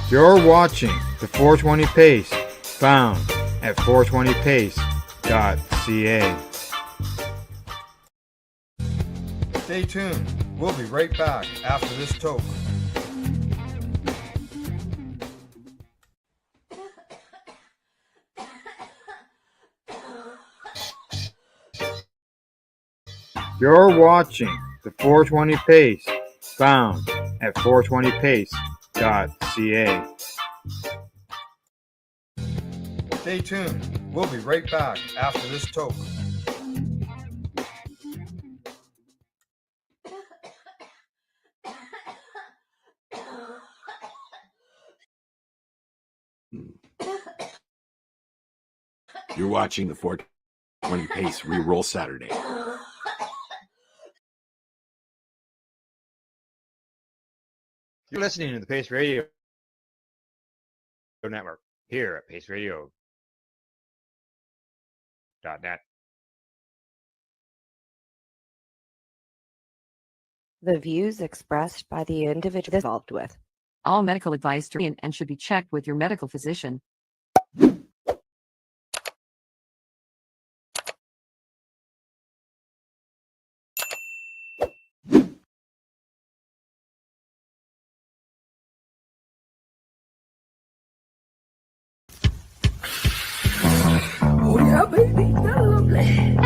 You're watching the 420 Pace, found at 420pace.ca. Stay tuned. We'll be right back after this toke. You're watching the 420 Pace, found at 420pace.ca. Stay tuned. We'll be right back after this toke. You're watching the 420 Pace Reroll Saturday. You're listening to the Pace Radio Network here at paceradio.net. The views expressed by the individual involved with. All medical advice and should be checked with your medical physician. Oh yeah, baby, that's lovely.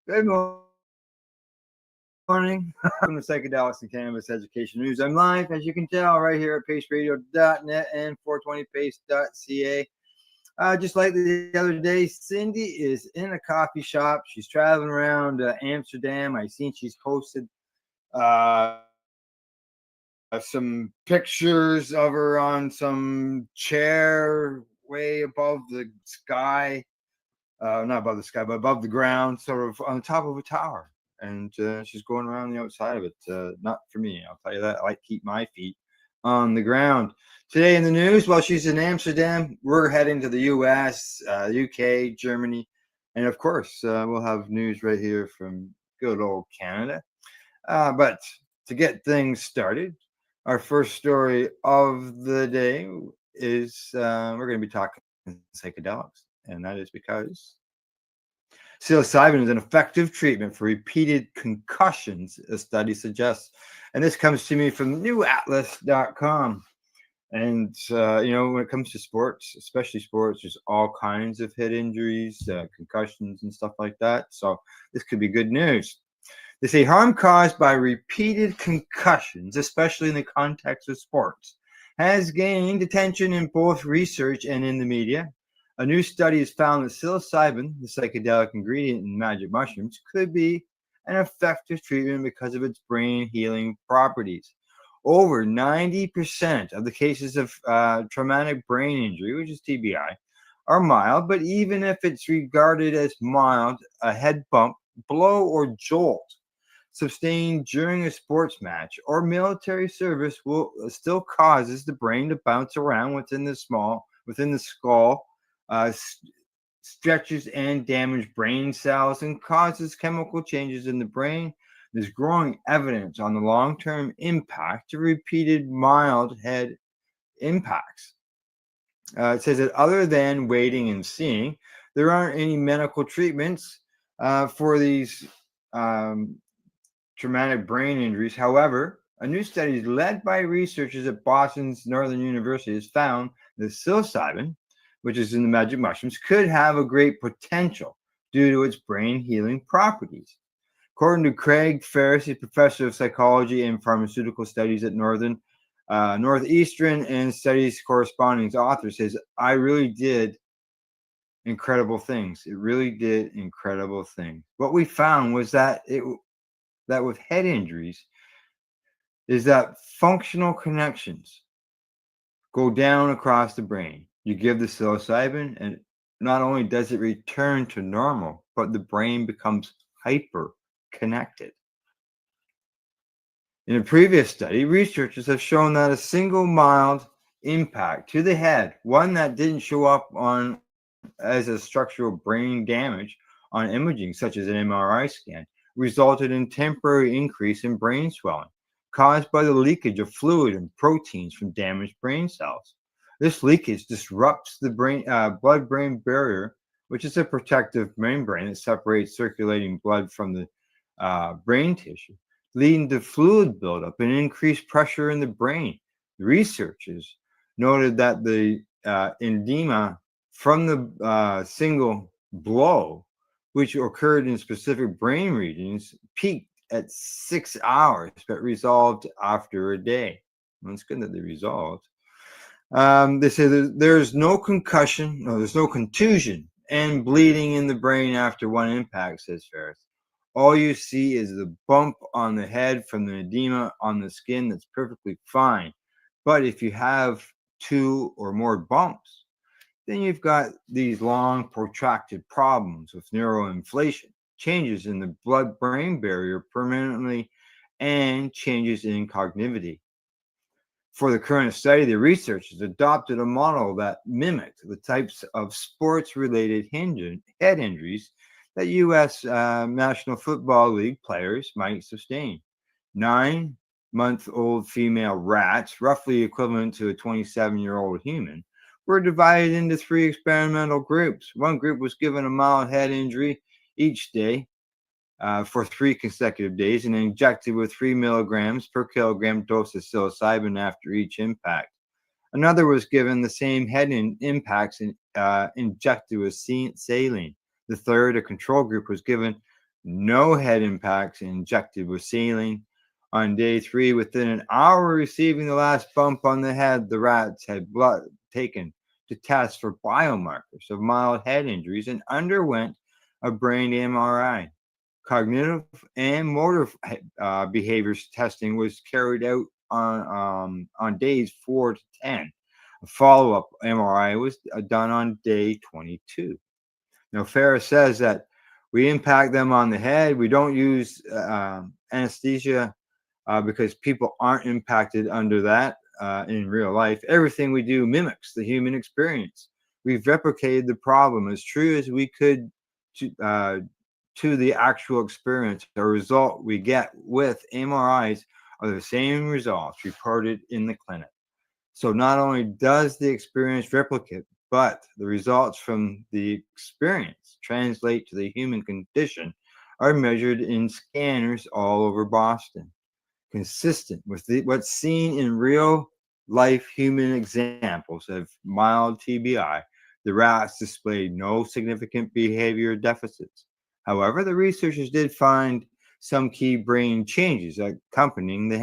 Good morning. Welcome to Psychedelics and Cannabis Education News. I'm live, as you can tell, right here at paceradio.net and 420pace.ca. Just like the other day, Cindy is in a coffee shop. She's traveling around Amsterdam. I seen she's posted some pictures of her on some chair way above the sky. Not above the sky, but above the ground, sort of on the top of a tower. And she's going around the outside of it. Not for me, I'll tell you that. I like to keep my feet on the ground. Today in the news, while she's in Amsterdam, we're heading to the US, UK, Germany, and of course, we'll have news right here from good old Canada. But to get things started, our first story of the day is we're going to be talking psychedelics. And that is because psilocybin is an effective treatment for repeated concussions, a study suggests. And this comes to me from newatlas.com. And, when it comes to sports, especially sports, there's all kinds of head injuries, concussions, and stuff like that. So this could be good news. They say harm caused by repeated concussions, especially in the context of sports, has gained attention in both research and in the media. A new study has found that psilocybin, the psychedelic ingredient in magic mushrooms, could be an effective treatment because of its brain healing properties. Over 90% of the cases of traumatic brain injury, which is TBI, are mild, but even if it's regarded as mild, a head bump, blow, or jolt sustained during a sports match or military service will still causes the brain to bounce around within the skull, stretches and damage brain cells and causes chemical changes in the brain. There's growing evidence on the long-term impact of repeated mild head impacts. It says that other than waiting and seeing, there aren't any medical treatments for these traumatic brain injuries. However, a new study led by researchers at Boston's Northern University has found that psilocybin, which is in the magic mushrooms, could have a great potential due to its brain healing properties. According to Craig Ferris, a professor of psychology and pharmaceutical studies at Northeastern and studies corresponding author, says, I really did incredible things. It really did incredible things. What we found was that with head injuries is that functional connections go down across the brain. You give the psilocybin, and not only does it return to normal, but the brain becomes hyper connected. In a previous study, researchers have shown that a single mild impact to the head, one that didn't show up on as a structural brain damage on imaging, such as an MRI scan, resulted in temporary increase in brain swelling caused by the leakage of fluid and proteins from damaged brain cells. This leakage disrupts the blood-brain barrier, which is a protective membrane that separates circulating blood from the brain tissue, leading to fluid buildup and increased pressure in the brain. The researchers noted that the edema from the single blow, which occurred in specific brain regions, peaked at 6 hours but resolved after a day. Well, it's good that they resolved. They say there's no concussion, no, there's no contusion and bleeding in the brain after one impact, says Ferris. All you see is the bump on the head from the edema on the skin that's perfectly fine. But if you have 2 or more bumps, then you've got these long, protracted problems with neuroinflation, changes in the blood-brain barrier permanently, and changes in cognitivity. For the current study, the researchers adopted a model that mimicked the types of sports-related head injuries that U.S. National Football League players might sustain. 9-month-old female rats, roughly equivalent to a 27-year-old human, were divided into 3 experimental groups. One group was given a mild head injury each day for 3 consecutive days and injected with 3 milligrams per kilogram dose of psilocybin after each impact. Another was given the same head impacts and injected with saline. The third, a control group, was given no head impacts and injected with saline. On day 3, within an hour of receiving the last bump on the head, the rats had blood taken to test for biomarkers of mild head injuries and underwent a brain MRI. Cognitive and motor behaviors testing was carried out on days 4 to 10. A follow-up MRI was done on day 22. Now, Ferris says that we impact them on the head. We don't use anesthesia because people aren't impacted under that in real life. Everything we do mimics the human experience. We've replicated the problem as true as we could to the actual experience. The result we get with MRIs are the same results reported in the clinic. So not only does the experience replicate, but the results from the experience translate to the human condition are measured in scanners all over Boston. Consistent with what's seen in real life human examples of mild TBI, the rats displayed no significant behavior deficits. However, the researchers did find some key brain changes accompanying the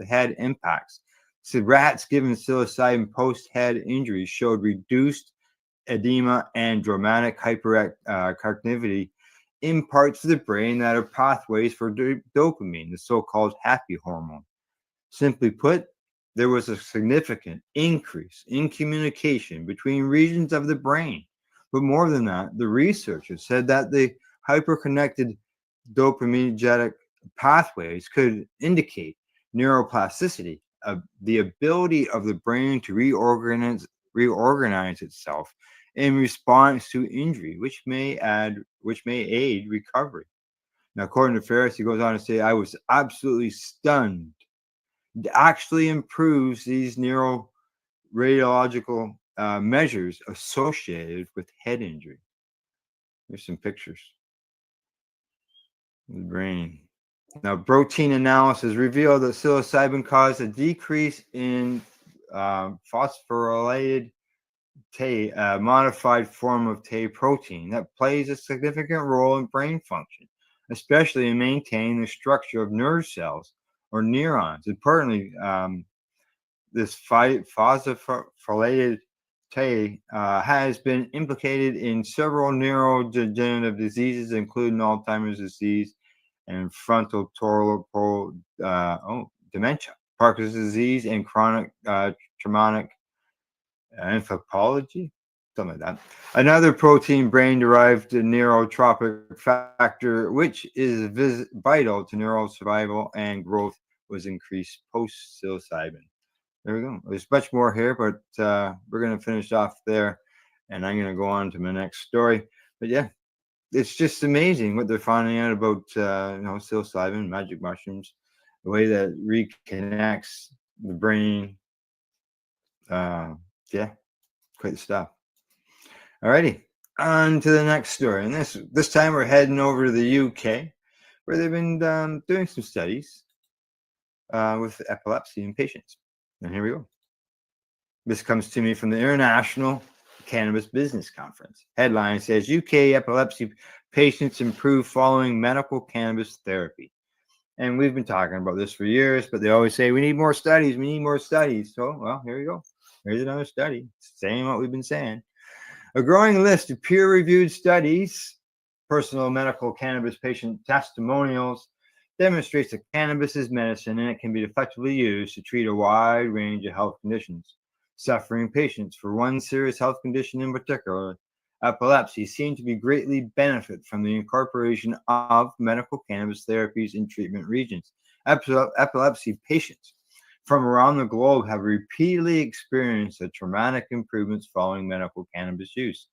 head impacts. So rats given psilocybin post-head injuries showed reduced edema and dramatic hyperactivity in parts of the brain that are pathways for dopamine, the so-called happy hormone. Simply put, there was a significant increase in communication between regions of the brain. But more than that, the researchers said that the hyperconnected dopaminergic pathways could indicate neuroplasticity, the ability of the brain to reorganize itself in response to injury, which may aid recovery. Now, according to Ferris, he goes on to say, I was absolutely stunned. It actually improves these neuroradiological measures associated with head injury. Here's some pictures of the brain. Now, protein analysis revealed that psilocybin caused a decrease in phosphorylated Te, a modified form of Te protein that plays a significant role in brain function, especially in maintaining the structure of nerve cells or neurons. Importantly, this phosphorylated Te has been implicated in several neurodegenerative diseases, including Alzheimer's disease and frontotemporal dementia, Parkinson's disease, and chronic traumatic encephalopathy, something like that. Another protein, brain-derived neurotropic factor, which is vital to neural survival and growth was increased post psilocybin. There we go. There's much more here, but we're going to finish off there, and I'm going to go on to my next story. But yeah, it's just amazing what they're finding out about psilocybin, magic mushrooms, the way that reconnects the brain. Yeah, quite the stuff. Alrighty, on to the next story, and this time we're heading over to the UK, where they've been doing some studies with epilepsy in patients. And here we go. This comes to me from the International Cannabis Business Conference. Headline says UK epilepsy patients improve following medical cannabis therapy. And we've been talking about this for years, but they always say we need more studies. We need more studies. So, well, here you go. Here's another study saying what we've been saying. A growing list of peer-reviewed studies, personal medical cannabis patient testimonials, demonstrates that cannabis is medicine and it can be effectively used to treat a wide range of health conditions. Suffering patients for one serious health condition in particular, epilepsy, seem to be greatly benefit from the incorporation of medical cannabis therapies in treatment regions. Epilepsy patients from around the globe have repeatedly experienced the traumatic improvements following medical cannabis use.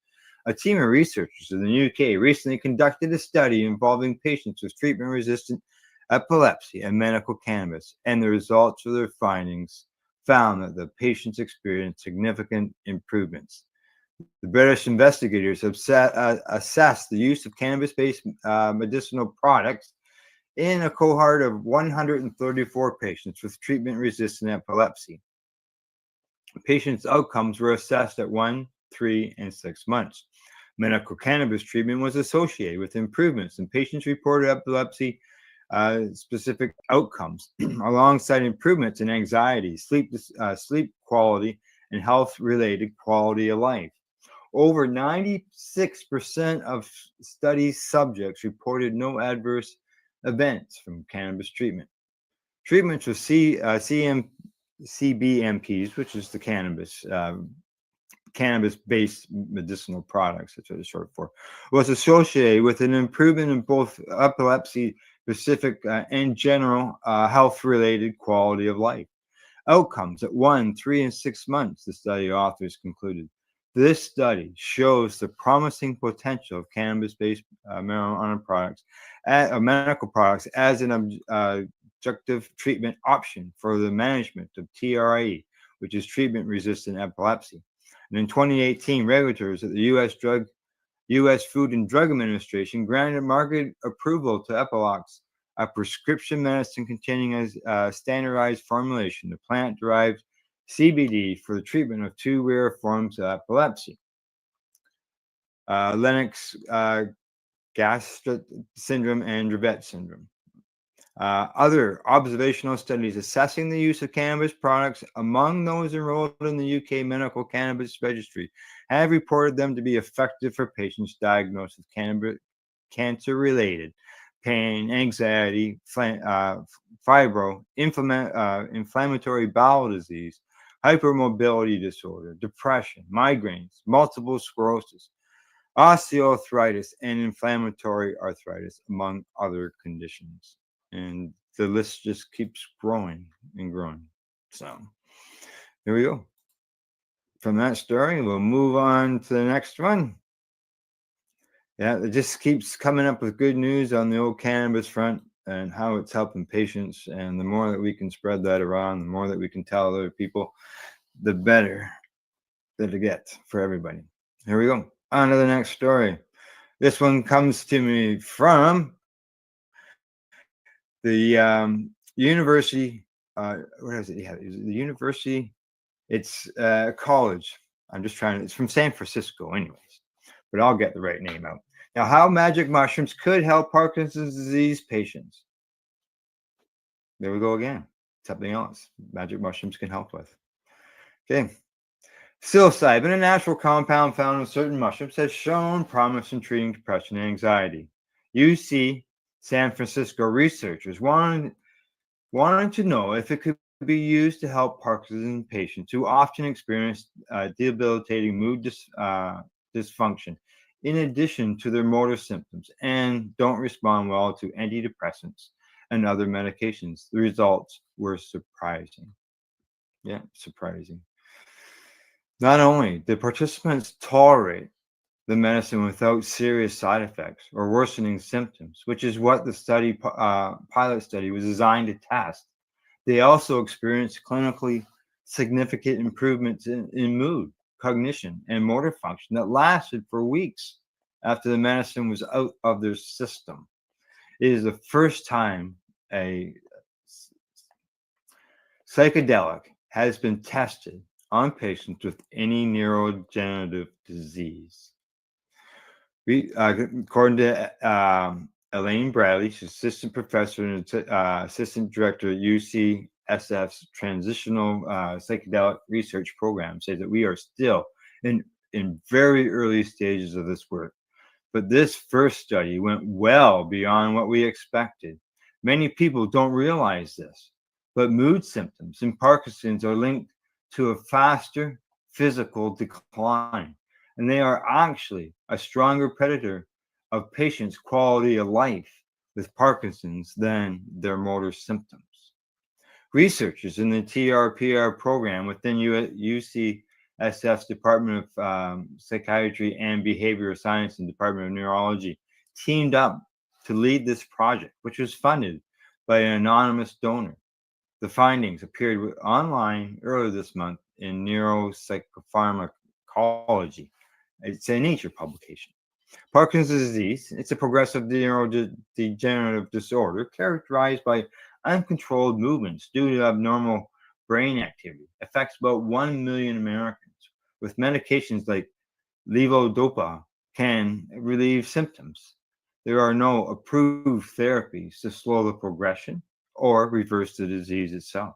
A team of researchers in the UK recently conducted a study involving patients with treatment-resistant epilepsy and medical cannabis, and the results of their findings found that the patients experienced significant improvements. The British investigators have assessed the use of cannabis-based medicinal products in a cohort of 134 patients with treatment-resistant epilepsy. Patients' outcomes were assessed at 1, 3, and 6 months. Medical cannabis treatment was associated with improvements in patients' reported epilepsy specific outcomes, alongside improvements in anxiety, sleep quality, and health-related quality of life. Over 96% of study subjects reported no adverse events from cannabis treatment. Treatments with CBMPs, which is the cannabis-based medicinal products, that's what it's short for, was associated with an improvement in both epilepsy-specific and general health-related quality of life. Outcomes at 1, 3, and 6 months, the study authors concluded. This study shows the promising potential of cannabis-based marijuana products, medical products, as an objective treatment option for the management of TRE, which is treatment-resistant epilepsy. And in 2018, regulators at the U.S. Food and Drug Administration granted market approval to Epilox, a prescription medicine containing a standardized formulation of plant-derived CBD for the treatment of two rare forms of epilepsy: Lennox-Gastaut syndrome and Dravet syndrome. Other observational studies assessing the use of cannabis products among those enrolled in the UK Medical Cannabis Registry have reported them to be effective for patients diagnosed with cancer-related pain, anxiety, inflammatory bowel disease, hypermobility disorder, depression, migraines, multiple sclerosis, osteoarthritis, and inflammatory arthritis, among other conditions. And the list just keeps growing and growing. So here we go. From that story, we'll move on to the next one. Yeah, it just keeps coming up with good news on the old cannabis front and how it's helping patients. And the more that we can spread that around, the more that we can tell other people, the better that it gets for everybody. Here we go. On to the next story. This one comes to me from the university. What is it? Yeah, is it the university? It's college. It's from San Francisco, anyways. But I'll get the right name out. Now, how magic mushrooms could help Parkinson's disease patients. There we go again. Something else magic mushrooms can help with. Okay. Psilocybin, a natural compound found in certain mushrooms, has shown promise in treating depression and anxiety. UC San Francisco researchers wanted to know if it could be used to help Parkinson's patients who often experience debilitating mood dysfunction, in addition to their motor symptoms, and don't respond well to antidepressants and other medications. The results were surprising. Yeah, surprising. Not only did participants tolerate the medicine without serious side effects or worsening symptoms, which is what the pilot study was designed to test, they also experienced clinically significant improvements in mood, cognition, and motor function that lasted for weeks after the medicine was out of their system. It is the first time a psychedelic has been tested on patients with any neurodegenerative disease. According to Elaine Bradley, she's assistant professor and assistant director at UCSF's Transitional Psychedelic Research Program, says that we are still in very early stages of this work. But this first study went well beyond what we expected. Many people don't realize this, but mood symptoms in Parkinson's are linked to a faster physical decline, and they are actually a stronger predictor of patients' quality of life with Parkinson's than their motor symptoms. Researchers in the TRPR program within UCSF's Department of Psychiatry and Behavioral Science and Department of Neurology teamed up to lead this project, which was funded by an anonymous donor. The findings appeared online earlier this month in Neuropsychopharmacology. It's a Nature publication. Parkinson's disease, it's a progressive neurodegenerative disorder characterized by uncontrolled movements due to abnormal brain activity. Affects about 1 million Americans, with medications like levodopa can relieve symptoms. There are no approved therapies to slow the progression or reverse the disease itself.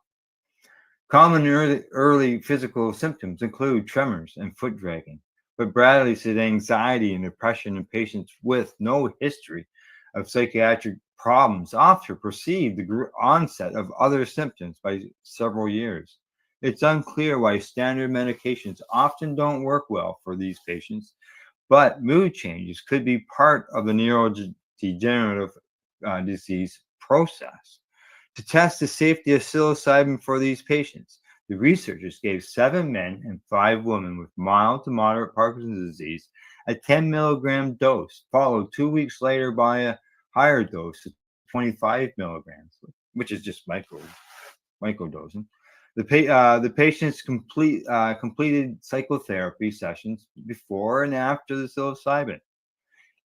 Common early physical symptoms include tremors and foot dragging, but Bradley said anxiety and depression in patients with no history of psychiatric problems often perceive the onset of other symptoms by several years. It's unclear why standard medications often don't work well for these patients, but mood changes could be part of the neurodegenerative disease process. To test the safety of psilocybin for these patients, the researchers gave 7 men and 5 women with mild to moderate Parkinson's disease a 10 milligram dose, followed 2 weeks later by a higher dose of 25 milligrams, which is just microdosing. The patients completed psychotherapy sessions before and after the psilocybin,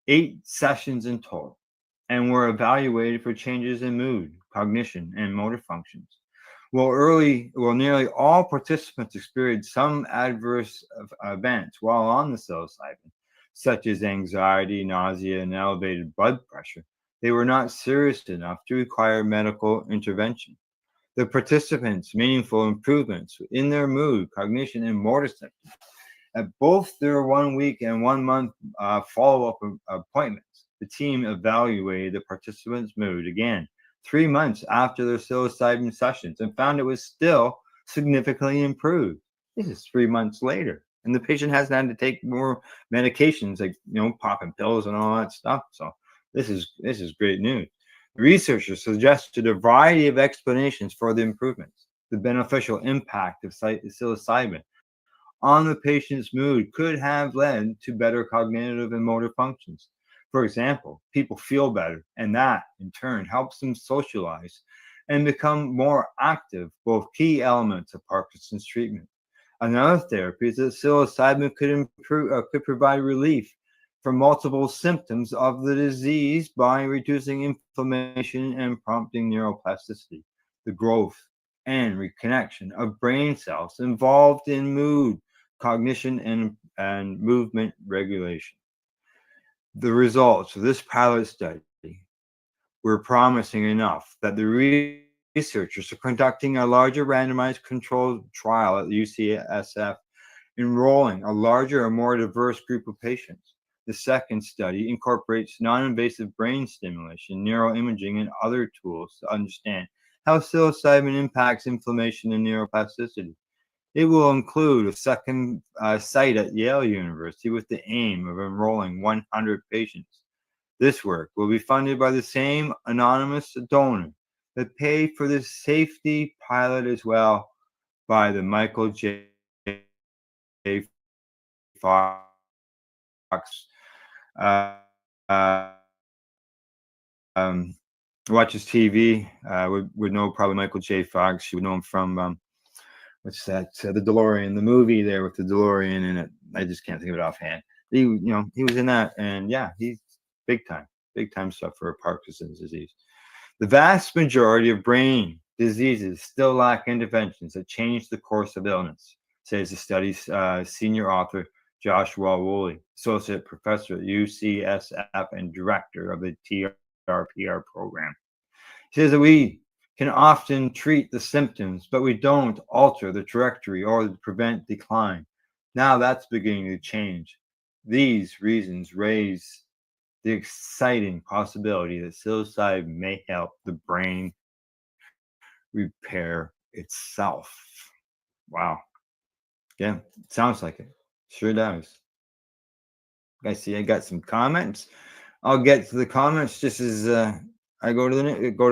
8 sessions in total, and were evaluated for changes in mood, cognition, and motor functions. Nearly all participants experienced some adverse events while on the psilocybin, such as anxiety, nausea, and elevated blood pressure. They were not serious enough to require medical intervention. The participants' meaningful improvements in their mood, cognition, and motor symptoms at both their 1 week and 1 month follow-up appointments. The team evaluated the participants' mood again 3 months after their psilocybin sessions and found it was still significantly improved. This is 3 months later, and the patient hasn't had to take more medications like popping pills and all that stuff. So this is great news. The researchers suggested a variety of explanations for the improvements. The beneficial impact of psilocybin on the patient's mood could have led to better cognitive and motor functions. For example, people feel better, and that in turn helps them socialize and become more active, both key elements of Parkinson's treatment. Another therapy is that psilocybin could provide relief from multiple symptoms of the disease by reducing inflammation and prompting neuroplasticity, the growth and reconnection of brain cells involved in mood, cognition, and movement regulation. The results of this pilot study were promising enough that the researchers are conducting a larger randomized controlled trial at UCSF, enrolling a larger and more diverse group of patients. The second study incorporates non-invasive brain stimulation, neuroimaging, and other tools to understand how psilocybin impacts inflammation and neuroplasticity. It will include a second site at Yale University with the aim of enrolling 100 patients. This work will be funded by the same anonymous donor that paid for the safety pilot as well by the Michael J. Fox. Uh, uh, um, watches TV would know probably Michael J. Fox. You would know him from what's that? The DeLorean, the movie there with the DeLorean in it. I just can't think of it offhand. He was in that, and yeah, he's big time stuff for Parkinson's disease. The vast majority of brain diseases still lack interventions that change the course of illness, says the study's senior author Joshua Woolley, associate professor at UCSF and director of the TRPR program. He says that we can often treat the symptoms, but we don't alter the trajectory or prevent decline. Now that's beginning to change. These reasons raise the exciting possibility that psilocybin may help the brain repair itself. Wow. Yeah, sounds like it. Sure does. I see I got some comments. I'll get to the comments just as I go to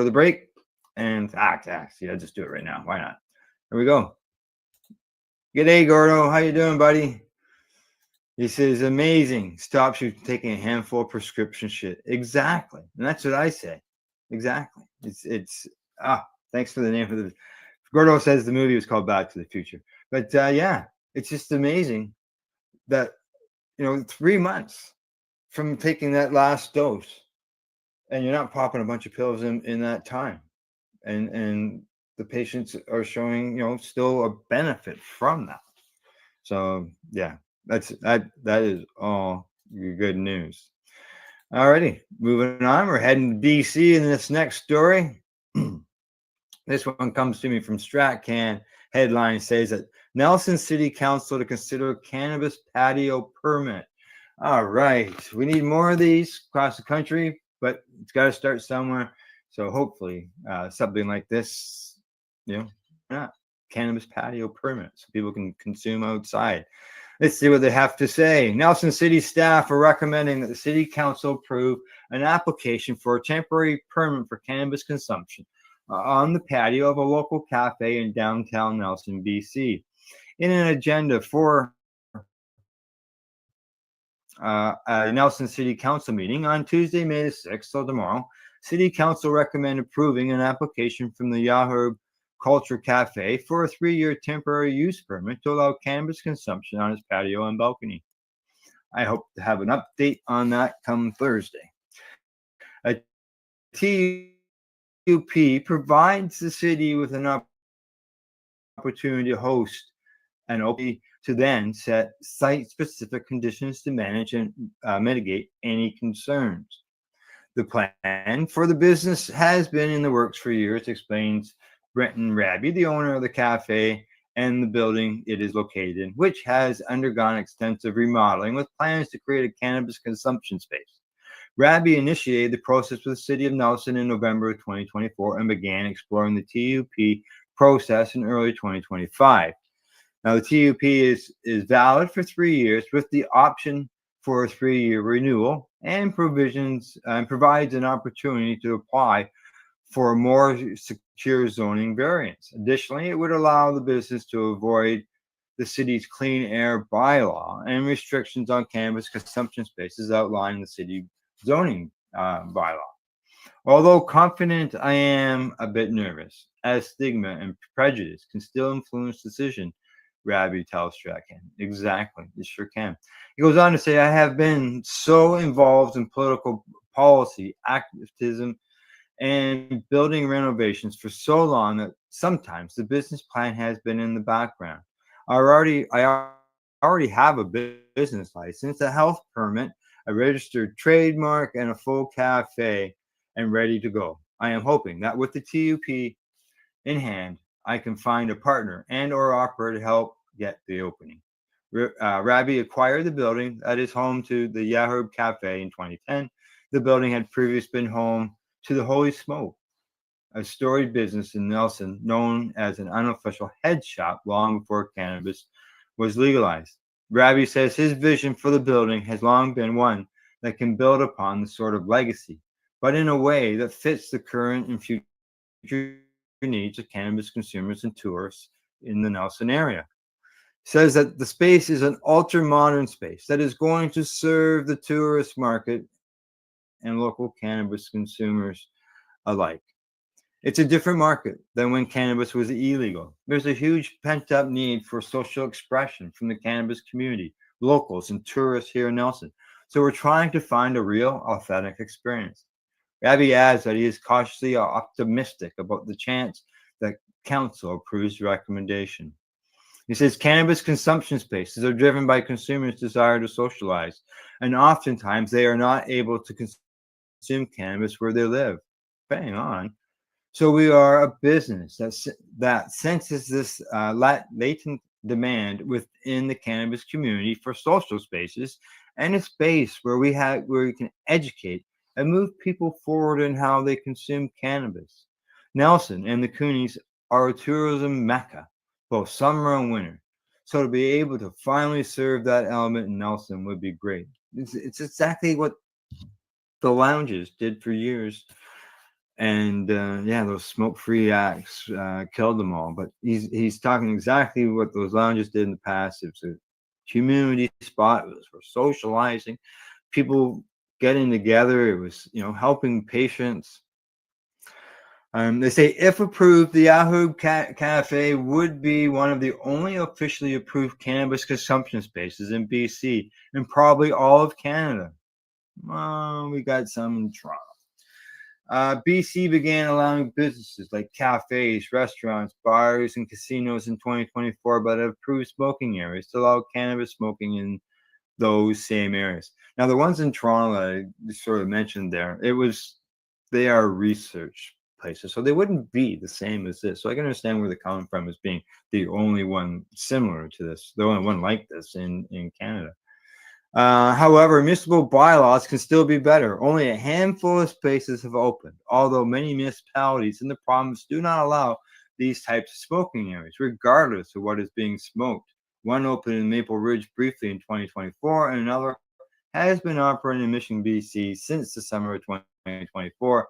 the break. And see, I'll just do it right now. Why not? Here we go. G'day, Gordo. How you doing, buddy? He says, amazing. Stops you taking a handful of prescription shit. Exactly. And that's what I say. Exactly. Thanks for the name for the Gordo says the movie was called Back to the Future. But yeah, it's just amazing that 3 months from taking that last dose and you're not popping a bunch of pills in that time. And the patients are showing, still a benefit from that. So yeah, that is all good news. Alrighty, moving on. We're heading to DC in this next story. This one comes to me from StratCan. Headline says that Nelson City Council to consider cannabis patio permit. All right, we need more of these across the country, but it's got to start somewhere. So hopefully something like this, cannabis patio permit so people can consume outside. Let's see what they have to say. Nelson City staff are recommending that the city council approve an application for a temporary permit for cannabis consumption on the patio of a local cafe in downtown Nelson, BC. In an agenda for a Nelson City Council meeting on Tuesday, May the 6th, so tomorrow, City Council recommend approving an application from the Yahoo Culture Cafe for a 3-year temporary use permit to allow cannabis consumption on its patio and balcony. I hope to have an update on that come Thursday. A TUP provides the city with an opportunity to host an OP to then set site-specific conditions to manage and mitigate any concerns. The plan for the business has been in the works for years, explains Brenton Raby, the owner of the cafe and the building it is located in, which has undergone extensive remodeling with plans to create a cannabis consumption space. Raby initiated the process with the city of Nelson in November of 2024 and began exploring the TUP process in early 2025. Now, the TUP is valid for 3 years with the option for a 3-year renewal and provides an opportunity to apply for a more secure zoning variance. Additionally, it would allow the business to avoid the city's clean air bylaw and restrictions on cannabis consumption spaces outlined in the city zoning bylaw. Although confident, I am a bit nervous, as stigma and prejudice can still influence decision, Raby tells Strachan. Exactly, it sure can. He goes on to say, I have been so involved in political policy, activism, and building renovations for so long that sometimes the business plan has been in the background. I already have a business license, a health permit, a registered trademark, and a full cafe, and ready to go. I am hoping that with the TUP in hand, I can find a partner and or operator to help get the opening. Raby acquired the building that is home to the Yahoo Cafe in 2010. The building had previously been home to the Holy Smoke, a storied business in Nelson known as an unofficial head shop long before cannabis was legalized. Raby says his vision for the building has long been one that can build upon the sort of legacy, but in a way that fits the current and future needs of cannabis consumers and tourists in the Nelson area. Says that the space is an ultra modern space that is going to serve the tourist market and local cannabis consumers alike. It's a different market than when cannabis was illegal. There's a huge pent up need for social expression from the cannabis community, locals, and tourists here in Nelson. So we're trying to find a real, authentic experience. Rabbi adds that he is cautiously optimistic about the chance that council approves the recommendation. He says cannabis consumption spaces are driven by consumers' desire to socialize, and oftentimes they are not able to consume cannabis where they live. Bang on. So we are a business that senses this latent demand within the cannabis community for social spaces and a space where we can educate and move people forward in how they consume cannabis. Nelson and the Coonies are a tourism mecca, both summer and winter. So to be able to finally serve that element in Nelson would be great. It's exactly what the lounges did for years. And yeah, those smoke-free acts killed them all. But he's talking exactly what those lounges did in the past. It was a community spot. It was for socializing, people getting together. It was, helping patients. They say if approved, the Yahoo Cafe would be one of the only officially approved cannabis consumption spaces in BC and probably all of Canada. We got some in Toronto. BC began allowing businesses like cafes, restaurants, bars, and casinos in 2024, but approved smoking areas to allow cannabis smoking in those same areas. Now, the ones in Toronto that I sort of mentioned there, they are research places, so they wouldn't be the same as this. So I can understand where they're coming from as being the only one similar to this, the only one like this in Canada. However, municipal bylaws can still be better. Only a handful of spaces have opened, although many municipalities in the province do not allow these types of smoking areas, regardless of what is being smoked. One opened in Maple Ridge briefly in 2024, and another has been operating in Mission, BC since the summer of 2024.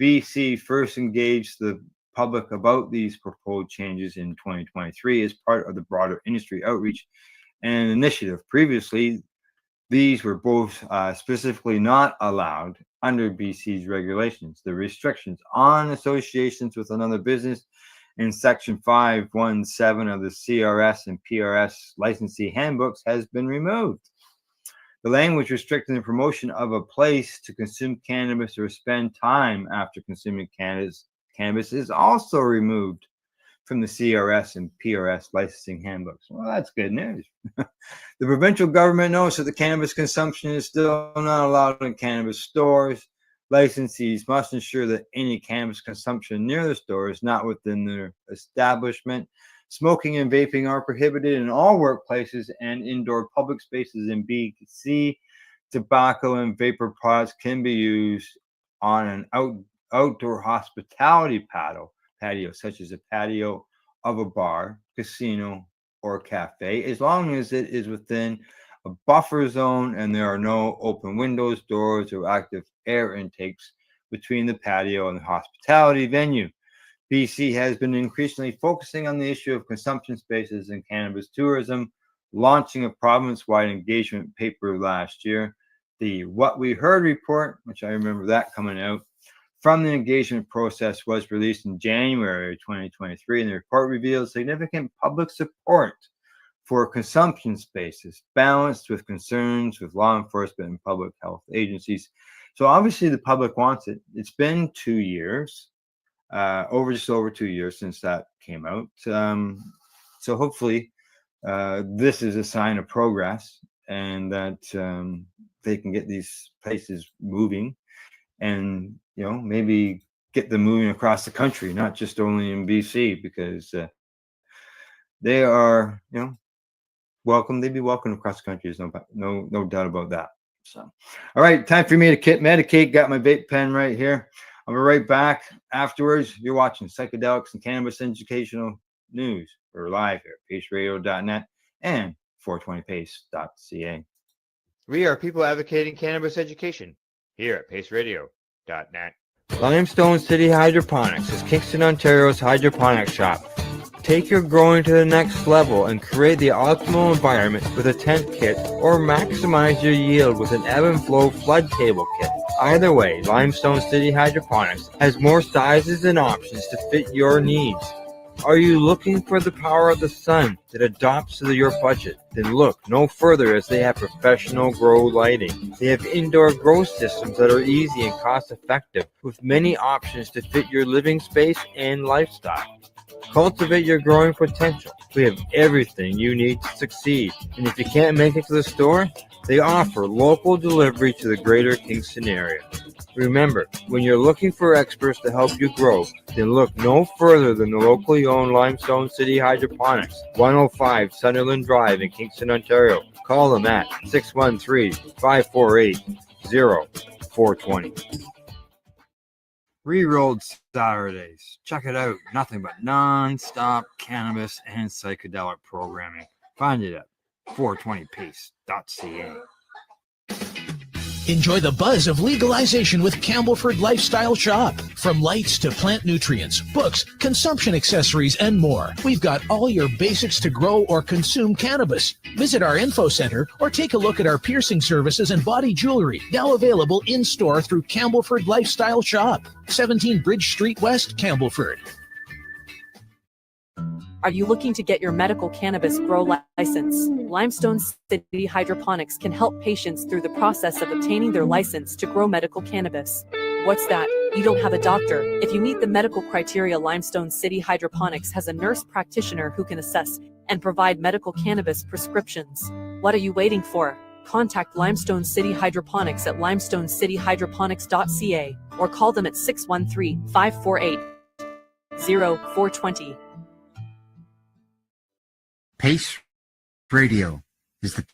BC first engaged the public about these proposed changes in 2023 as part of the broader industry outreach and initiative. Previously, these were both specifically not allowed under BC's regulations. The restrictions on associations with another business in Section 517 of the CRS and PRS licensee handbooks has been removed. The language restricting the promotion of a place to consume cannabis or spend time after consuming cannabis is also removed from the CRS and PRS licensing handbooks. Well, that's good news. The provincial government knows that the cannabis consumption is still not allowed in cannabis stores. Licensees must ensure that any cannabis consumption near the store is not within their establishment. Smoking and vaping are prohibited in all workplaces and indoor public spaces in BC. Tobacco and vapor products can be used on an outdoor hospitality patio, such as a patio of a bar, casino, or cafe, as long as it is within a buffer zone and there are no open windows, doors, or active air intakes between the patio and the hospitality venue. BC has been increasingly focusing on the issue of consumption spaces and cannabis tourism, launching a province-wide engagement paper last year. The What We Heard report, which I remember that coming out, from the engagement process was released in January 2023, and the report revealed significant public support for consumption spaces, balanced with concerns with law enforcement and public health agencies. So obviously the public wants it. It's been 2 years, just over 2 years since that came out. So hopefully this is a sign of progress and that they can get these places moving and maybe get them moving across the country, not just only in BC, because they are welcome. They'd be welcome across the country. There's no doubt about that. So, all right, time for me to medicate. Got my vape pen right here. I'll be right back afterwards. You're watching Psychedelics and Cannabis Educational News. We're live here at paceradio.net and 420pace.ca. We are people advocating cannabis education here at paceradio.net. Limestone City Hydroponics is Kingston, Ontario's hydroponics shop. Take your growing to the next level and create the optimal environment with a tent kit, or maximize your yield with an ebb and flow flood table kit. Either way, Limestone City Hydroponics has more sizes and options to fit your needs. Are you looking for the power of the sun that adapts to your budget? Then look no further, as they have professional grow lighting. They have indoor grow systems that are easy and cost effective, with many options to fit your living space and lifestyle. Cultivate your growing potential. We have everything you need to succeed. And if you can't make it to the store, they offer local delivery to the greater Kingston area. Remember, when you're looking for experts to help you grow, then look no further than the locally owned Limestone City Hydroponics, 105 Sunderland Drive in Kingston, Ontario. Call them at 613-548-0420. Re-rolled Saturdays. Check it out. Nothing but non-stop cannabis and psychedelic programming. Find it at 420pace.ca. Enjoy the buzz of legalization with Campbellford Lifestyle Shop. From lights to plant nutrients, books, consumption accessories, and more, we've got all your basics to grow or consume cannabis. Visit our info center or take a look at our piercing services and body jewelry, now available in-store through Campbellford Lifestyle Shop, 17 Bridge Street West, Campbellford. Are you looking to get your medical cannabis grow license? Limestone City Hydroponics can help patients through the process of obtaining their license to grow medical cannabis. What's that? You don't have a doctor? If you meet the medical criteria, Limestone City Hydroponics has a nurse practitioner who can assess and provide medical cannabis prescriptions. What are you waiting for? Contact Limestone City Hydroponics at limestonecityhydroponics.ca or call them at 613-548-0420. PACE Radio is the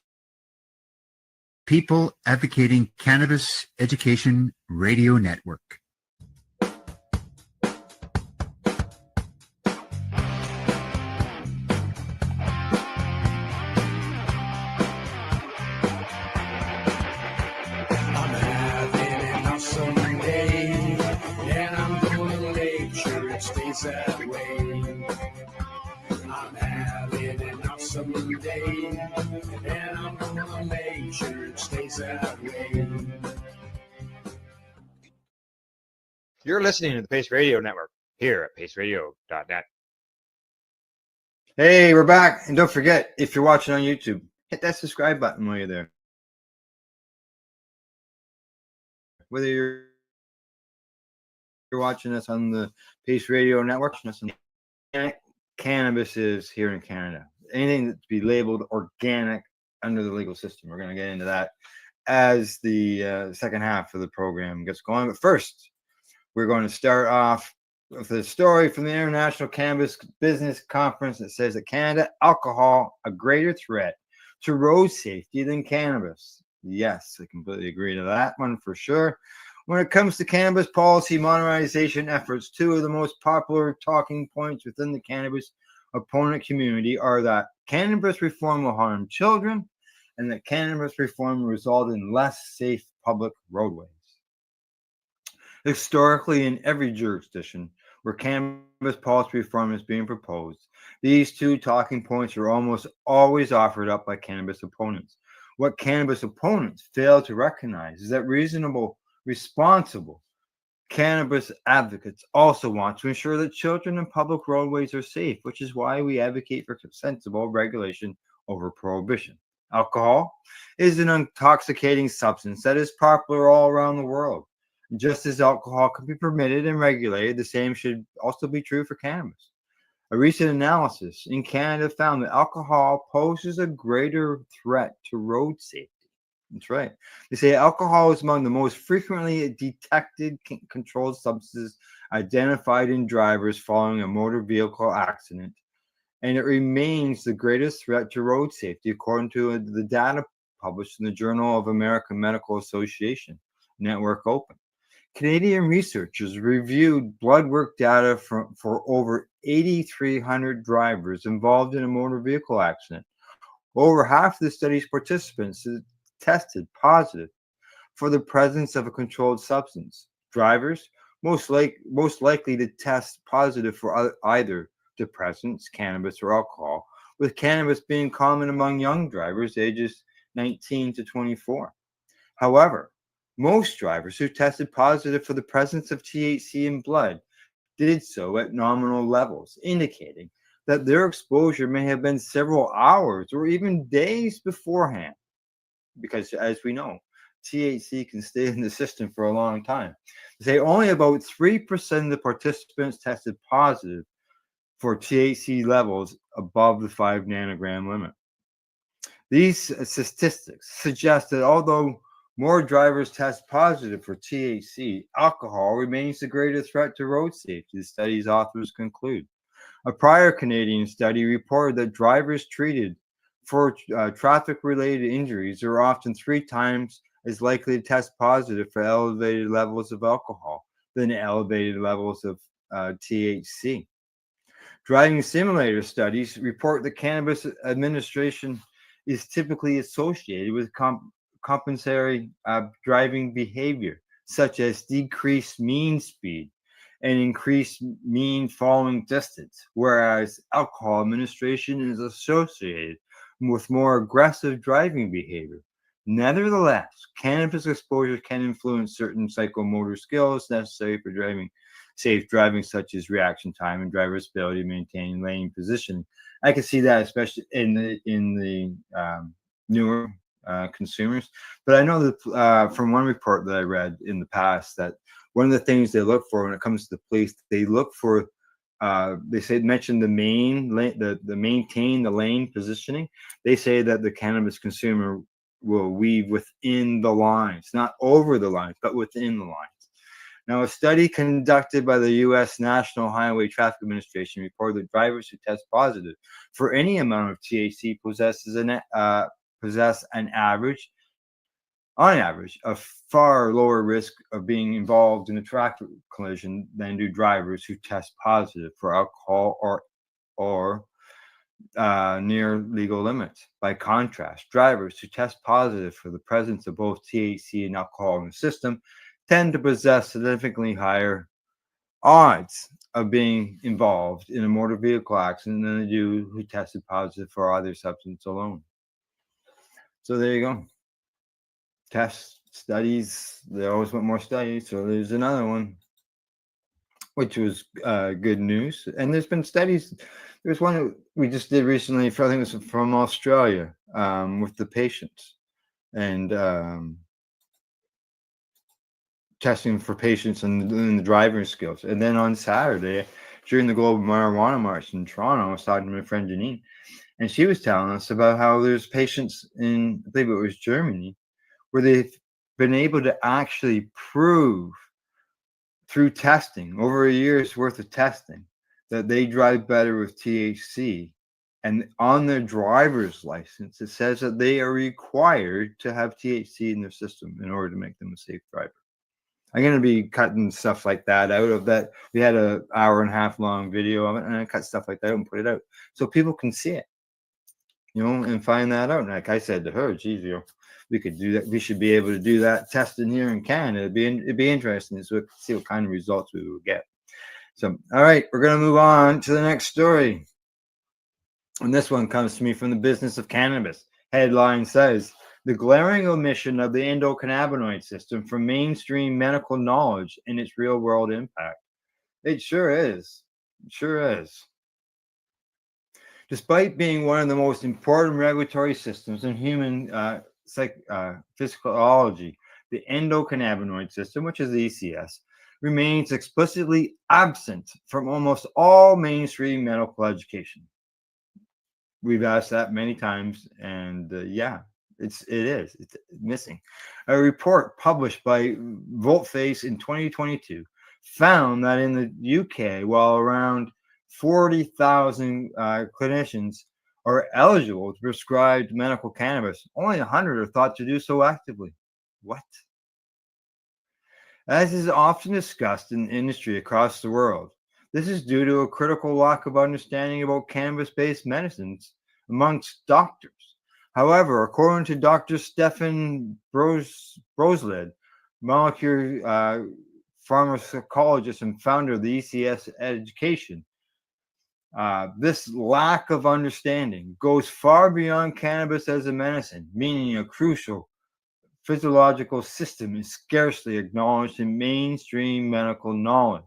People Advocating Cannabis Education Radio Network. I'm having an awesome day, and I'm gonna make sure it stays that way. I'm having an awesome day, and I'm gonna make sure it stays that way. You're listening to the Pace Radio Network here at paceradio.net. Hey, we're back. And don't forget, if you're watching on YouTube, hit that subscribe button while you're there. Whether you're watching us on the Pace Radio Network, cannabis is here in Canada. Anything that's be labeled organic under the legal system. We're going to get into that as the second half of the program gets going. But first, we're going to start off with a story from the International Cannabis Business Conference that says that Canada, alcohol, a greater threat to road safety than cannabis. Yes, I completely agree to that one for sure. When it comes to cannabis policy modernization efforts, two of the most popular talking points within the cannabis opponent community are that cannabis reform will harm children and that cannabis reform will result in less safe public roadways. Historically, in every jurisdiction where cannabis policy reform is being proposed, these two talking points are almost always offered up by cannabis opponents. What cannabis opponents fail to recognize is that responsible cannabis advocates also want to ensure that children and public roadways are safe, which is why we advocate for sensible regulation over prohibition. Alcohol is an intoxicating substance that is popular all around the world. Just as alcohol can be permitted and regulated, the same should also be true for cannabis. A recent analysis in Canada found that alcohol poses a greater threat to road safety. That's right. They say alcohol is among the most frequently detected controlled substances identified in drivers following a motor vehicle accident, and it remains the greatest threat to road safety, according to the data published in the Journal of American Medical Association, Network Open. Canadian researchers reviewed blood work data for over 8,300 drivers involved in a motor vehicle accident. Over half of the study's participants tested positive for the presence of a controlled substance. Drivers most likely to test positive for either depressants, cannabis, or alcohol, with cannabis being common among young drivers ages 19 to 24. However, most drivers who tested positive for the presence of THC in blood did so at nominal levels, indicating that their exposure may have been several hours or even days beforehand. Because, as we know, THC can stay in the system for a long time. They say only about 3% of the participants tested positive for THC levels above the 5 nanogram limit. These statistics suggest that although more drivers test positive for THC, alcohol remains the greatest threat to road safety, the study's authors conclude. A prior Canadian study reported that drivers treated for traffic-related injuries are often 3 times as likely to test positive for elevated levels of alcohol than elevated levels of THC. Driving simulator studies report that cannabis administration is typically associated with compensatory driving behavior, such as decreased mean speed and increased mean following distance, whereas alcohol administration is associated with more aggressive driving behavior. Nevertheless, cannabis exposure can influence certain psychomotor skills necessary for safe driving, such as reaction time and driver's ability to maintain lane positioning. I can see that, especially in the newer consumers. But I know that from one report that I read in the past, that one of the things they look for when it comes to the police, they look for mention the maintain the lane positioning. They say that the cannabis consumer will weave within the lines, not over the lines, but within the lines. Now, a study conducted by the U.S. National Highway Traffic Administration reported that drivers who test positive for any amount of THC possess on average, a far lower risk of being involved in a traffic collision than do drivers who test positive for alcohol or near legal limits. By contrast, drivers who test positive for the presence of both THC and alcohol in the system tend to possess significantly higher odds of being involved in a motor vehicle accident than they do who tested positive for either substance alone. So there you go. Tests, studies, they always want more studies. So there's another one, which was good news. And there's been studies. There's one that we just did recently, I think it was from Australia, with the patients and testing for patients and the driving skills. And then on Saturday, during the Global Marijuana March in Toronto, I was talking to my friend Janine, and she was telling us about how there's patients in, I believe it was Germany, where they've been able to actually prove through testing, over a year's worth of testing, that they drive better with THC. And on their driver's license, it says that they are required to have THC in their system in order to make them a safe driver. I'm going to be cutting stuff like that out of that. We had an 1.5 hour long video of it, and I cut stuff like that and put it out so people can see it, and find that out. And like I said to her, geez, we could do that. We should be able to do that testing here in Canada. It'd be interesting to see what kind of results we would get. So, all right, we're going to move on to the next story. And this one comes to me from the Business of Cannabis. Headline says, the glaring omission of the endocannabinoid system from mainstream medical knowledge and its real-world impact. It sure is. It sure is. Despite being one of the most important regulatory systems in human physiology, the endocannabinoid system, which is the ECS, remains explicitly absent from almost all mainstream medical education. We've asked that many times, and it's missing. A report published by Voltface in 2022 found that in the UK, while around 40,000 clinicians are eligible to prescribe medical cannabis, only 100 are thought to do so actively. What? As is often discussed in industry across the world, this is due to a critical lack of understanding about cannabis-based medicines amongst doctors. However, according to Dr. Stefan Brosled, molecular pharmacologist and founder of the ECS education. This lack of understanding goes far beyond cannabis as a medicine, meaning a crucial physiological system is scarcely acknowledged in mainstream medical knowledge.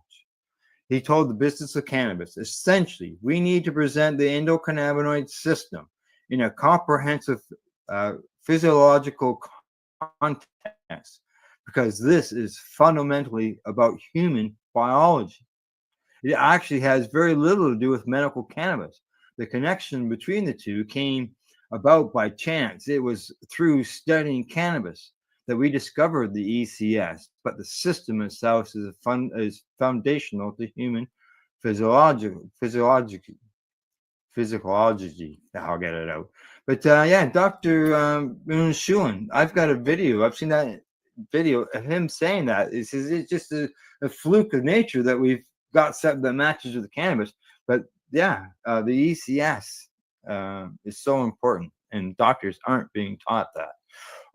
He told the Business of Cannabis, essentially, we need to present the endocannabinoid system in a comprehensive physiological context, because this is fundamentally about human biology. It actually has very little to do with medical cannabis. The connection between the two came about by chance. It was through studying cannabis that we discovered the ECS, but the system itself is foundational to human physiology. I'll get it out. But yeah, Dr. Moon, I've got a video. I've seen that video of him saying that. It's just a fluke of nature that we've got something that matches with the cannabis. But yeah, the ECS is so important, and doctors aren't being taught that.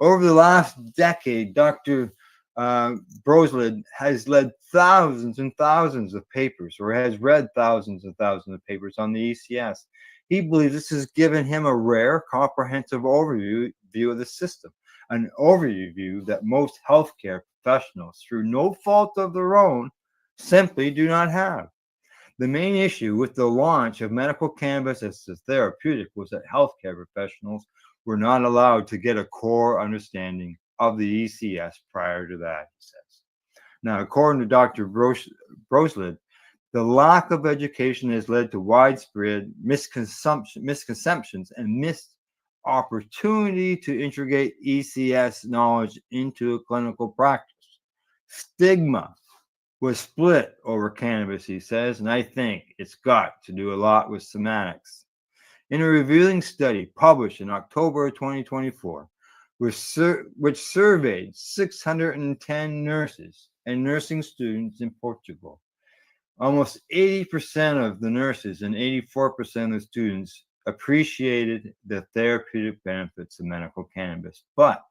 Over the last decade, Dr. Broslid has led thousands and thousands of papers, or has read thousands and thousands of papers on the ECS. He believes this has given him a rare, comprehensive overview of the system, an overview that most healthcare professionals, through no fault of their own, simply do not have. The main issue with the launch of medical cannabis as a therapeutic was that healthcare professionals were not allowed to get a core understanding of the ECS prior to that, he says. Now, according to Dr. Broslid, the lack of education has led to widespread misconceptions and missed opportunity to integrate ECS knowledge into a clinical practice. Stigma was split over cannabis, he says, and I think it's got to do a lot with semantics. In a revealing study published in October 2024, which surveyed 610 nurses and nursing students in Portugal, almost 80% of the nurses and 84% of the students appreciated the therapeutic benefits of medical cannabis, but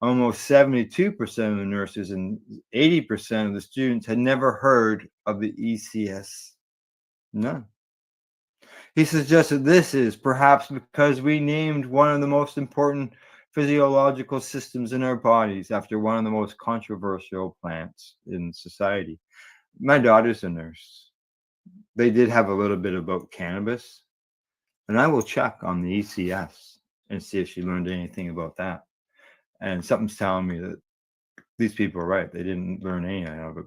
almost 72% of the nurses and 80% of the students had never heard of the ECS. None. He suggested this is perhaps because we named one of the most important physiological systems in our bodies after one of the most controversial plants in society. My daughter's a nurse. They did have a little bit about cannabis, and I will check on the ECS and see if she learned anything about that. And something's telling me that these people are right. They didn't learn anything of it.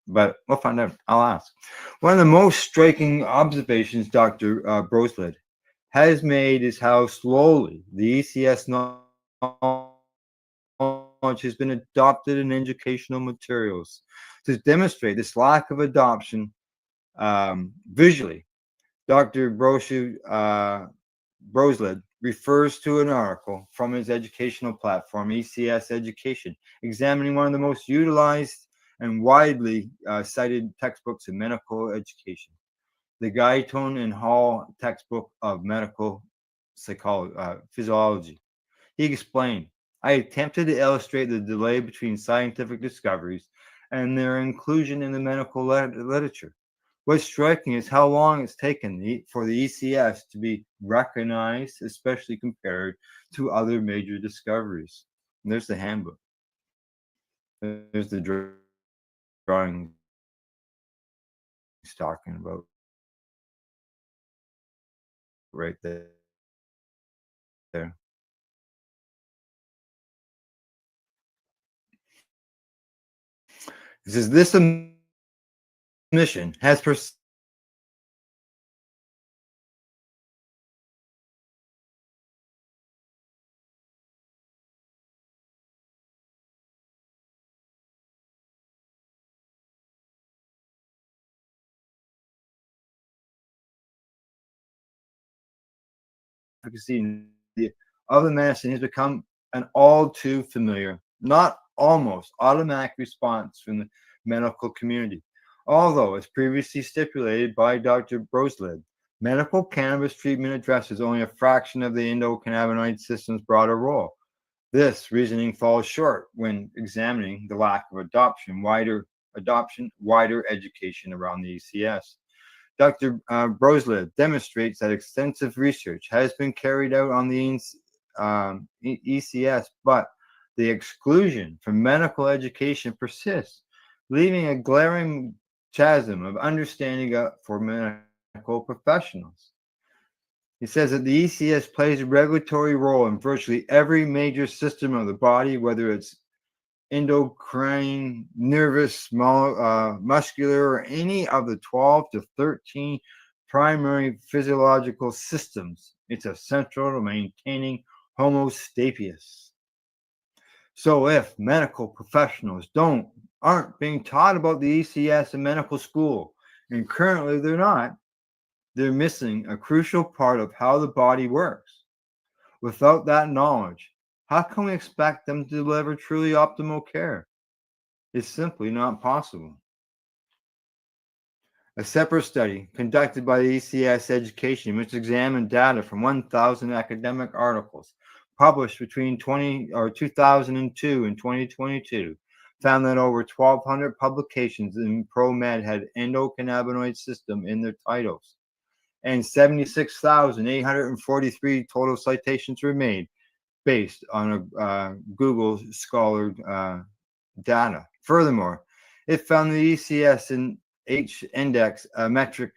But we'll find out. I'll ask. One of the most striking observations Dr. Broslid has made is how slowly the ECS knowledge has been adopted in educational materials. To demonstrate this lack of adoption visually, Dr. Broslid refers to an article from his educational platform, ECS Education, examining one of the most utilized and widely cited textbooks in medical education, the Guyton and Hall textbook of medical physiology. He explained, I attempted to illustrate the delay between scientific discoveries and their inclusion in the medical literature. What's striking is how long it's taken for the ECS to be recognized, especially compared to other major discoveries. And there's the handbook. There's the drawing he's talking about right there. It says this mission has of the medicine has become an all too familiar, not almost automatic response from the medical community. Although, as previously stipulated by Dr. Broslid, medical cannabis treatment addresses only a fraction of the endocannabinoid system's broader role. This reasoning falls short when examining the lack of adoption wider adoption, wider education around the ECS. Dr. Broslid demonstrates that extensive research has been carried out on the ECS, but the exclusion from medical education persists, leaving a glaring chasm of understanding for medical professionals. He says that the ECS plays a regulatory role in virtually every major system of the body, whether it's endocrine, nervous, muscular, or any of the 12 to 13 primary physiological systems. It's essential to maintaining homeostasis. So if medical professionals aren't being taught about the ECS in medical school, and currently they're missing a crucial part of how the body works. Without that knowledge, how can we expect them to deliver truly optimal care? It's simply not possible. A separate study conducted by the ECS Education, which examined data from 1,000 academic articles published between 2002 and 2022, found that over 1,200 publications in ProMed had endocannabinoid system in their titles, and 76,843 total citations were made based on a Google Scholar data. Furthermore, it found the ECS and H-index, a metric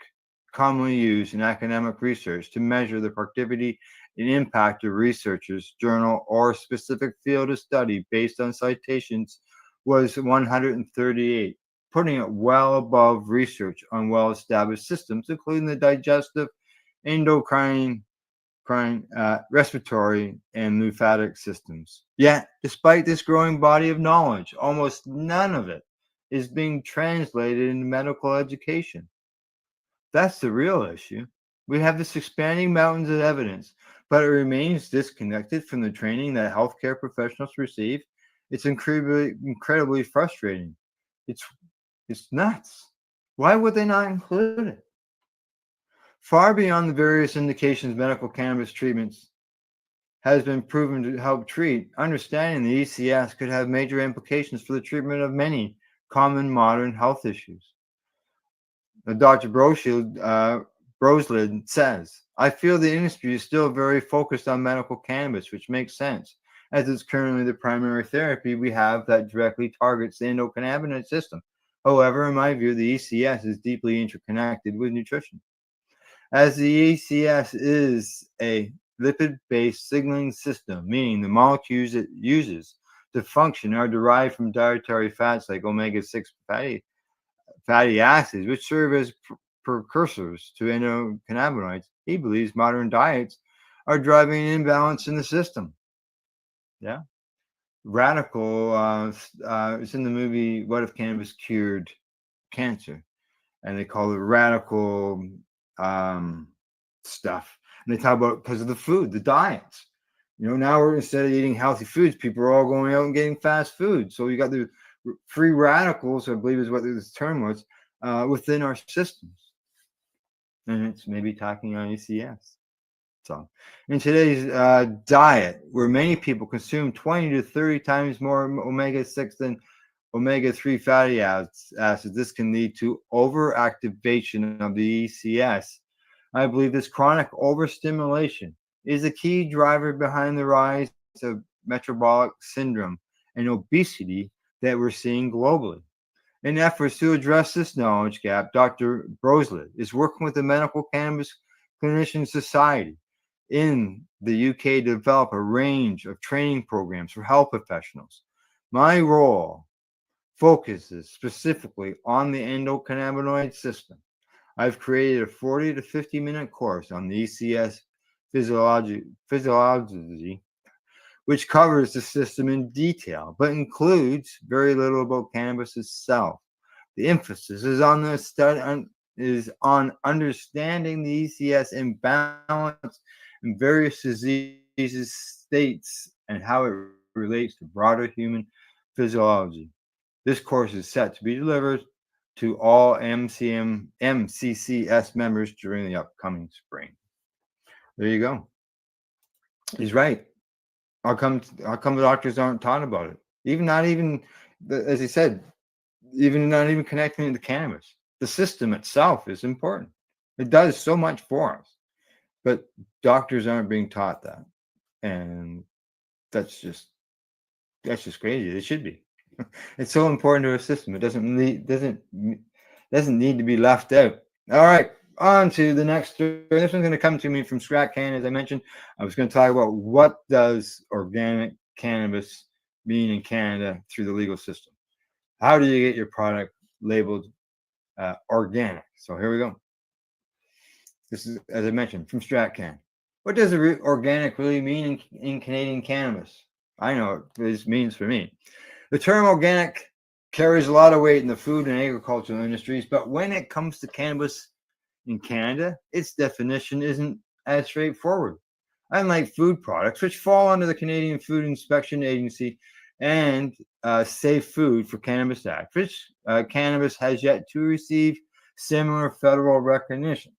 commonly used in academic research to measure the productivity and impact of researchers, journal, or specific field of study based on citations, was 138, putting it well above research on well-established systems, including the digestive, endocrine, respiratory, and lymphatic systems. Yet, despite this growing body of knowledge, almost none of it is being translated into medical education. That's the real issue. We have this expanding mountains of evidence, but it remains disconnected from the training that healthcare professionals receive. It's incredibly frustrating. It's nuts. Why would they not include it? Far beyond the various indications medical cannabis treatments has been proven to help treat, understanding the ECS could have major implications for the treatment of many common modern health issues. Dr. Broslid says, I feel the industry is still very focused on medical cannabis, which makes sense, as it's currently the primary therapy we have that directly targets the endocannabinoid system. However, in my view, the ECS is deeply interconnected with nutrition. As the ECS is a lipid-based signaling system, meaning the molecules it uses to function are derived from dietary fats like omega-6 fatty acids, which serve as precursors to endocannabinoids. He believes modern diets are driving an imbalance in the system. Yeah. Radical, it's in the movie What If Cannabis Cured Cancer? And they call it radical stuff. And they talk about because of the food, the diets. Now instead of eating healthy foods, people are all going out and getting fast food. So you got the free radicals, I believe is what this term was, within our systems. And it's maybe talking on ECS. So in today's diet, where many people consume 20 to 30 times more omega-6 than omega-3 fatty acids, this can lead to overactivation of the ECS. I believe this chronic overstimulation is a key driver behind the rise of metabolic syndrome and obesity that we're seeing globally. In efforts to address this knowledge gap, Dr. Broslid is working with the Medical Cannabis Clinician Society in the UK to develop a range of training programs for health professionals. My role focuses specifically on the endocannabinoid system. I've created a 40 to 50-minute course on the ECS physiology, which covers the system in detail, but includes very little about cannabis itself. The emphasis is on understanding the ECS imbalance in various diseases, states, and how it relates to broader human physiology. This course is set to be delivered to all MCCS members during the upcoming spring. There you go. He's right. How come the doctors aren't taught about it? As he said, even not even connecting to cannabis. The system itself is important. It does so much for us, but doctors aren't being taught that, and that's just crazy. They should be. It's so important to our system. It doesn't need to be left out. All right, on to the next story. This one's going to come to me from Strat Can. As I mentioned, I was going to talk about what does organic cannabis mean in Canada through the legal system. How do you get your product labeled organic? So here we go. This is, as I mentioned, from Strat Can. What does organic really mean in Canadian cannabis? I know what this means for me. The term organic carries a lot of weight in the food and agricultural industries, but when it comes to cannabis in Canada, its definition isn't as straightforward. Unlike food products, which fall under the Canadian Food Inspection Agency and Safe Food for Cannabis Act, which cannabis has yet to receive similar federal recognition.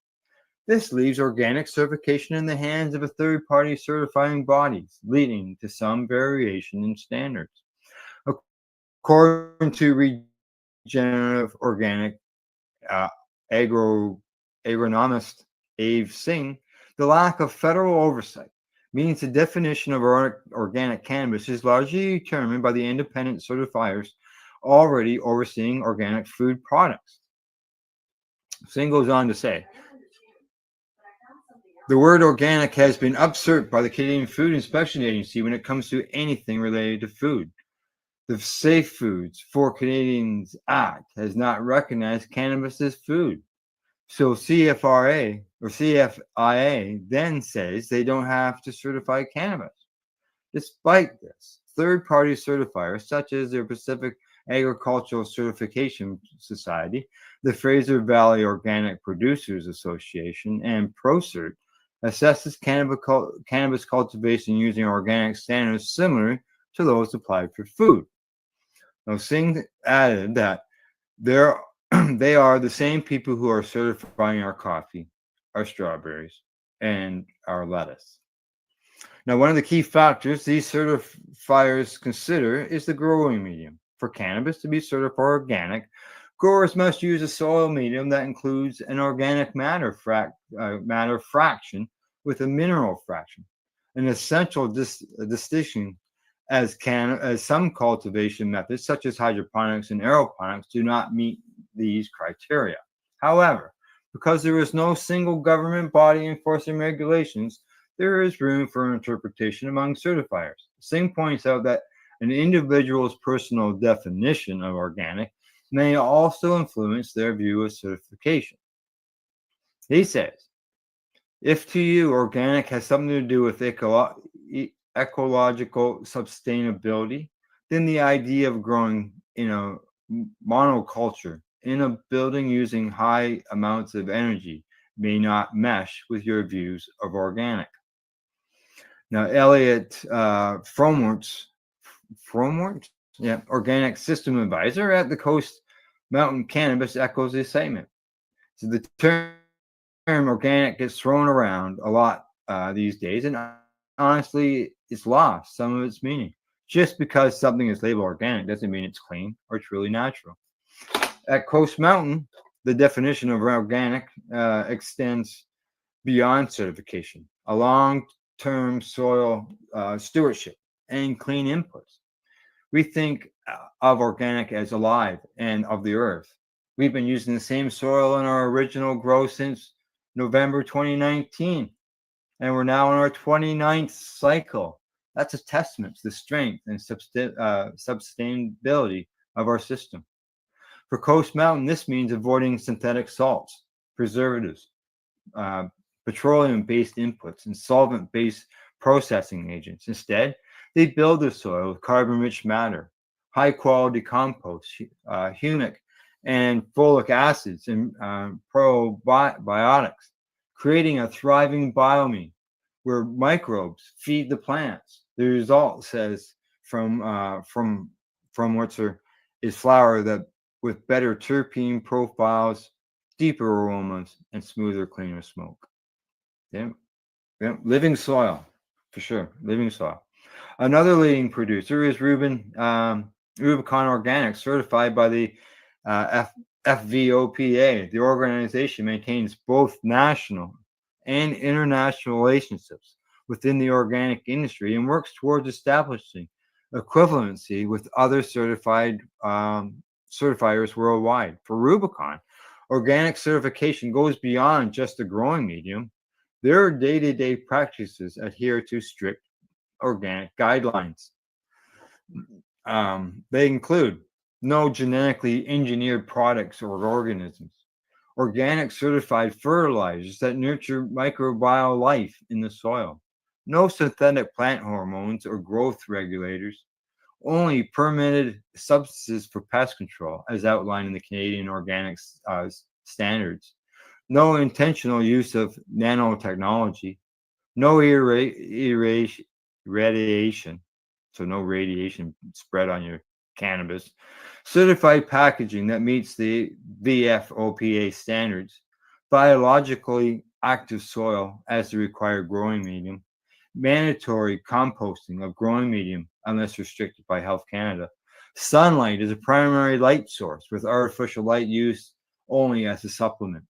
This leaves organic certification in the hands of a third-party certifying bodies, leading to some variation in standards. According to regenerative organic agronomist Ave Singh, the lack of federal oversight means the definition of organic cannabis is largely determined by the independent certifiers already overseeing organic food products. Singh goes on to say, the word organic has been usurped by the Canadian Food Inspection Agency when it comes to anything related to food. The Safe Foods for Canadians Act has not recognized cannabis as food. So CFRA or CFIA then says they don't have to certify cannabis. Despite this, third-party certifiers such as the Pacific Agricultural Certification Society, the Fraser Valley Organic Producers Association, and ProCert assesses cannabis cultivation using organic standards similar to those applied for food. Now, Singh added that they are the same people who are certifying our coffee, our strawberries, and our lettuce. Now, one of the key factors these certifiers consider is the growing medium. For cannabis to be certified organic, growers must use a soil medium that includes an organic matter fraction with a mineral fraction, an essential distinction as some cultivation methods, such as hydroponics and aeroponics, do not meet these criteria. However, because there is no single government body enforcing regulations, there is room for interpretation among certifiers. Singh points out that an individual's personal definition of organic may also influence their view of certification. He says, if to you organic has something to do with ecological sustainability, then the idea of growing in a monoculture in a building using high amounts of energy may not mesh with your views of organic. Now, Elliot Fromworth, organic system advisor at the Coast Mountain Cannabis, echoes the statement. So the term organic gets thrown around a lot these days, and honestly, it's lost some of its meaning. Just because something is labeled organic doesn't mean it's clean or truly natural. At Coast Mountain, the definition of organic extends beyond certification, a long-term soil stewardship, and clean inputs. We think of organic as alive and of the earth. We've been using the same soil in our original grow since November 2019, and we're now in our 29th cycle. That's a testament to the strength and sustainability of our system. For Coast Mountain, this means avoiding synthetic salts, preservatives, petroleum-based inputs, and solvent-based processing agents. Instead, they build the soil with carbon-rich matter, high-quality compost, humic, and folic acids, and probiotics, creating a thriving biome where microbes feed the plants. The result, says from Wurtzer, is flower that with better terpene profiles, deeper aromas, and smoother, cleaner smoke. Yeah. Living soil, for sure. Living soil. Another leading producer is Rubicon Organics, certified by the FVOPA. The organization maintains both national and international relationships within the organic industry and works towards establishing equivalency with other certifiers worldwide. For Rubicon, organic certification goes beyond just the growing medium. Their day-to-day practices adhere to strict organic guidelines. They include no genetically engineered products or organisms, organic certified fertilizers that nurture microbial life in the soil, no synthetic plant hormones or growth regulators, only permitted substances for pest control as outlined in the Canadian Organic Standards, no intentional use of nanotechnology, no radiation, so no radiation spread on your cannabis, certified packaging that meets the VFOPA standards, biologically active soil as the required growing medium, mandatory composting of growing medium unless restricted by Health Canada. Sunlight is a primary light source with artificial light use only as a supplement.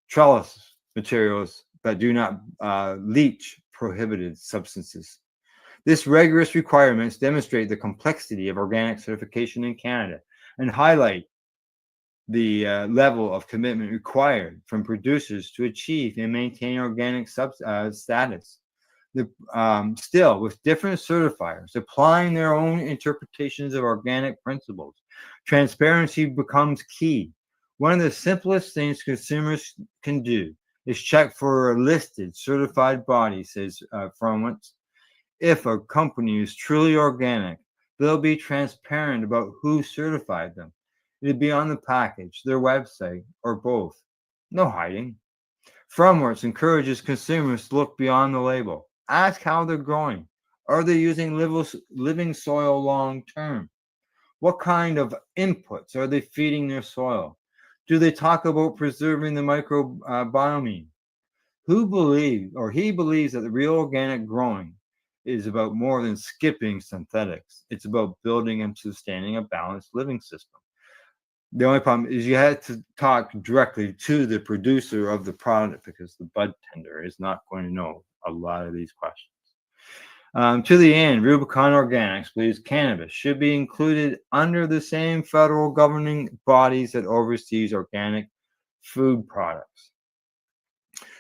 Trellis materials that do not leach prohibited substances. This rigorous requirements demonstrate the complexity of organic certification in Canada and highlight the level of commitment required from producers to achieve and maintain organic status. Still, with different certifiers applying their own interpretations of organic principles, transparency becomes key. One of the simplest things consumers can do is check for a listed certified body, says Fromwitz. If a company is truly organic, they'll be transparent about who certified them. It'd be on the package, their website, or both. No hiding. Fromwitz encourages consumers to look beyond the label. Ask how they're growing. Are they using living soil long term? What kind of inputs are they feeding their soil? Do they talk about preserving the microbiome? He believes that the real organic growing is about more than skipping synthetics. It's about building and sustaining a balanced living system. The only problem is you had to talk directly to the producer of the product because the bud tender is not going to know a lot of these questions. To the end, Rubicon Organics believes cannabis should be included under the same federal governing bodies that oversees organic food products.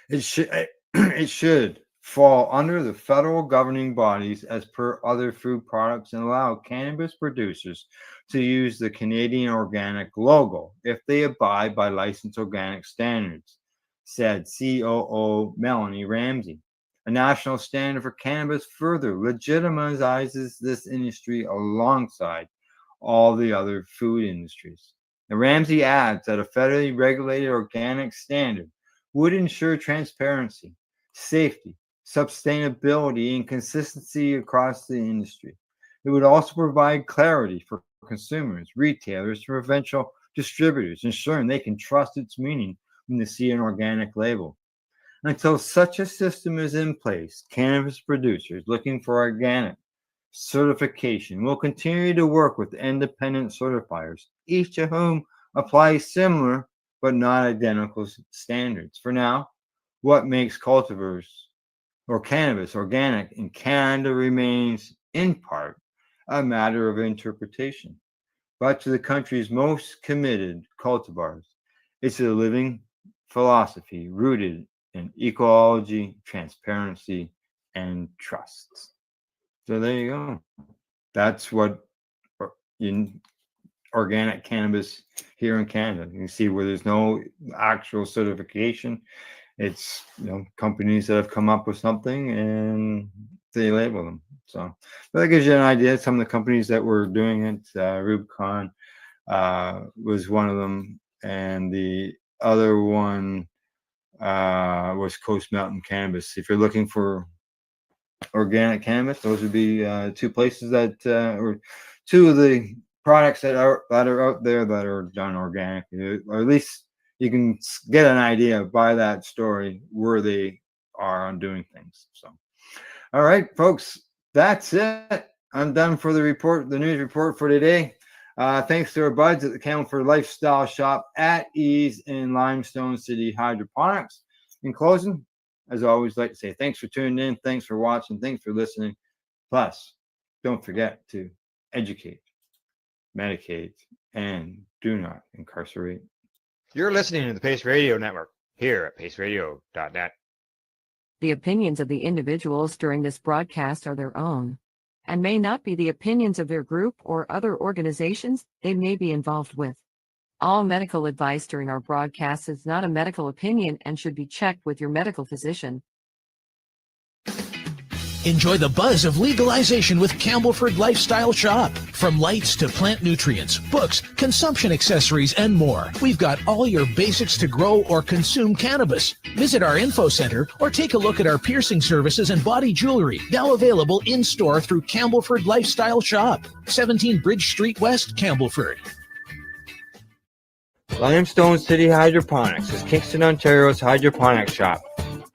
It should fall under the federal governing bodies as per other food products and allow cannabis producers to use the Canadian Organic logo if they abide by licensed organic standards, said COO Melanie Ramsey. A national standard for cannabis further legitimizes this industry alongside all the other food industries. And Ramsey adds that a federally regulated organic standard would ensure transparency, safety, sustainability, and consistency across the industry. It would also provide clarity for consumers, retailers, and provincial distributors, ensuring they can trust its meaning when they see an organic label. Until such a system is in place, cannabis producers looking for organic certification will continue to work with independent certifiers, each of whom applies similar but not identical standards. For now, what makes cultivars or cannabis organic in Canada remains, in part, a matter of interpretation. But to the country's most committed cultivars, it's a living philosophy rooted in ecology, transparency, and trust. So there you go. That's what in organic cannabis here in Canada. You can see where there's no actual certification. It's companies that have come up with something and they label them. So that gives you an idea. Some of the companies that were doing it, Rubicon was one of them, and the other one was Coast Mountain Cannabis. If you're looking for organic cannabis, those would be two places that, or two of the products that are out there that are done organically, or at least you can get an idea by that story where they are on doing things. So, all right, folks, that's it. I'm done for the report, the news report for today. Thanks to our buds at the Camelford Lifestyle Shop at Ease in Limestone City Hydroponics. In closing, as I always like to say, thanks for tuning in, thanks for watching, thanks for listening. Plus, don't forget to educate, medicate, and do not incarcerate. You're listening to the Pace Radio Network here at paceradio.net. The opinions of the individuals during this broadcast are their own and may not be the opinions of their group or other organizations they may be involved with. All medical advice during our broadcast is not a medical opinion and should be checked with your medical physician. Enjoy the buzz of legalization with Campbellford Lifestyle Shop. From lights to plant nutrients, books, consumption accessories, and more, we've got all your basics to grow or consume cannabis. Visit our info center or take a look at our piercing services and body jewelry, now available in-store through Campbellford Lifestyle Shop, 17 Bridge Street West, Campbellford. Limestone City Hydroponics is Kingston, Ontario's hydroponics shop.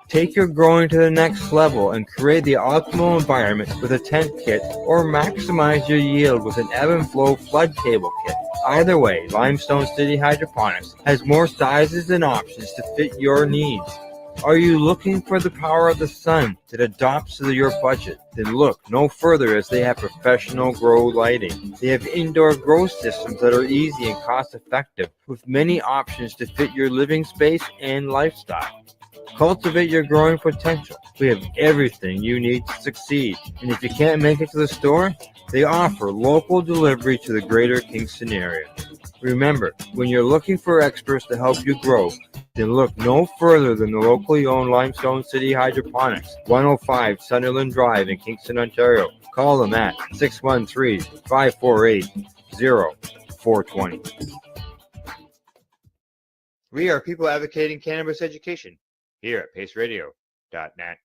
Take your growing to the next level and create the optimal environment with a tent kit, or maximize your yield with an ebb and flow flood table kit. Either way, Limestone City Hydroponics has more sizes and options to fit your needs. Are you looking for the power of the sun that adapts to your budget? Then look no further, as they have professional grow lighting. They have indoor grow systems that are easy and cost effective, with many options to fit your living space and lifestyle. Cultivate your growing potential. We have everything you need to succeed. And if you can't make it to the store, they offer local delivery to the greater Kingston area. Remember, when you're looking for experts to help you grow, then look no further than the locally owned Limestone City Hydroponics, 105 Sunderland Drive in Kingston, Ontario. Call them at 613-548-0420. We are people advocating cannabis education here at paceradio.net.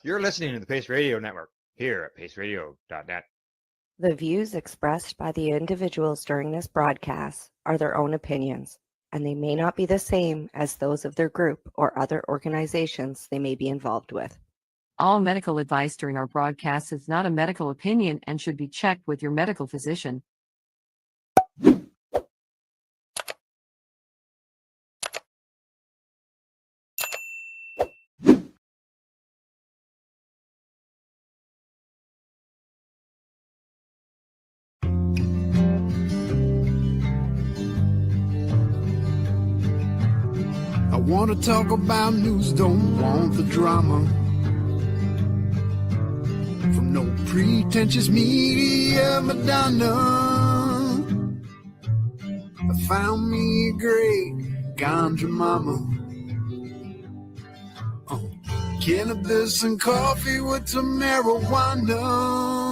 You're listening to the Pace Radio Network here at paceradio.net. The views expressed by the individuals during this broadcast are their own opinions, and they may not be the same as those of their group or other organizations they may be involved with. All medical advice during our broadcast is not a medical opinion and should be checked with your medical physician. I want to talk about news, don't want the drama. From no pretentious media Madonna. I found me a great ganja mama. Cannabis and coffee with some marijuana.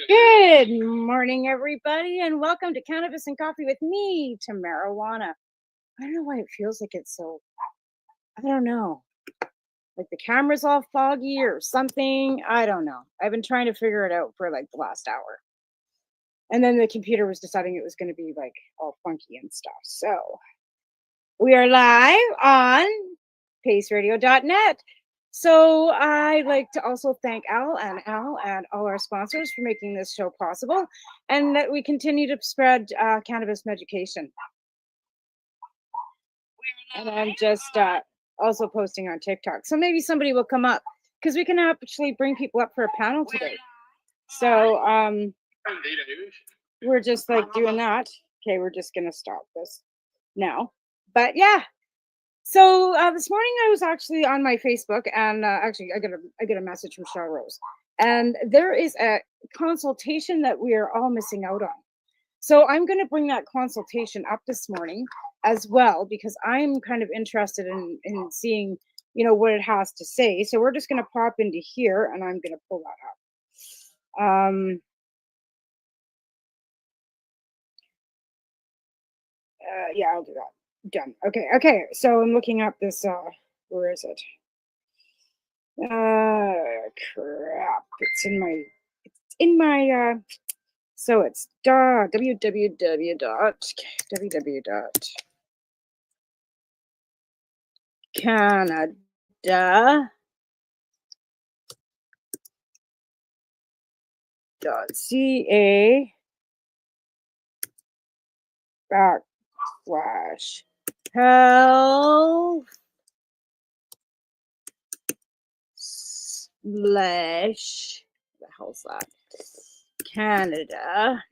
Good morning, everybody, and welcome to Cannabis and Coffee with me, to Marijuana. I don't know why it feels like it's so, I don't know, like the camera's all foggy or something. I don't know. I've been trying to figure it out for like the last hour. And then the computer was deciding it was going to be like all funky and stuff. So we are live on paceradio.net. So I'd like to also thank Al and all our sponsors for making this show possible, and that we continue to spread cannabis education. And I'm just also posting on TikTok. So maybe somebody will come up, because we can actually bring people up for a panel today. So we're just like doing that. Okay, we're just going to stop this now. But yeah. So this morning I was actually on my Facebook, and actually I get a message from Shaw Rose, and there is a consultation that we are all missing out on. So I'm going to bring that consultation up this morning as well, because I'm kind of interested in seeing, what it has to say. So we're just going to pop into here, and I'm going to pull that up. Yeah, I'll do that. Done. Okay. So I'm looking up this, where is it? Crap. It's in my, so it's www.canada.ca / health / the hell's that? Canada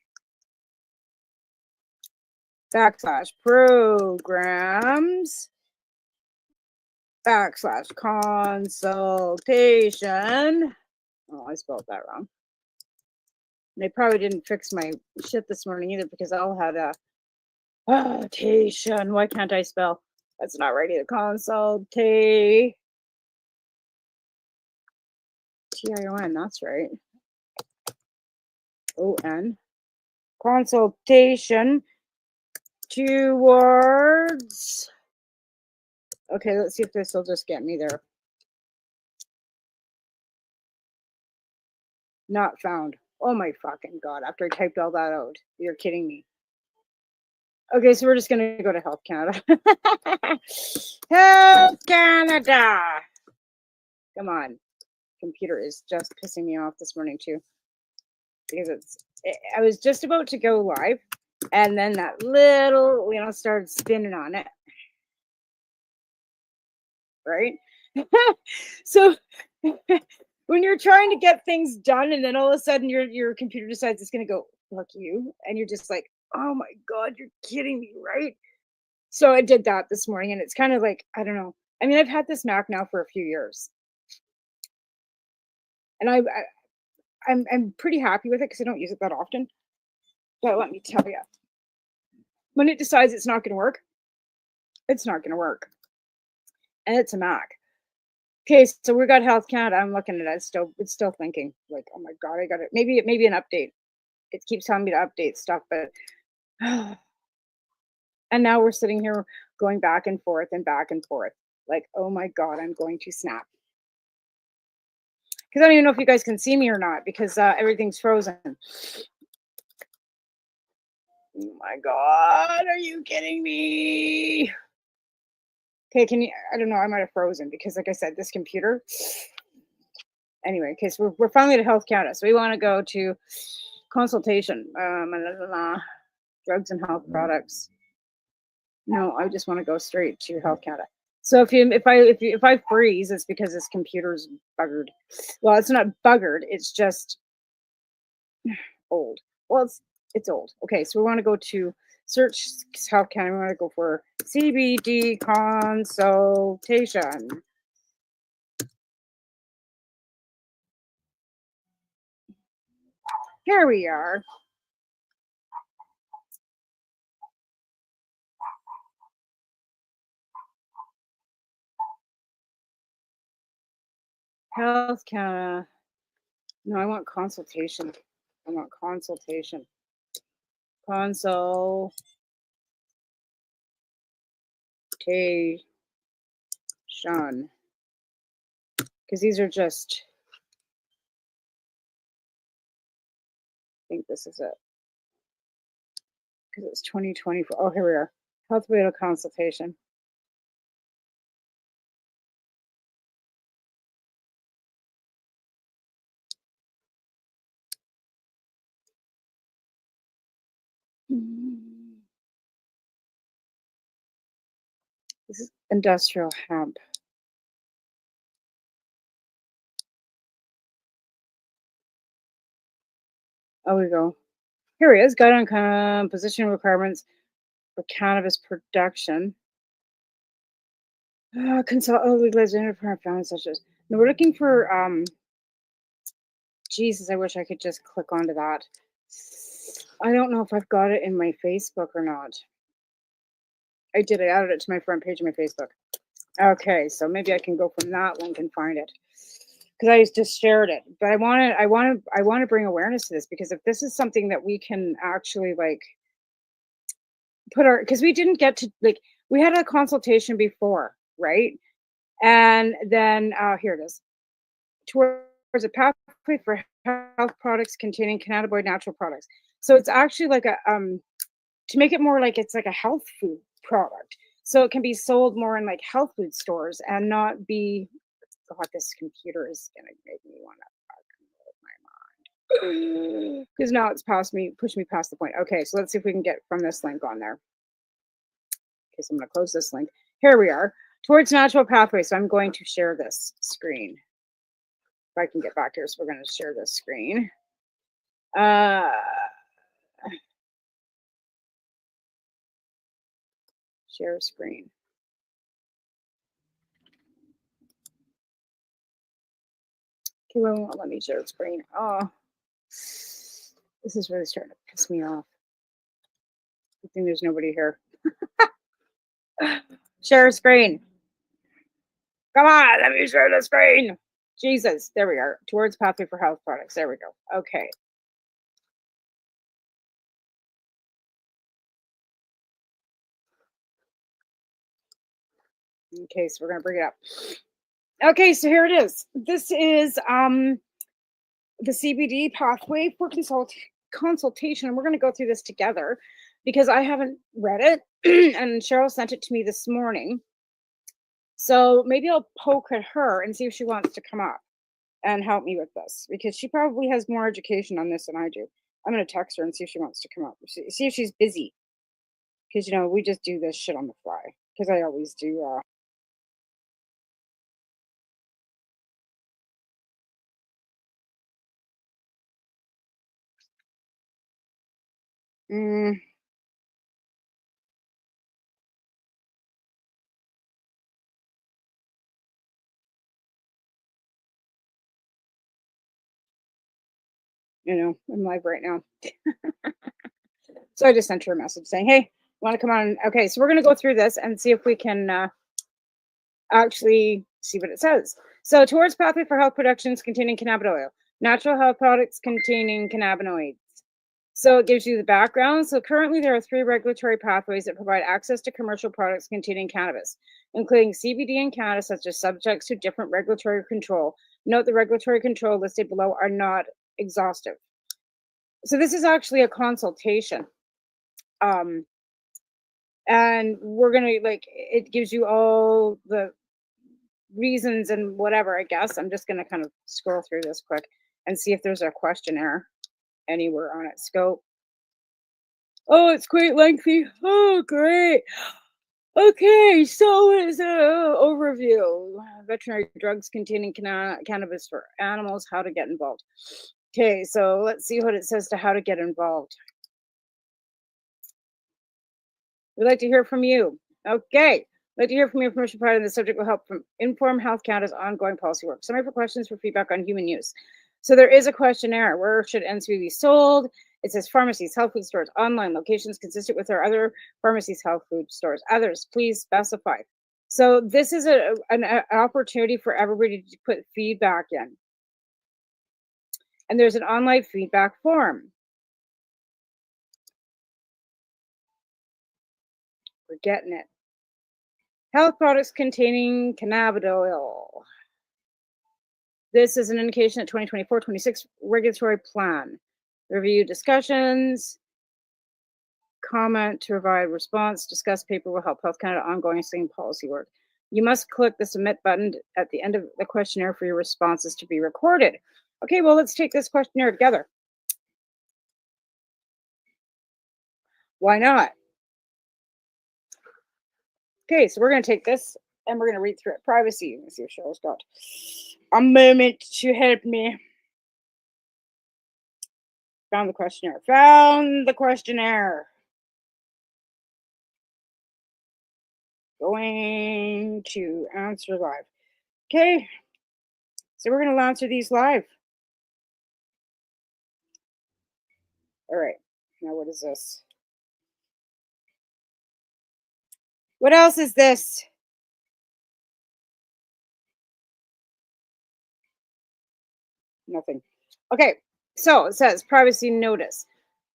/ programs / consultation. Oh, I spelled that wrong. They probably didn't fix my shit this morning either because I all had a consultation. Why can't I spell? That's not right either. Consultation. TION, that's right. ON. Consultation. 2 words. Okay, let's see if this will just get me there. Not found. Oh my fucking God. After I typed all that out. You're kidding me. Okay, so we're just going to go to Health Canada. Health Canada. Come on. Computer is just pissing me off this morning too. Because I was just about to go live and then that little, started spinning on it. Right? So when you're trying to get things done and then all of a sudden your computer decides it's going to go, fuck you. And you're just like, oh my God, you're kidding me, right? So I did that this morning and it's kind of like, I don't know. I mean, I've had this Mac now for a few years. And I'm pretty happy with it because I don't use it that often. But let me tell you, when it decides it's not going to work, it's not going to work. And it's a Mac. Okay, so we got Health Canada. I'm looking at it. It's still thinking like, oh my God, I got it. Maybe an update. It keeps telling me to update stuff, but and now we're sitting here going back and forth and back and forth. Like, oh my God, I'm going to snap. Because I don't even know if you guys can see me or not because everything's frozen. Oh my God, are you kidding me? Okay, I don't know, I might have frozen because like I said, this computer. Anyway, okay, so we're finally at Health Canada. So we want to go to consultation, drugs and health products. No, I just want to go straight to Health Canada. So if I freeze, it's because this computer's buggered. Well, it's not buggered, it's just old. Well, it's old. Okay, so we want to go to search Health Canada. We want to go for CBD consultation. Here we are. Health Canada. No, I want consultation. I want consultation. Consultation. Because these are just, I think this is it. Because it's 2024. Oh, here we are. Health Beta consultation. This is industrial hemp. Oh, we go. Here he is. Guide on composition requirements for cannabis production. Legalized independent found such as. No, we're looking for Jesus, I wish I could just click onto that. I don't know if I've got it in my Facebook or not. I did. I added it to my front page of my Facebook. Okay, so maybe I can go from that link and find it because I just shared it. But I want to bring awareness to this because if this is something that we can actually like put because we didn't get to we had a consultation before, right? And then here it is. towards a pathway for health products containing cannabinoid natural products. So it's actually like a to make it more like it's like a health food product. So it can be sold more in like health food stores and not be. God, this computer is gonna make me want to my mind because now it's pushed me past the point. Okay, so let's see if we can get from this link on there. Okay, so I'm gonna close this link. Here we are towards natural pathways. So I'm going to share this screen. If I can get back here, so we're going to share this screen. Share screen. Okay, well, it won't let me share the screen. Oh, this is really starting to piss me off. Good thing there's nobody here. Share screen. Come on, let me share the screen. Jesus, there we are. Towards pathway for health products. There we go. Okay. Okay, so we're gonna bring it up. Okay, so here it is. This is the CBD pathway for consultation, and we're gonna go through this together because I haven't read it, and Cheryl sent it to me this morning. So maybe I'll poke at her and see if she wants to come up and help me with this because she probably has more education on this than I do. I'm gonna text her and see if she wants to come up. See if she's busy because we just do this shit on the fly because I always do. I'm live right now. So I just sent her a message saying, hey, want to come on? Okay, so we're going to go through this and see if we can actually see what it says. So towards pathway for health productions containing cannabinoid oil, natural health products containing cannabinoids. So it gives you the background. So currently there are 3 regulatory pathways that provide access to commercial products containing cannabis, including CBD and cannabis, such as subjects to different regulatory control. Note the regulatory control listed below are not exhaustive. So this is actually a consultation. And we're gonna it gives you all the reasons and whatever. I guess I'm just gonna kind of scroll through this quick and see if there's a questionnaire anywhere on it. Scope. Oh, it's quite lengthy. Oh, great. Okay, so it's an overview. Veterinary drugs containing cannabis for animals, how to get involved. Okay, so let's see what it says to how to get involved. We'd like to hear from you. Okay. I'd like to hear from your information provided in the subject will help inform Health Canada's ongoing policy work. Summary for questions for feedback on human use. So there is a questionnaire. Where should NCB be sold? It says pharmacies, health food stores, online locations consistent with our other pharmacies, health food stores. Others, please specify. So this is an opportunity for everybody to put feedback in. And there's an online feedback form. We're getting it. Health products containing cannabinoid oil. This is an indication of 2024-26 regulatory plan. Review discussions. Comment to provide response. Discuss paper will help Health Canada ongoing same policy work. You must click the submit button at the end of the questionnaire for your responses to be recorded. Okay, well, let's take this questionnaire together. Why not? Okay, so we're going to take this and we're going to read through it. Privacy. Let me see if Cheryl's got a moment to help me. Found the questionnaire. Found the questionnaire. Going to answer live. Okay, so we're going to answer these live. All right, now what is this? What else is this? Nothing. Okay, so it says privacy notice.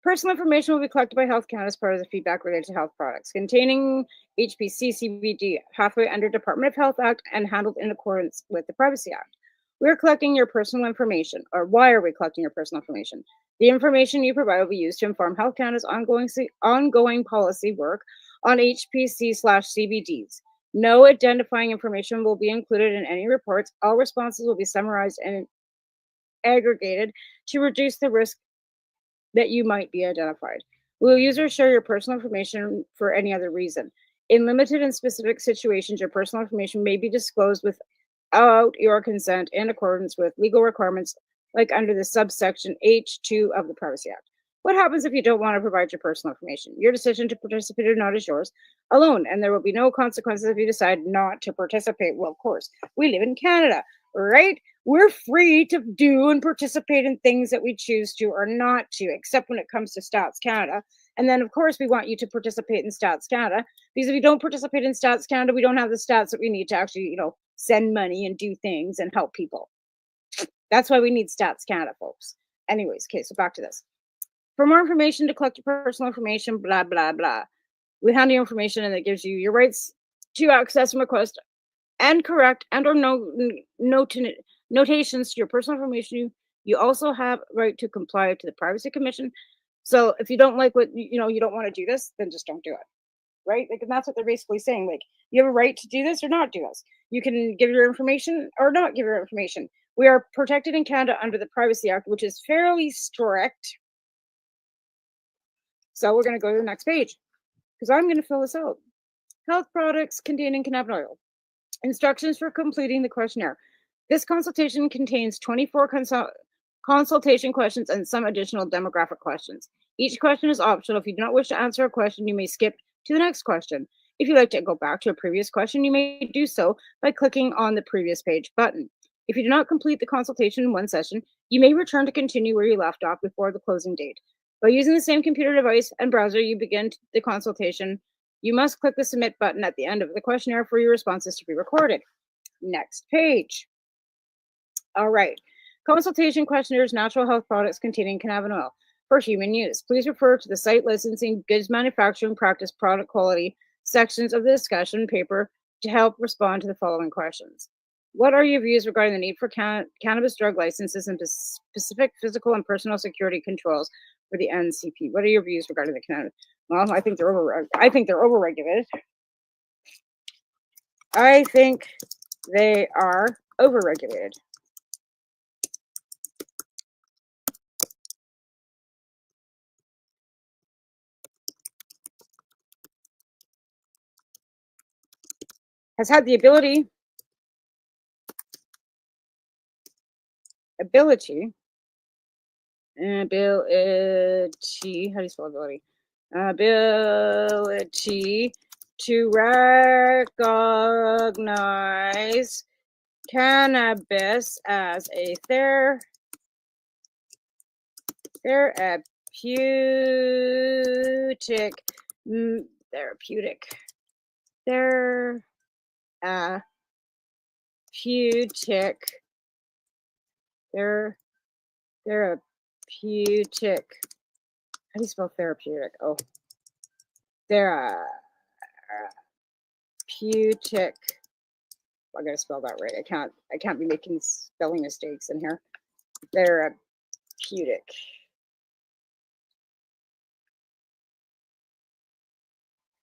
Personal information will be collected by Health Canada as part of the feedback related to health products containing HPC CBD pathway under Department of Health Act and handled in accordance with the Privacy Act. We're collecting your personal information. Or why are we collecting your personal information? The information you provide will be used to inform Health Canada's ongoing policy work on HPC/CBDs. No identifying information will be included in any reports. All responses will be summarized and aggregated to reduce the risk that you might be identified. Will users share your personal information for any other reason? In limited and specific situations, your personal information may be disclosed without your consent in accordance with legal requirements, like under the subsection H2 of the Privacy Act. What happens if you don't want to provide your personal information? Your decision to participate or not is yours alone, and there will be no consequences if you decide not to participate. Well, of course, we live in Canada, right? We're free to do and participate in things that we choose to or not to, except when it comes to Stats Canada. And then, of course, we want you to participate in Stats Canada, because if you don't participate in Stats Canada, we don't have the stats that we need to actually, send money and do things and help people. That's why we need Stats Canada, folks. Anyways, okay, so back to this. For more information to collect your personal information, blah, blah, blah. We hand you information and it gives you your rights to access and request and correct and or notations to your personal information. You also have right to comply to the Privacy Commission. So if you don't like what, you don't want to do this, then just don't do it. Right? Like, and that's what they're basically saying. Like, you have a right to do this or not do this. You can give your information or not give your information. We are protected in Canada under the Privacy Act, which is fairly strict. So we're going to go to the next page because I'm going to fill this out. Health products containing cannabinoid oil. Instructions for completing the questionnaire. This consultation contains 24 consultation questions and some additional demographic questions. Each question is optional. If you do not wish to answer a question, you may skip to the next question. If you'd like to go back to a previous question, you may do so by clicking on the previous page button. If you do not complete the consultation in one session, you may return to continue where you left off before the closing date. By using the same computer device and browser you begin the consultation, you must click the submit button at the end of the questionnaire for your responses to be recorded. Next page. All right. Consultation questionnaires, natural health products containing cannabinoid oil for human use. Please refer to the site licensing, goods manufacturing practice, product quality sections of the discussion paper to help respond to the following questions. What are your views regarding the need for cannabis drug licenses and specific physical and personal security controls for the NCP? What are your views regarding the cannabis? Well, I think they're overregulated. I think they are overregulated. Has had the ability, how do you spell ability? Ability to recognize cannabis as a therapeutic how do you spell therapeutic? Oh, therapeutic. I gotta spell that right. I can't be making spelling mistakes in here. Therapeutic.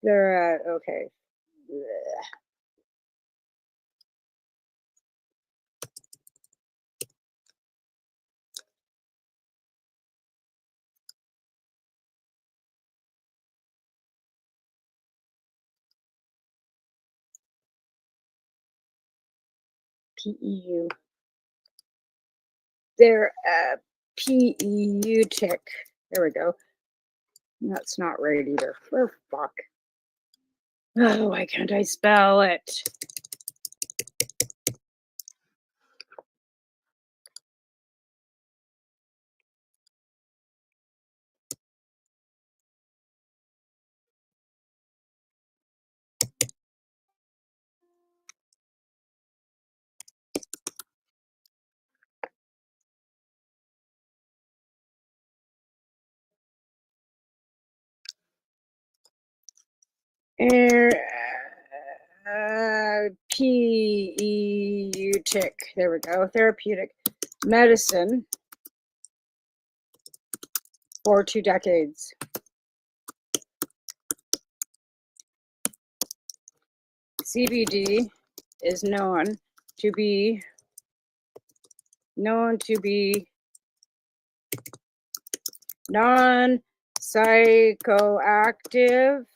Okay. PEU. Therapeutic. There we go. That's not right either. For fuck. Oh, why can't I spell it? there we go, therapeutic medicine for 2 decades. CBD is known to be non-psychoactive.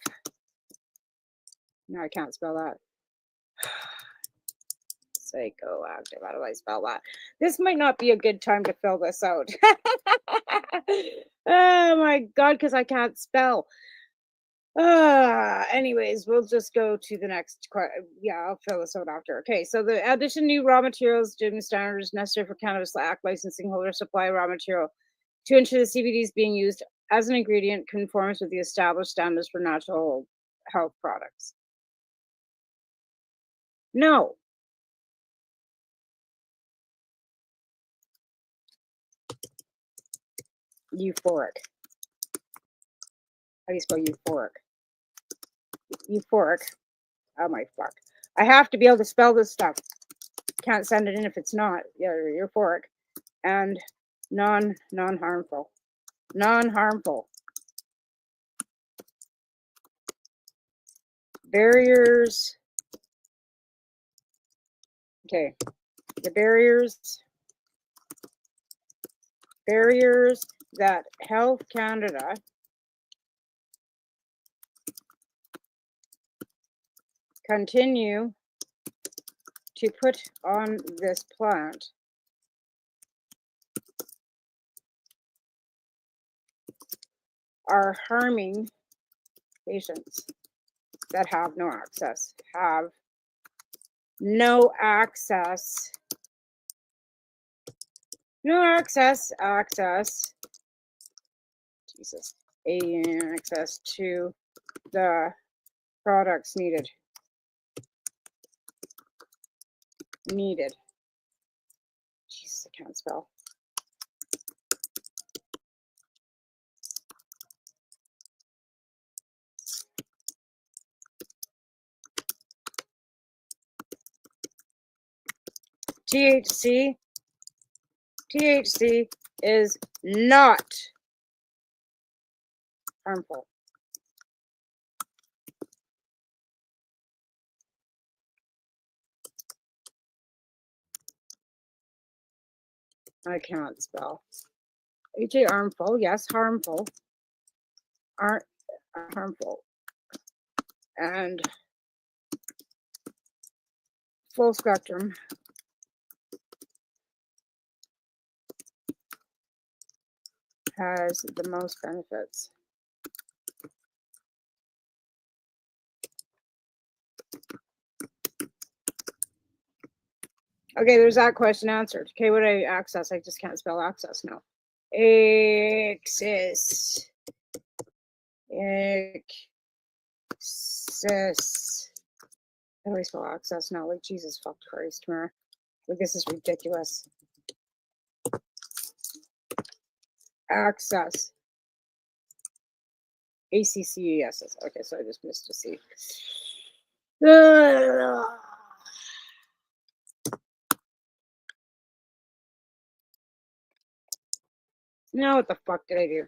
No, I can't spell that. Psychoactive. How do I spell that? This might not be a good time to fill this out. Oh my God, because I can't spell. Anyways, we'll just go to the next question. Yeah, I'll fill this out after. Okay, so the addition new raw materials, Jim standards necessary for Cannabis Act licensing holder supply raw material to ensure the CBD is being used as an ingredient conforms with the established standards for natural health products. No. Euphoric. How do you spell euphoric? Euphoric. Oh my fuck. I have to be able to spell this stuff. Can't send it in if it's not. Yeah, euphoric. And non-harmful. Non-harmful. Barriers. Okay. The barriers that Health Canada continue to put on this plant are harming patients that have no access. Jesus. Access to the products needed. Jesus, I can't spell. THC is not harmful. I can't spell. Harmful, yes, harmful. Aren't harmful. And full spectrum. Has the most benefits. Okay, there's that question answered. Okay, what do I access? I just can't spell access now. Access. How do I spell access now? Like, Jesus fuck Christ, Mara. Like, this is ridiculous. Access. ACCESS. Okay, so I just missed a C. Now what the fuck did I do?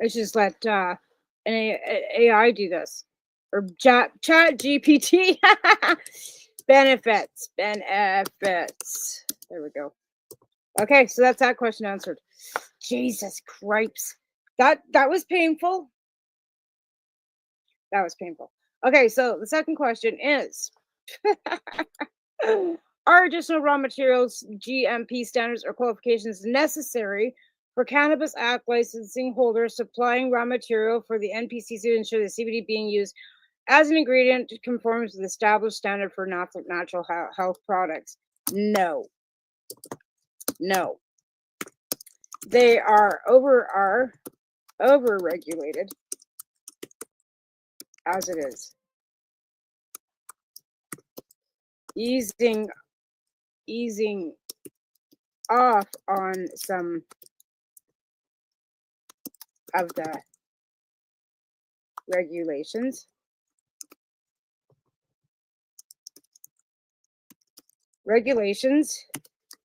I should just let an AI do this. Or chat GPT. Benefits. There we go. Okay, so that's that question answered. Jesus Christ. That was painful. That was painful. Okay, so the second question is are additional raw materials, GMP standards, or qualifications necessary for Cannabis Act licensing holders supplying raw material for the NPCC to ensure the CBD being used as an ingredient conforms with the established standard for natural health products? No. They are over-regulated as it is. Easing off on some of the regulations.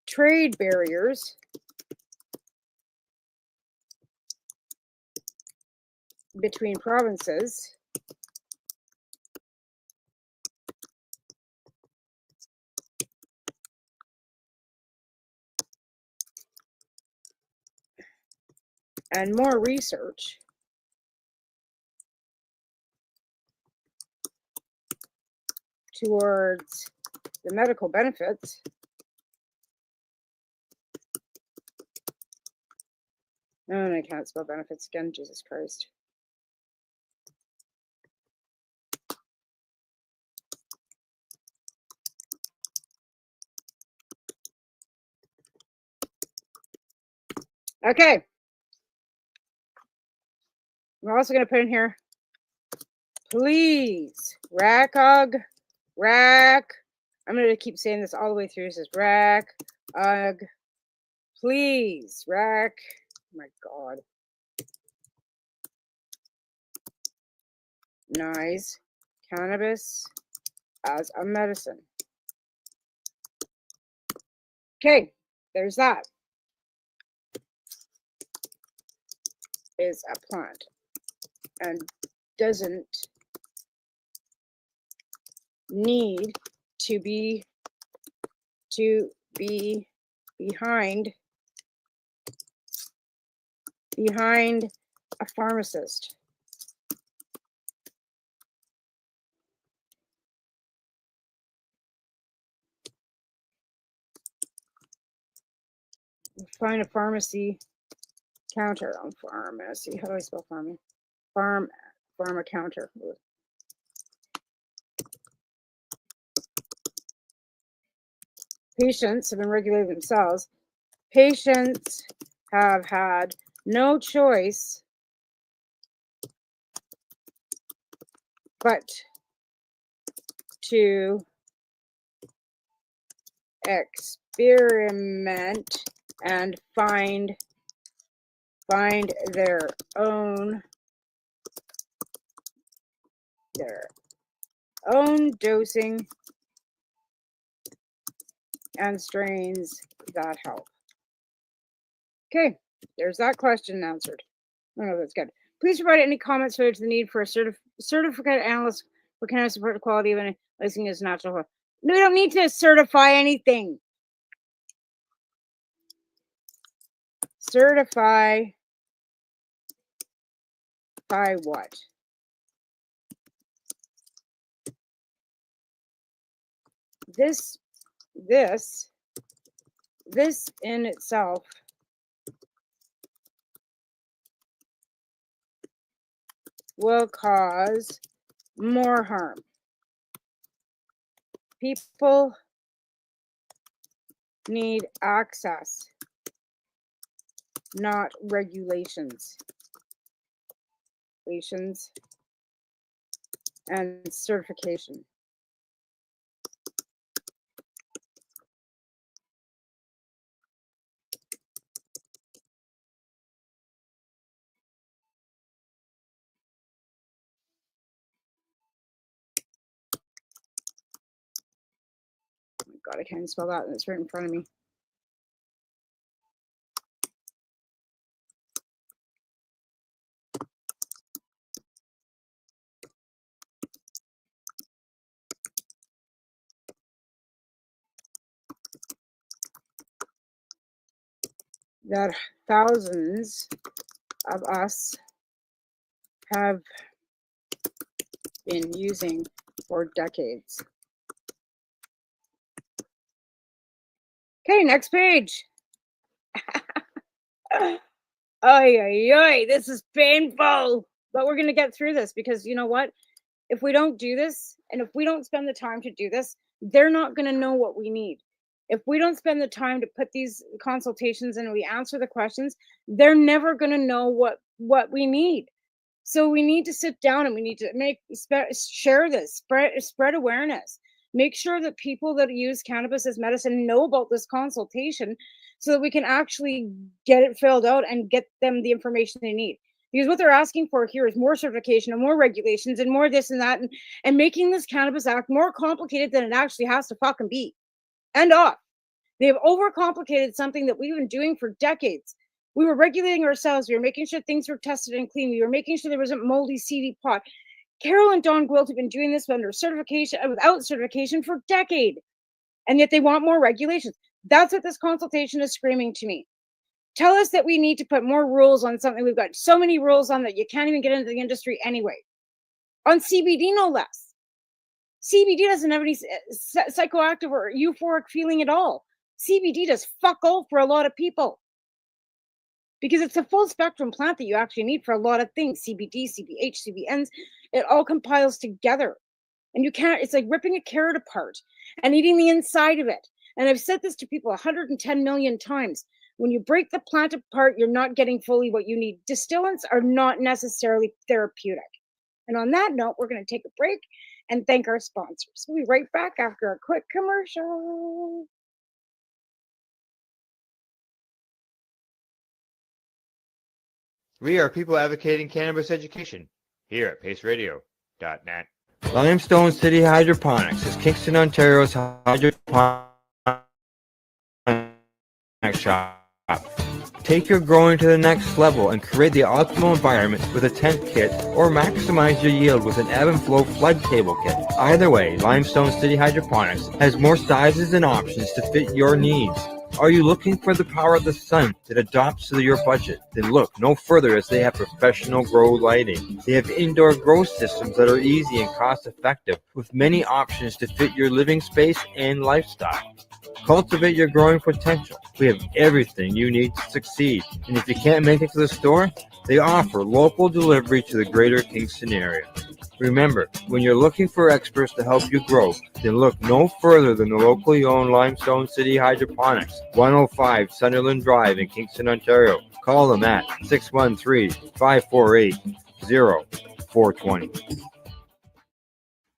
Trade barriers, between provinces, and more research towards the medical benefits and I can't spell benefits again, Jesus Christ. Okay. We're also going to put in here, please, I'm going to keep saying this all the way through. It says please, oh my God. Recognize cannabis as a medicine. Okay, there's that. Is a plant and doesn't need to be behind a pharmacist. Find a pharmacy counter on pharmacy. How do I spell pharma? Pharma counter. Patients have been regulated themselves. Patients have had no choice but to experiment and find their own dosing and strains that help. Okay, there's that question answered. Oh, that's good. Please provide any comments related to the need for a certificate analyst for cannabis support the quality of any licensing as natural. No, we don't need to certify anything. Certify what? This in itself will cause more harm. People need access, not regulations. And certification. Oh my God, I can't spell that, and it's right in front of me. That thousands of us have been using for decades. Okay, next page. Oy, this is painful, but we're going to get through this because you know what? If we don't do this and if we don't spend the time to do this, they're not going to know what we need. If we don't spend the time to put these consultations and we answer the questions, they're never going to know what we need. So we need to sit down and we need to share this, spread awareness. Make sure that people that use cannabis as medicine know about this consultation so that we can actually get it filled out and get them the information they need. Because what they're asking for here is more certification and more regulations and more this and that, and making this Cannabis Act more complicated than it actually has to fucking be. End off. They've overcomplicated something that we've been doing for decades. We were regulating ourselves. We were making sure things were tested and clean. We were making sure there wasn't moldy, seedy pot. Carol and Don Gwilt have been doing this under certification, without certification for decades. And yet they want more regulations. That's what this consultation is screaming to me. Tell us that we need to put more rules on something we've got so many rules on that you can't even get into the industry anyway. On CBD, no less. CBD doesn't have any psychoactive or euphoric feeling at all. CBD does fuck all for a lot of people because it's a full spectrum plant that you actually need for a lot of things. CBD, CBH, CBNs, it all compiles together. And you can't, it's like ripping a carrot apart and eating the inside of it. And I've said this to people 110 million times. When you break the plant apart, you're not getting fully what you need. Distillants are not necessarily therapeutic. And on that note, we're going to take a break and thank our sponsors. We'll be right back after a quick commercial. We are people advocating cannabis education here at paceradio.net. Limestone City Hydroponics is Kingston, Ontario's hydroponics shop. Take your growing to the next level and create the optimal environment with a tent kit or maximize your yield with an ebb and flow flood table kit. Either way, Limestone City Hydroponics has more sizes and options to fit your needs. Are you looking for the power of the sun that adapts to your budget? Then look no further as they have professional grow lighting. They have indoor grow systems that are easy and cost effective with many options to fit your living space and lifestyle. Cultivate your growing potential. We have everything you need to succeed. And if you can't make it to the store, they offer local delivery to the greater Kingston area. Remember, when you're looking for experts to help you grow, then look no further than the locally owned Limestone City Hydroponics, 105 Sunderland Drive in Kingston, Ontario. Call them at 613-548-0420.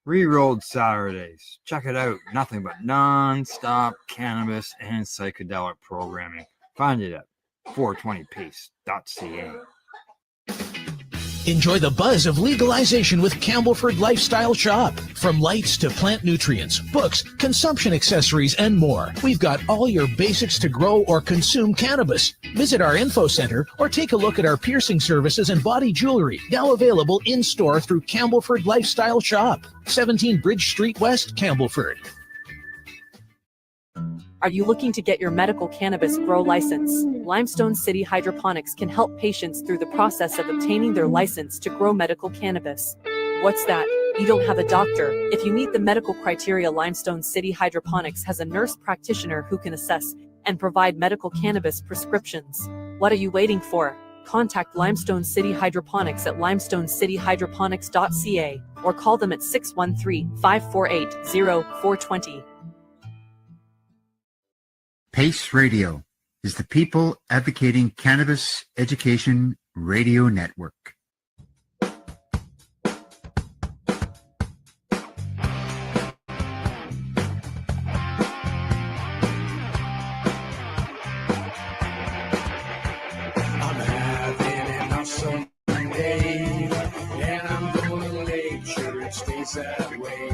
Re-rolled Saturdays. Check it out. Nothing but non-stop cannabis and psychedelic programming. Find it at 420pace.ca. Enjoy the buzz of legalization with Campbellford Lifestyle Shop. From lights to plant nutrients, books, consumption accessories, and more. We've got all your basics to grow or consume cannabis. Visit our info center or take a look at our piercing services and body jewelry, now available in-store through Campbellford Lifestyle Shop, 17 Bridge Street West, Campbellford. Are you looking to get your medical cannabis grow license? Limestone City Hydroponics can help patients through the process of obtaining their license to grow medical cannabis. What's that? You don't have a doctor. If you meet the medical criteria, Limestone City Hydroponics has a nurse practitioner who can assess and provide medical cannabis prescriptions. What are you waiting for? Contact Limestone City Hydroponics at limestonecityhydroponics.ca or call them at 613-548-0420. Pace Radio is the people advocating cannabis education radio network. I'm having an awesome day, and I'm gonna make sure it stays that way.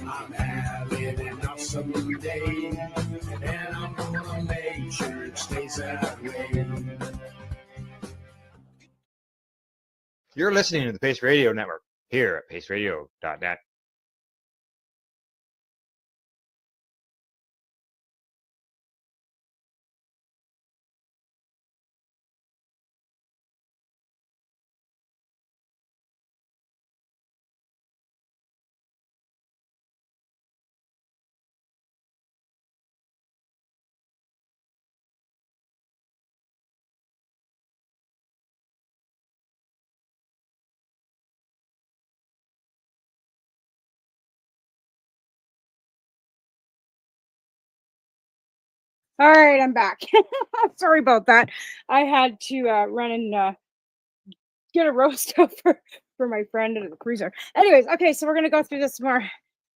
I'm having an awesome day, and I'm gonna make sure it stays that way. You're listening to the Pace Radio Network here at paceradio.net. All right, I'm back. Sorry about that. I had to run and get a roast for my friend in the freezer. Anyways, okay, so we're gonna go through this more.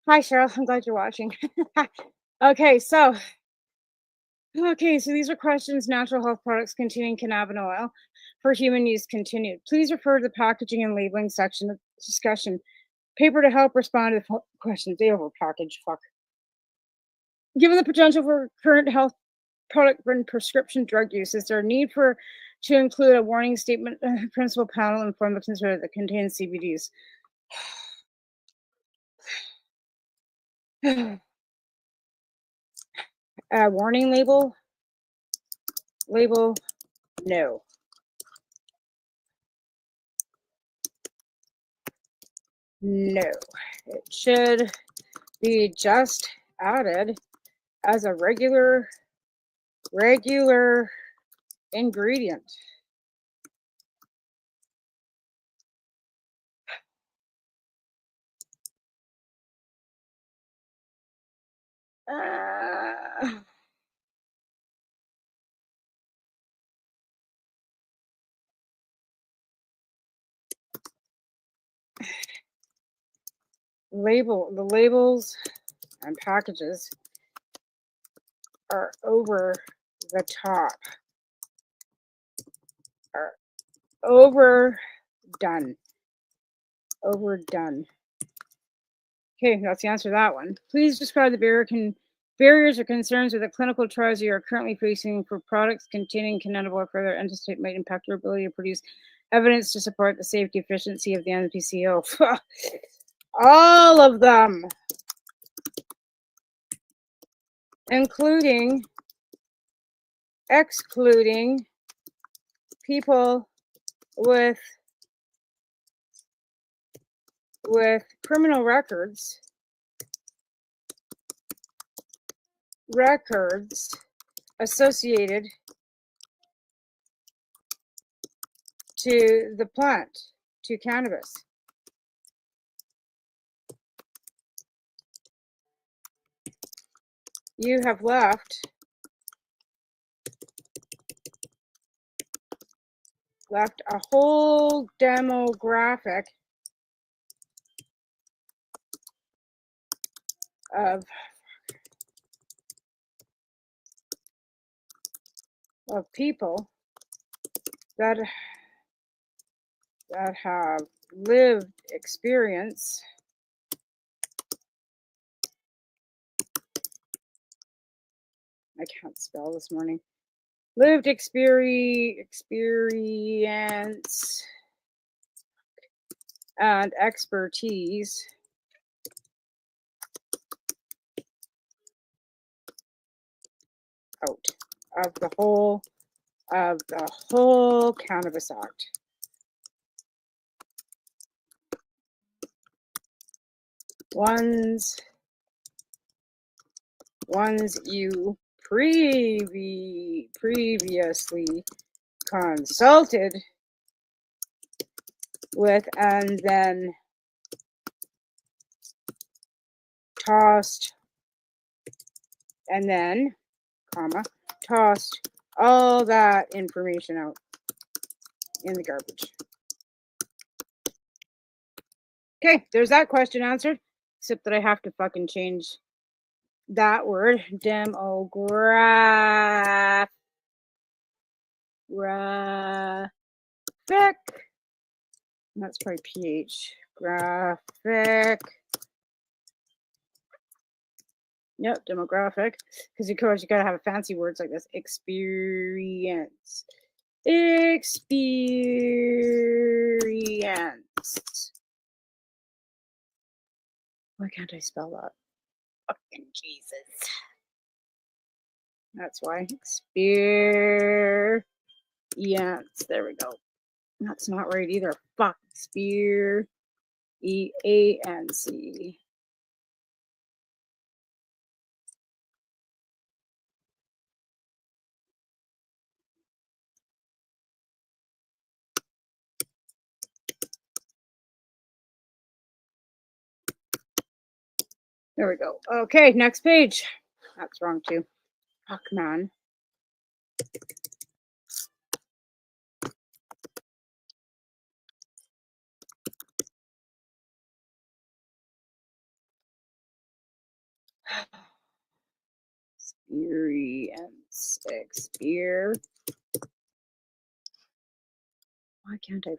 Hi, Cheryl. I'm glad you're watching. Okay, so these are questions. Natural health products containing cannabinoid oil for human use continued. Please refer to the packaging and labeling section of the discussion paper to help respond to the questions. They overpackage. Fuck. Given the potential for current health product and prescription drug use, is there a need to include a warning statement? Principal panel informed the consumer that contains CBDs. Warning label. No. No. It should be just added as a regular ingredient. The labels and packages are over the top, are overdone. Okay, that's the answer to that one. Please describe the barriers or concerns with the clinical trials you are currently facing for products containing cannabinoid or further anticipate might impact your ability to produce evidence to support the safety efficiency of the NPCO. All of them, excluding people with criminal records associated to the plant, to cannabis. You have left a whole demographic of people that have lived experience I can't spell this morning. Lived experience and expertise out of the whole Cannabis Act. Ones you previously consulted with and then tossed all that information out in the garbage. Okay, there's that question answered, except that I have to fucking change that word. Demographic. That's probably PH. Graphic. Yep, demographic. Because of course you gotta have fancy words like this. Experience. Why can't I spell that? Fucking Jesus. That's why. Experience. There we go. That's not right either. Fuck. Spear. EANC. There we go. Okay, next page. That's wrong too. Fuck, man. Spear. Why can't I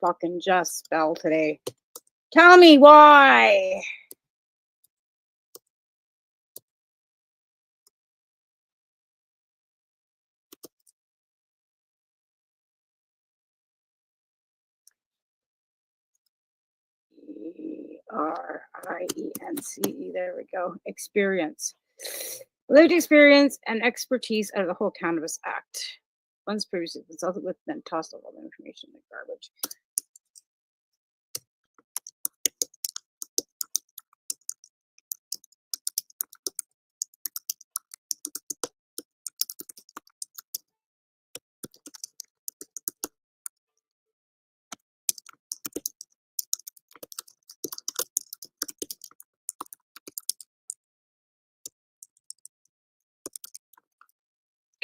fucking just spell today? Tell me why. ERIENCE. There we go. Experience. Lived experience and expertise out of the whole Cannabis Act. Once previously consulted with, then tossed all the information in the garbage.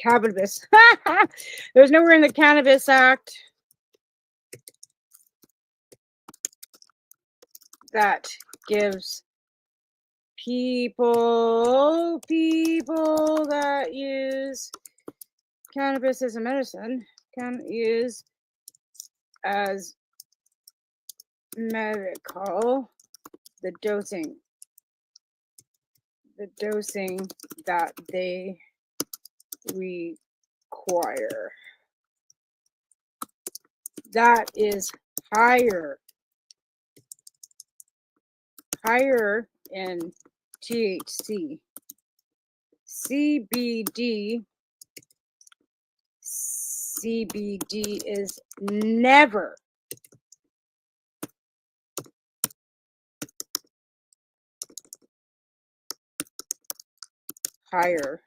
Cannabis. There's nowhere in the Cannabis Act that gives people that use cannabis as a medicine can use as medical the dosing that they require. That is higher in THC. CBD is never higher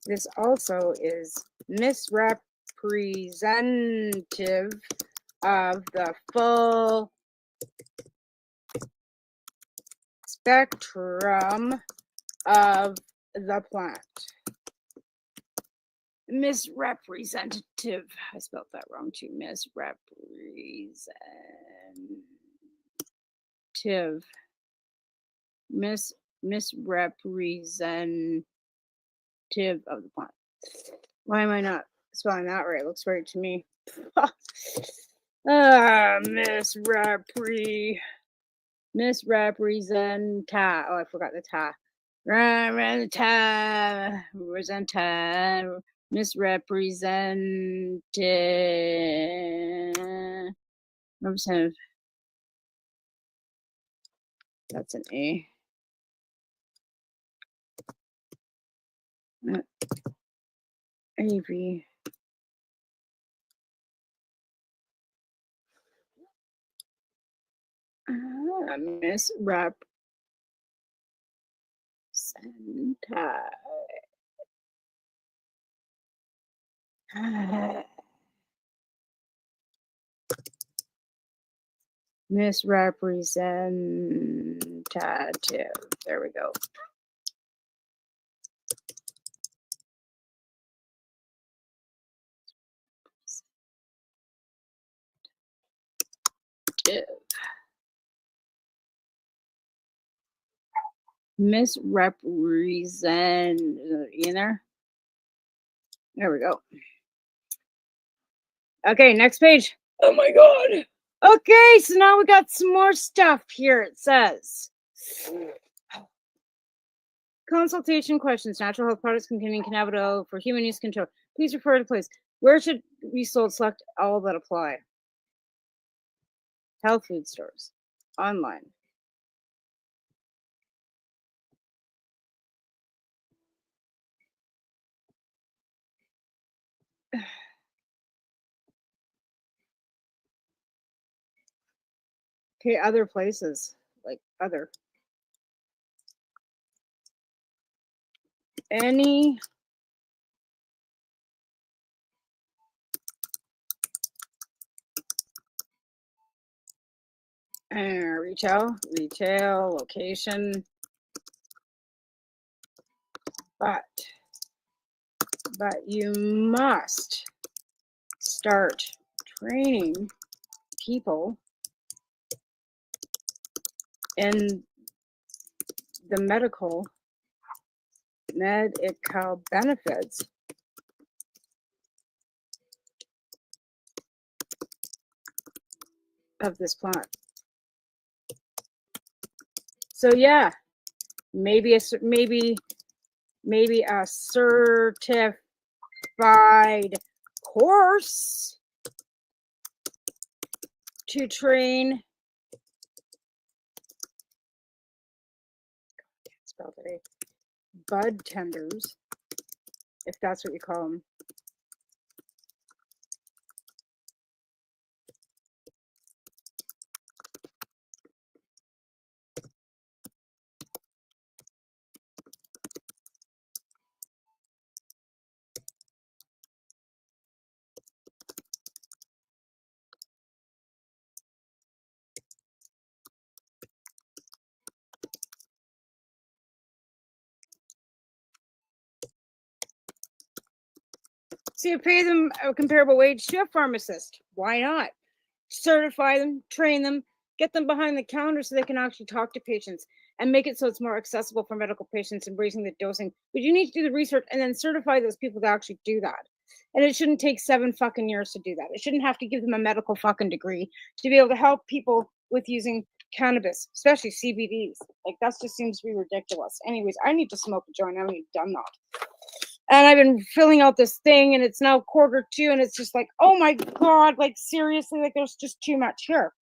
This also is misrepresentative of the full spectrum of the plant. Misrepresentative. I spelled that wrong too. Misrepresentative. Misrepresentative of the plant. Why am I not spelling that right? It looks right to me. Misrepresenta. Oh, I forgot the ta. Misrepresentative. That's an A. AV. Misrepresentative. There we go. Misrepresent in there. There we go. Okay, next page. Oh my god. Okay, so now we got some more stuff here. It says consultation questions. Natural health products containing cannabinoid for human use control. Please refer to place. Where should be sold? Select all that apply. Health food stores. Online. Okay, other places. Like other. Any retail location, but you must start training people in the medical benefits of this plant. So yeah, maybe a certified course to train bud tenders, if that's what you call them. So you pay them a comparable wage to a pharmacist. Why not? Certify them, train them, get them behind the counter so they can actually talk to patients and make it so it's more accessible for medical patients embracing the dosing. But you need to do the research and then certify those people to actually do that. And it shouldn't take 7 fucking years to do that. It shouldn't have to give them a medical fucking degree to be able to help people with using cannabis, especially CBDs. Like, that just seems to be ridiculous. Anyways, I need to smoke a joint. I haven't even done that. And I've been filling out this thing, and it's now 1:45, and it's just like, oh my God, like seriously, like there's just too much here.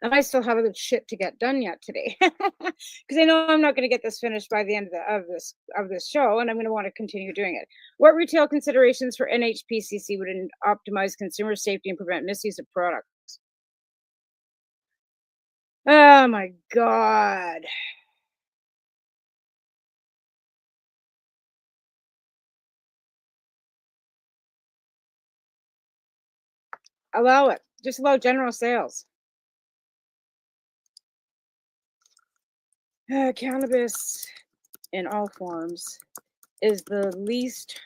And I still have other shit to get done yet today, because I know I'm not going to get this finished by the end of this show, and I'm going to want to continue doing it. What retail considerations for NHPCC would optimize consumer safety and prevent misuse of products? Oh my God. Allow it. Just allow general sales. Cannabis in all forms is the least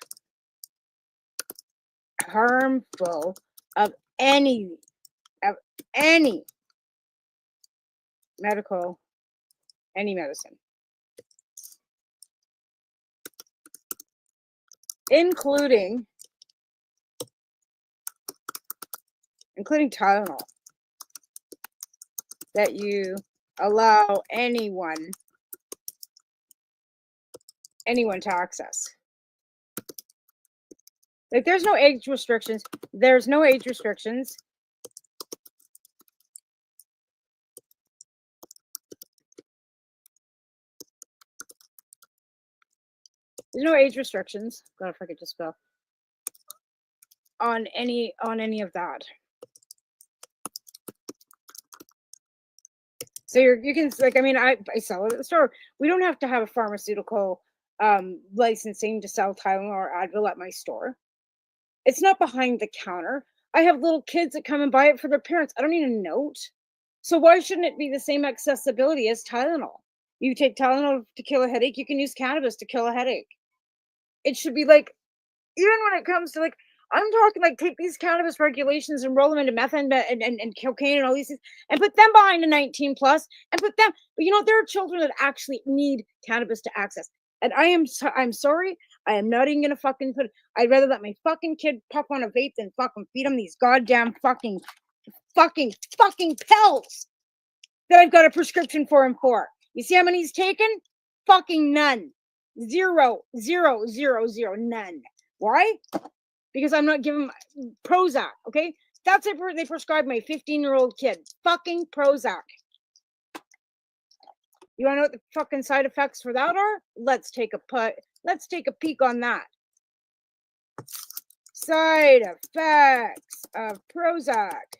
harmful of any medicine, including Tylenol, that you allow anyone to access. Like, there's no age restrictions. There's no age restrictions. There's no age restrictions. God, if I could just spell on any of that. So you can, like, I mean, I sell it at the store. We don't have to have a pharmaceutical licensing to sell Tylenol or Advil at my store. It's not behind the counter. I have little kids that come and buy it for their parents. I don't need a note. So why shouldn't it be the same accessibility as Tylenol? You take Tylenol to kill a headache, you can use cannabis to kill a headache. It should be like, even when it comes to, like, I'm talking like, take these cannabis regulations and roll them into meth and cocaine and all these things and put them behind a 19 plus and put them, but you know, there are children that actually need cannabis to access. And I'm sorry, I am not even gonna fucking I'd rather let my fucking kid puff on a vape than fucking feed him these goddamn fucking pills that I've got a prescription for him for. You see how many he's taken? Fucking none. Zero, none. Why? Because I'm not giving Prozac, okay? That's it. They prescribed my 15-year-old kid fucking Prozac. You want to know what the fucking side effects for that are? Let's take a peek on that. Side effects of Prozac.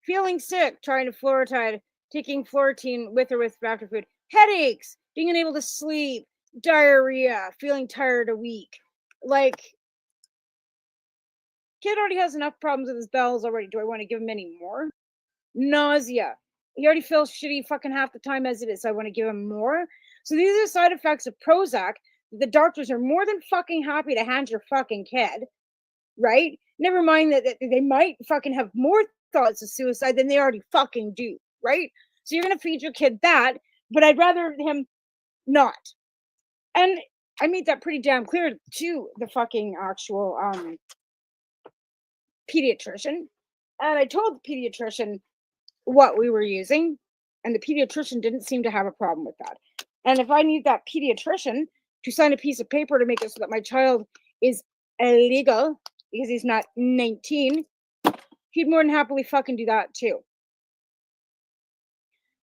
Feeling sick, trying to Floritide, taking Florentine with or after food. Headaches, being unable to sleep, diarrhea, feeling tired or weak. Like, kid already has enough problems with his bowels already. Do I want to give him any more? Nausea. He already feels shitty fucking half the time as it is. So I want to give him more. So these are side effects of Prozac that the doctors are more than fucking happy to hand your fucking kid, right? Never mind that they might fucking have more thoughts of suicide than they already fucking do, right? So you're gonna feed your kid that, but I'd rather him not. And I made that pretty damn clear to the fucking actual pediatrician. And I told the pediatrician what we were using, and the pediatrician didn't seem to have a problem with that. And if I need that pediatrician to sign a piece of paper to make it so that my child is illegal because he's not 19, he'd more than happily fucking do that too.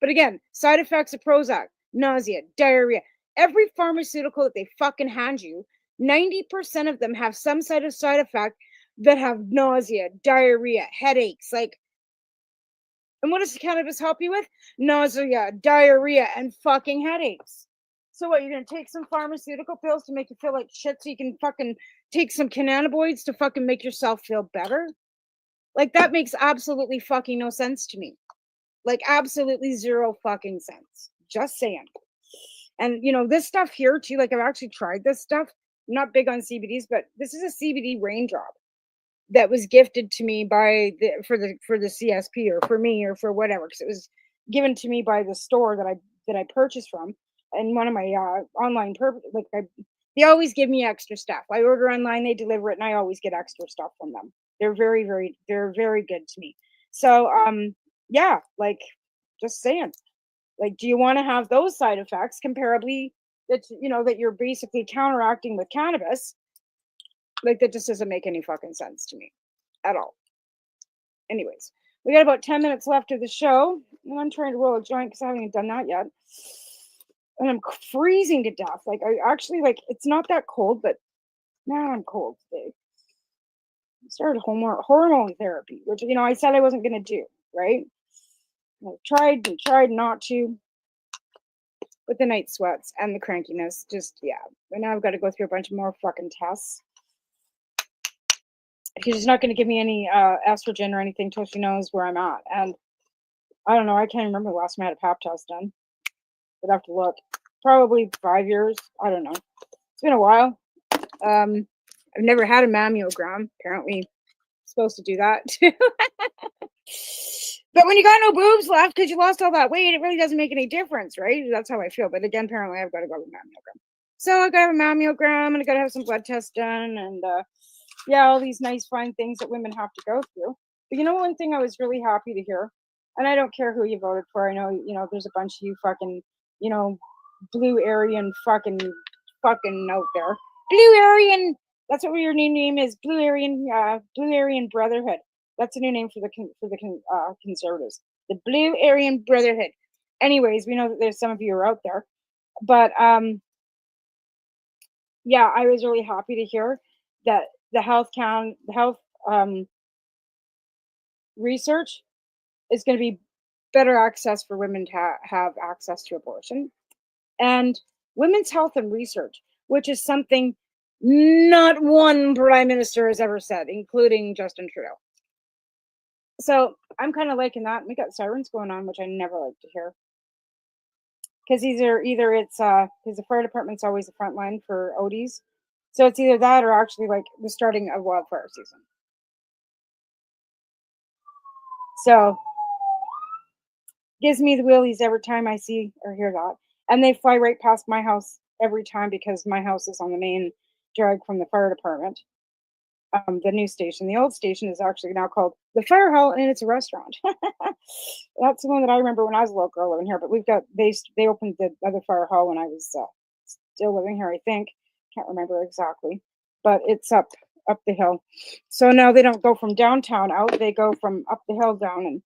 But again, side effects of Prozac, nausea, diarrhea, every pharmaceutical that they fucking hand you, 90% of them have some side effect that have nausea, diarrhea, headaches, like. And what does cannabis help you with? Nausea, diarrhea, and fucking headaches. So what, you're going to take some pharmaceutical pills to make you feel like shit so you can fucking take some cannabinoids to fucking make yourself feel better? Like, that makes absolutely fucking no sense to me. Like, absolutely zero fucking sense. Just saying. And, this stuff here, too, like, I've actually tried this stuff. I'm not big on CBDs, but this is a CBD raindrop that was gifted to me by for the CSP or for me or for whatever, because it was given to me by the store that I purchased from, and one of my online they always give me extra stuff. I order online, they deliver it, and I always get extra stuff from them. They're very good to me. So yeah, like, just saying, like, do you want to have those side effects comparably that that you're basically counteracting with cannabis? Like, that just doesn't make any fucking sense to me at all. Anyways, we got about 10 minutes left of the show. And I'm trying to roll a joint because I haven't even done that yet. And I'm freezing to death. Like, I actually, like, it's not that cold, but now I'm cold today. I started hormone therapy, which, I said I wasn't going to do, right? I tried and tried not to. But the night sweats and the crankiness, just, yeah. But now I've got to go through a bunch of more fucking tests. She's not going to give me any estrogen or anything till she knows where I'm at. And I don't know. I can't remember the last time I had a pap test done. I'd have to look. Probably 5 years. I don't know. It's been a while. I've never had a mammogram. Apparently, I'm supposed to do that too. But when you got no boobs left because you lost all that weight, it really doesn't make any difference, right? That's how I feel. But again, apparently, I've got to go to a mammogram. So I got to have a mammogram and I got to have some blood tests done and. Yeah, all these nice, fine things that women have to go through. But one thing I was really happy to hear, and I don't care who you voted for. I know, there's a bunch of you fucking, blue Aryan fucking out there. Blue Aryan, that's what your new name is. Blue Aryan Brotherhood. That's a new name for the conservatives. The Blue Aryan Brotherhood. Anyways, we know that there's some of you are out there, but yeah, I was really happy to hear that the health research is going to be better access for women to have access to abortion, and women's health and research, which is something not one prime minister has ever said, including Justin Trudeau. So I'm kind of liking that. We got sirens going on, which I never like to hear. Because either it's because the fire department's always the front line for ODs. So it's either that or actually like the starting of wildfire season. So gives me the willies every time I see or hear that. And they fly right past my house every time because my house is on the main drag from the fire department. The new station. The old station is actually now called the Fire Hall, and it's a restaurant. That's the one that I remember when I was a little girl living here. But they opened the other Fire Hall when I was still living here, I think. Can't remember exactly, but it's up the hill. So now they don't go from downtown out; they go from up the hill down and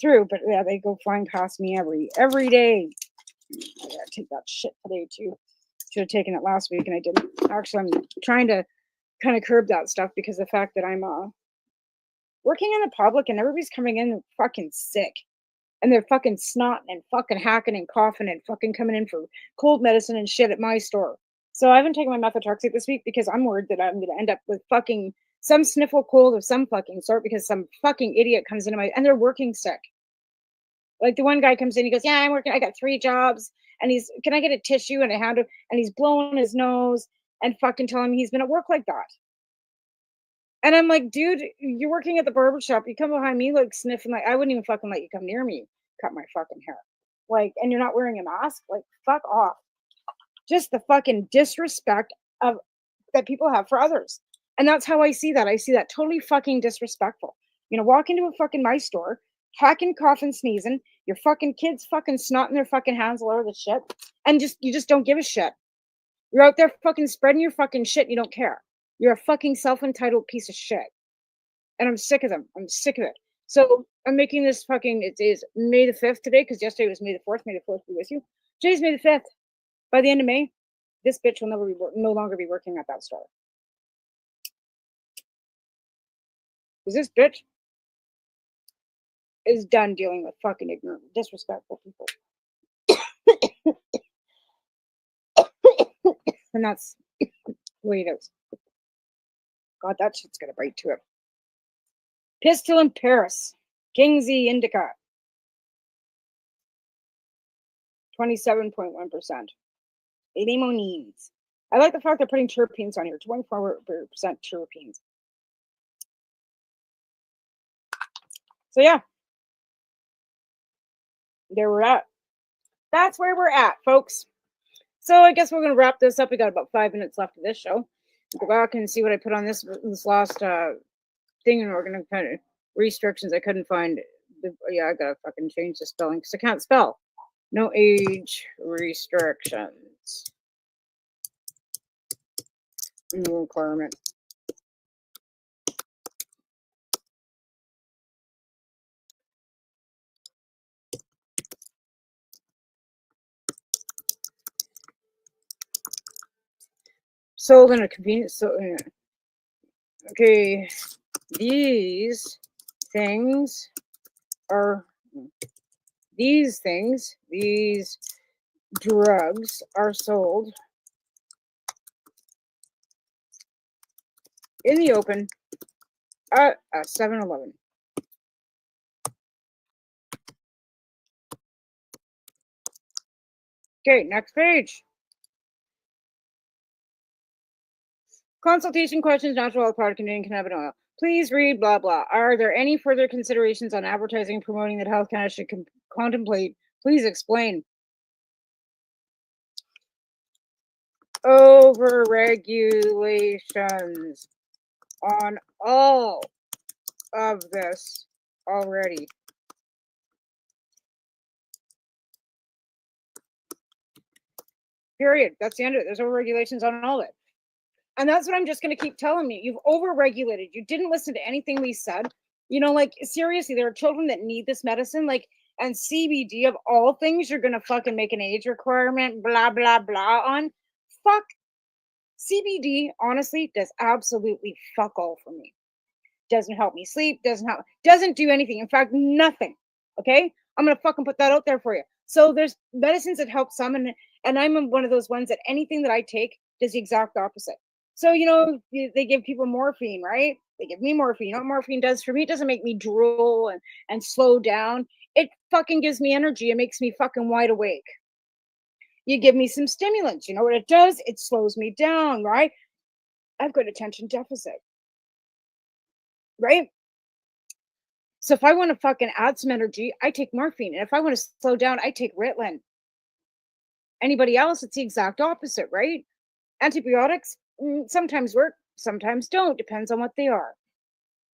through. But yeah, they go flying past me every day. I gotta take that shit today too. Should have taken it last week, and I didn't. Actually, I'm trying to kind of curb that stuff because the fact that I'm working in the public and everybody's coming in fucking sick. And they're fucking snotting and fucking hacking and coughing and fucking coming in for cold medicine and shit at my store. So I haven't taken my methotrexate this week because I'm worried that I'm going to end up with fucking some sniffle cold of some fucking sort because some fucking idiot comes into and they're working sick. Like the one guy comes in, he goes, yeah, I'm working, I got 3 jobs And he's, can I get a tissue and a hand? And he's blowing his nose and fucking telling me he's been at work like that. And I'm like, dude, you're working at the barber shop. You come behind me like sniffing, like I wouldn't even fucking let you come near me, cut my fucking hair. Like, and you're not wearing a mask? Like, fuck off. Just the fucking disrespect of that people have for others. And that's how I see that. I see that totally fucking disrespectful. You know, walk into a fucking my store, hacking, coughing, sneezing, your fucking kids fucking snotting their fucking hands all over the shit, and you just don't give a shit. You're out there fucking spreading your fucking shit and you don't care. You're a fucking self-entitled piece of shit. And I'm sick of them. I'm sick of it. So I'm making this fucking, it is May the 5th today, because yesterday was May the 4th. May the 4th be with you. Today's May the 5th. By the end of May, this bitch will no longer be working at that store. Because this bitch is done dealing with fucking ignorant, disrespectful people. And that's the way it is. God, that shit's gonna bite to it. Pistol in Paris. Kingsley Indica. 27.1%. Limonines. I like the fact they're putting terpenes on here. 24% terpenes. So yeah. There we're at. That's where we're at, folks. So I guess we're going to wrap this up. We got about 5 minutes left of this show. Go back and see what I put on this last thing, and we're going to kind of restrictions. I couldn't find. Yeah, I got to fucking change the spelling because I can't spell. No age restrictions. New requirement. Sold in a convenience store. Okay, these things, these drugs are sold in the open at a 7-Eleven. Okay, next page. Consultation questions, natural oil product containing cannabis oil. Please read blah blah. Are there any further considerations on advertising and promoting that Health Canada should contemplate? Please explain. Over-regulations on all of this already. Period. That's the end of it. There's over-regulations on all of it. And that's what I'm just going to keep telling you. You've over-regulated. You didn't listen to anything we said. You know, like, seriously, there are children that need this medicine. Like, and CBD of all things, you're going to fucking make an age requirement, blah, blah, blah on. Fuck. CBD, honestly, does absolutely fuck all for me. Doesn't help me sleep, doesn't do anything. In fact, nothing. Okay? I'm going to fucking put that out there for you. So there's medicines that help some, and I'm one of those ones that anything that I take does the exact opposite. So, you know, they give people morphine, right? They give me morphine. You know what morphine does for me? It doesn't make me drool and slow down. It fucking gives me energy. It makes me fucking wide awake. You give me some stimulants. You know what it does? It slows me down, right? I've got attention deficit, right? So if I want to fucking add some energy, I take morphine. And if I want to slow down, I take Ritalin. Anybody else, it's the exact opposite, right? Antibiotics sometimes work, sometimes don't. Depends on what they are,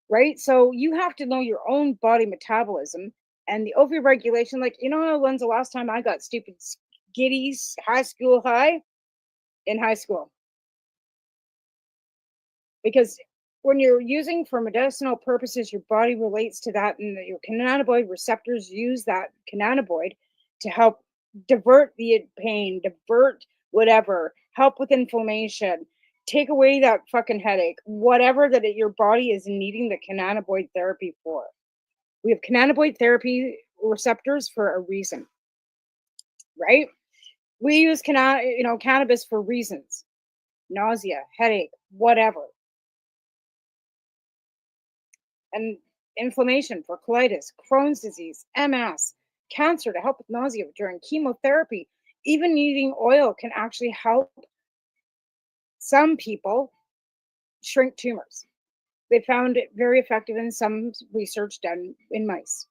right? So you have to know your own body metabolism and the over-regulation. Like, you know, when's the last time I got stupid giddies, high school high? In high school. Because when you're using for medicinal purposes, your body relates to that, and your cannabinoid receptors use that cannabinoid to help divert the pain, divert whatever, help with inflammation, take away that fucking headache, whatever that your body is needing the cannabinoid therapy for. We have cannabinoid therapy receptors for a reason, right? We use cannabis for reasons: nausea, headache, whatever. And inflammation for colitis, Crohn's disease, MS, cancer to help with nausea during chemotherapy, even eating oil can actually help some people shrink tumors. They found it very effective in some research done in mice.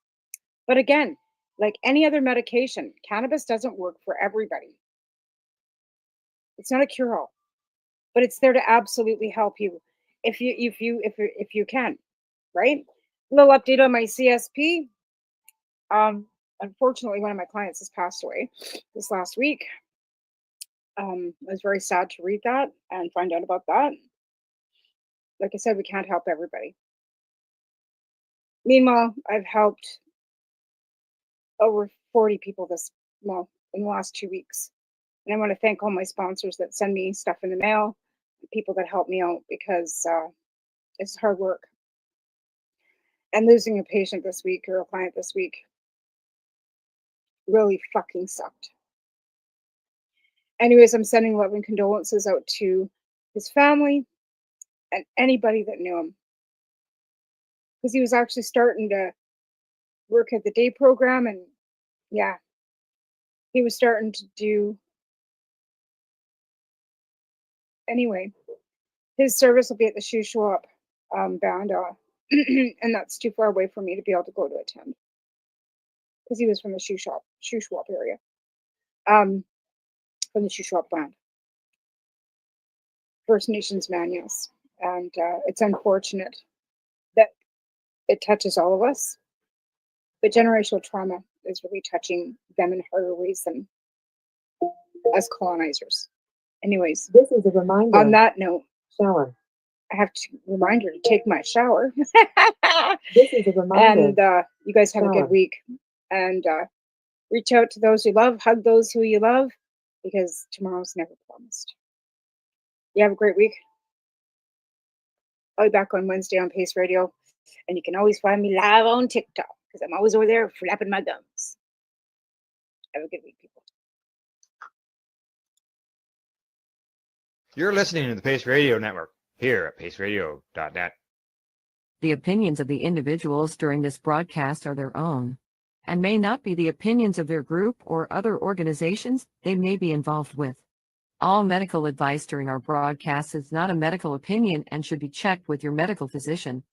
But again, like any other medication, cannabis doesn't work for everybody. It's not a cure-all, but it's there to absolutely help you if you can, right? A little update on my CSP. Unfortunately, one of my clients has passed away this last week. I was very sad to read that and find out about that. Like I said, we can't help everybody. Meanwhile, I've helped over 40 people in the last 2 weeks. And I want to thank all my sponsors that send me stuff in the mail, the people that help me out, because it's hard work. And losing a patient this week or a client this week really fucking sucked. Anyways, I'm sending love and condolences out to his family and anybody that knew him. Because he was actually starting to work at the day program, and yeah, he was starting to do. Anyway, his service will be at the Shuswap Banda, and that's too far away for me to be able to go to attend. Because he was from the Shuswap area. From the Shuswap land. First Nations man, yes. And it's unfortunate that it touches all of us. But generational trauma is really touching them in harder ways than us colonizers. Anyways, This is a reminder. on that note, Shower. I have to remind her to take my shower. This is a reminder. And you guys have a Shower. good week. And reach out to those you love, hug those who you love, because tomorrow's never promised. You have a great week. I'll be back on Wednesday on Pace Radio. And you can always find me live on TikTok, because I'm always over there flapping my gums. Have a good week, people. You're listening to the Pace Radio Network here at paceradio.net. The opinions of the individuals during this broadcast are their own and may not be the opinions of their group or other organizations they may be involved with. All medical advice during our broadcast is not a medical opinion and should be checked with your medical physician.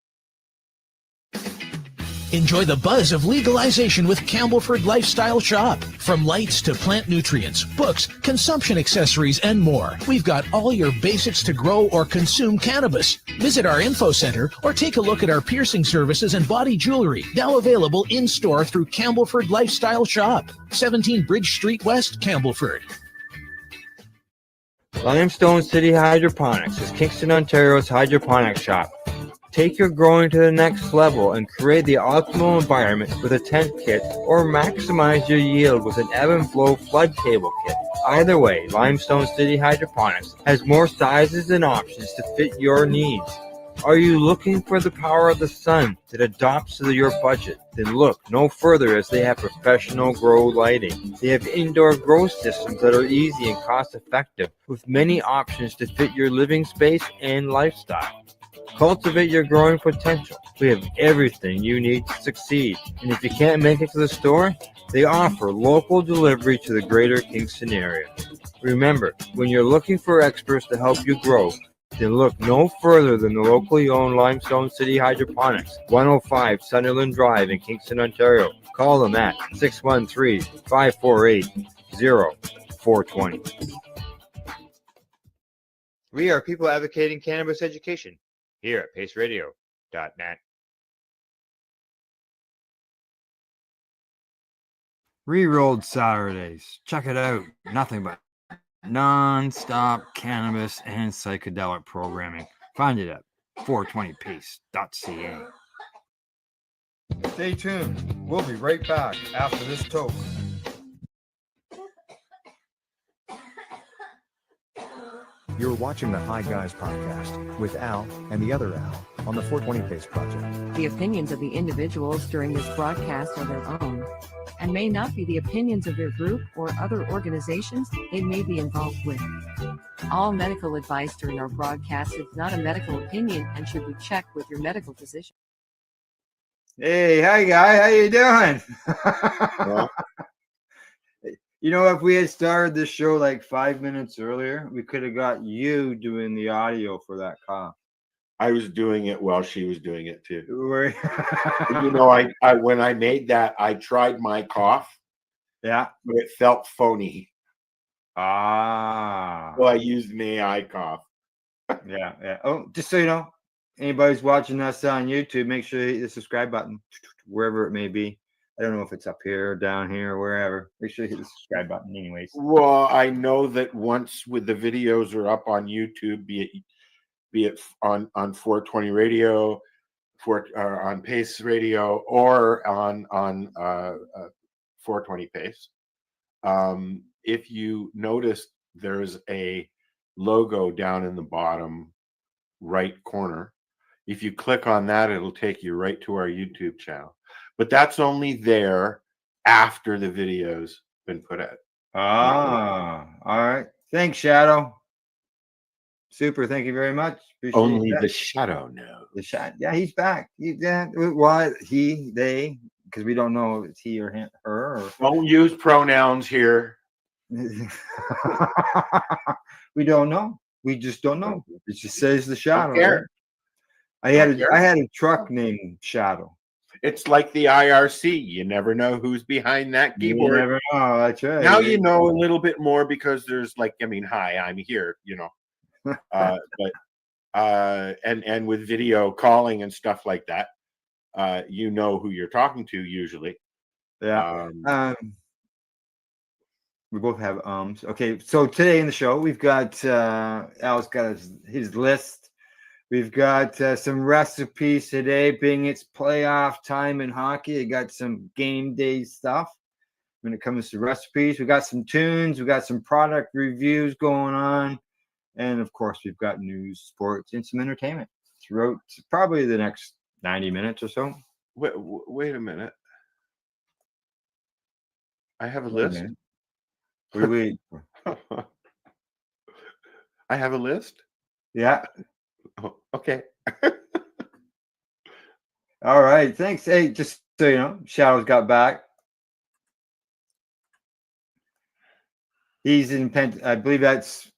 Enjoy the buzz of legalization with Campbellford Lifestyle Shop. From lights to plant nutrients, books, consumption accessories, and more. We've got all your basics to grow or consume cannabis. Visit our info center or take a look at our piercing services and body jewelry, now available in-store through Campbellford Lifestyle Shop, 17 Bridge Street West, Campbellford. Limestone City Hydroponics is Kingston, Ontario's hydroponics shop. Take your growing to the next level and create the optimal environment with a tent kit, or maximize your yield with an ebb and flow flood table kit. Either way, Limestone City Hydroponics has more sizes and options to fit your needs. Are you looking for the power of the sun that adapts to your budget? Then look no further, as they have professional grow lighting. They have indoor grow systems that are easy and cost effective, with many options to fit your living space and lifestyle. Cultivate your growing potential. We have everything you need to succeed. And if you can't make it to the store, they offer local delivery to the greater Kingston area. Remember, when you're looking for experts to help you grow, then look no further than the locally owned Limestone City Hydroponics, 105 Sunderland Drive in Kingston, Ontario. Call them at 613-548-0420. We are people advocating cannabis education here at paceradio.net. Rerolled Saturdays. Check it out. Nothing but non-stop cannabis and psychedelic programming. Find it at 420pace.ca. Stay tuned. We'll be right back after this toke. You're watching the Hi Guys podcast with Al and the other Al on the 420 Pace Project. The opinions of the individuals during this broadcast are their own and may not be the opinions of their group or other organizations they may be involved with. All medical advice during our broadcast is not a medical opinion and should be checked with your medical physician. Hey, hi guy, how you doing? You know, if we had started this show like 5 minutes earlier, we could have got you doing the audio for that cough. I was doing it while she was doing it too. Were- You know, I when I made that, I tried my cough, yeah. but it felt phony. Ah. So I used an AI cough. Yeah, yeah. Oh, just so you know, anybody's watching us on YouTube, make sure you hit the subscribe button wherever it may be. I don't know if it's up here or down here or wherever. Make sure you hit the subscribe button, anyways. Well, I know that once with the videos are up on YouTube, be it on 420 Radio, on Pace Radio, or on 420 Pace. If you notice, there's a logo down in the bottom right corner. If you click on that, it'll take you right to our YouTube channel. But that's only there after the video's been put out. Ah, all right. Thanks, Shadow. Super. Thank you very much. Appreciate Only that. the shadow knows. The shot. Yeah, he's back. Why he, they, because we don't know if it's he or him, her. Or... Don't use pronouns here. We don't know. We just don't know. It just says the Shadow. care. Right? I had a truck named Shadow. It's like the IRC. You never know who's behind that keyboard. You never know. That's right. Now you know a little bit more because there's like, I mean, hi, I'm here, you know. And with video calling and stuff like that, you know who you're talking to usually. Yeah. We both have ums. Okay, so today in the show we've got Al's got his list. We've got some recipes today, being it's playoff time in hockey. I got some game day stuff when it comes to recipes. We got some tunes. We got some product reviews going on, and of course we've got news, sports, and some entertainment throughout probably the next 90 minutes or so. Wait a minute. I have a list. What are we waiting for? I have a list. Yeah. Oh, okay. All right. Thanks. Hey, just so you know, Shadow's got back. He's in I believe that's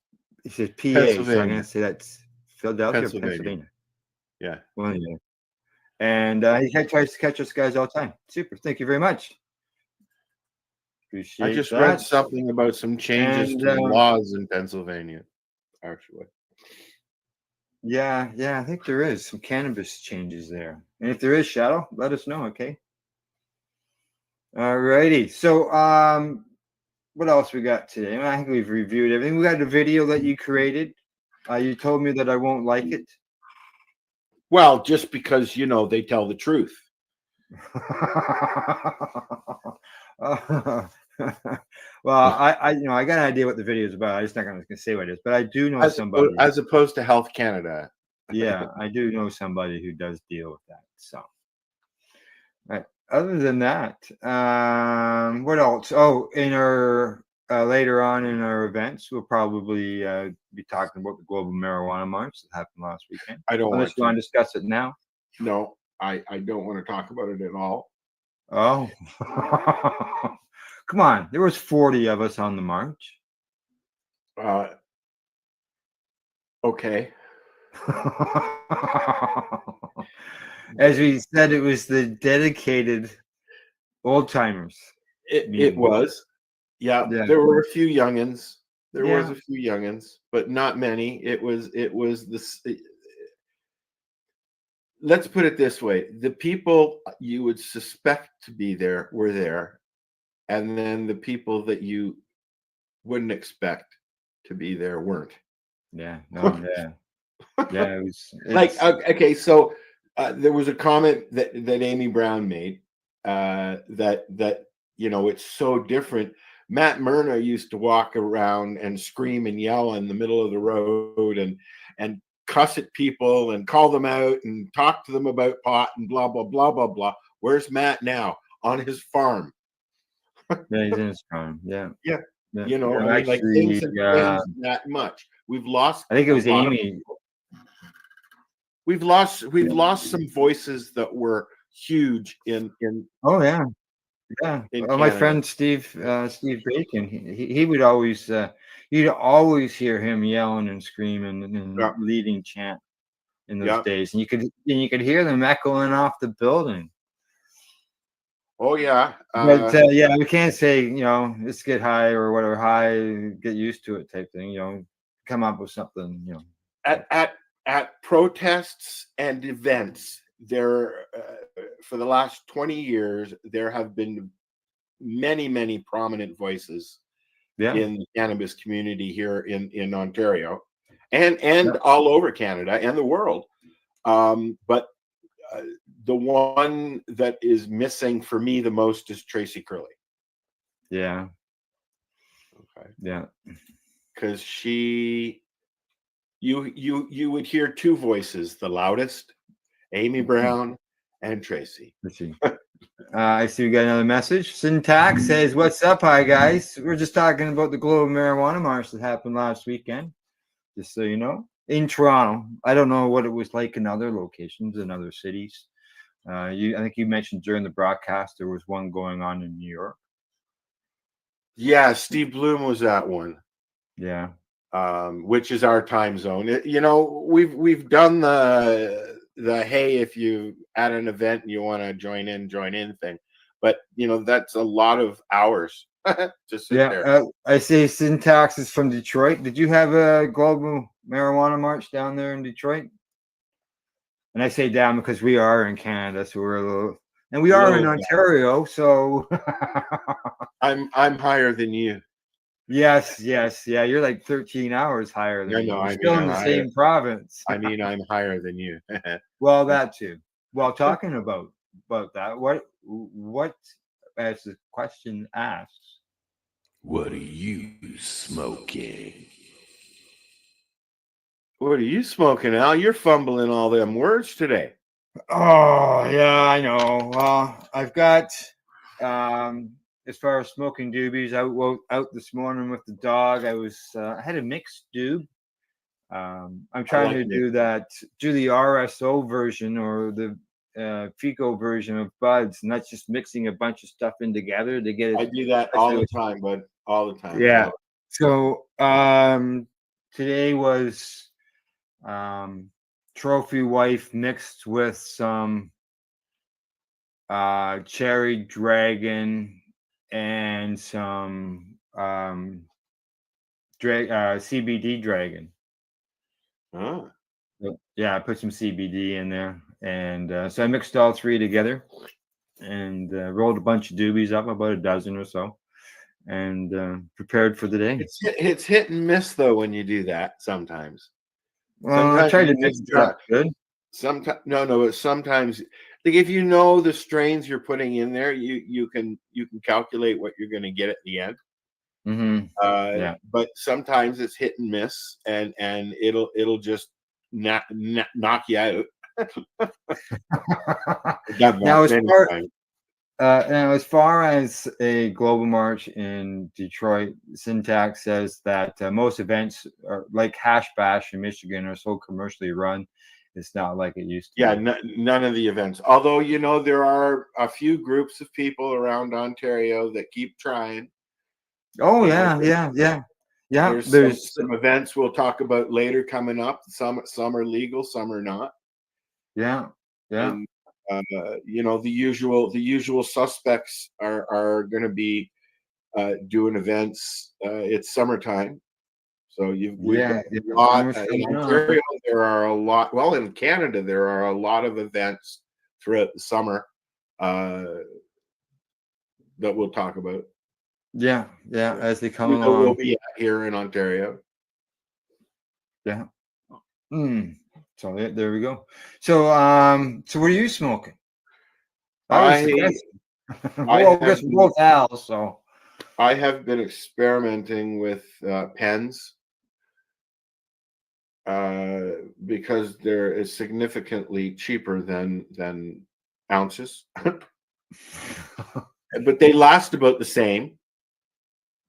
he says PA, so I'm gonna say that's Philadelphia, Pennsylvania. Yeah. Well, yeah. And he tries to catch us guys all the time. Super. Thank you very much. Appreciate I just that. read something about some changes to laws in Pennsylvania, actually. Yeah, I think there is some cannabis changes there. And if there is, Shadow, let us know, okay? All righty. So what else we got today? I think we've reviewed everything. We got a video that you created. You told me that I won't like it. Well, just because, you know, they tell the truth. Well, I got an idea what the video is about. I'm just not going to say what it is, but I do know somebody. As opposed to Health Canada. Yeah, I do know somebody who does deal with that. So, right. Other than that, what else? Oh, in our later on in our events, we'll probably be talking about the Global Marijuana March that happened last weekend. I don't Unless you want to discuss it now. No, I don't want to talk about it at all. Oh. Come on, there was 40 of us on the march. Okay. As we said, it was the dedicated old timers. It was. Yeah, there were a few youngins. There was a few youngins, but not many. It was this. Let's put it this way: the people you would suspect to be there were there, and then the people that you wouldn't expect to be there weren't. Yeah. No. Yeah. Yeah. It's like okay, so there was a comment that Amy Brown made that you know it's so different. Matt Myrna used to walk around and scream and yell in the middle of the road and cuss at people and call them out and talk to them about pot and blah blah blah blah blah. Where's Matt now? On his farm. Yeah, he's in his farm. Yeah. You know, Yeah, I mean, like things have changed that much. We've lost. I think it was Amy. We've lost some voices that were huge in. Oh yeah. Yeah. in Well, my Canada. friend Steve Bacon, he would always you'd always hear him yelling and screaming and Yeah. leading chant in those Yeah. days, and you could hear them echoing off the building. Oh yeah. But yeah, we can't say, let's get high or whatever, high, get used to it type thing. Come up with something. At protests and events, there for the last 20 years, there have been many prominent voices Yeah. in the cannabis community here in Ontario, and Yeah. all over Canada and the world. But the one that is missing for me the most is Tracy Curley. Yeah. Okay. Yeah. Because you would hear two voices, the loudest, Amy Brown and Tracy. Let's see. I see we got another message. Syntax says, "What's up, hi guys? We're just talking about the global marijuana march that happened last weekend. Just so you know, in Toronto. I don't know what it was like in other locations in other cities. I think you mentioned during the broadcast there was one going on in New York. Yeah, Steve Bloom was at one. Yeah. Which is our time zone. We've done the hey, if you at an event and you want to join in thing, but that's a lot of hours to sit there. I see Syntax is from Detroit. Did you have a global marijuana march down there in Detroit? And I say down because we are in Canada, so we're a little, and we are in Ontario, so I'm higher than you. Yes, yeah. You're like 13 hours higher than me. You're still in the same province. I mean, I'm higher than you. Well, that too. Well, talking about that, what as the question asks, what are you smoking? What are you smoking, Al? You're fumbling all them words today. Oh, yeah, I know. Well, I've got as far as smoking doobies, out this morning with the dog. I had a mixed doob. I'm trying to do the RSO version or the FICO version of buds, not just mixing a bunch of stuff in together to get it. I do that all the time, bud. All the time. Yeah. So today was Trophy Wife mixed with some Cherry Dragon and some CBD Dragon. Oh. Yeah, I put some CBD in there, and so I mixed all three together and rolled a bunch of doobies up, about a dozen or so, and prepared for the day. It's hit and miss though when you do that sometimes. Well, I tried to mix it up good. Sometimes but sometimes, like, if you know the strains you're putting in there, you can calculate what you're going to get at the end. Mm-hmm. But sometimes it's hit and miss, and it'll just knock you out. Now, as far as a global march in Detroit, Syntax says that most events are like Hash Bash in Michigan are so commercially run. It's not like it used to. Yeah, be. None of the events. Although, there are a few groups of people around Ontario that keep trying. Oh, yeah. There's some events we'll talk about later coming up. Some are legal, some are not. Yeah. And, the usual suspects are going to be doing events. It's summertime, so we've got a lot in Ontario. There are a lot. Well, in Canada, there are a lot of events throughout the summer that we'll talk about. Yeah, as they come along. We'll be here in Ontario. Yeah. So there we go. So what are you smoking? I guess both Al. So I have been experimenting with pens because they're significantly cheaper than ounces, but they last about the same,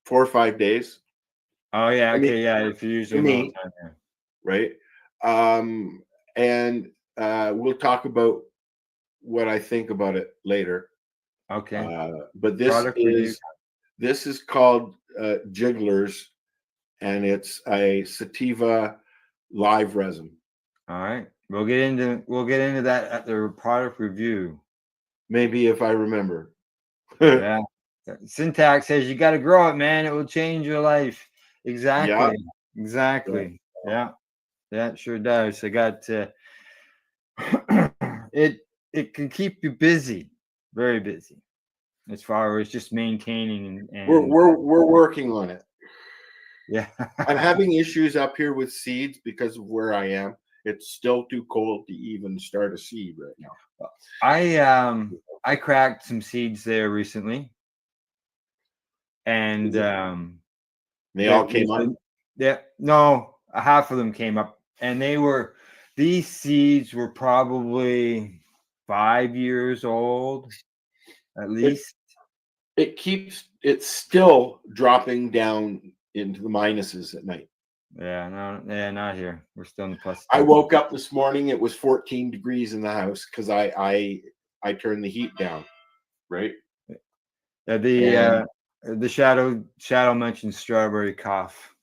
4 or 5 days. Oh yeah, okay, if you use them all the time, yeah. Right? And we'll talk about what I think about it later. Okay. But this Product review. is called Jigglers, and it's a sativa live resin. All right. We'll get into that at the product review. Maybe if I remember. Yeah. Syntax says you got to grow it, man. It will change your life. Exactly. Exactly. Yeah. Yeah, it sure does. I got it can keep you busy, very busy, as far as just maintaining and We're working on it. yeah. I'm having issues up here with seeds because of where I am. It's still too cold to even start a seed right now. I cracked some seeds there recently, and they all came up. Yeah, no, half of them came up, and these seeds were probably 5 years old, at least. It's still dropping down into the minuses at night. Yeah, no, not here. We're still in the plus. I woke up this morning, it was 14 degrees in the house because I turned the heat down, right? Yeah, the shadow mentioned strawberry cough.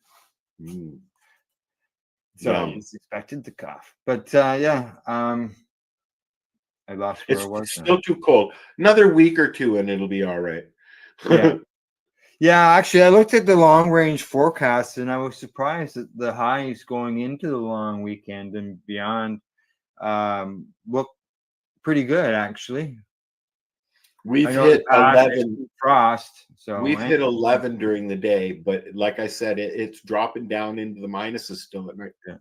So it's expected to cough. But yeah, I lost where I was. It's still too cold. Another week or two and it'll be all right. Yeah. Yeah, actually, I looked at the long range forecast and I was surprised that the highs going into the long weekend and beyond look pretty good, actually. We've hit 11 frost. So we've hit 11 during the day, but like I said, it's dropping down into the minuses still at night. Yeah.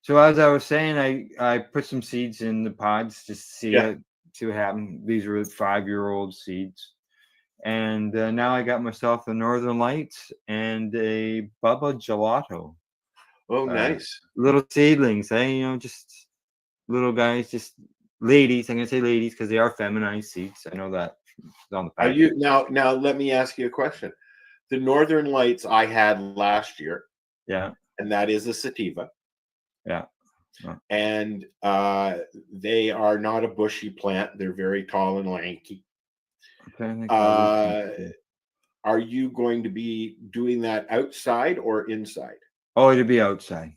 So as I was saying, I put some seeds in the pods just to see what happened. These were 5-year-old seeds. And now I got myself a Northern Lights and a Bubba Gelato. Oh, nice. Little seedlings, just little guys, just ladies. I'm going to say ladies because they are feminized seeds. I know that. On the Are you now let me ask you a question. The Northern Lights I had last year. Yeah. And that is a sativa. Yeah. And they are not a bushy plant. They're very tall and lanky. Are you going to be doing that outside or inside? Oh, it'll be outside.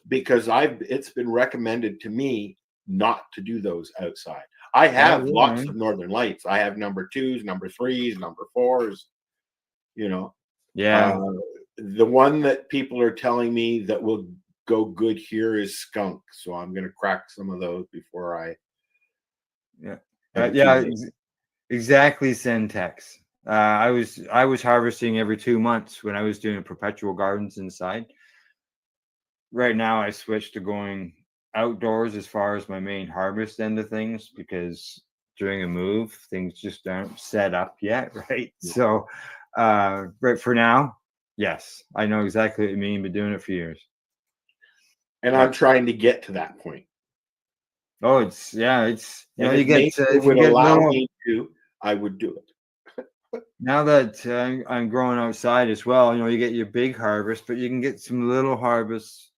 Because it's been recommended to me not to do those outside. I have lots of Northern Lights. I have number 2s, number 3s, number 4s, Yeah. The one that people are telling me that will go good here is skunk. So I'm going to crack some of those before I. Exactly. Syntax. I was harvesting every 2 months when I was doing perpetual gardens inside. Right now, I switched to going outdoors as far as my main harvest end of things because during a move, things just aren't set up yet, right? Yeah. So, right for now, yes, I know exactly what you mean. Been doing it for years, and I'm trying to get to that point. Oh, it's you know, you get if would allow me to, I would do it. Now that I'm growing outside as well, you get your big harvest, but you can get some little harvests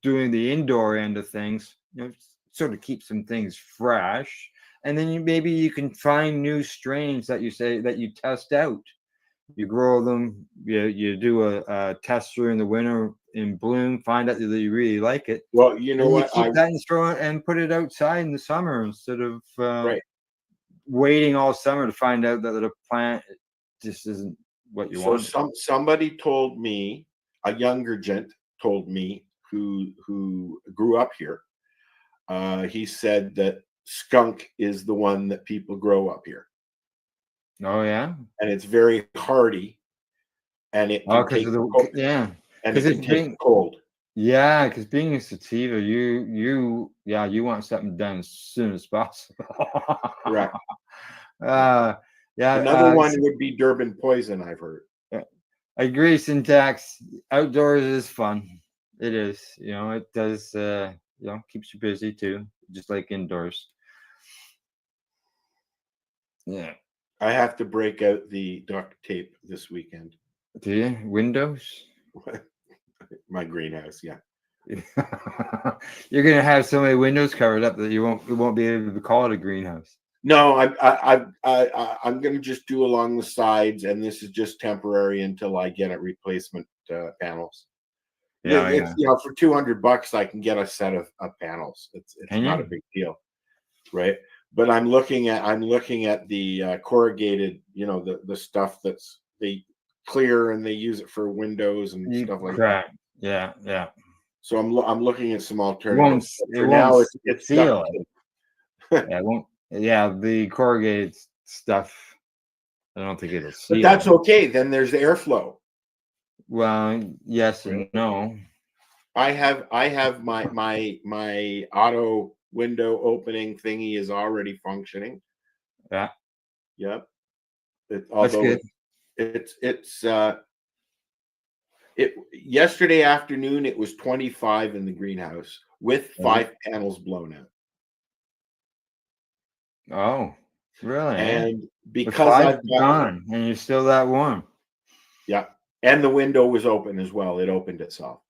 doing the indoor end of things, sort of keep some things fresh. And then maybe you can find new strains that you test out. You grow them, you do a test during the winter in bloom, find out that you really like it. Well, you know what? Keep that and put it outside in the summer instead of waiting all summer to find out that the plant just isn't what you want. So somebody told me, a younger gent told me who grew up here. He said that skunk is the one that people grow up here. Oh yeah, and it's very hardy, and it can take and it can take cold. Yeah, because being a sativa, you want something done as soon as possible. Correct. Another one would be Durban poison, I've heard. Yeah, I agree. Syntax outdoors is fun. It is. It does. Keeps you busy too, just like indoors. Yeah. I have to break out the duct tape this weekend. Do you? Windows? My greenhouse, yeah. You're gonna have so many windows covered up that you won't be able to call it a greenhouse. No, I'm going to just do along the sides, and this is just temporary until I get a replacement panels. Yeah, It's, you know, for $200 I can get a set of panels. It's Can not you? a big deal, right? But I'm looking at the corrugated, you know, the stuff that's they clear and they use it for windows and stuff like that. Correct. Yeah, yeah. So I'm looking at some It won't. alternatives. But It for won't now, it's seal duct it. tape. Yeah, it won't. Yeah, the corrugated stuff. I don't think it'll seal. But that's okay. Then there's airflow. Well, yes and no. I have my auto window opening thingy is already functioning. Yeah. Yep. That's good. It yesterday afternoon it was 25 in the greenhouse with 5 panels blown out. Oh, really? And The because five's I've got gone, and you're still that warm. yeah, and the window was open as well. It opened itself.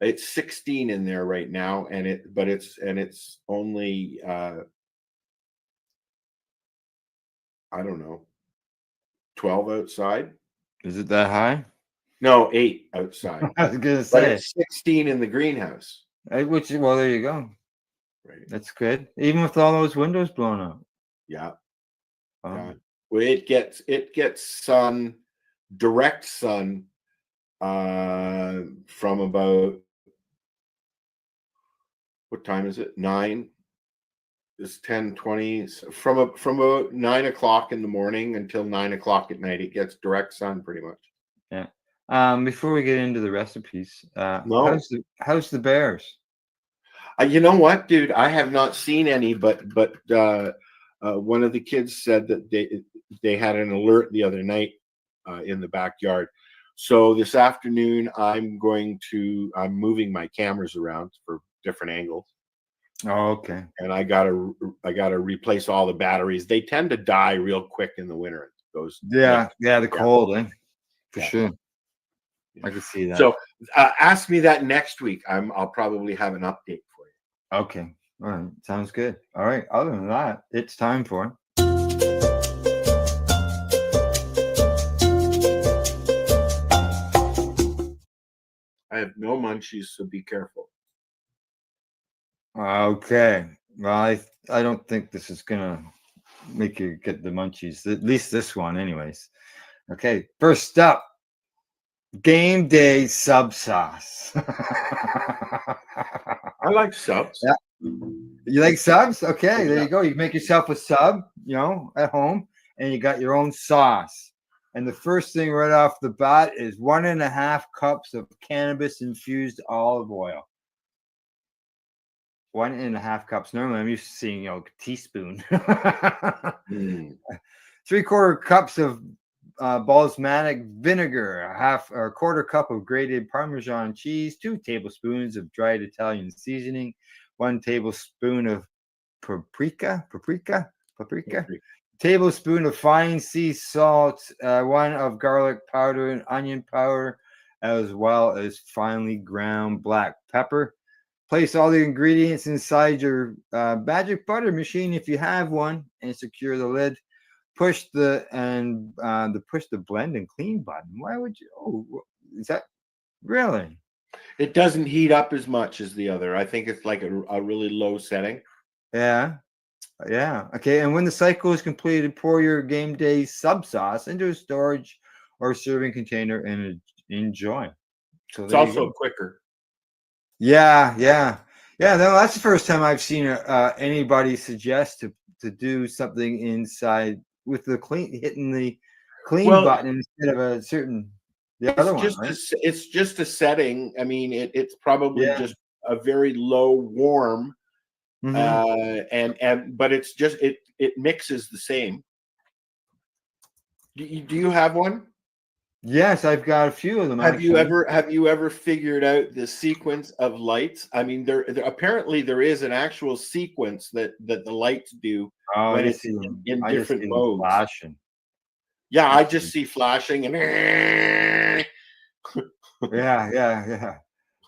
It's 16 in there right now, and it's only I don't know, 12 outside. Is it that high? No, 8 outside. I was gonna But say. it's 16 in the greenhouse. Which, well, there you go. Right. That's good. Even with all those windows blown up. Yeah. Oh. Yeah. Well, it gets sun, direct sun, from about, what time is it? 9. It's 10:20. From about 9 o'clock in the morning until 9 o'clock at night, it gets direct sun pretty much. Yeah. Before we get into the recipes, No. how's the bears? You know what, dude? I have not seen any, but one of the kids said that they had an alert the other night in the backyard. So this afternoon, I'm moving my cameras around for different angles. Oh, okay. And I gotta replace all the batteries. They tend to die real quick in the winter. The cold, for sure. Yeah. I can see that. So ask me that next week. I'll probably have an update for you. Okay. All right. Sounds good. All right. Other than that, it's time for I have no munchies, so be careful. Okay. Well, I don't think this is gonna make you get the munchies. At least this one, anyways. Okay. First up, game day sub sauce. I like subs. Yeah. You like subs? Okay, there you go. You make yourself a sub, at home, and you got your own sauce. And the first thing right off the bat is 1.5 cups of cannabis infused olive oil. 1.5 cups. Normally, I'm used to seeing, a teaspoon. 3/4 cups of balsamic vinegar, a 1/4 cup of grated Parmesan cheese, 2 tablespoons of dried Italian seasoning, 1 tablespoon of paprika, tablespoon of fine sea salt, 1 of garlic powder and onion powder, as well as finely ground black pepper. Place all the ingredients inside your magic butter machine if you have one, and secure the lid. Push the blend and clean button. Why would you? Oh, is that really? It doesn't heat up as much as the other. I think it's like a really low setting. Yeah. Okay. And when the cycle is completed, pour your game day sub sauce into a storage or serving container and enjoy. So it's also quicker. Yeah. No, that's the first time I've seen anybody suggest to do something inside with the hitting the clean button instead of the other one. Right? It's just a setting. I mean, it's probably just a very low warm, but it's just it mixes the same. Do you have one? Yes, I've got a few of them. Have you ever figured out the sequence of lights? I mean, there apparently there is an actual sequence that the lights do when it's in different modes. Flashing. Yeah, I just see flashing and yeah.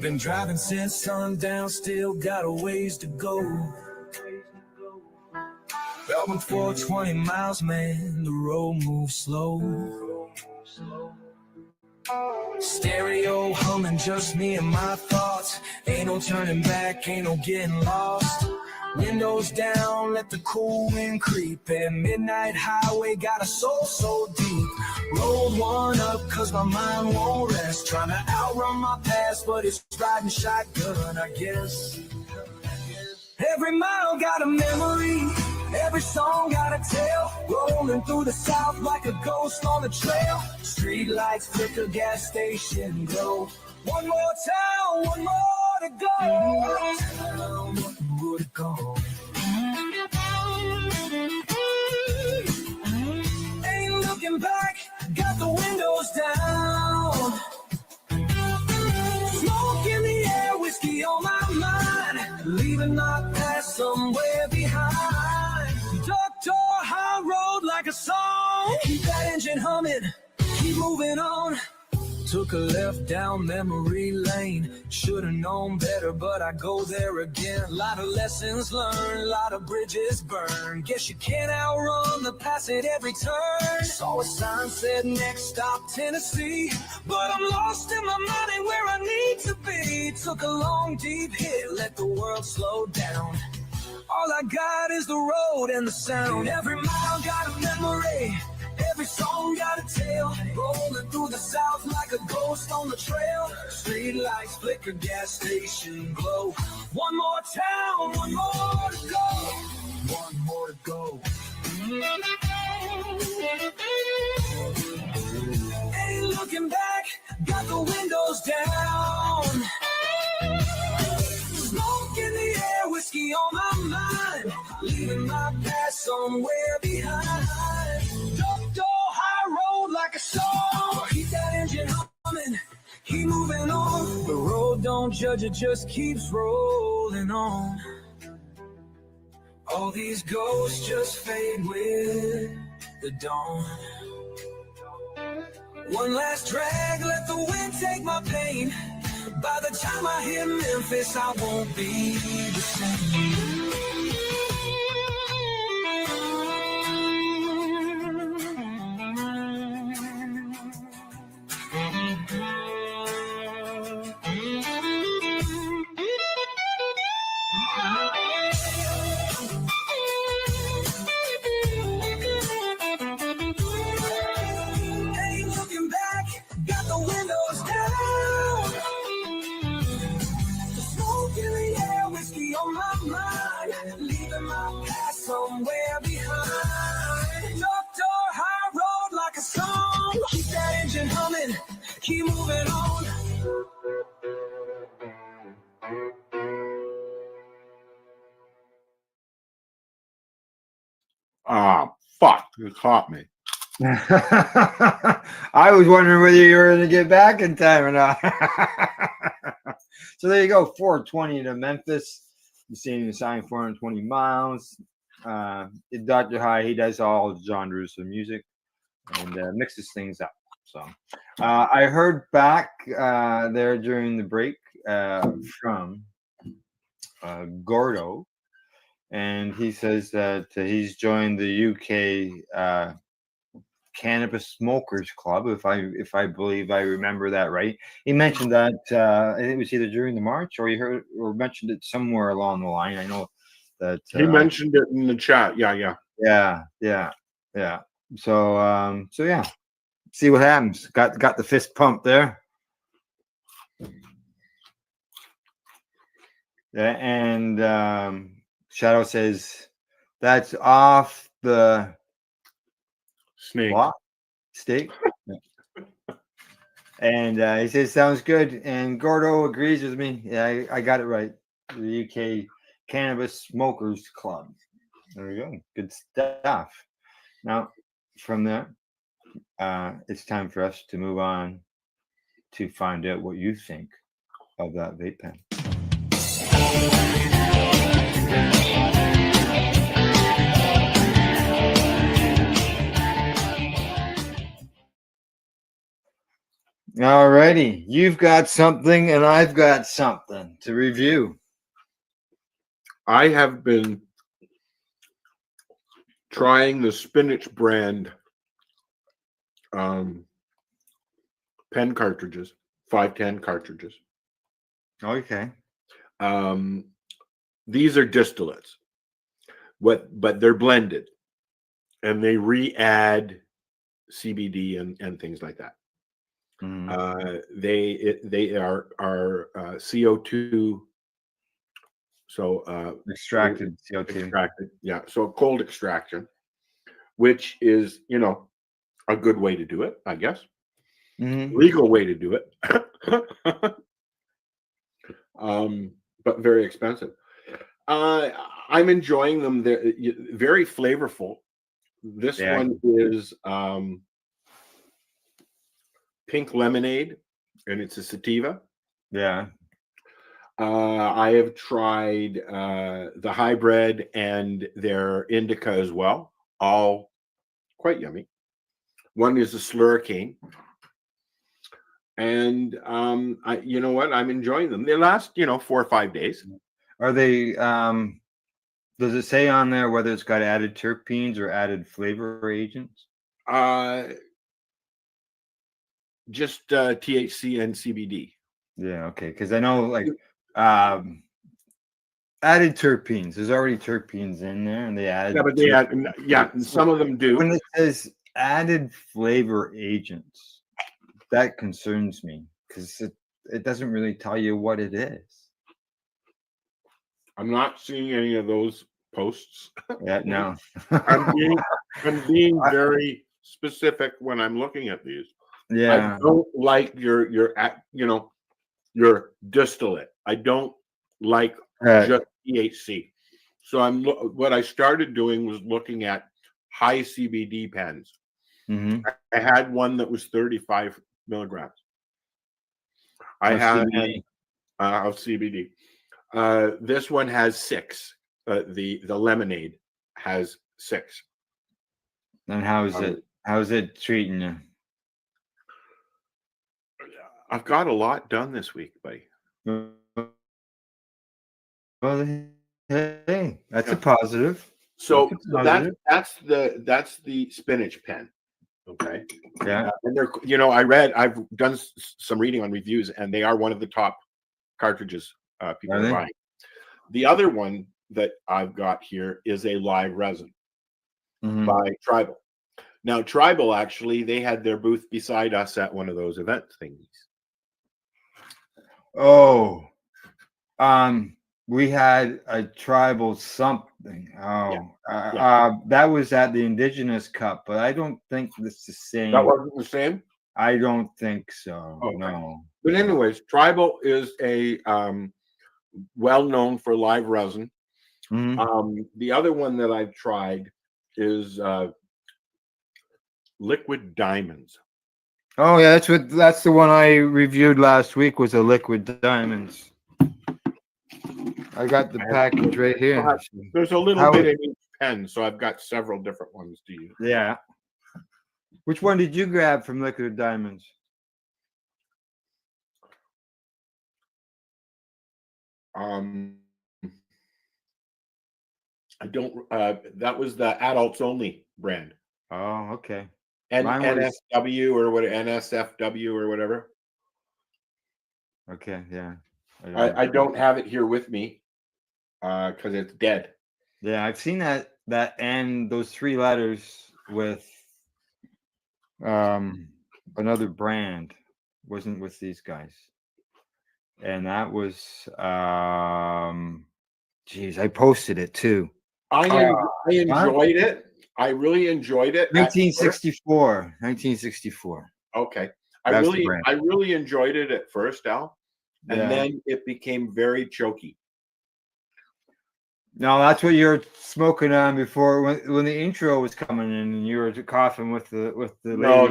Been driving since sundown, still got a ways to go. Driving for 20 miles, man, the road moves slow. Stereo humming, just me and my thoughts. Ain't no turning back, ain't no getting lost. Windows down, let the cool wind creep in. Midnight highway, got a soul so deep. Rolled one up, cause my mind won't rest. Trying to outrun my past, but it's riding shotgun, I guess. Every mile got a memory, every song got a tale. Rolling through the south like a ghost on the trail. Street lights flicker, gas station glow. One more town, one more to go. One more to go. Ain't looking back, got the windows down. Smoke in the air, whiskey on my mind. Leaving my past somewhere behind. Doctor, high road like a song. Keep that engine humming, keep moving on. Took a left down memory lane. Should've known better, but I go there again. Lot of lessons learned, lot of bridges burned. Guess you can't outrun the past at every turn. Saw a sign said next stop Tennessee, but I'm lost in my mind, ain't where I need to be. Took a long deep hit, let the world slow down. All I got is the road and the sound. Every mile got a memory, every song got a tale. Rolling through the south like a ghost on the trail. Street lights flicker, gas station glow. One more town, one more to go. One more to go. Ain't looking back, got the windows down. Smoke in the air, whiskey on my mind. Leaving my past somewhere behind. Door, high road like a song. Keep that engine humming, keep moving on. The road don't judge, it just keeps rolling on. All these ghosts just fade with the dawn. One last drag, let the wind take my pain. By the time I hit Memphis, I won't be the same. Ain't looking back, got the windows down. The smoke in the air, whiskey on my mind. Leaving my past somewhere behind. Doctor, high road like a song. Keep that engine humming, keep moving on. Ah, fuck! You caught me. I was wondering whether you were going to get back in time or not. So there you go, 420 to Memphis. You're seeing the sign 420 miles. Dr. High, he does all genres of music and mixes things up. So I heard back there during the break from Gordo, and he says that he's joined the UK Cannabis Smokers Club, if I believe I remember that right. He mentioned that I think it was either during the march or he heard or mentioned it somewhere along the line. I know that He mentioned it in the chat. Yeah. So yeah, see what happens. Got the fist pump there. Yeah, and Shadow says that's off the snake. Steak. And he says sounds good. And Gordo agrees with me. Yeah, I got it right. The UK Cannabis Smokers Club. There we go. Good stuff. Now, from there, it's time for us to move on to find out what you think of that vape pen. All righty. You've got something and I've got something to review. I have been trying the spinach brand pen cartridges, 510 cartridges. Okay. These are distillates, but they're blended, and they re-add CBD and things like that. They are CO2, so Extracted CO2. Extracted, yeah. So cold extraction, which is a good way to do it, I guess. Legal way to do it, but very expensive. I'm enjoying them. They're very flavorful. This one is pink lemonade, and it's a sativa. Yeah. I have tried the hybrid and their indica as well. All quite yummy. One is a slurricane. And you know what? I'm enjoying them. They last, 4 or 5 days. Are they does it say on there whether it's got added terpenes or added flavor agents? Just THC and CBD. Yeah, okay. Because I know added terpenes. There's already terpenes in there, and they add. Yeah, but they add, some of them do. When it says added flavor agents, that concerns me because it doesn't really tell you what it is. I'm not seeing any of those posts. Yeah, no. I'm being very specific when I'm looking at these. Yeah. I don't like your distillate. I don't like just THC. So what I started doing was looking at high CBD pens. I had one that was 35 milligrams. I had of CBD. This one has 6. The lemonade has 6. And how's it treating you? I've got a lot done this week, buddy. Well, hey, that's a positive. So that's the spinach pen. Okay. Yeah. And they're, I've done some reading on reviews, and they are one of the top cartridges people are buying. The other one that I've got here is a live resin by Tribal. Now, Tribal, actually, they had their booth beside us at one of those event thingies. Oh, we had a Tribal something. Oh, that was at the Indigenous Cup, but I don't think it's the same. That wasn't the same? I don't think so. Okay. No. But anyways, Tribal is a well known for live resin. The other one that I've tried is Liquid Diamonds. Oh yeah, that's the one I reviewed last week, was a Liquid Diamonds. I got the package right here. There's a little bit in each pen, so I've got several different ones to use. Yeah. Which one did you grab from Liquid Diamonds? I don't. That was the adults only brand. Oh, okay. And NSW or what? NSFW or whatever. Okay, yeah. I don't have it here with me because it's dead. Yeah, I've seen that and those 3 letters with another brand, wasn't with these guys. And that was geez, I posted it too. I enjoyed it. I really enjoyed it. 1964. Okay. I really enjoyed it at first, Al. And then it became very choky. No, that's what you're smoking on before when the intro was coming in and you were coughing with the lady. No.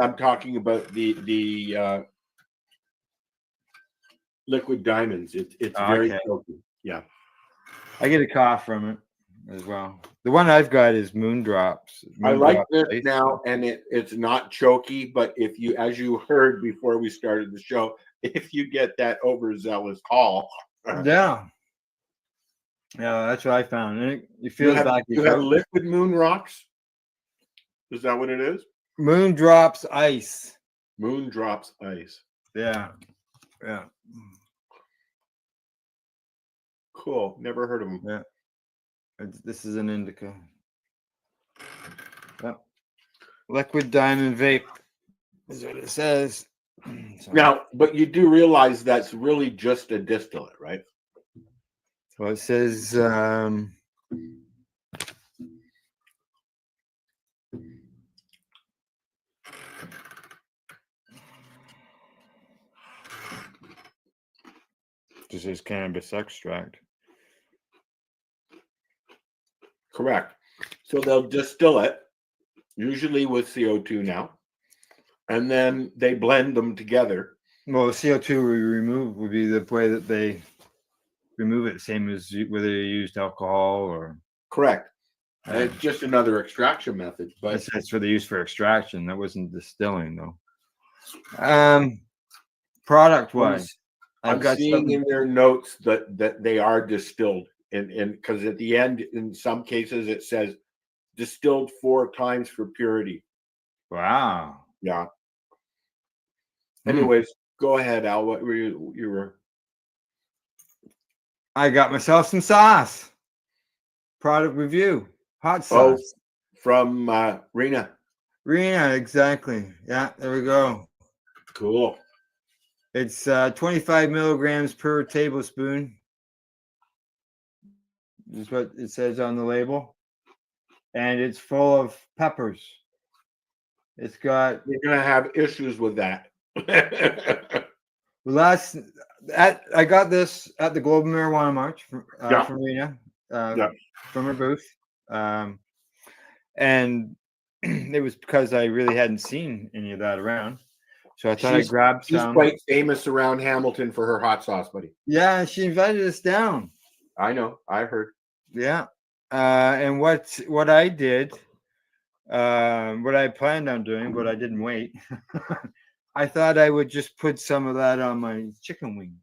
I'm talking about the Liquid Diamonds. It's very choky. Yeah. I get a cough from it as well. The one I've got is Moon Drops. I Moon like Drops this Ice. now, and it's not choky. But if you, as you heard before we started the show, if you get that overzealous haul, Yeah. Yeah, that's what I found. And it you feels have like you it's have out. liquid moon rocks. Is that what it is? Moon Drops Ice. Moon drops ice. Yeah. Yeah. Cool. Never heard of them. Yeah. This is an indica. Yep. Liquid diamond vape is what it says. Sorry. Now, but you do realize that's really just a distillate, right? Well, it says this is cannabis extract. Correct. So they'll distill it, usually with CO2 now, and then they blend them together. Well, the CO2 we remove would be the way that they remove it, same as whether you used alcohol or. Correct. It's just another extraction method, but That's for the use for extraction. That wasn't distilling though. Product wise, I'm seeing in their notes that they are distilled, and because at the end, in some cases, it says distilled 4 times for purity. Wow. Yeah. Anyways, go ahead, Al. What were you were? I got myself some sauce. Product review. Hot sauce. From Rena. Rena, exactly. Yeah, there we go. Cool. It's 25 milligrams per tablespoon. Is what it says on the label. And it's full of peppers. It's got. You're gonna have issues with that. I got this at the Global Marijuana March from Rena, from her booth, and it was because I really hadn't seen any of that around, so I thought I'd grab some. She's quite famous around Hamilton for her hot sauce, buddy. Yeah, she invited us down. I know, I heard. Yeah, and what I did, what I planned on doing, but I didn't wait. I thought I would just put some of that on my chicken wings.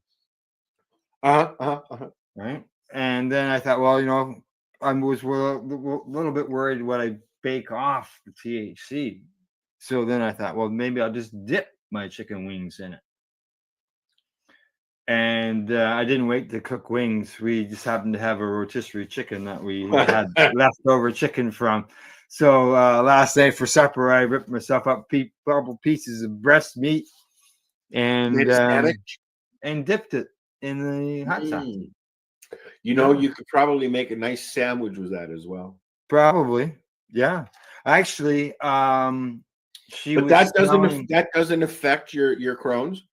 Right. And then I thought, well, I was a little bit worried what I bake off the THC. So then I thought, well, maybe I'll just dip my chicken wings in it. And I didn't wait to cook wings. We just happened to have a rotisserie chicken that we had leftover chicken from. So last night for supper, I ripped myself up couple pieces of breast meat and dipped it in the hot sauce. You could probably make a nice sandwich with that as well. Probably, yeah. Actually, that doesn't affect your Crohn's.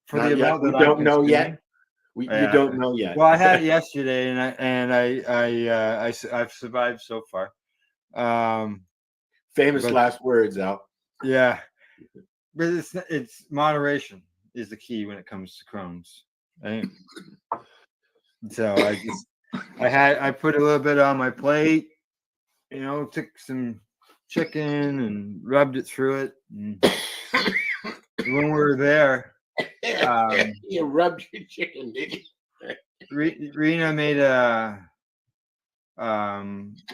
For the amount that you don't know yet. You don't know yet. Well, I had it yesterday, and I've survived so far. Famous last words, Al. Yeah, but it's moderation is the key when it comes to Crohn's. Right? So I put a little bit on my plate. Took some chicken and rubbed it through it. And when we were there. You rubbed your chicken, did you? Rena made a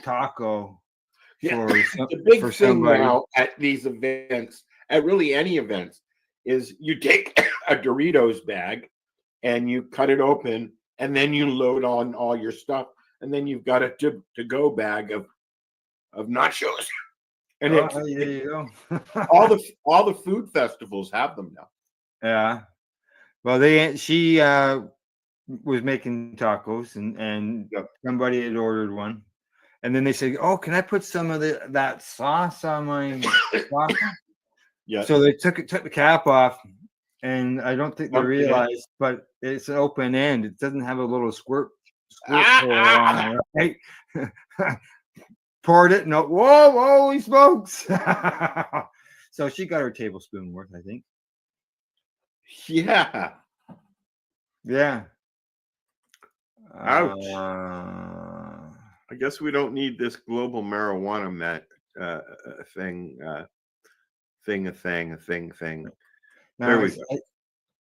taco the big thing somebody. Now at these events, at really any events, is you take a Doritos bag and you cut it open, and then you load on all your stuff, and then you've got a to-go bag of nachos. And there you go. all the food festivals have them now. Yeah. Well, she was making tacos, and somebody had ordered one, and then they said, "Oh, can I put some of that sauce on my taco?" Yeah. So they took the cap off, and I don't think they realized, but it's an open end. It doesn't have a little squirt hole on it, right? Poured it, and holy smokes! So she got her tablespoon worth, I think. Yeah. Ouch. Uh, I guess we don't need this global marijuana thing. Thing. now There we go.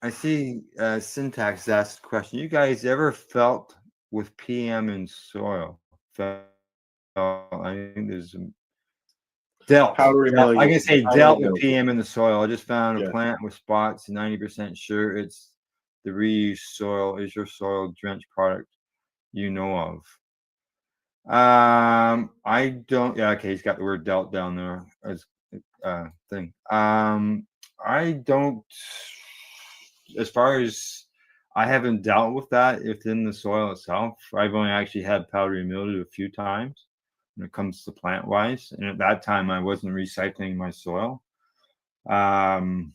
I see Syntax asked a question. You guys ever felt with PM in soil? I think there's some dealt. Powdery I mildew. can say Powdery dealt with mildew. PM in the soil. I just found a Yes. plant with spots. 90% sure it's the reused soil. Is your soil drenched product you know of? I don't. Yeah, okay. He's got the word dealt down there as thing. I don't. As far as I haven't dealt with that within the soil itself. I've only actually had powdery mildew a few times when it comes to plant wise, and at that time I wasn't recycling my soil. I am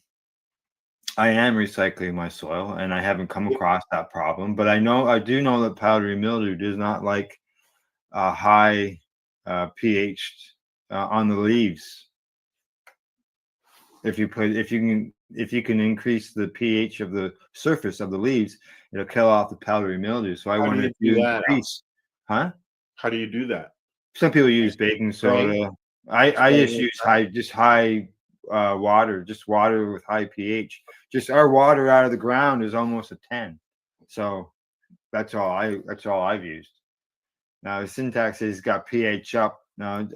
recycling my soil, and I haven't come across that problem. But I do know that powdery mildew does not like a high pH on the leaves. If you can increase the pH of the surface of the leaves, it'll kill off the powdery mildew. So I How do wonder you if you do that, Al? increase, huh? How do you do that? Some people use baking soda. I just Spraying use high water, just water with high pH. Just our water out of the ground is almost a 10. So that's all I've used. Now the Syntax has got pH up. Now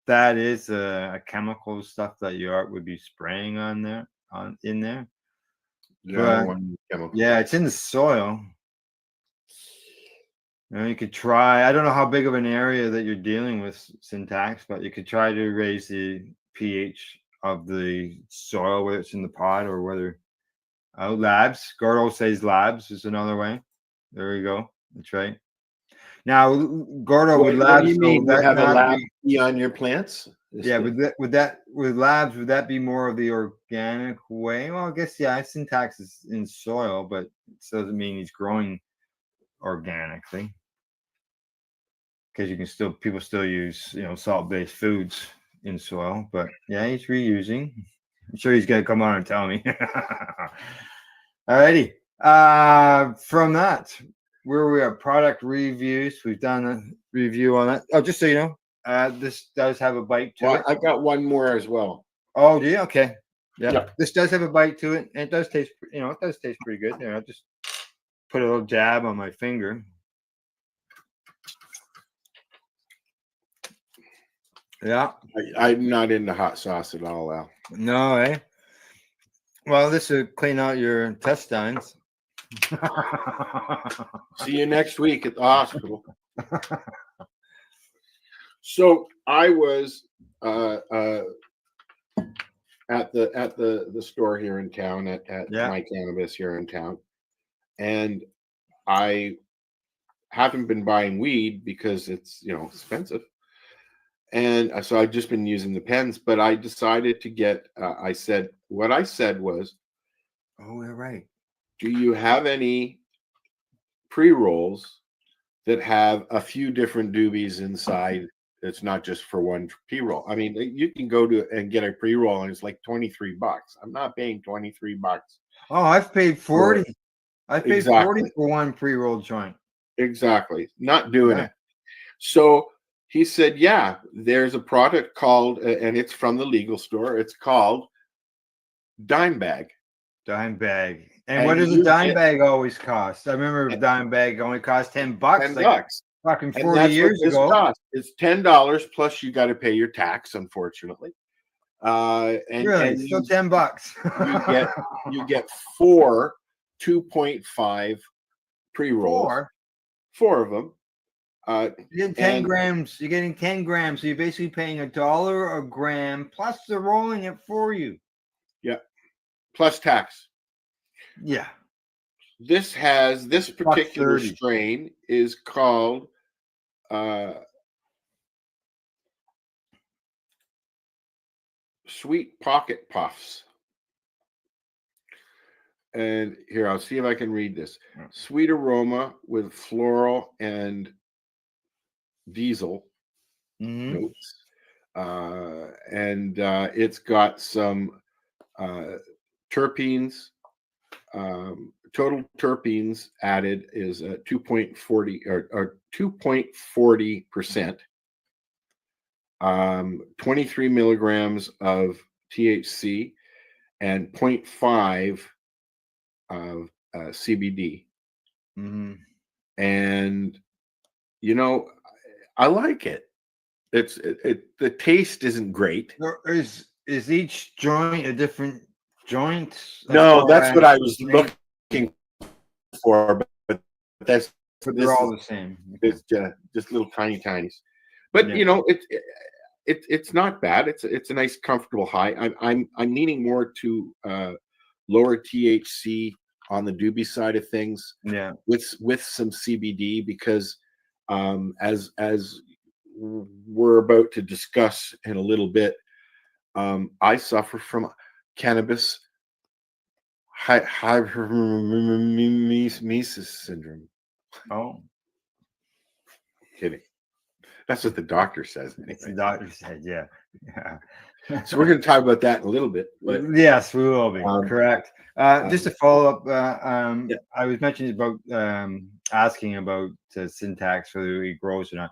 that is a chemical stuff that you would be spraying in there. Yeah, I But don't want any chemicals. yeah, it's in the soil. You could try. I don't know how big of an area that you're dealing with, Syntax, but you could try to raise the pH of the soil, whether it's in the pot or whether labs. Gordo says labs is another way. There we go. That's right. Now, Gordo, What with do labs, you mean? would that Have a not lab be, on your plants? yeah, with labs, would that be more of the organic way? Well, I guess yeah, Syntax is in soil, but it doesn't mean he's growing organically. Because people still use salt-based foods in soil, but yeah, he's reusing. I'm sure he's gonna come on and tell me. Alrighty. From that, where we are product reviews, we've done a review on that. Oh, just so you know, this does have a bite to it. I've got one more as well. Oh, do you? Okay. Yeah. Yep. This does have a bite to it, and it does taste. It does taste pretty good. I'll just put a little jab on my finger. Yeah. I'm not into hot sauce at all, Al. No, eh? Well, this will clean out your intestines. See you next week at the hospital. So I was at the store here in town at My Cannabis here in town, and I haven't been buying weed because it's expensive, and so I've just been using the pens. But I decided to get. What I said was, "Oh, you're right. Do you have any pre-rolls that have a few different doobies inside? It's not just for one pre-roll. I mean, you can go to and get a pre-roll and it's like $23. I'm not paying $23. Oh, I've paid 40. I paid 40 for one pre-roll joint. Exactly. Not doing it. So he said, yeah, there's a product called, and it's from the legal store. It's called Dime Bag. Dime Bag. And what does a dime bag always cost? I remember a dime bag only cost $10. $10. Fucking 40 years ago. Cost. It's $10 plus you got to pay your tax, unfortunately. And still $10. you get 4 2.5 pre-rolls. Four of them. You're getting 10 grams. You're getting 10 grams. So you're basically paying $1 a gram, plus they're rolling it for you. Yeah. Plus tax. Yeah. This particular strain is called Sweet Pocket Puffs. And here, I'll see if I can read this. Sweet aroma with floral and diesel notes. And it's got some terpenes, total terpenes added is 2.40 or 2.40%. 23 milligrams of THC and 0.5 of CBD. And you know, I like it. The taste isn't great. Is each joint a different joint? No, that's what I was looking for, but that's but they're all the same. It's just little tiny tinies. But you know, it's not bad. It's a nice comfortable high. I'm leaning more to lower THC on the doobie side of things. Yeah, with some CBD, because as we're about to discuss in a little bit, I suffer from cannabis hyperemesis syndrome. Oh, kidding. That's what the doctor says. Anyway. The doctor said, yeah. So we're going to talk about that in a little bit. But yes, we will be. Correct. Just to follow up, I was mentioning about asking about syntax, whether he grows or not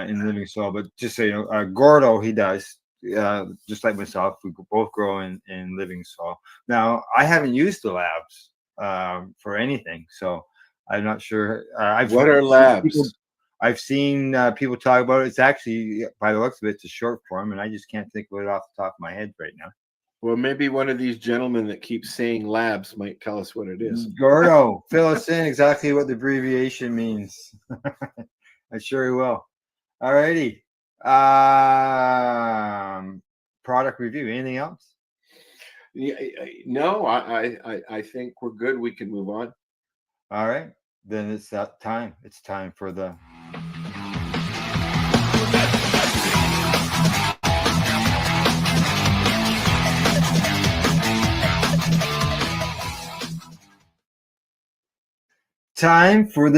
in living soil. But just so you know, Gordo, he does. Just like myself, we both grow in living soil. Now, I haven't used the labs for anything, so I'm not sure. What are labs? I've seen people talk about it. It's actually, by the looks of it, it's a short form, and I just can't think of it off the top of my head right now. Well, maybe one of these gentlemen that keeps saying labs might tell us what it is. Gordo, fill us in exactly what the abbreviation means. I sure will. All righty. Product review. Anything else? Yeah, no, I think we're good. We can move on. All right. Then it's that time. It's time for the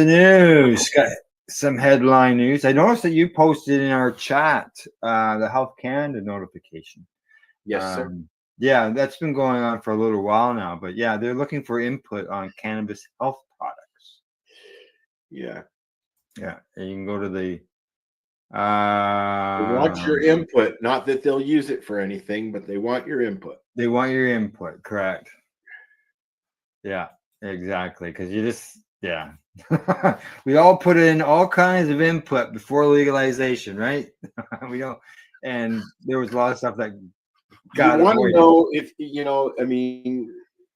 news. Got some headline news. I noticed that you posted in our chat the Health Canada notification. Yes, sir. Yeah, that's been going on for a little while now. But yeah, they're looking for input on cannabis health products. Yeah. Yeah, and you can go to the. They want your input. Not that they'll use it for anything, but they want your input. They want your input, correct? Yeah, exactly. Because you just, yeah, we all put in all kinds of input before legalization, right? We don't, and there was a lot of stuff that got. You want to know if I mean,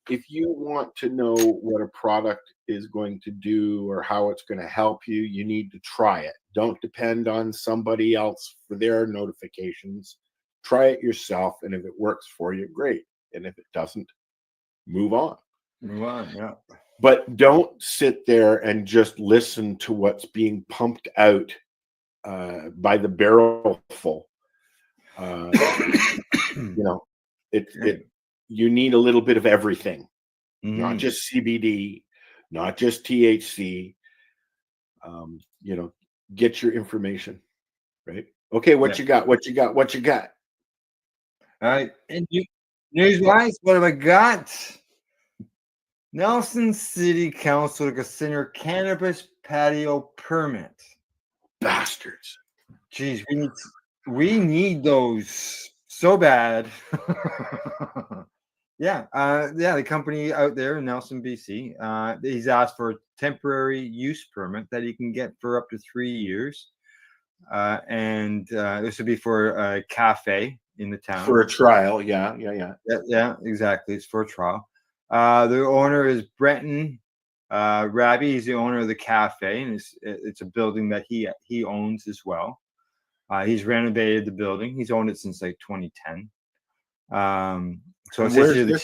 if you want to know what a product is going to do or how it's going to help you, you need to try it. Don't depend on somebody else for their notifications. Try it yourself, and if it works for you, great. And if it doesn't, move on. Move on, yeah. But don't sit there and just listen to what's being pumped out by the barrel full. You need a little bit of everything, not just CBD, not just THC. Get your information right. Okay, what you got? What you got? What you got? All right, and news-wise, what have I got? Nelson City Council to consider cannabis patio permit. Bastards. Jeez, we need those so bad. Yeah, the company out there in Nelson, BC, he's asked for a temporary use permit that he can get for up to 3 years. And this would be for a cafe in the town. For a trial, yeah, exactly. It's for a trial. The owner is Brenton Raby. He's the owner of the cafe, and it's a building that he owns as well. He's renovated the building. He's owned it since like 2010. So it says here this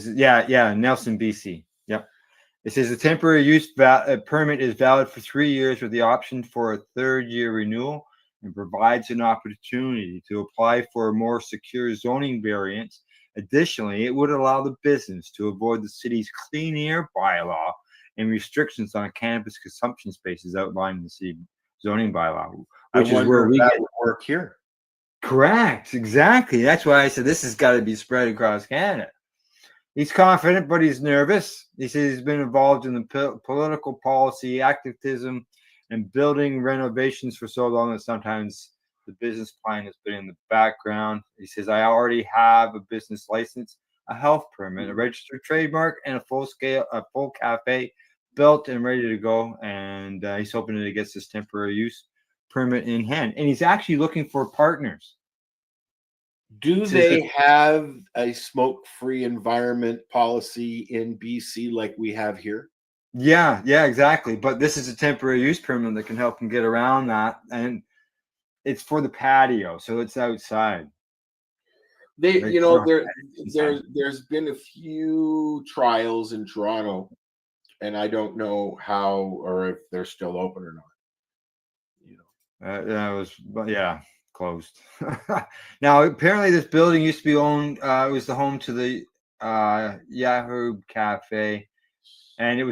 is Nelson, BC. Yep. It says the temporary use permit is valid for 3 years with the option for a 3rd-year renewal, and provides an opportunity to apply for a more secure zoning variance. Additionally, it would allow the business to avoid the city's clean air bylaw and restrictions on cannabis consumption spaces outlined in the city zoning bylaw, which is where we get work here. Correct, exactly. That's why I said this has got to be spread across Canada. He's confident, but he's nervous. He says he's been involved in the political policy, activism, and building renovations for so long that sometimes the business plan has been in the background. He says, I already have a business license, a health permit, a registered trademark, and a full cafe built and ready to go. And he's hoping that he gets this temporary use permit in hand. And he's actually looking for partners. Do they have a smoke-free environment policy in BC like we have here? Yeah, exactly. But this is a temporary use permit that can help him get around that. And it's for the patio, so it's outside. There's been a few trials in Toronto, and I don't know how or if they're still open or not. Closed. Now, apparently, this building used to be owned. It was the home to the Yahoo Cafe, and it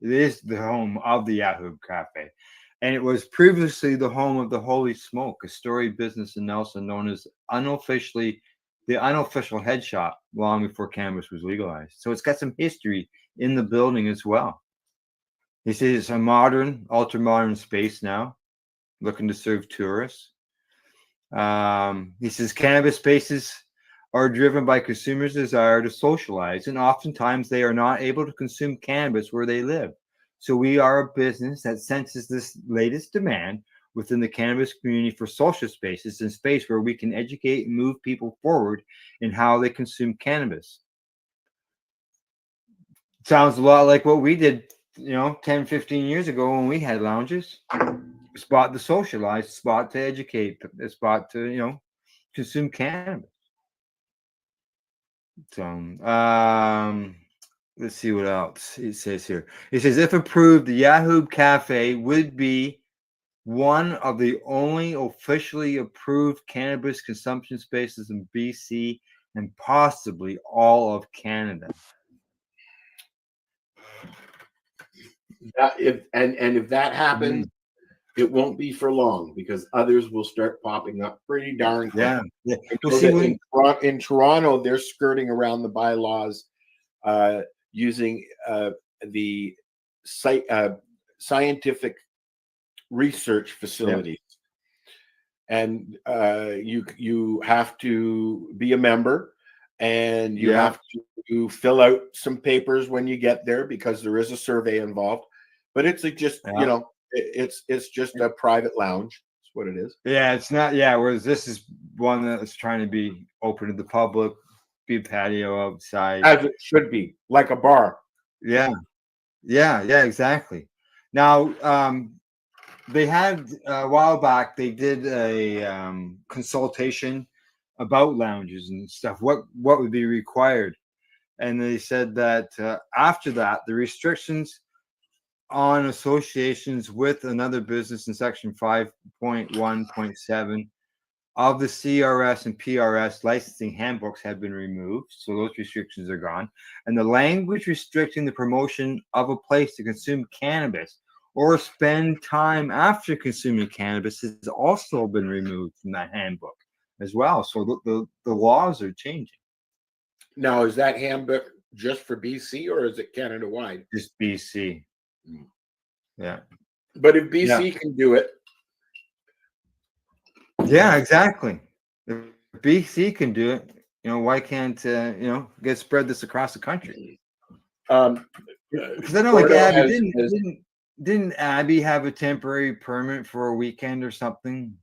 is the home of the Yahoo Cafe, and it was previously the home of the Holy Smoke, a storied business in Nelson known as the unofficial head shop long before cannabis was legalized. So it's got some history in the building as well. He says it's a modern, ultra-modern space now, looking to serve tourists. He says cannabis spaces are driven by consumers' desire to socialize, and oftentimes they are not able to consume cannabis where they live. So we are a business that senses this latest demand within the cannabis community for social spaces and space where we can educate and move people forward in how they consume cannabis. Sounds a lot like what we did, 10, 15 years ago when we had lounges. A spot to socialize, a spot to educate, a spot to, consume cannabis. So, let's see what else it says here. It says, if approved, the Yahoo Cafe would be one of the only officially approved cannabis consumption spaces in BC and possibly all of Canada. If that happens, it won't be for long because others will start popping up pretty darn quick. Yeah. In Toronto, they're skirting around the bylaws using the scientific research facilities. And you have to be a member, and you have to fill out some papers when you get there because there is a survey involved. But it's it's just a private lounge. That's what it is. Yeah, it's not. Yeah, whereas this is one that is trying to be open to the public, be a patio outside, as it should be, like a bar. Yeah, exactly. Now, they had a while back. They did a consultation about lounges and stuff. What would be required? And they said that after that, the restrictions on associations with another business in section 5.1.7 of the CRS and PRS licensing handbooks have been removed. So those restrictions are gone. And the language restricting the promotion of a place to consume cannabis or spend time after consuming cannabis has also been removed from that handbook as well. So the laws are changing. Now, is that handbook just for BC or is it Canada-wide? Just BC. Yeah. But if BC can do it. Yeah, exactly. If BC can do it, why can't, get spread this across the country? Because I know like Abby, didn't Abby have a temporary permit for a weekend or something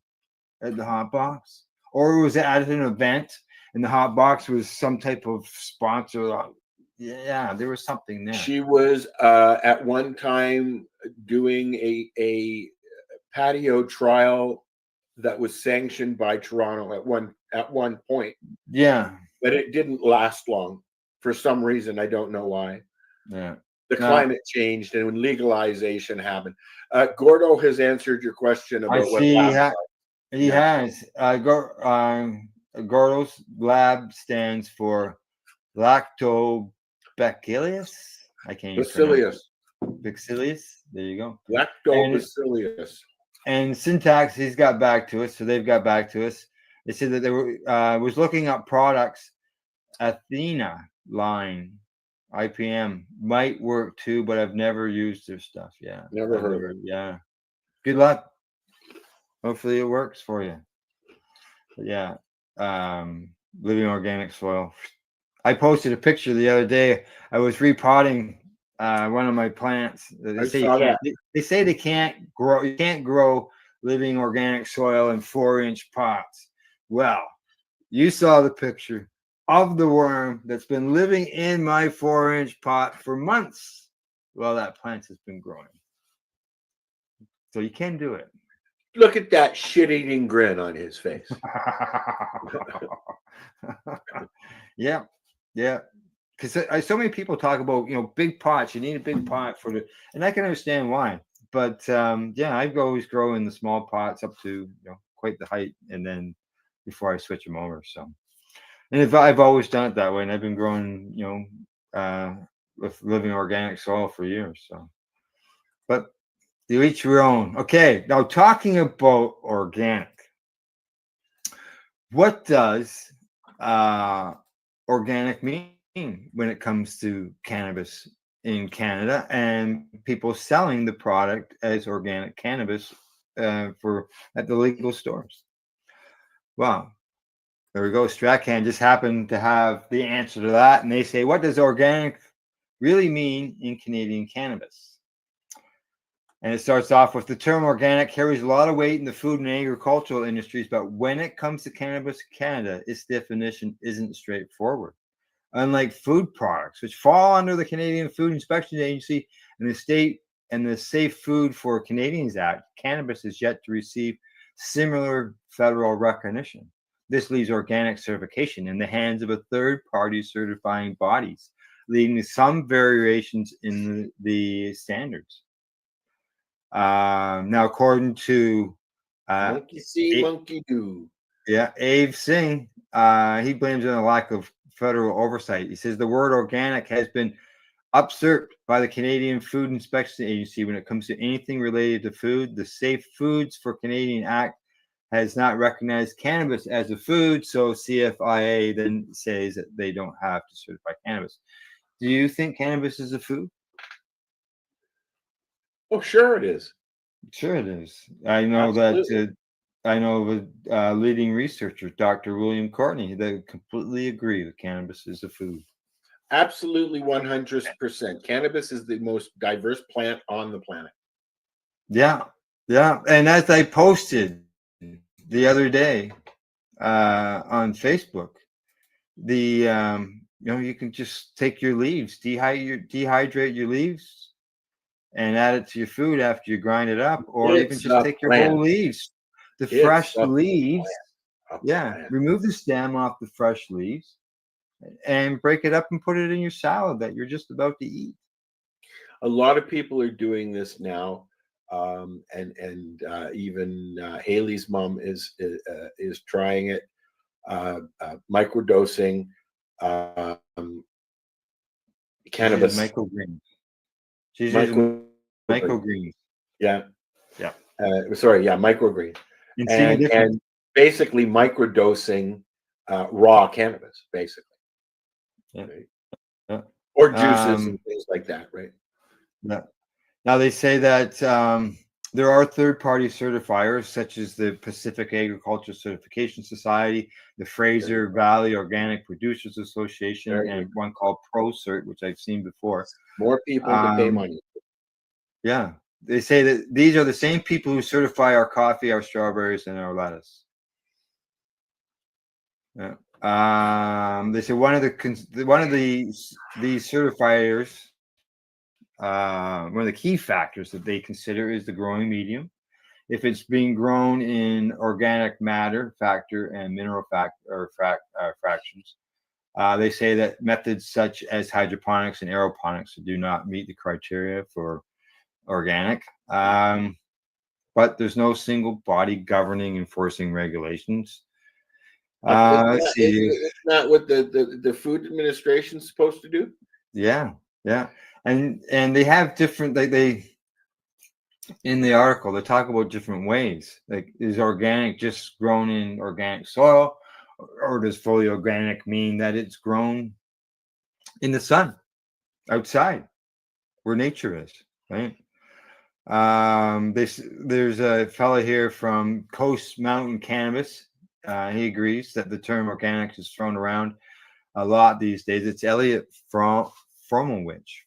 at the Hot Box? Or was it at an event and the Hot Box was some type of sponsor? Yeah, there was something there. She was at one time doing a patio trial that was sanctioned by Toronto at one point. Yeah, but it didn't last long for some reason. I don't know why. Yeah, the climate changed and when legalization happened. Gordo has answered your question about what he has. Gordo's lab stands for Lactobacillus. I can't. Bacillus. There you go. Lactobacillus. And Syntax, he's got back to us. So they've got back to us. They said that they were was looking up products Athena line IPM might work too, but I've never used their stuff. Yeah. Never heard of it. Yeah. Good luck. Hopefully it works for you. But yeah. Living organic soil. I posted a picture the other day. I was repotting one of my plants. I saw that. They say they can't grow. You can't grow living organic soil in 4-inch pots. Well, you saw the picture of the worm that's been living in my 4-inch pot for months while that plant has been growing. So you can do it. Look at that shit-eating grin on his face. Yeah. Because so many people talk about, big pots. You need a big pot and I can understand why. But I've always grow in the small pots up to quite the height, and then before I switch them over. So, and I've always done it that way, and I've been growing, with living organic soil for years. So, but to each your own. Okay, now talking about organic, what does organic mean when it comes to cannabis in Canada and people selling the product as organic cannabis at the legal stores? Well, there we go. Strachan just happened to have the answer to that, and they say, what does organic really mean in Canadian cannabis? And it starts off with the term organic carries a lot of weight in the food and agricultural industries, but when it comes to cannabis in Canada, its definition isn't straightforward. Unlike food products, which fall under the Canadian Food Inspection Agency and the state and the Safe Food for Canadians Act, cannabis is yet to receive similar federal recognition. This leaves organic certification in the hands of a third-party certifying bodies, leading to some variations in the standards. Now, according to monkey see, monkey do. Yeah, Abe Singh, he blames it on a lack of federal oversight. He says the word organic has been usurped by the Canadian Food Inspection Agency when it comes to anything related to food. The Safe Foods for Canadian Act has not recognized cannabis as a food, so CFIA then says that they don't have to certify cannabis. Do you think cannabis is a food? Oh, sure it is. Sure it is. I know Absolutely. that. I know of a leading researcher, Dr. William Courtney, that completely agree that cannabis is a food. Absolutely, 100%. Cannabis is the most diverse plant on the planet. Yeah. And as I posted the other day on Facebook, you can just take your leaves, dehydrate your leaves, and add it to your food after you grind it up, or you can just take your whole leaves. The fresh leaves, remove the stem off the fresh leaves and break it up and put it in your salad that you're just about to eat. A lot of people are doing this now, and even Haley's mom is trying it, microdosing cannabis. Microgreens. She's using microgreens. Yeah. Microgreen. And basically microdosing raw cannabis, basically. Yeah. Right? Yeah. Or juices and things like that, right? Yeah. Now they say that there are third-party certifiers such as the Pacific Agriculture Certification Society, the Fraser Valley Organic Producers Association, and one called ProCert, which I've seen before. More people to pay money. Yeah. They say that these are the same people who certify our coffee, our strawberries, and our lettuce. Yeah. They say one of these certifiers, one of the key factors that they consider is the growing medium. If it's being grown in organic matter factor and mineral fractions. They say that methods such as hydroponics and aeroponics do not meet the criteria for organic, but there's no single body governing enforcing regulations. Let's see. It's not what the Food Administration is supposed to do. Yeah, and they have different. They in the article they talk about different ways. Like, is organic just grown in organic soil, or does fully organic mean that it's grown in the sun, outside, where nature is, right? There's a fella here from Coast Mountain Cannabis. He agrees that the term organic is thrown around a lot these days. It's Elliot Fromowich.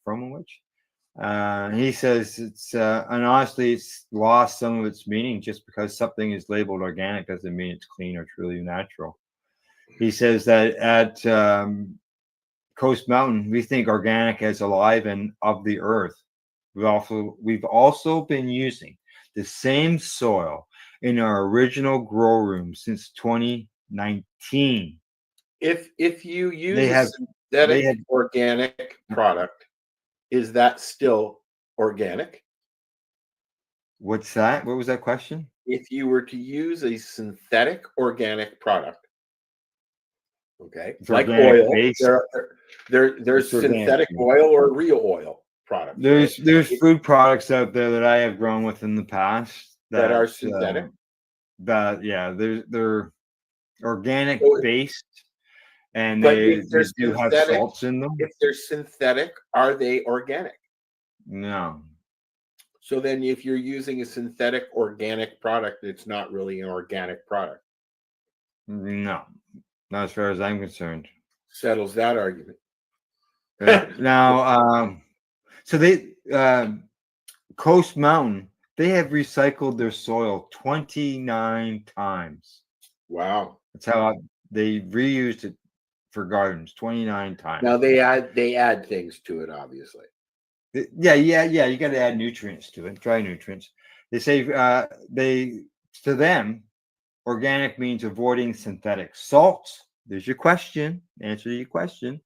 He says and honestly, it's lost some of its meaning. Just because something is labeled organic doesn't mean it's clean or truly natural. He says that at Coast Mountain, we think organic as alive and of the earth. We've also been using the same soil in our original grow room since 2019. If you use They a have- synthetic organic product, is that still organic? What's that? What was that question? If you were to use a synthetic organic product, okay, It's like organic oil, based. there's It's organic synthetic based. oil or real oil products. There's right? food products out there that I have grown with in the past That are synthetic. They're organic So- based, and But they if they're do have synthetic, salts in them. if they're synthetic, are they organic? No, So then if you're using a synthetic organic product, it's not really an organic product. not as far as I'm concerned. Settles that argument. Now, so they Coast Mountain, they have recycled their soil 29 times. Wow. That's how they reused it for gardens 29 times. Now they add things to it, obviously. Yeah. You got to add nutrients to it, dry nutrients. They say to them, organic means avoiding synthetic salts. There's your question. Answer your question.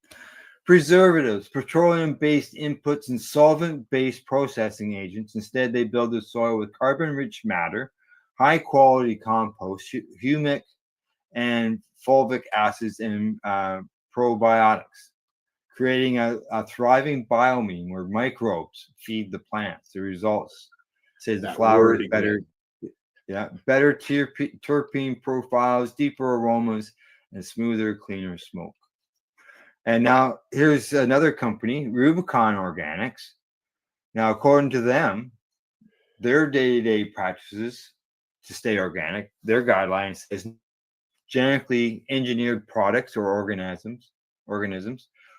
Preservatives, petroleum-based inputs, and solvent-based processing agents. Instead, they build the soil with carbon-rich matter, high-quality compost, humic, and fulvic acids, and probiotics, creating a thriving biome where microbes feed the plants. The results say the That flower word is better, better terpene profiles, deeper aromas, and smoother, cleaner smoke. And now here's another company, Rubicon Organics. Now, according to them, their day-to-day practices to stay organic, their guidelines is genetically engineered products or organisms,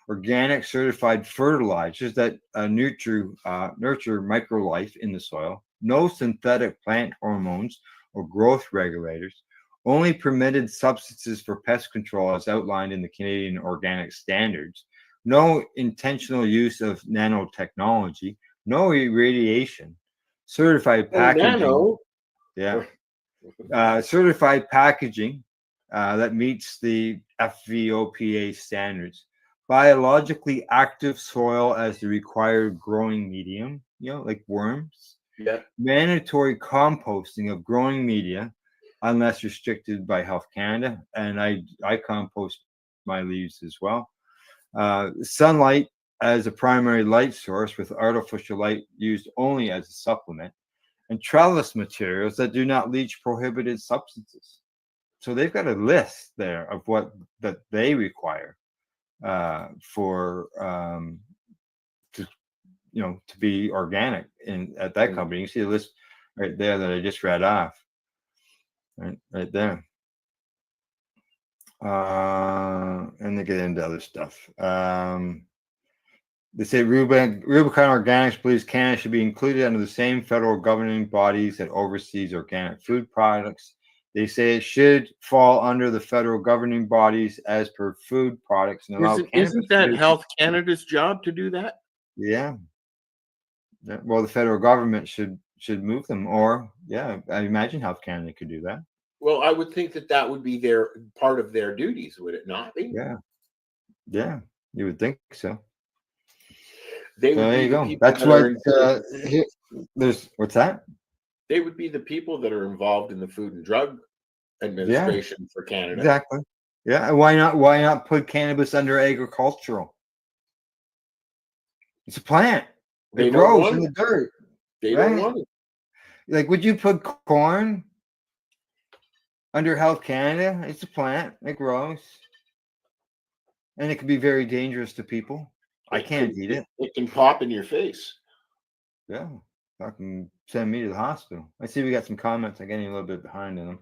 organic certified fertilizers that nurture microlife in the soil, no synthetic plant hormones or growth regulators, only permitted substances for pest control as outlined in the Canadian Organic Standards, no intentional use of nanotechnology, no irradiation, certified packaging. Certified packaging that meets the FVOPA standards. Biologically active soil as the required growing medium, like worms. Yeah. Mandatory composting of growing media, unless restricted by Health Canada. And I compost my leaves as well. Sunlight as a primary light source, with artificial light used only as a supplement. And trellis materials that do not leach prohibited substances. So they've got a list there of what that they require for to be organic at that company. You see the list right there that I just read off. Right there. And they get into other stuff. They say Rubicon Organics believes Canada should be included under the same federal governing bodies that oversees organic food products. They say it should fall under the federal governing bodies as per food products. And Isn't that Health Canada's job to do that? Yeah. Well, the federal government should move them, or I imagine Health Canada could do that. Well, I would think that would be their part of their duties, would it not be? Yeah, you would think so. They would there be you the go. people That's that what there's. What's that? They would be the people that are involved in the Food and Drug Administration for Canada. Exactly. Yeah. Why not put cannabis under agricultural? It's a plant. It grows in the dirt. They don't want it. Like, would you put corn Under Health Canada, it's a plant. It grows. And it can be very dangerous to people. I can't eat it. It can pop in your face. Yeah. Fucking send me to the hospital. I see we got some comments. I'm getting a little bit behind in them.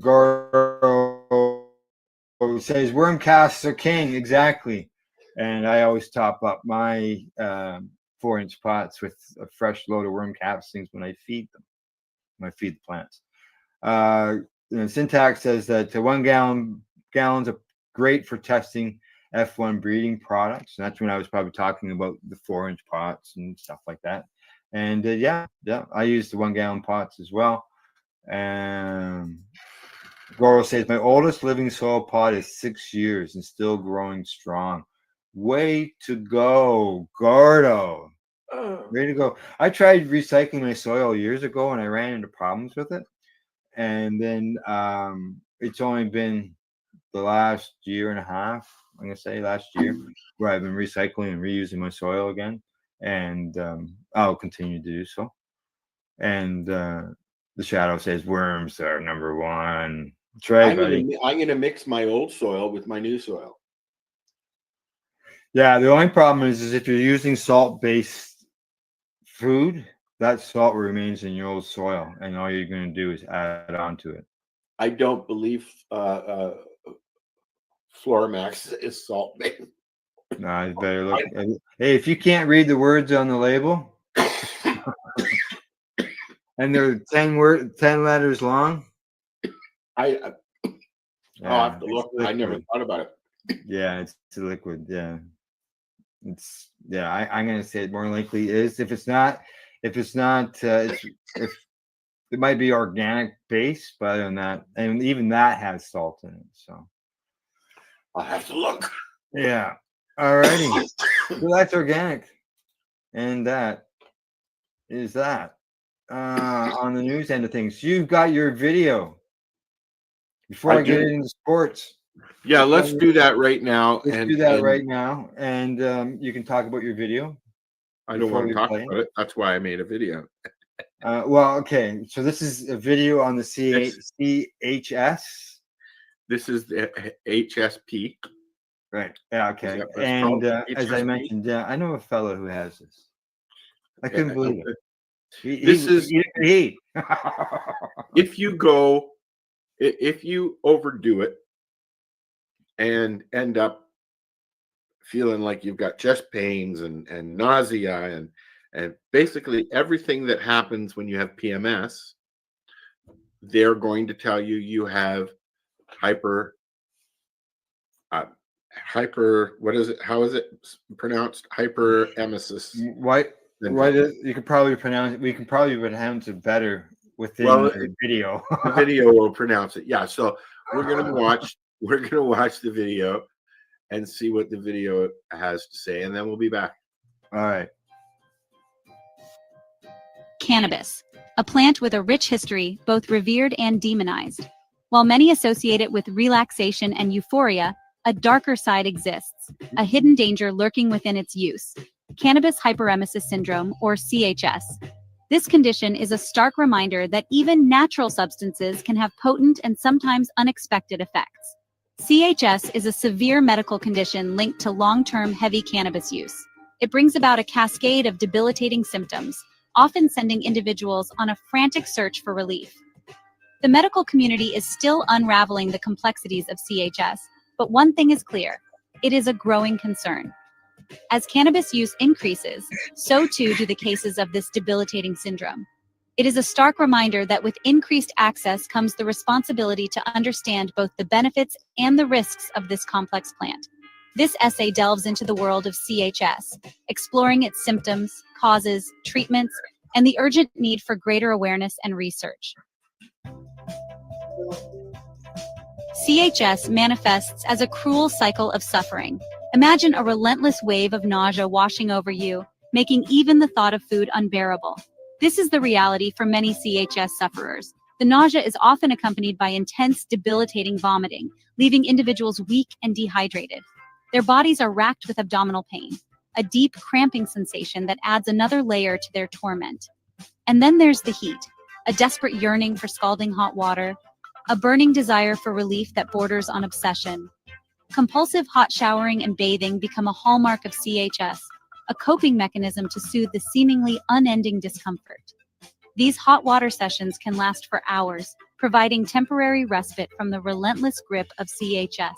Goro says worm casts are king. Exactly. And I always top up my 4-inch pots with a fresh load of worm castings when I feed them. When I feed the plants. Syntax says that 1 gallons are great for testing F1 breeding products. And that's when I was probably talking about the 4-inch pots and stuff like that. And yeah, I use the 1 gallon pots as well. And Goro says my oldest living soil pot is 6 years and still growing strong. Way to go, Gordo. Way to go. I tried recycling my soil years ago and I ran into problems with it. And then it's only been the last year and a half, I'm going to say last year, where I've been recycling and reusing my soil again. And I'll continue to do so. And the Shadow says worms are number one. That's right, buddy. I'm going to mix my old soil with my new soil. Yeah, the only problem is if you're using salt-based food, that salt remains in your old soil, and all you're going to do is add on to it. I don't believe Floramax is salt-based. No, it's better look. Hey, if you can't read the words on the label, and they're 10 letters long, I'll have to look. I never thought about it. Yeah, it's a liquid. Yeah, I'm gonna say it more likely is if it's not, if it might be organic base, but other than that, and even that has salt in it. So I'll have to look. Yeah. Alrighty. So that's organic, and that is that. On the news end of things, you've got your video. Before I get into sports. Yeah, let's do that right now. Let's do that right now, and you can talk about your video. I don't want to talk about it. That's why I made a video. Well, okay. So this is a video on the CHS. This is the HSP. Right. Yeah. Okay. And as I mentioned, I know a fellow who has this. I couldn't believe it. If you overdo it and end up feeling like you've got chest pains and nausea and basically everything that happens when you have PMS, they're going to tell you have what is it? How is it pronounced? Hyperemesis. What you could probably pronounce it. We can probably pronounce it better within the video. The video will pronounce it. Yeah. So we're gonna watch the video and see what the video has to say, and then we'll be back. All right. Cannabis, a plant with a rich history, both revered and demonized. While many associate it with relaxation and euphoria, a darker side exists, a hidden danger lurking within its use. Cannabis hyperemesis syndrome, or CHS. This condition is a stark reminder that even natural substances can have potent and sometimes unexpected effects. CHS is a severe medical condition linked to long-term heavy cannabis use. It brings about a cascade of debilitating symptoms, often sending individuals on a frantic search for relief. The medical community is still unraveling the complexities of CHS, but one thing is clear: it is a growing concern. As cannabis use increases, so too do the cases of this debilitating syndrome. It is a stark reminder that with increased access comes the responsibility to understand both the benefits and the risks of this complex plant. This essay delves into the world of CHS, exploring its symptoms, causes, treatments, and the urgent need for greater awareness and research. CHS manifests as a cruel cycle of suffering. Imagine a relentless wave of nausea washing over you, making even the thought of food unbearable. This is the reality for many CHS sufferers. The nausea is often accompanied by intense, debilitating vomiting, leaving individuals weak and dehydrated. Their bodies are racked with abdominal pain, a deep cramping sensation that adds another layer to their torment. And then there's the heat. a desperate yearning for scalding hot water, a burning desire for relief that borders on obsession. Compulsive hot showering and bathing become a hallmark of CHS, a coping mechanism to soothe the seemingly unending discomfort. These hot water sessions can last for hours, providing temporary respite from the relentless grip of CHS.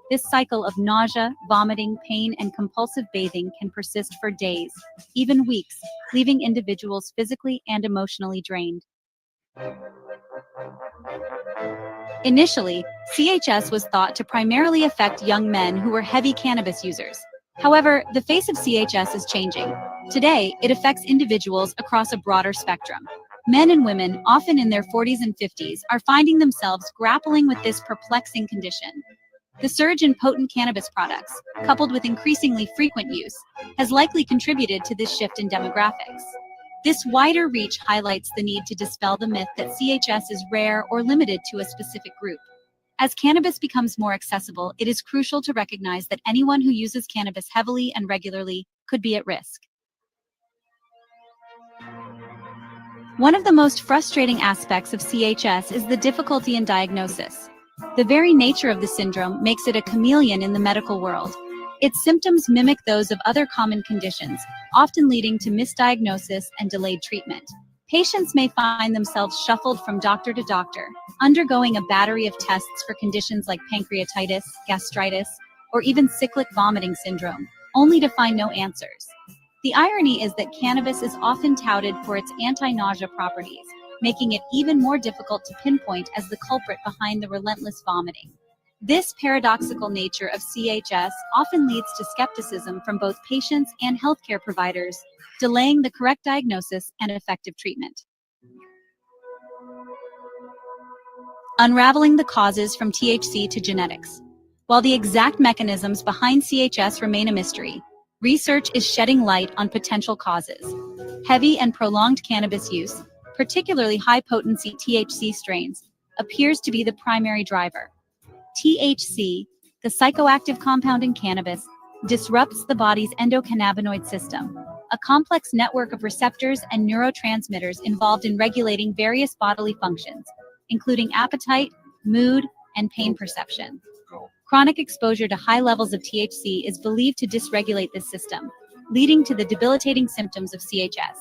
This cycle of nausea, vomiting, pain, and compulsive bathing can persist for days, even weeks, leaving individuals physically and emotionally drained. Initially, CHS was thought to primarily affect young men who were heavy cannabis users. However, the face of CHS is changing. Today, it affects individuals across a broader spectrum. Men and women, often in their 40s and 50s, are finding themselves grappling with this perplexing condition. The surge in potent cannabis products, coupled with increasingly frequent use, has likely contributed to this shift in demographics. This wider reach highlights the need to dispel the myth that CHS is rare or limited to a specific group. As cannabis becomes more accessible, it is crucial to recognize that anyone who uses cannabis heavily and regularly could be at risk. One of the most frustrating aspects of CHS is the difficulty in diagnosis. The very nature of the syndrome makes it a chameleon in the medical world. Its symptoms mimic those of other common conditions, often leading to misdiagnosis and delayed treatment. Patients may find themselves shuffled from doctor to doctor, undergoing a battery of tests for conditions like pancreatitis, gastritis, or even cyclic vomiting syndrome, only to find no answers. The irony is that cannabis is often touted for its anti-nausea properties, making it even more difficult to pinpoint as the culprit behind the relentless vomiting. This paradoxical nature of CHS often leads to skepticism from both patients and healthcare providers, delaying the correct diagnosis and effective treatment. Unraveling the causes from THC to genetics. While the exact mechanisms behind CHS remain a mystery, research is shedding light on potential causes. Heavy and prolonged cannabis use, particularly high-potency THC strains, appears to be the primary driver. THC, the psychoactive compound in cannabis, disrupts the body's endocannabinoid system, a complex network of receptors and neurotransmitters involved in regulating various bodily functions, including appetite, mood, and pain perception. Chronic exposure to high levels of THC is believed to dysregulate this system, leading to the debilitating symptoms of CHS.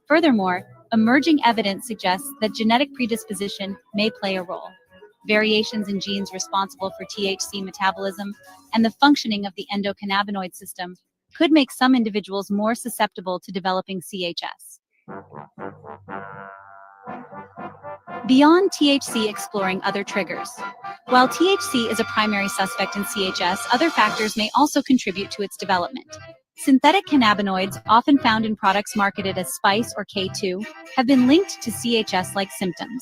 Furthermore, emerging evidence suggests that genetic predisposition may play a role. Variations in genes responsible for THC metabolism and the functioning of the endocannabinoid system could make some individuals more susceptible to developing CHS. Beyond THC, exploring other triggers. While THC is a primary suspect in CHS, other factors may also contribute to its development. Synthetic cannabinoids, often found in products marketed as Spice or K2, have been linked to CHS-like symptoms.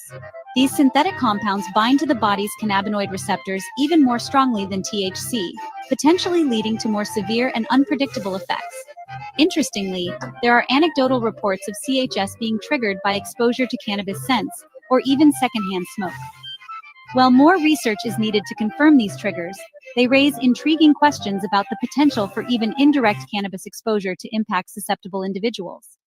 These synthetic compounds bind to the body's cannabinoid receptors even more strongly than THC, potentially leading to more severe and unpredictable effects. Interestingly, there are anecdotal reports of CHS being triggered by exposure to cannabis scents, or even secondhand smoke. While more research is needed to confirm these triggers, they raise intriguing questions about the potential for even indirect cannabis exposure to impact susceptible individuals.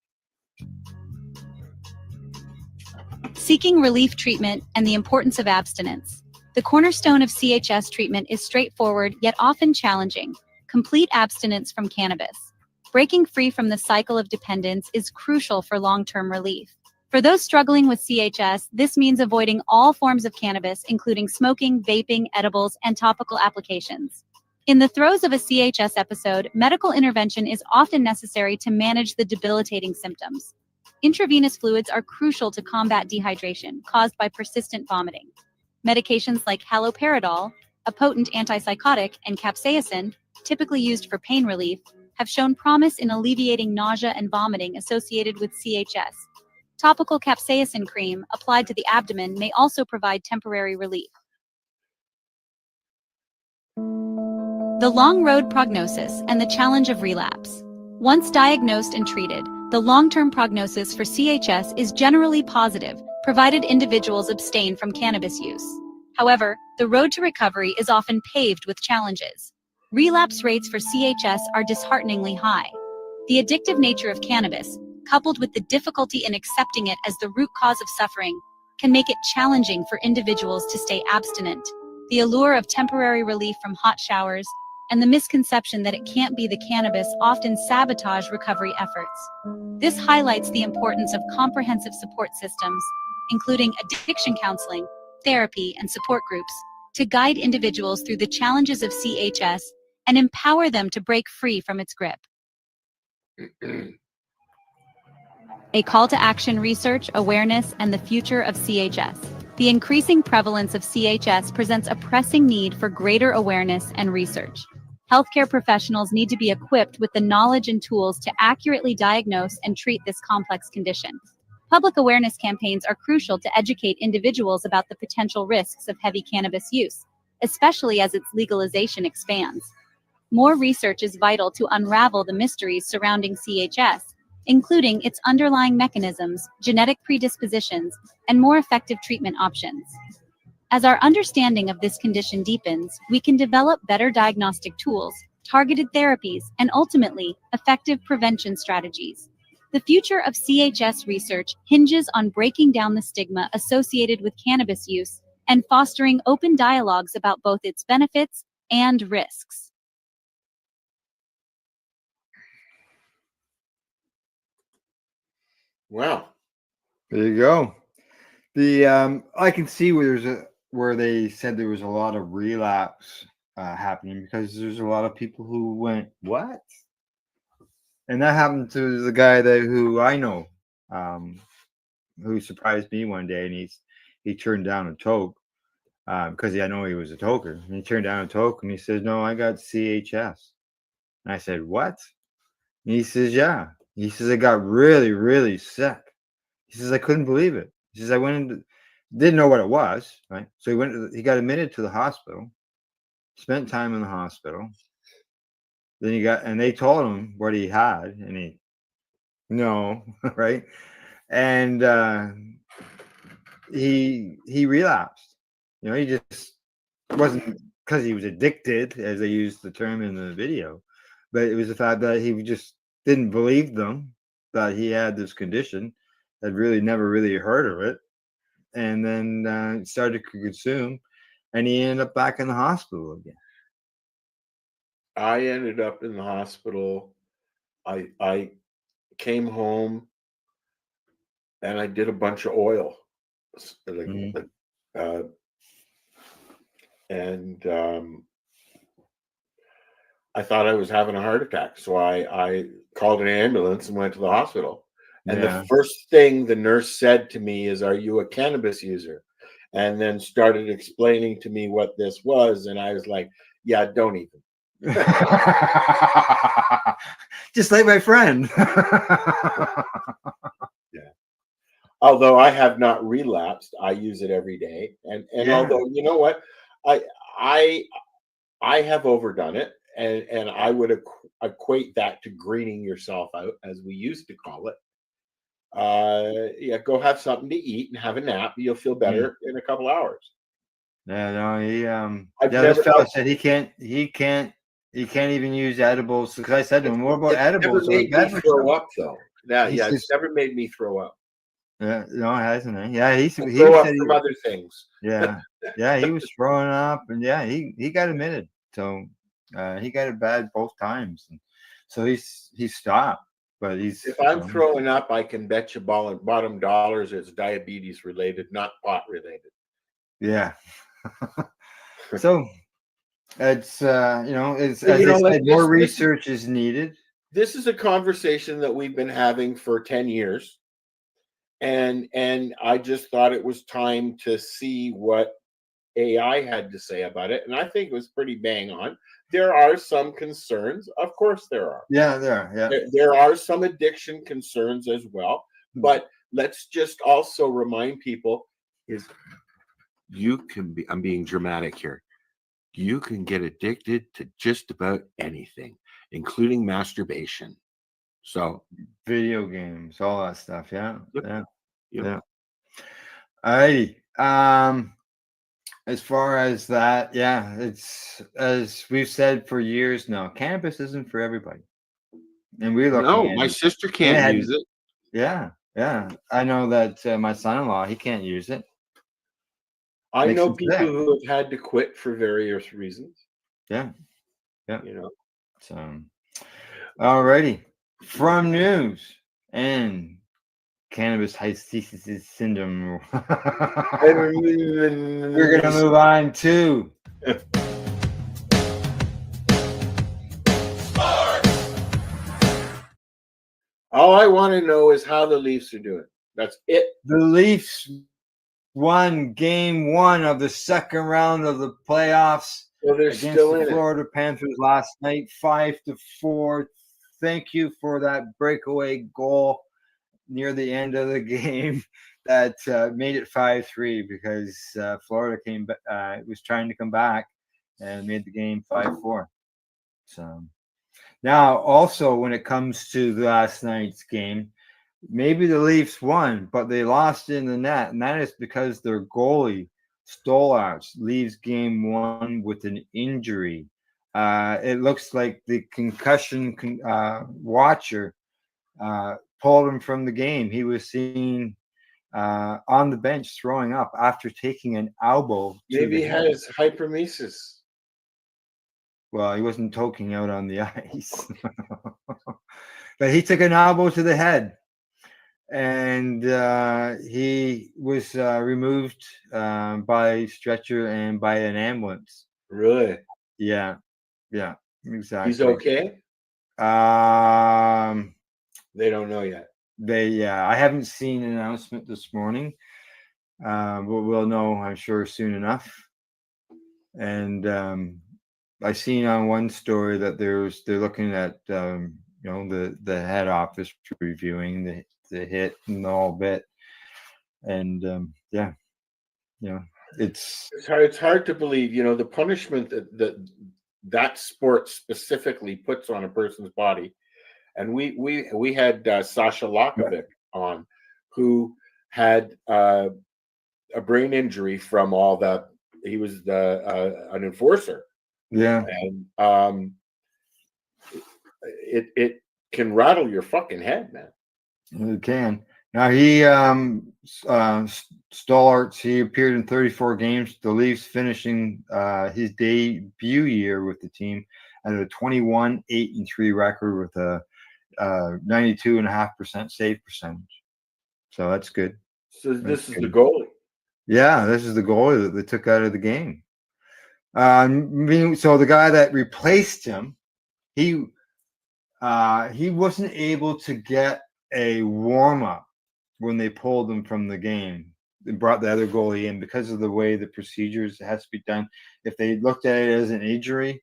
Seeking relief treatment and the importance of abstinence. The cornerstone of CHS treatment is straightforward yet often challenging: complete abstinence from cannabis. Breaking free from the cycle of dependence is crucial for long-term relief. For those struggling with CHS, this means avoiding all forms of cannabis, including smoking, vaping, edibles, and topical applications. In the throes of a CHS episode, medical intervention is often necessary to manage the debilitating symptoms. Intravenous fluids are crucial to combat dehydration caused by persistent vomiting. Medications like haloperidol, a potent antipsychotic, and capsaicin, typically used for pain relief, have shown promise in alleviating nausea and vomiting associated with CHS. Topical capsaicin cream applied to the abdomen may also provide temporary relief. The long road prognosis and the challenge of relapse. Once diagnosed and treated, the long-term prognosis for CHS is generally positive, provided individuals abstain from cannabis use. However, the road to recovery is often paved with challenges. Relapse rates for CHS are dishearteningly high. The addictive nature of cannabis, coupled with the difficulty in accepting it as the root cause of suffering, can make it challenging for individuals to stay abstinent. The allure of temporary relief from hot showers and the misconception that it can't be the cannabis often sabotage recovery efforts. This highlights the importance of comprehensive support systems, including addiction counseling, therapy, and support groups, to guide individuals through the challenges of CHS and empower them to break free from its grip. A call to action: research, awareness, and the future of CHS. The increasing prevalence of CHS presents a pressing need for greater awareness and research. Healthcare professionals need to be equipped with the knowledge and tools to accurately diagnose and treat this complex condition. Public awareness campaigns are crucial to educate individuals about the potential risks of heavy cannabis use, especially as its legalization expands. More research is vital to unravel the mysteries surrounding CHS, including its underlying mechanisms, genetic predispositions, and more effective treatment options. As our understanding of this condition deepens, we can develop better diagnostic tools, targeted therapies, and ultimately, effective prevention strategies. The future of CHS research hinges on breaking down the stigma associated with cannabis use and fostering open dialogues about both its benefits and risks. Wow. There you go. The I can see where they said there was a lot of relapse happening, because there's a lot of people who went, what? And that happened to the guy who I know, who surprised me one day, and he turned down a toke because I know he was a toker. And he turned down a toke and he said, "No, I got CHS." And I said, "What?" And he says, "Yeah." He says, "I got really, really sick." He says, "I couldn't believe it." He says, "I went into, didn't know what it was, right?" So he got admitted to the hospital, spent time in the hospital. Then and they told him what he had, and no, right? And he relapsed. He just wasn't because he was addicted, as they used the term in the video, but it was the fact that he just didn't believe them that he had this condition, had really never really heard of it, and then started to consume, and he ended up back in the hospital again. I ended up in the hospital. I came home and I did a bunch of oil, and I thought I was having a heart attack. So I called an ambulance and went to the hospital. And the first thing the nurse said to me is, "Are you a cannabis user?" And then started explaining to me what this was. And I was like, "Yeah, don't even." Just like my friend. Yeah. Although I have not relapsed, I use it every day. And although, you know what, I have overdone it, and I would equate that to greening yourself out, as we used to call it. Go have something to eat and have a nap. You'll feel better in a couple hours. Yeah, no, This fella said he can't even use edibles, because I said to him, "What about edibles?" Never made me throw up, though. It's never made me throw up. Yeah, no, it hasn't. Yeah, he said from other things. Yeah, he was throwing up, and he got admitted. So he got it bad both times, and so he stopped. But if I'm throwing up, I can bet you bottom dollars it's diabetes related, not pot related. Yeah. So it's it's, as I said, more research is needed. This is a conversation that we've been having for 10 years. And I just thought it was time to see what AI had to say about it. And I think it was pretty bang on. There are some concerns. Of course there are. Yeah, there are. Yeah. There are some addiction concerns as well. But let's just also remind people you can be, I'm being dramatic here, you can get addicted to just about anything, including masturbation. So video games, all that stuff. Yeah. Yep. Yeah. All righty. As far as that, it's, as we've said for years now, cannabis isn't for everybody. And we're looking No, at my it. sister can't use it. Yeah, yeah. I know that my son-in-law, he can't use it. I Makes know him people sick. who have had to quit for various reasons. Yeah, yeah. You know, So, alrighty. From news and cannabis hystesis syndrome, we're gonna move on to all I want to know is how the Leafs are doing. That's it. the Leafs won game 1 of the second round of the playoffs Well, they're against still the in it. Florida Panthers last night, 5-4. Thank you for that breakaway goal near the end of the game that made it 5-3 because Florida was trying to come back and made the game 5-4. So now, also when it comes to last night's game, maybe the Leafs won, but they lost in the net, and that is because their goalie Stolarz leaves game 1 with an injury. It looks like the concussion watcher pulled him from the game. He was seen on the bench throwing up after taking an elbow. Maybe he head. has hypermesis. Well, he wasn't toking out on the ice, but he took an elbow to the head, and he was removed by stretcher and by an ambulance. Really? Yeah, yeah, exactly. He's okay? Um, They don't know yet. I haven't seen an announcement this morning. But we'll know, I'm sure, soon enough. And I seen on one story that they're looking at the head office reviewing the hit and the whole bit. And it's It's hard to believe. You know, the punishment that sport specifically puts on a person's body. And we had Sasha Lakovic on, who had a brain injury from all that. He was an enforcer. Yeah. And it can rattle your fucking head, man. It can. Now he Stolarz, he appeared in 34 games. The Leafs finishing his debut year with the team at a 21-8-3 record with a 92.5% save percentage. So that's good. So this is the goalie. Yeah, this is the goalie that they took out of the game. So the guy that replaced him, he wasn't able to get a warm up when they pulled him from the game. They brought the other goalie in because of the way the procedures has to be done. If they looked at it as an injury,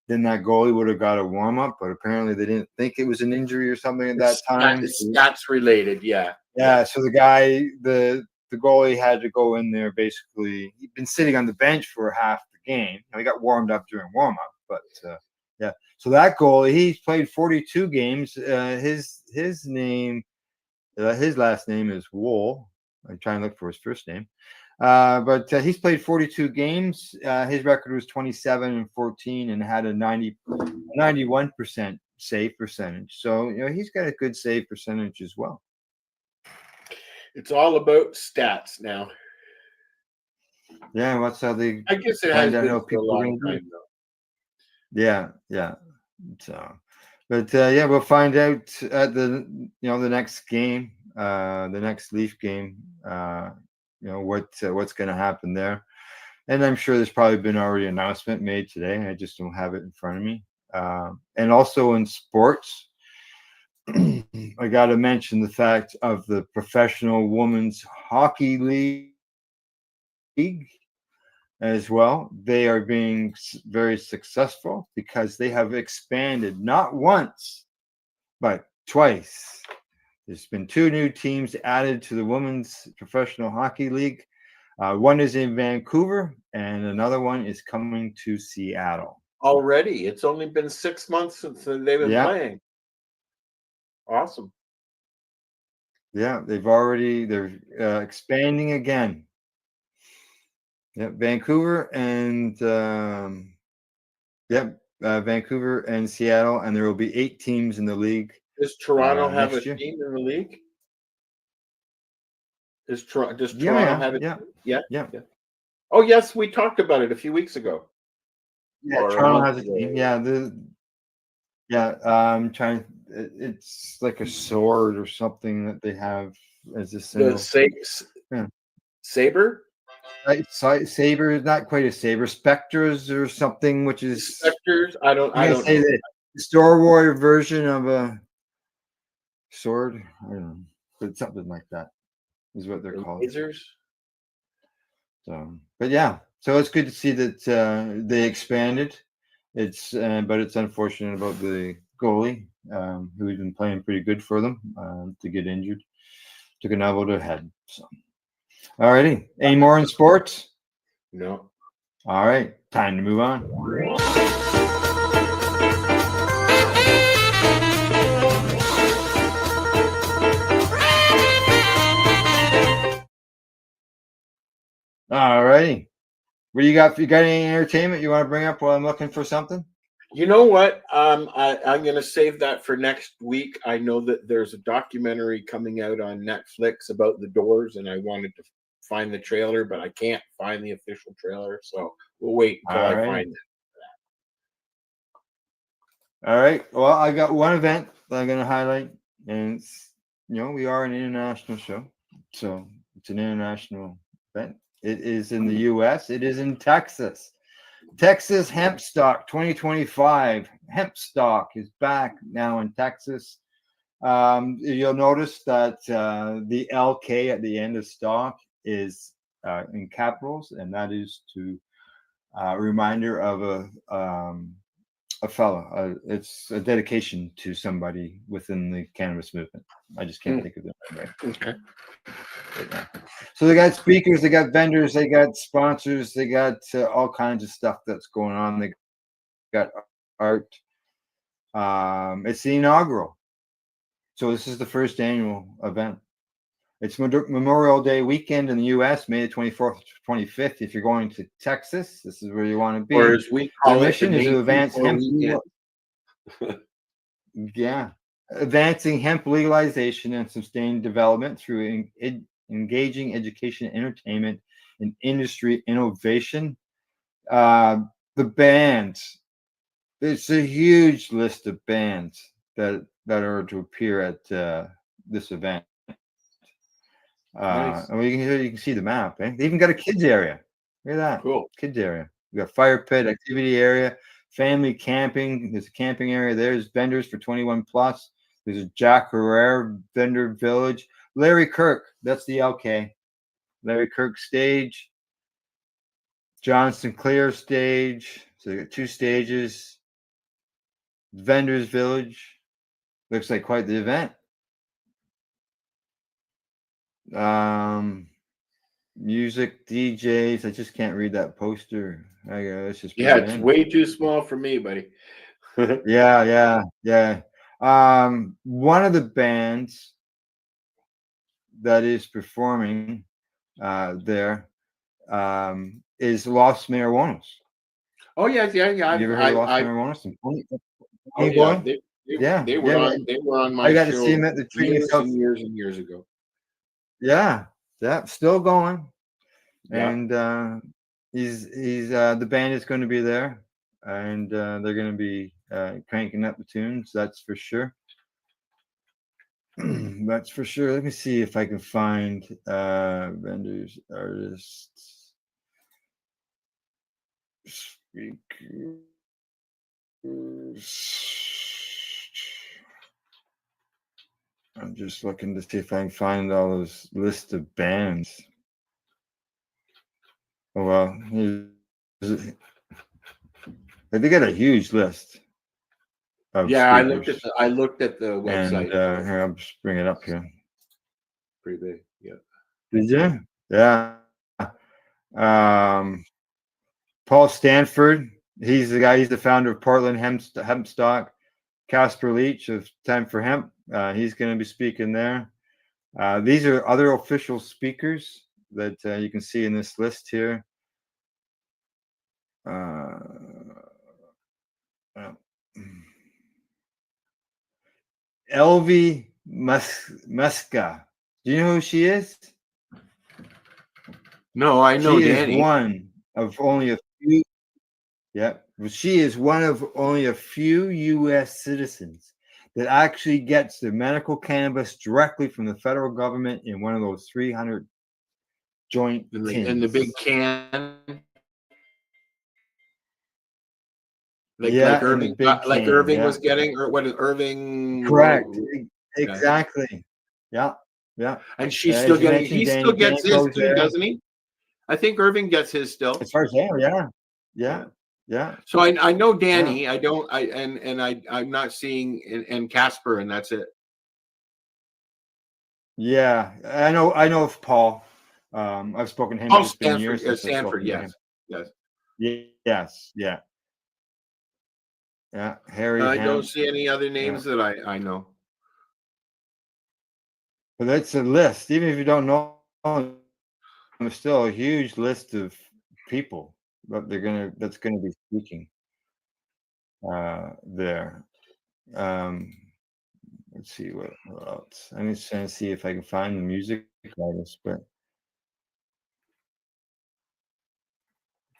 then that goalie would have got a warm up. But apparently, they didn't think it was an injury or something at that time. Stats related, yeah. Yeah. So the guy, the goalie had to go in there. Basically, he'd been sitting on the bench for half the game. He got warmed up during warm up, but yeah. So that goalie, he's played 42 games. His name. His last name is Wool. I'm trying to look for his first name. But he's played 42 games. His record was 27-14 and had a 91% save percentage. So, he's got a good save percentage as well. It's all about stats now. Yeah, that's how they I guess it has find out been how for a people long are time, though. Yeah. So, but we'll find out at the next game, the next Leaf game. What's going to happen there, and I'm sure there's probably been already an announcement made today. I just don't have it in front of me. And also in sports, I got to mention the fact of the Professional Women's Hockey League as well. They are being very successful because they have expanded not once, but twice. There's been 2 new teams added to the Women's Professional Hockey League. One is in Vancouver, and another one is coming to Seattle. Already, it's only been 6 months since they've been playing. Awesome. Yeah, they're expanding again. Yeah, Vancouver and Vancouver and Seattle, and there will be 8 teams in the league. Does Toronto have a next year. team in the league? Does Toronto Yeah, have it? yeah, Yeah. yeah. Oh yes, we talked about it a few weeks ago. Yeah, Or a Toronto month has a ago. team. Yeah. I'm trying. It's like a sword or something that they have as a symbol. Yeah. Saber? Saber is not quite a saber. Spectres or something, which is Spectres? I don't say know. the Star Warrior version of a sword. I don't know, but something like that is what they're called. Lasers? So, but yeah, so it's good to see that they expanded. But it's unfortunate about the goalie who's been playing pretty good for them to get injured. Took an elbow to the head. So, alrighty, any more in sports? No. All right, time to move on. All righty. What do you got? You got any entertainment you want to bring up while I'm looking for something? You know what? I'm going to save that for next week. I know that there's a documentary coming out on Netflix about the Doors, and I wanted to find the trailer, but I can't find the official trailer, so we'll wait until I find it. All right. Well, I got one event that I'm going to highlight, and it's, we are an international show, so it's an international event. It is in the U.S. It is in Texas. Texas Hemp Stock 2025. Hemp Stock is back now in Texas. You'll notice that the LK at the end of stock is in capitals, and that is to reminder of a fella. It's a dedication to somebody within the cannabis movement. I just can't think of it right now. Okay. So they got speakers, they got vendors, they got sponsors, they got all kinds of stuff that's going on. They got art. It's the inaugural. So this is the first annual event. It's Memorial Day weekend in the U.S., May the 24th to 25th. If you're going to Texas, this is where you want to be. Or as we call Their it, mission is to advance hemp. Yeah, advancing hemp legalization and sustained development through engaging education, entertainment, and industry innovation. The bands. It's a huge list of bands that are to appear at this event. Nice. And you can see the map. They even got a kids area. Look at that. Cool. Kids area. We got fire pit, activity area, family camping. There's a camping area. There's vendors for 21 plus. There's a Jack Herrera vendor village. Larry Kirk. That's the LK. Larry Kirk stage. John Sinclair stage. So you got two stages. Vendors village. Looks like quite the event. Music, DJs. I just can't read that poster. Let's just it's way too small for me, buddy. yeah. One of the bands that is performing there is Lost Marijuanas. Oh yeah. You ever heard of Lost Marijuanas? They were on my I got to show see him at the years and years ago. Yeah, still going. Yeah. And he's the band is going to be there, and they're going to be cranking up the tunes. That's for sure. That's for sure. Let me see if I can find vendors, artists, speakers. I'm just looking to see if I can find all those list of bands. Oh well, they got a huge list. Yeah, I looked at the website. And here, I'll just bring it up here. Pretty big, yeah. Did you? Yeah. Paul Stanford. He's the guy. He's the founder of Portland Hemp Stock. Casper Leach of Time for Hemp. He's going to be speaking there. These are other official speakers that you can see in this list here. Elvie Muska. Do you know who she is? No, I know She is Danny. one of only a few. Yeah, she is one of only a few U.S. citizens that actually gets the medical cannabis directly from the federal government in one of those 300 joint In tins. the big can. Yeah, in the Irving, big like can, Irving yeah. was getting, or what is Irving? Correct. Yeah. Exactly. Yeah. Yeah. And she's As still you getting, mentioned, he Danny still gets his goes too, there. doesn't he? I think Irving gets his still. As far as I know, yeah. Yeah. Yeah. So I know Danny. I don't. I'm not seeing and Casper, and that's it. Yeah. I know of Paul. I've spoken to him. Oh, It's been years Stanford, since I've Stanford, spoken to him. yes. Yes. Yeah. Yeah. Harry. I don't Hemp. see any other names that I know. But that's a list. Even if you don't know, there's still a huge list of people that that's gonna be speaking there. Let's see what else. I'm just trying to see if I can find the music artist, but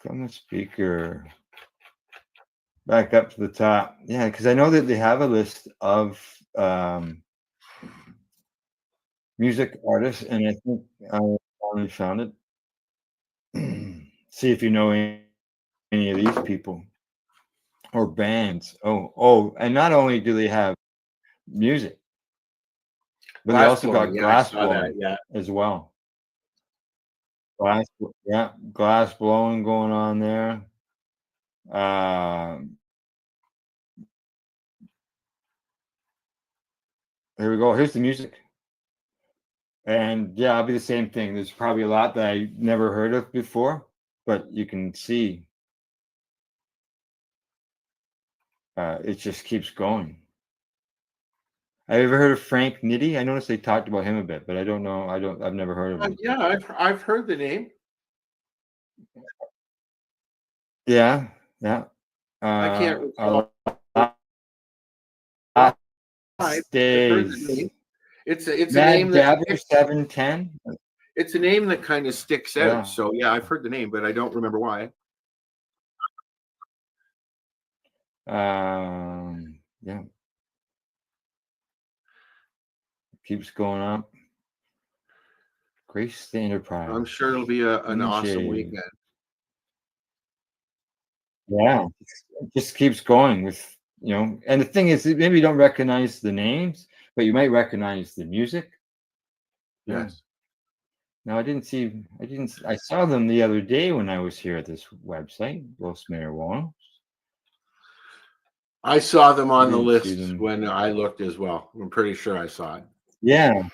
from the speaker back up to the top. Yeah, because I know that they have a list of music artists, and I think I finally found it. See if you know any of these people or bands. Oh, and not only do they have music, but they also got glass blowing as well. Glass blowing going on there. Here we go. Here's the music. And yeah, I'll be the same thing. There's probably a lot that I never heard of before, but you can see it just keeps going. Have you ever heard of Frank Nitti? I noticed they talked about him a bit, but I don't know. I've never heard of him. Yeah, I've heard the name. Yeah. I can't recall. It's a name that 710. It's a name that kind of sticks out. Yeah. So yeah, I've heard the name, but I don't remember why. Yeah. Keeps going up. Grace the Enterprise. I'm sure it'll be an awesome weekend. Yeah, it just keeps going with, and the thing is, maybe you don't recognize the names, but you might recognize the music. Yes. Now I saw them the other day when I was here at this website, Los Marijuanos. I saw them on the list when I looked as well. I'm pretty sure I saw it. Yeah.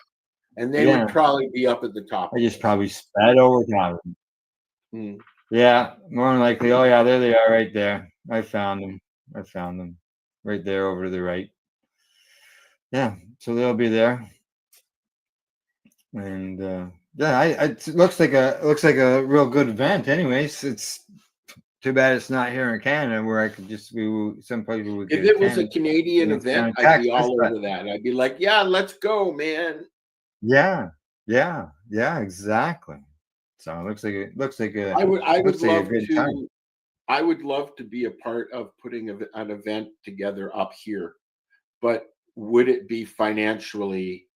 And they would probably be up at the top. I just probably spat over top of them. Yeah, more than likely. Oh yeah, there they are right there. I found them right there over to the right. Yeah, so they'll be there. And it looks like a real good event. Anyways, it's too bad it's not here in Canada where I could just be someplace we would. If it was a Canadian event, I'd be all over that. I'd be like, yeah, let's go, man. Yeah, exactly. So it looks like a. I would love to. I would love to be a part of putting an event together up here, but would it be financially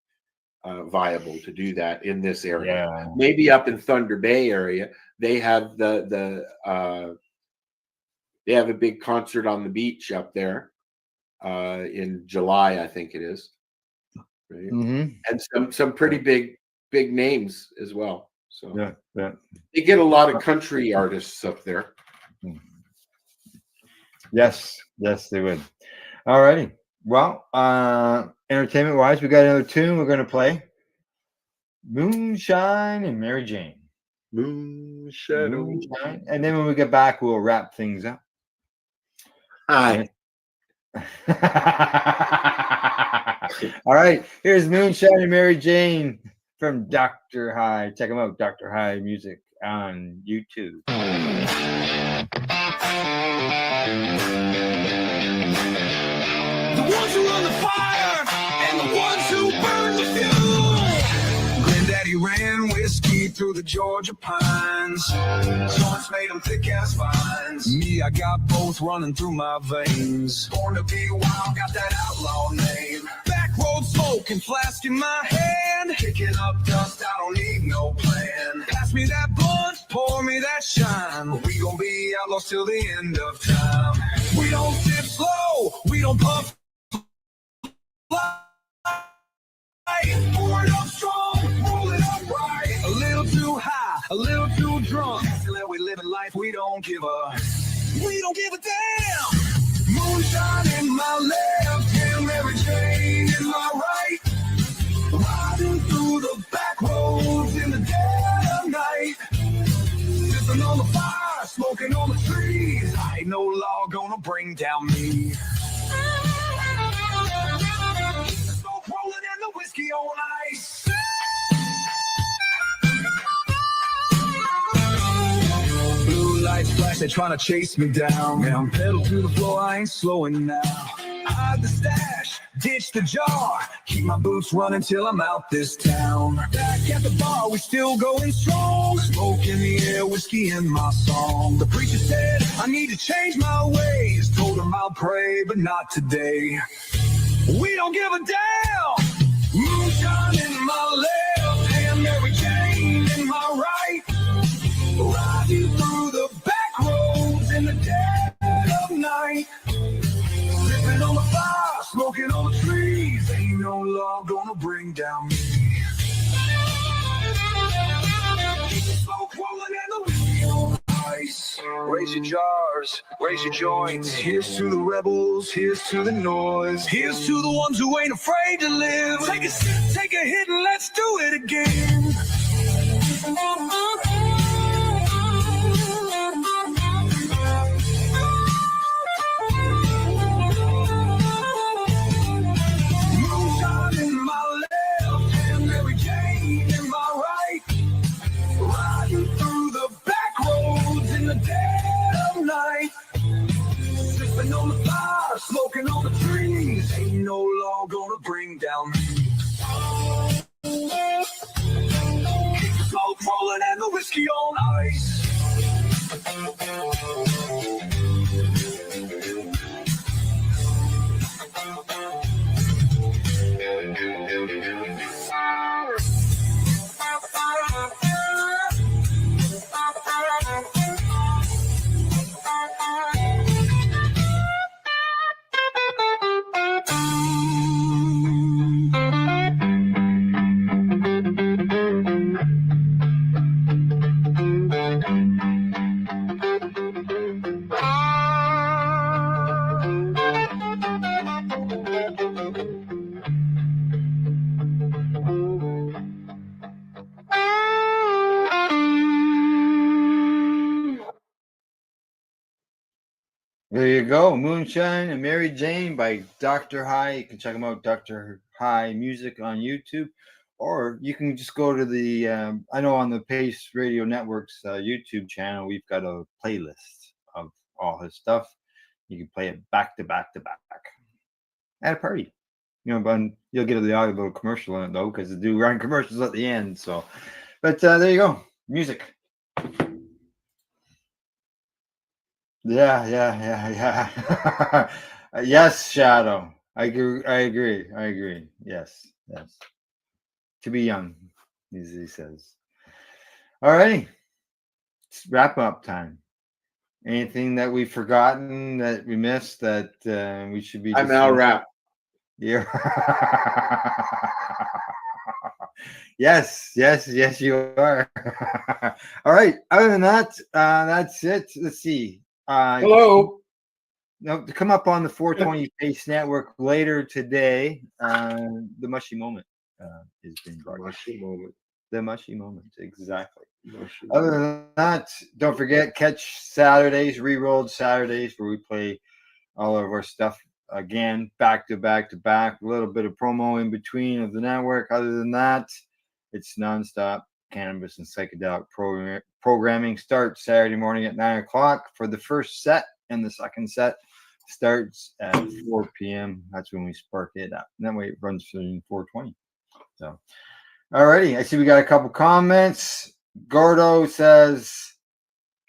viable to do that in this area? Yeah. Maybe up in Thunder Bay area, they have they have a big concert on the beach up there in July, I think it is. Right? Mm-hmm. And some pretty big names as well. So yeah, they get a lot of country artists up there. Yes, they would. All righty. Well, entertainment wise, we got another tune we're gonna play. Moonshine and Mary Jane. Moonshine. And then when we get back, we'll wrap things up. Hi. All right, here's Moonshine and Mary Jane from Dr. High. Check them out, Dr. High Music on YouTube. The ones who run the fire and the ones who burn the fuel. Granddaddy ran whiskey through the Georgia pines. Joints made them thick as vines. Me, I got both running through my veins. Born to be wild, got that outlaw name. Back road smoking, flask in my hand. Kicking up dust, I don't need no plan. Pass me that blunt, pour me that shine. We gon' be outlaws till the end of time. We don't sip slow, we don't puff light. Pour it up strong, roll it up right. A little too high, a little too drunk. Till we living life, we don't give a damn. Moonshine in my left, and Mary Jane in my right. Riding through the back roads in the dead of night. Sipping on the fire, smoking on the trees. Ain't no law gonna bring down me. Smoke rolling and the whiskey on ice. Blue lights flash, they tryna chase me down. Man, I'm pedal to the floor, I ain't slowing now. Hide the stash, ditch the jar. Keep my boots running till I'm out this town. Back at the bar, we still going strong. Smoke in the air, whiskey in my song. The preacher said, I need to change my ways. Told him I'll pray, but not today. We don't give a damn. Moonshine in my left, and Mary Jane in my right. Riding through the back roads in the dead of night. Sipping on the fire, smoking on the trees. Ain't no law gonna bring down me. Keep the smoke rolling and the whiskey on ice. Raise your jars, raise your joints. Here's to the rebels, here's to the noise. Here's to the ones who ain't afraid to live. Take a sip, take a hit, and let's do it again. On the fire, smoking on the trees. Ain't no law gonna bring down me. Keep the smoke rolling and the whiskey on ice. There you go. Moonshine and Mary Jane by Dr. High. You can check them out, Dr. High Music on YouTube. Or you can just go to the, I know on the Pace Radio Network's YouTube channel, we've got a playlist of all his stuff. You can play it back to back to back at a party. You know, but you'll get the audio little commercial in it, though, because they do run commercials at the end. So, but there you go. Music. Yeah. Yes, Shadow. I agree. Yes. To be young, as he says. All righty. It's wrap up time. Anything that we've forgotten, that we missed, that we should be? I'm Al Rap. Yeah. Yes, you are. All right. Other than that, that's it. Let's see. Hello. No, to come up on the 420 Pace Network later today. The Mushy Moment is being broadcast. The Mushy Moment, exactly. Other than that, don't forget, catch Saturdays, re-rolled Saturdays, where we play all of our stuff again, back to back to back. A little bit of promo in between of the network. Other than that, it's nonstop cannabis and psychedelic programming. Starts Saturday morning at 9 o'clock for the first set, and the second set starts at 4 p.m. That's when we spark it up. And that way it runs through 420. So, alrighty. I see we got a couple comments. Gordo says,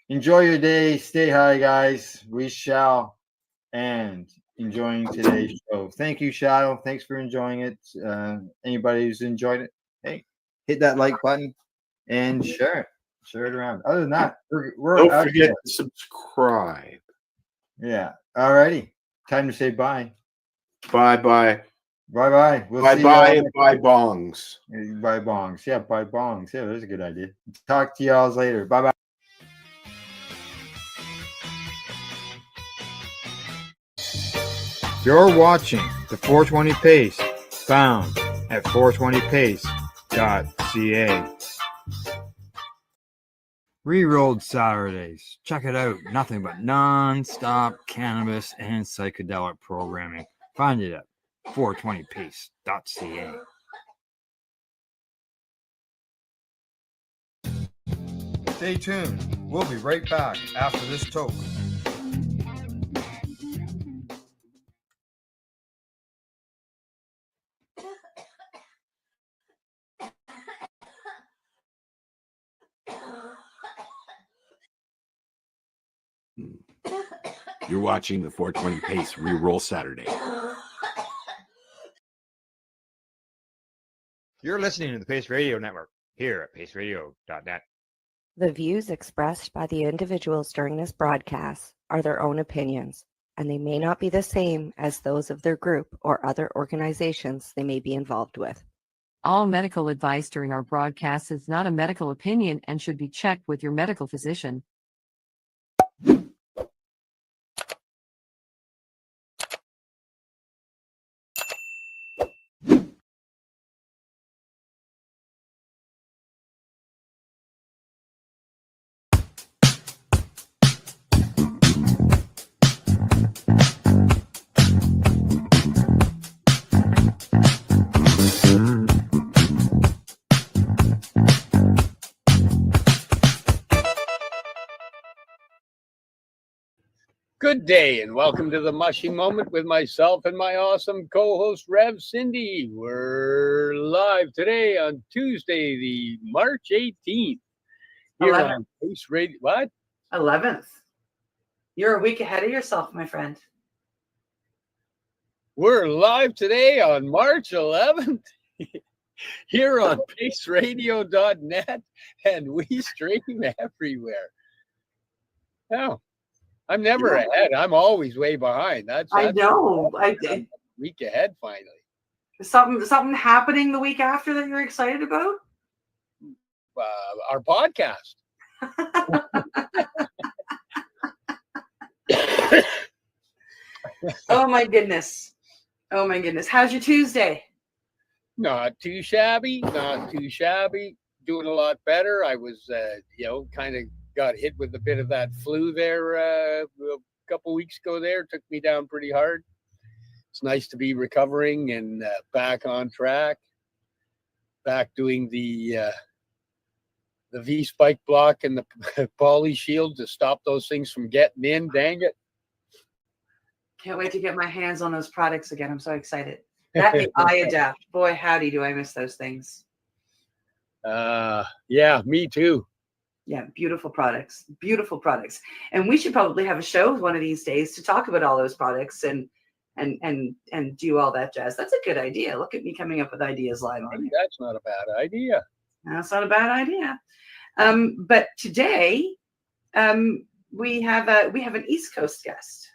enjoy your day. Stay high, guys. We shall. And enjoying today's show. Thank you, Shadow. Thanks for enjoying it. Anybody who's enjoyed it, hey, hit that like button and share it. Share it around. Other than that, we're Don't out forget here. to subscribe. Yeah. Alrighty. Time to say bye. Bye bye. Bye bye. We'll Bye see bye you and bye bongs. Bye bongs. Yeah, bye bongs. Yeah, that's a good idea. Talk to y'all later. Bye bye. You're watching the 420 Pace, found at 420pace.ca. Rerolled Saturdays. Check it out. Nothing but non-stop cannabis and psychedelic programming. Find it at 420pace.ca. Stay tuned. We'll be right back after this toke. You're watching the 420 Pace Reroll Saturday. You're listening to the Pace Radio Network here at paceradio.net. The views expressed by the individuals during this broadcast are their own opinions, and they may not be the same as those of their group or other organizations they may be involved with. All medical advice during our broadcast is not a medical opinion and should be checked with your medical physician. Good day and welcome to the Mushy Moment with myself and my awesome co-host Rev Cindy. We're live today on Tuesday, the March 18th. Here 11th. on Pace Radio. What? 11th. You're a week ahead of yourself, my friend. We're live today on March 11th here on paceradio.net, and we stream everywhere. Oh. I'm never ahead. I'm always way behind. I know. I'm a week ahead finally. Something happening the week after that you're excited about? Our podcast. Oh my goodness. Oh my goodness. How's your Tuesday? Not too shabby. Not too shabby. Doing a lot better. I was, kind of got hit with a bit of that flu there a couple weeks ago there. Took me down pretty hard. It's nice to be recovering and back on track. Back doing the V-spike block and the poly shield to stop those things from getting in. Dang it. Can't wait to get my hands on those products again. I'm so excited. That and iAdapt. Boy, howdy, do I miss those things. Yeah, me too. Yeah, beautiful products. Beautiful products. And we should probably have a show one of these days to talk about all those products and do all that jazz. That's a good idea. Look at me coming up with ideas live on here. That's not a bad idea. That's not a bad idea. But today we have an East Coast guest.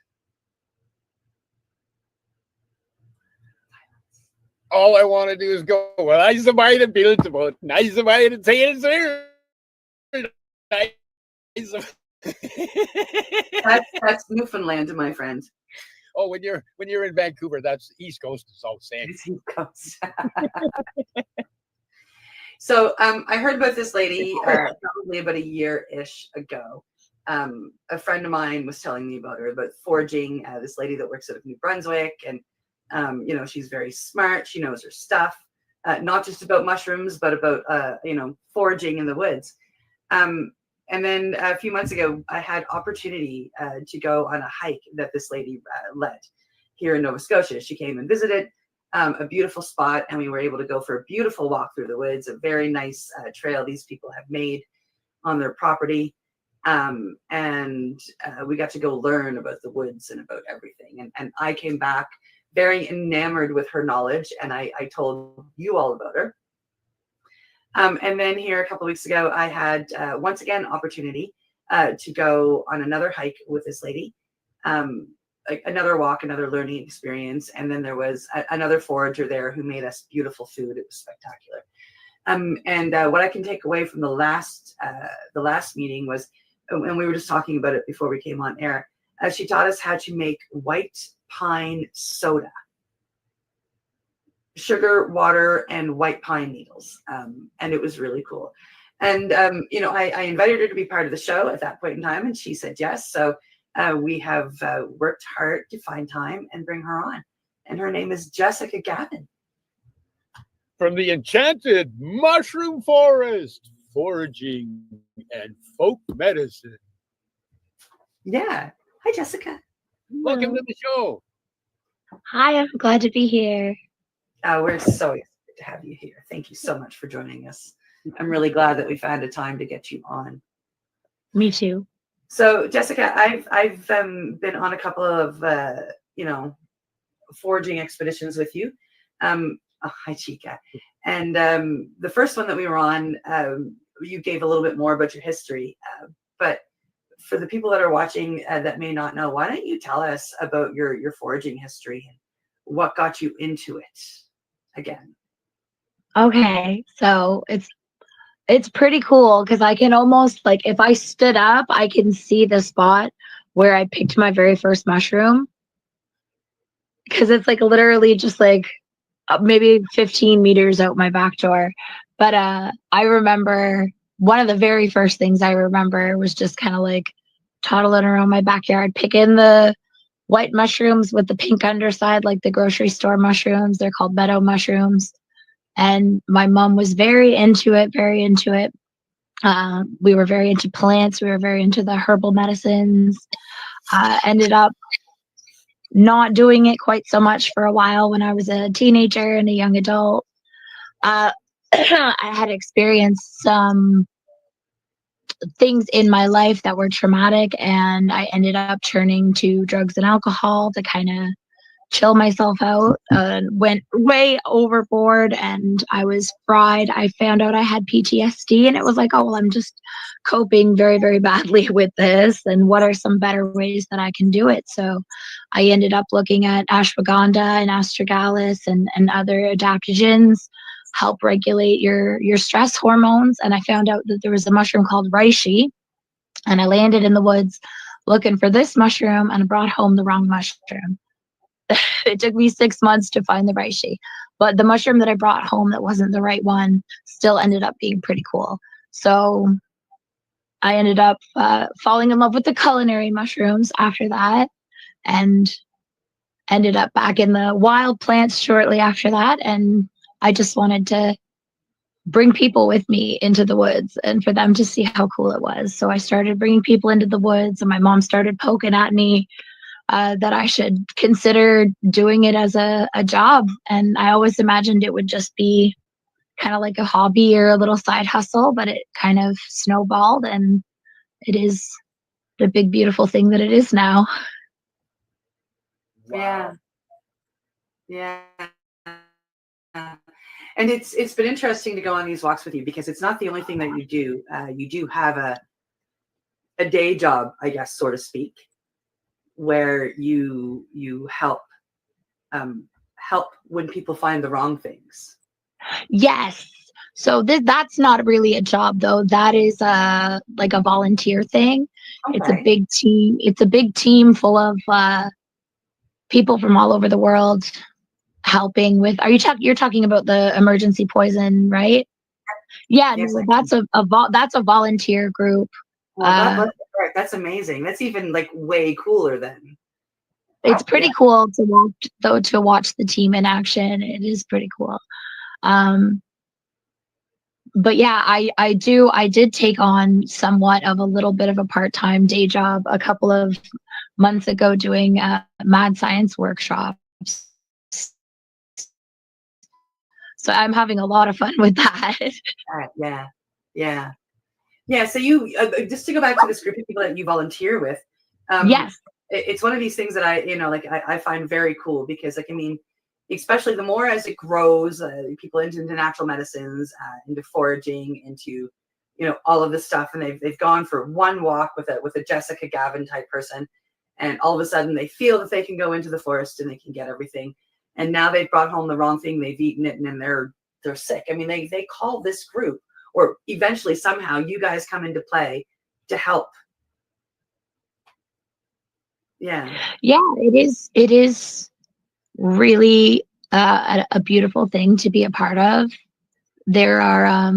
All I want to do is go, well, I somebody to build the boat. I somebody to say it's there. That's Newfoundland, my friend. Oh, when you're in Vancouver, that's East Coast is all the same. It's East Coast. So I heard about this lady probably about a year-ish ago. A friend of mine was telling me about her, about foraging. This lady that works out of New Brunswick, and she's very smart. She knows her stuff, not just about mushrooms, but about foraging in the woods. And then a few months ago, I had opportunity to go on a hike that this lady led here in Nova Scotia. She came and visited a beautiful spot, and we were able to go for a beautiful walk through the woods, a very nice trail these people have made on their property. And we got to go learn about the woods and about everything. And I came back very enamored with her knowledge, and I told you all about her. And then here a couple of weeks ago, I had once again opportunity to go on another hike with this lady, another walk, another learning experience. And then there was another forager there who made us beautiful food. It was spectacular. And what I can take away from the last meeting was, and we were just talking about it before we came on air, she taught us how to make white pine soda. Sugar, water, and white pine needles. And it was really cool. And, I invited her to be part of the show at that point in time, and she said yes. So we have worked hard to find time and bring her on. And her name is Jessica Gavin. From the enchanted mushroom forest, foraging and folk medicine. Yeah. Hi, Jessica. Welcome to the show. Hi, I'm glad to be here. We're so excited to have you here. Thank you so much for joining us. I'm really glad that we found a time to get you on. Me too. So, Jessica, I've been on a couple of foraging expeditions with you. Hi, Chica. And the first one that we were on, you gave a little bit more about your history. But for the people that are watching that may not know, why don't you tell us about your foraging history and what got you into it again? Okay, so it's pretty cool because I can almost, like, if I stood up, I can see the spot where I picked my very first mushroom, because it's like literally just like maybe 15 meters out my back door. But I remember one of the very first things I remember was just kind of like toddling around my backyard, picking the white mushrooms with the pink underside, like the grocery store mushrooms. They're called meadow mushrooms. And my mom was very into it, very into it. We were very into plants. We were very into the herbal medicines. Ended up not doing it quite so much for a while when I was a teenager and a young adult. I had experienced some things in my life that were traumatic, and I ended up turning to drugs and alcohol to kind of chill myself out. Went way overboard and I was fried. I found out I had PTSD, and it was like, oh, well, I'm just coping very, very badly with this, and what are some better ways that I can do it? So I ended up looking at ashwagandha and astragalus and other adaptogens, help regulate your stress hormones. And I found out that there was a mushroom called reishi, and I landed in the woods looking for this mushroom and brought home the wrong mushroom. It took me 6 months to find the reishi, but the mushroom that I brought home that wasn't the right one still ended up being pretty cool. So I ended up falling in love with the culinary mushrooms after that, and ended up back in the wild plants shortly after that. And I just wanted to bring people with me into the woods and for them to see how cool it was. So I started bringing people into the woods, and my mom started poking at me that I should consider doing it as a job. And I always imagined it would just be kind of like a hobby or a little side hustle, but it kind of snowballed, and it is the big, beautiful thing that it is now. Wow. Yeah. And it's been interesting to go on these walks with you, because it's not the only thing that you do. You do have a day job, I guess, so to speak, where you help when people find the wrong things. Yes. So that's not really a job, though. That is like a volunteer thing. Okay. It's a big team. It's a big team full of people from all over the world helping with. You're talking about the emergency poison, right? Yeah, yes, no, that's a volunteer group. Well, that's amazing. That's even like way cooler then. It's pretty cool to watch the team in action. It is pretty cool. But yeah, I did take on somewhat of a little bit of a part-time day job a couple of months ago doing mad science workshops. So I'm having a lot of fun with that. Yeah. Yeah. So you just to go back to this group of people that you volunteer with. Yes. It's one of these things that I find very cool because like, I mean, especially the more as it grows, people into natural medicines, into foraging, into, all of this stuff. And they've gone for one walk with a Jessica Gavin type person. And all of a sudden they feel that they can go into the forest and they can get everything. And now they've brought home the wrong thing. They've eaten it and then they're sick. I mean, they call this group, or eventually somehow you guys come into play to help. Yeah. Yeah, it is really a beautiful thing to be a part of. There are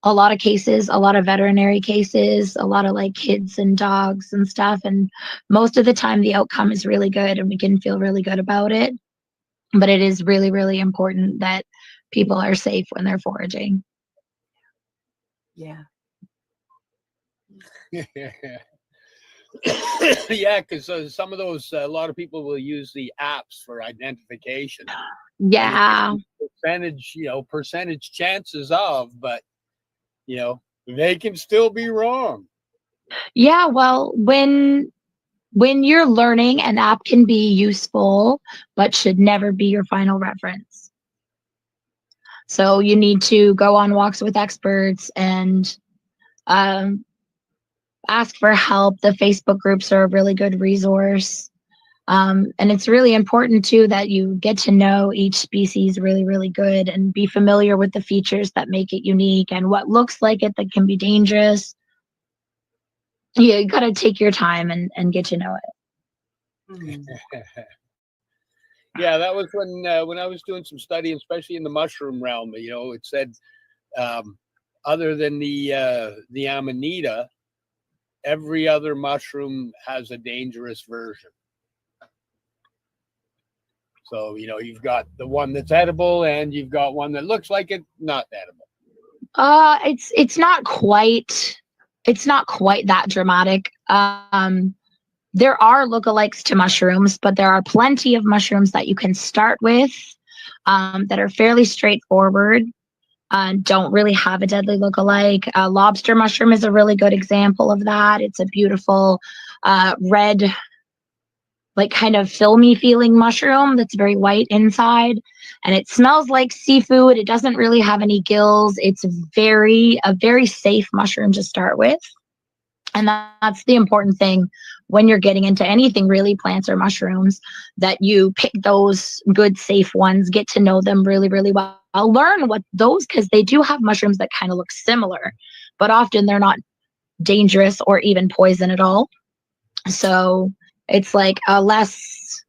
a lot of cases, a lot of veterinary cases, a lot of like kids and dogs and stuff. And most of the time the outcome is really good and we can feel really good about it. But it is really, really important that people are safe when they're foraging. Yeah. Yeah, because some of those, a lot of people will use the apps for identification. Yeah. Percentage chances of, but they can still be wrong. Yeah, well, when you're learning, an app can be useful, but should never be your final reference. So you need to go on walks with experts and ask for help. The Facebook groups are a really good resource. And it's really important too that you get to know each species really, really good and be familiar with the features that make it unique and what looks like it that can be dangerous. Yeah, you got to take your time and get to know it. Yeah, that was when I was doing some studying, especially in the mushroom realm. It said other than the Amanita, every other mushroom has a dangerous version. So you've got the one that's edible, and you've got one that looks like it not edible. It's not quite that dramatic. There are lookalikes to mushrooms, but there are plenty of mushrooms that you can start with that are fairly straightforward. Don't really have a deadly lookalike. Lobster mushroom is a really good example of that. It's a beautiful red, like kind of filmy feeling mushroom that's very white inside, and it smells like seafood. It doesn't really have any gills. It's a very safe mushroom to start with. And that's the important thing when you're getting into anything, really, plants or mushrooms, that you pick those good, safe ones, get to know them really, really well. I'll learn what those, because they do have mushrooms that kind of look similar, but often they're not dangerous or even poison at all. So it's like a less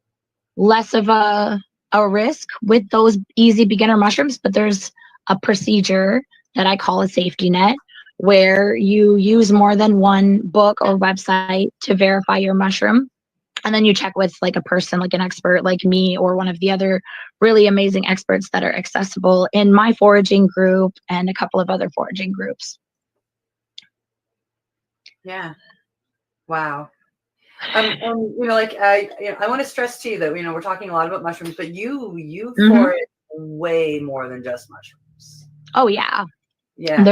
of a risk with those easy beginner mushrooms, but there's a procedure that I call a safety net, where you use more than one book or website to verify your mushroom. And then you check with like a person, like an expert like me, or one of the other really amazing experts that are accessible in my foraging group and a couple of other foraging groups. Yeah. Wow. I want to stress too that we're talking a lot about mushrooms, but you forage way more than just mushrooms. Oh yeah. Yeah.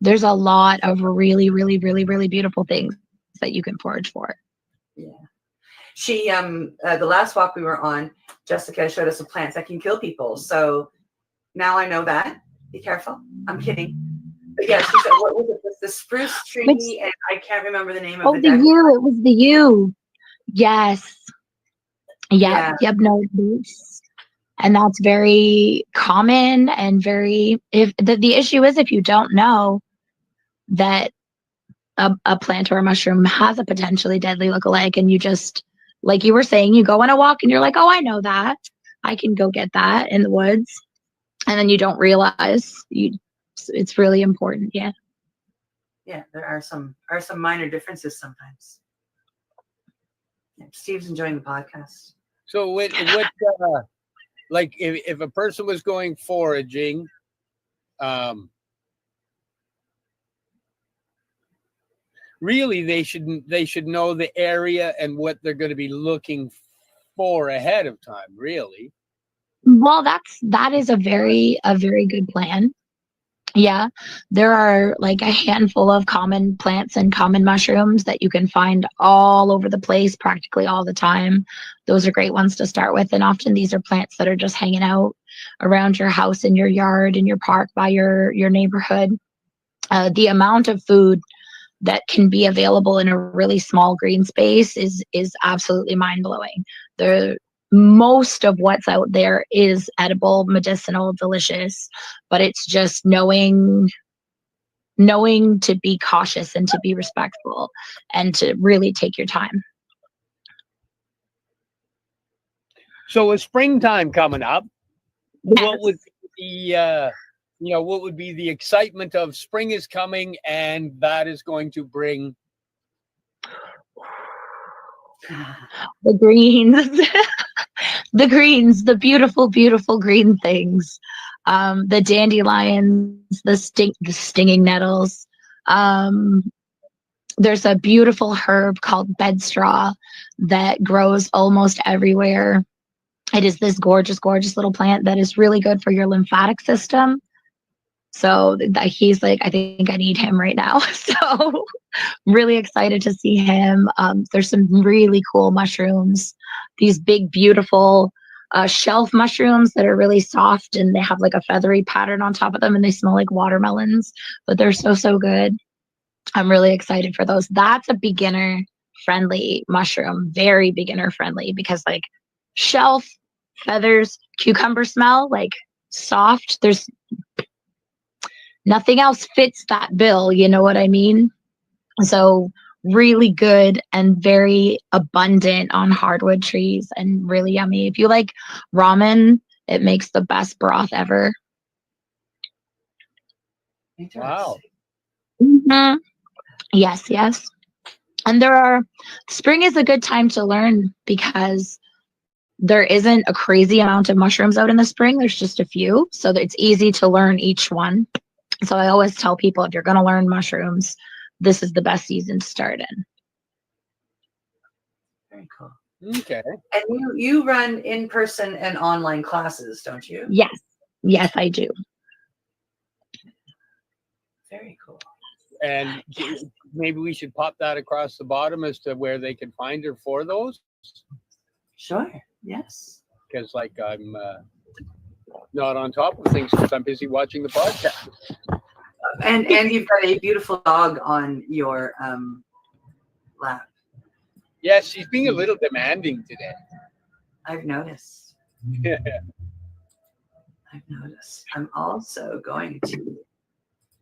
There's a lot of really, really, really, really beautiful things that you can forage for. Yeah. She the last walk we were on, Jessica showed us a plant that can kill people. So now I know that. Be careful. I'm kidding. But yeah, she said, what was it? The spruce tree, and I can't remember the name of the yew. It was the yew. Yes. Yeah. Yep. No. And that's very common and very. If the issue is, if you don't know that a plant or a mushroom has a potentially deadly lookalike, and you just, like you were saying, you go on a walk and you're like, oh, I know that, I can go get that in the woods, and then you don't realize it's really important. Yeah. Yeah, there are some minor differences sometimes. Yeah, Steve's enjoying the podcast. So what like if a person was going foraging, really they should know the area and what they're going to be looking for ahead of time, really. Well, that is a very good plan. Yeah, there are like a handful of common plants and common mushrooms that you can find all over the place practically all the time. Those are great ones to start with. And often these are plants that are just hanging out around your house, in your yard, in your park, by your neighborhood. The amount of food that can be available in a really small green space is absolutely mind blowing. The most of what's out there is edible, medicinal, delicious, but it's just knowing to be cautious and to be respectful and to really take your time. So with springtime coming up, Yes. what would be what would be the excitement of spring is coming, and that is going to bring The greens, the greens, the beautiful, beautiful green things, the dandelions, the stinging nettles. There's a beautiful herb called bedstraw that grows almost everywhere. It is this gorgeous, gorgeous little plant that is really good for your lymphatic system. So he's like, I think I need him right now. So really excited to see him. There's some really cool mushrooms, these big, beautiful shelf mushrooms that are really soft and they have like a feathery pattern on top of them and they smell like watermelons, but they're so, so good. I'm really excited for those. That's a beginner friendly mushroom, very beginner friendly, because like shelf, feathers, cucumber smell, like soft. There's nothing else fits that bill. You know what I mean? So really good and very abundant on hardwood trees and really yummy. If you like ramen, it makes the best broth ever. wow. Mhm. Yes, yes. And spring is a good time to learn because there isn't a crazy amount of mushrooms out in the spring. There's just a few. So that it's easy to learn each one. So I always tell people if you're going to learn mushrooms, this is the best season to start in. Very cool. Okay. And you run in-person and online classes, don't you? Yes. Yes, I do. Very cool. And maybe we should pop that across the bottom as to where they can find her for those. Sure. Yes. Because like I'm not on top of things because I'm busy watching the podcast. And you've got a beautiful dog on your lap. Yes, she's being a little demanding today. I've noticed. I've noticed. I'm also going to.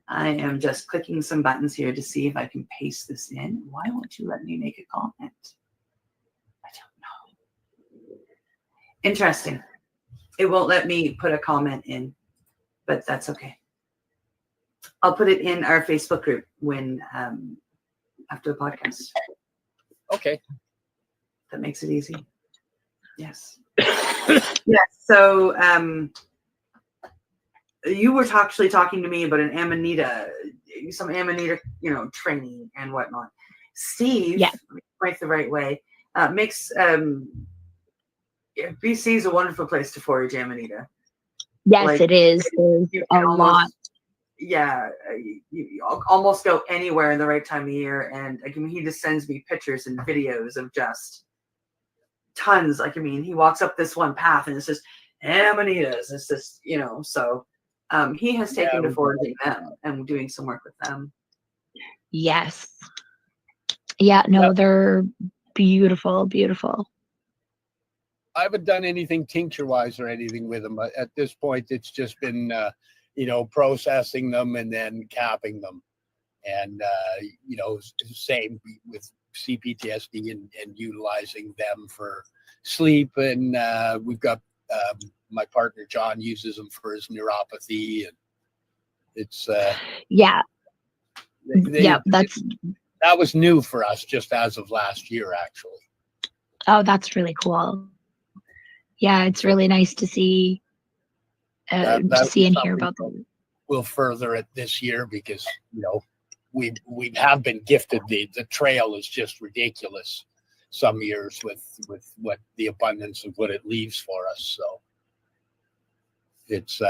I am just clicking some buttons here to see if I can paste this in. Why won't you let me make a comment? I don't know. Interesting. It won't let me put a comment in, but that's okay. I'll put it in our Facebook group when after the podcast. Okay. That makes it easy. Yes. Yes. So you were actually talking to me about an Amanita, some Amanita, training and whatnot. Steve, quite the right way, makes BC is a wonderful place to forage Amanita. Yes, it is. There's a lot. Yeah, you almost go anywhere in the right time of year, and he just sends me pictures and videos of just tons. He walks up this one path, and it's just Amanitas. It's just so. He has taken to foraging them and doing some work with them. Yes. Yeah, no, they're beautiful, beautiful. I haven't done anything tincture-wise or anything with them. At this point, it's just been, processing them and then capping them. And, same with CPTSD and utilizing them for sleep. And we've got my partner, John, uses them for his neuropathy. And it's... yeah. That was new for us just as of last year, actually. Oh, that's really cool. Yeah, it's really nice to see and hear about them. We'll further it this year because we have been gifted the trail is just ridiculous some years with what the abundance of what it leaves for us. So it's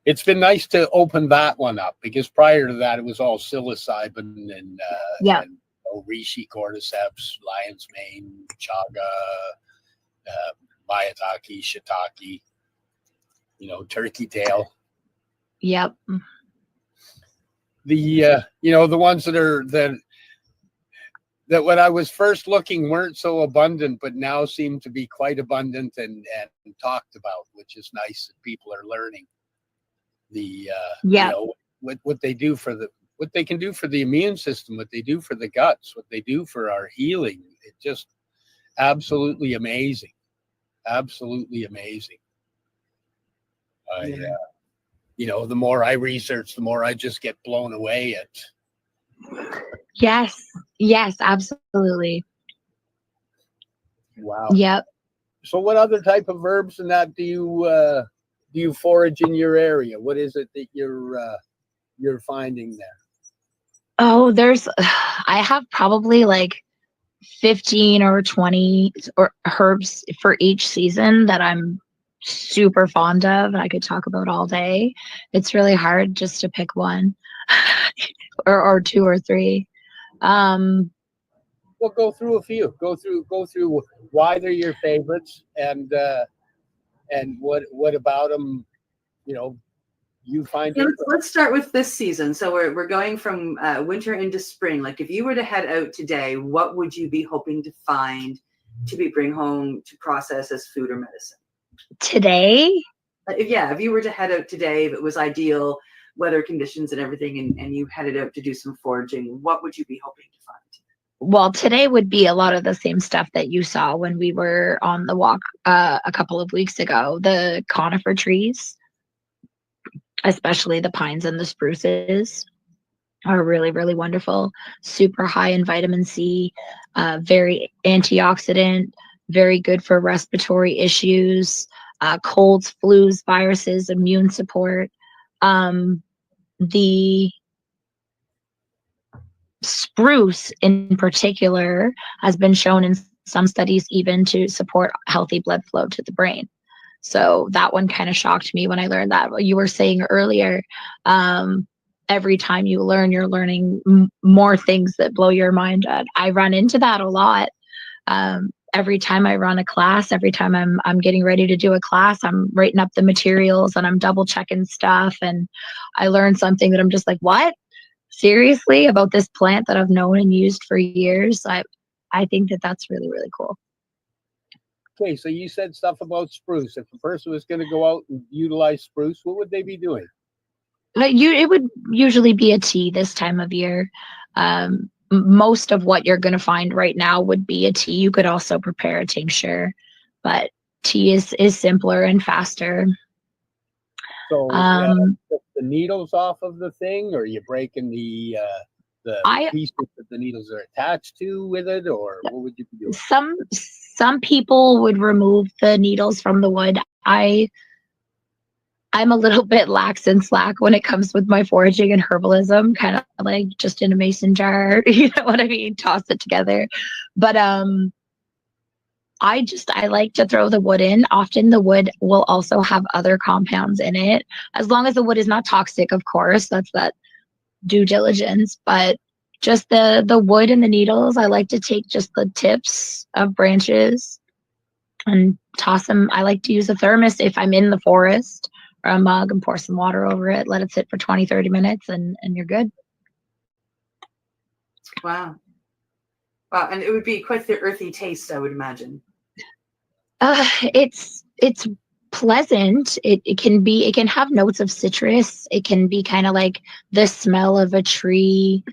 it's been nice to open that one up, because prior to that it was all psilocybin and Yeah. and reishi, cordyceps, lion's mane, chaga, maitake, shiitake, turkey tail. Yep. The the ones that when I was first looking weren't so abundant, but now seem to be quite abundant and talked about, which is nice that people are learning Yeah. what they do what they can do for the immune system, what they do for the guts, what they do for our healing. It's just absolutely amazing. Absolutely amazing. The more I research, the more I just get blown away at. Yes. Yes, absolutely. Wow. Yep. So what other type of herbs and that do you forage in your area? What is it that you're finding there? Oh, I have probably like 15 or 20 or herbs for each season that I'm super fond of. I could talk about all day. It's really hard just to pick one or two or three. Well, go through a few. Go through why they're your favorites and what about them, you find. Let's start with this season. So we're going from winter into spring. Like, if you were to head out today, what would you be hoping to find to bring home to process as food or medicine? Today? If you were to head out today, if it was ideal weather conditions and everything, and you headed out to do some foraging, what would you be hoping to find? Well, today would be a lot of the same stuff that you saw when we were on the walk a couple of weeks ago. The conifer trees, especially the pines and the spruces, are really, really wonderful. Super high in vitamin C, very antioxidant, very good for respiratory issues, colds, flus, viruses, immune support. The spruce in particular has been shown in some studies even to support healthy blood flow to the brain. So that one kind of shocked me when I learned that. What you were saying earlier, every time you learn, you're learning more things that blow your mind. I run into that a lot. Every time I run a class, every time I'm getting ready to do a class, I'm writing up the materials and I'm double checking stuff, and I learn something that I'm just like, what? Seriously, about this plant that I've known and used for years. I think that's really, really cool. Okay, so you said stuff about spruce. If a person was going to go out and utilize spruce, what would they be doing? It would usually be a tea this time of year. Most of what you're going to find right now would be a tea. You could also prepare a tincture, but tea is simpler and faster. So the needles off of the thing, or are you breaking the pieces that the needles are attached to with it, or what would you be doing? Some people would remove the needles from the wood. I'm a little bit lax and slack when it comes with my foraging and herbalism, kind of like just in a mason jar, you know what I mean? Toss it together. But I like to throw the wood in. Often the wood will also have other compounds in it, as long as the wood is not toxic, of course. That's that due diligence. But just the wood and the needles, I like to take just the tips of branches and toss them. I like to use a thermos if I'm in the forest, or a mug, and pour some water over it, let it sit for 20-30 minutes, and you're good. Wow, and it would be quite the earthy taste, I would imagine. It's pleasant. It can have notes of citrus. It can be kind of like the smell of a tree.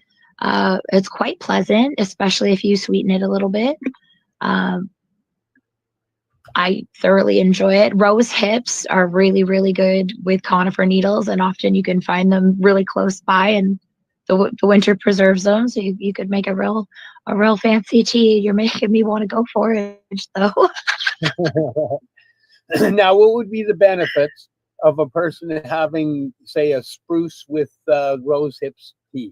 It's quite pleasant, especially if you sweeten it a little bit. I thoroughly enjoy it. Rose hips are really, really good with conifer needles, and often you can find them really close by, and the winter preserves them. So you could make a real fancy tea. You're making me want to go forage, though. Now, what would be the benefits of a person having, say, a spruce with rose hips tea?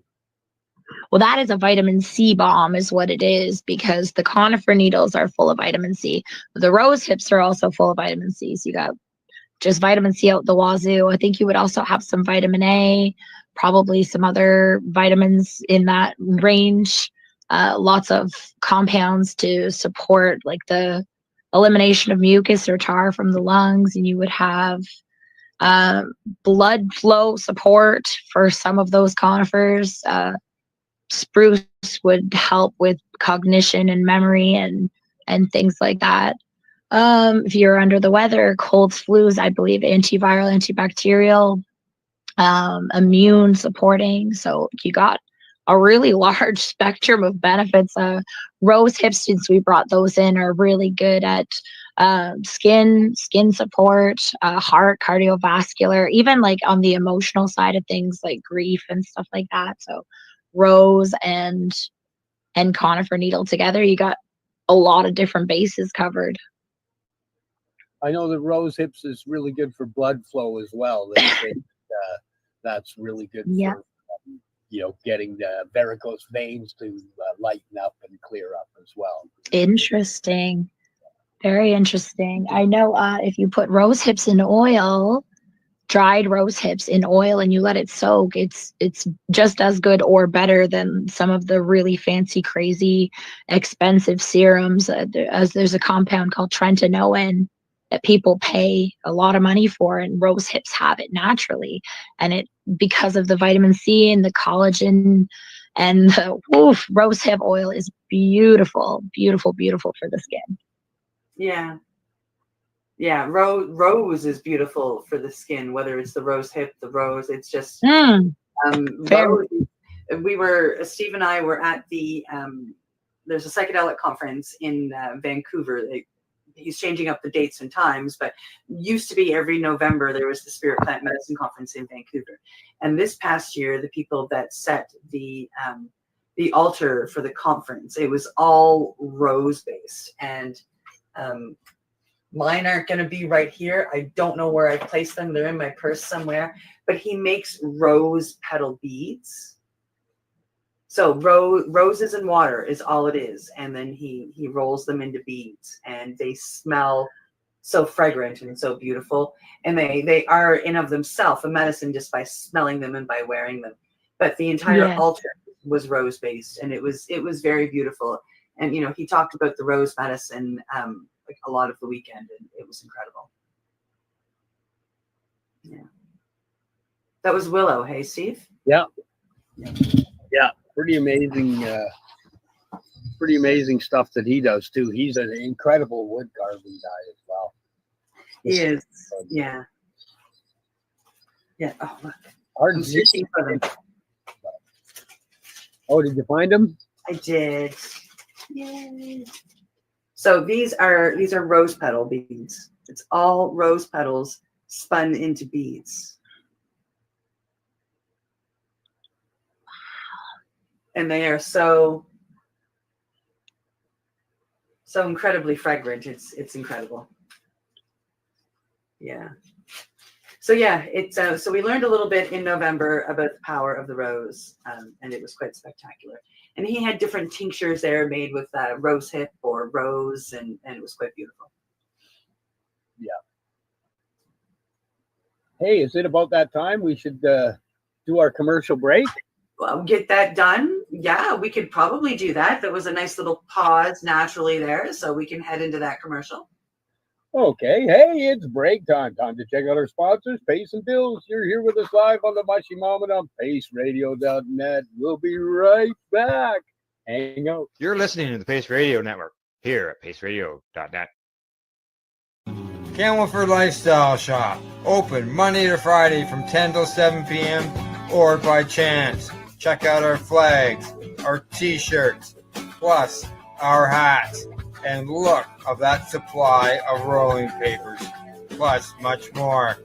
Well, that is a vitamin C bomb is what it is, because the conifer needles are full of vitamin C. The rose hips are also full of vitamin C. So you got just vitamin C out the wazoo. I think you would also have some vitamin A, probably some other vitamins in that range. Lots of compounds to support like the elimination of mucus or tar from the lungs, and you would have blood flow support for some of those conifers. Spruce would help with cognition and memory and things like that. If you're under the weather, colds, flus, I believe antiviral, antibacterial, immune supporting. So you got a really large spectrum of benefits. Rose hips, since we brought those in, are really good at skin support, heart, cardiovascular, even like on the emotional side of things like grief and stuff like that. So rose and conifer needle together, you got a lot of different bases covered. I know that rose hips is really good for blood flow as well. They say that's really good for getting the varicose veins to lighten up and clear up as well. Interesting. Very interesting. I know if you put rose hips in oil, dried rose hips in oil, and you let it soak, it's just as good or better than some of the really fancy, crazy, expensive serums. As there's a compound called Trentanoin that people pay a lot of money for, and rose hips have it naturally, and it because of the vitamin C and the collagen and the rose hip oil is beautiful, beautiful, beautiful for the skin. Yeah. Yeah, rose is beautiful for the skin, whether it's the rose hip, the rose. It's just rose. Steve and I were at the there's a psychedelic conference in Vancouver. He's changing up the dates and times, but used to be every November there was the Spirit Plant Medicine Conference in Vancouver. And this past year, the people that set the altar for the conference, it was all rose based, and mine aren't going to be right here. I don't know where I placed them. They're in my purse somewhere. But he makes rose petal beads. So roses and water is all it is. And then he rolls them into beads. And they smell so fragrant and so beautiful. And they are in of themselves a medicine just by smelling them and by wearing them. But the entire altar was rose based. And it was very beautiful. And, he talked about the rose medicine like a lot of the weekend, and it was incredible. Yeah. That was Willow. Hey, Steve? Yeah. Pretty amazing stuff that he does too. He's an incredible wood carving guy as well. He is. Yeah. Yeah. Oh, look. I'm searching for them. Oh, did you find them? I did. Yay. So these are rose petal beads. It's all rose petals spun into beads. And they are so incredibly fragrant. It's incredible. Yeah. So yeah, so we learned a little bit in November about the power of the rose, and it was quite spectacular. And he had different tinctures there made with rose hip or rose, and it was quite beautiful. Yeah. Hey, is it about that time we should do our commercial break? Well, get that done. Yeah, we could probably do that. There was a nice little pause naturally there, so we can head into that commercial. Okay. Hey, it's break time. Time to check out our sponsors, pay some bills. You're here with us live on the Mushy Moment on paceradio.net. We'll be right back. Hang out. You're listening to the Pace Radio Network here at paceradio.net. Camelford Lifestyle Shop. Open Monday to Friday from 10 till 7 p.m. or by chance. Check out our flags, our t-shirts, plus our hats, and look of that supply of rolling papers, plus much more.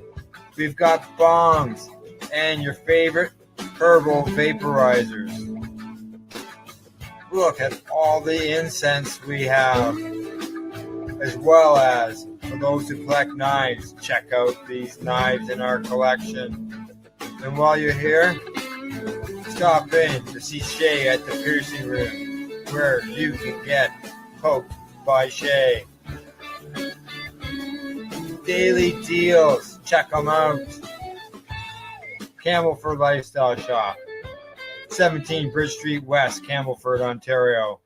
We've got bongs and your favorite herbal vaporizers. Look at all the incense we have, as well as for those who collect knives, check out these knives in our collection. And while you're here, stop in to see Shay at the piercing room, where you can get poked by Shay. daily deals. Check them out. Campbellford Lifestyle Shop, 17 Bridge Street West, Campbellford, Ontario.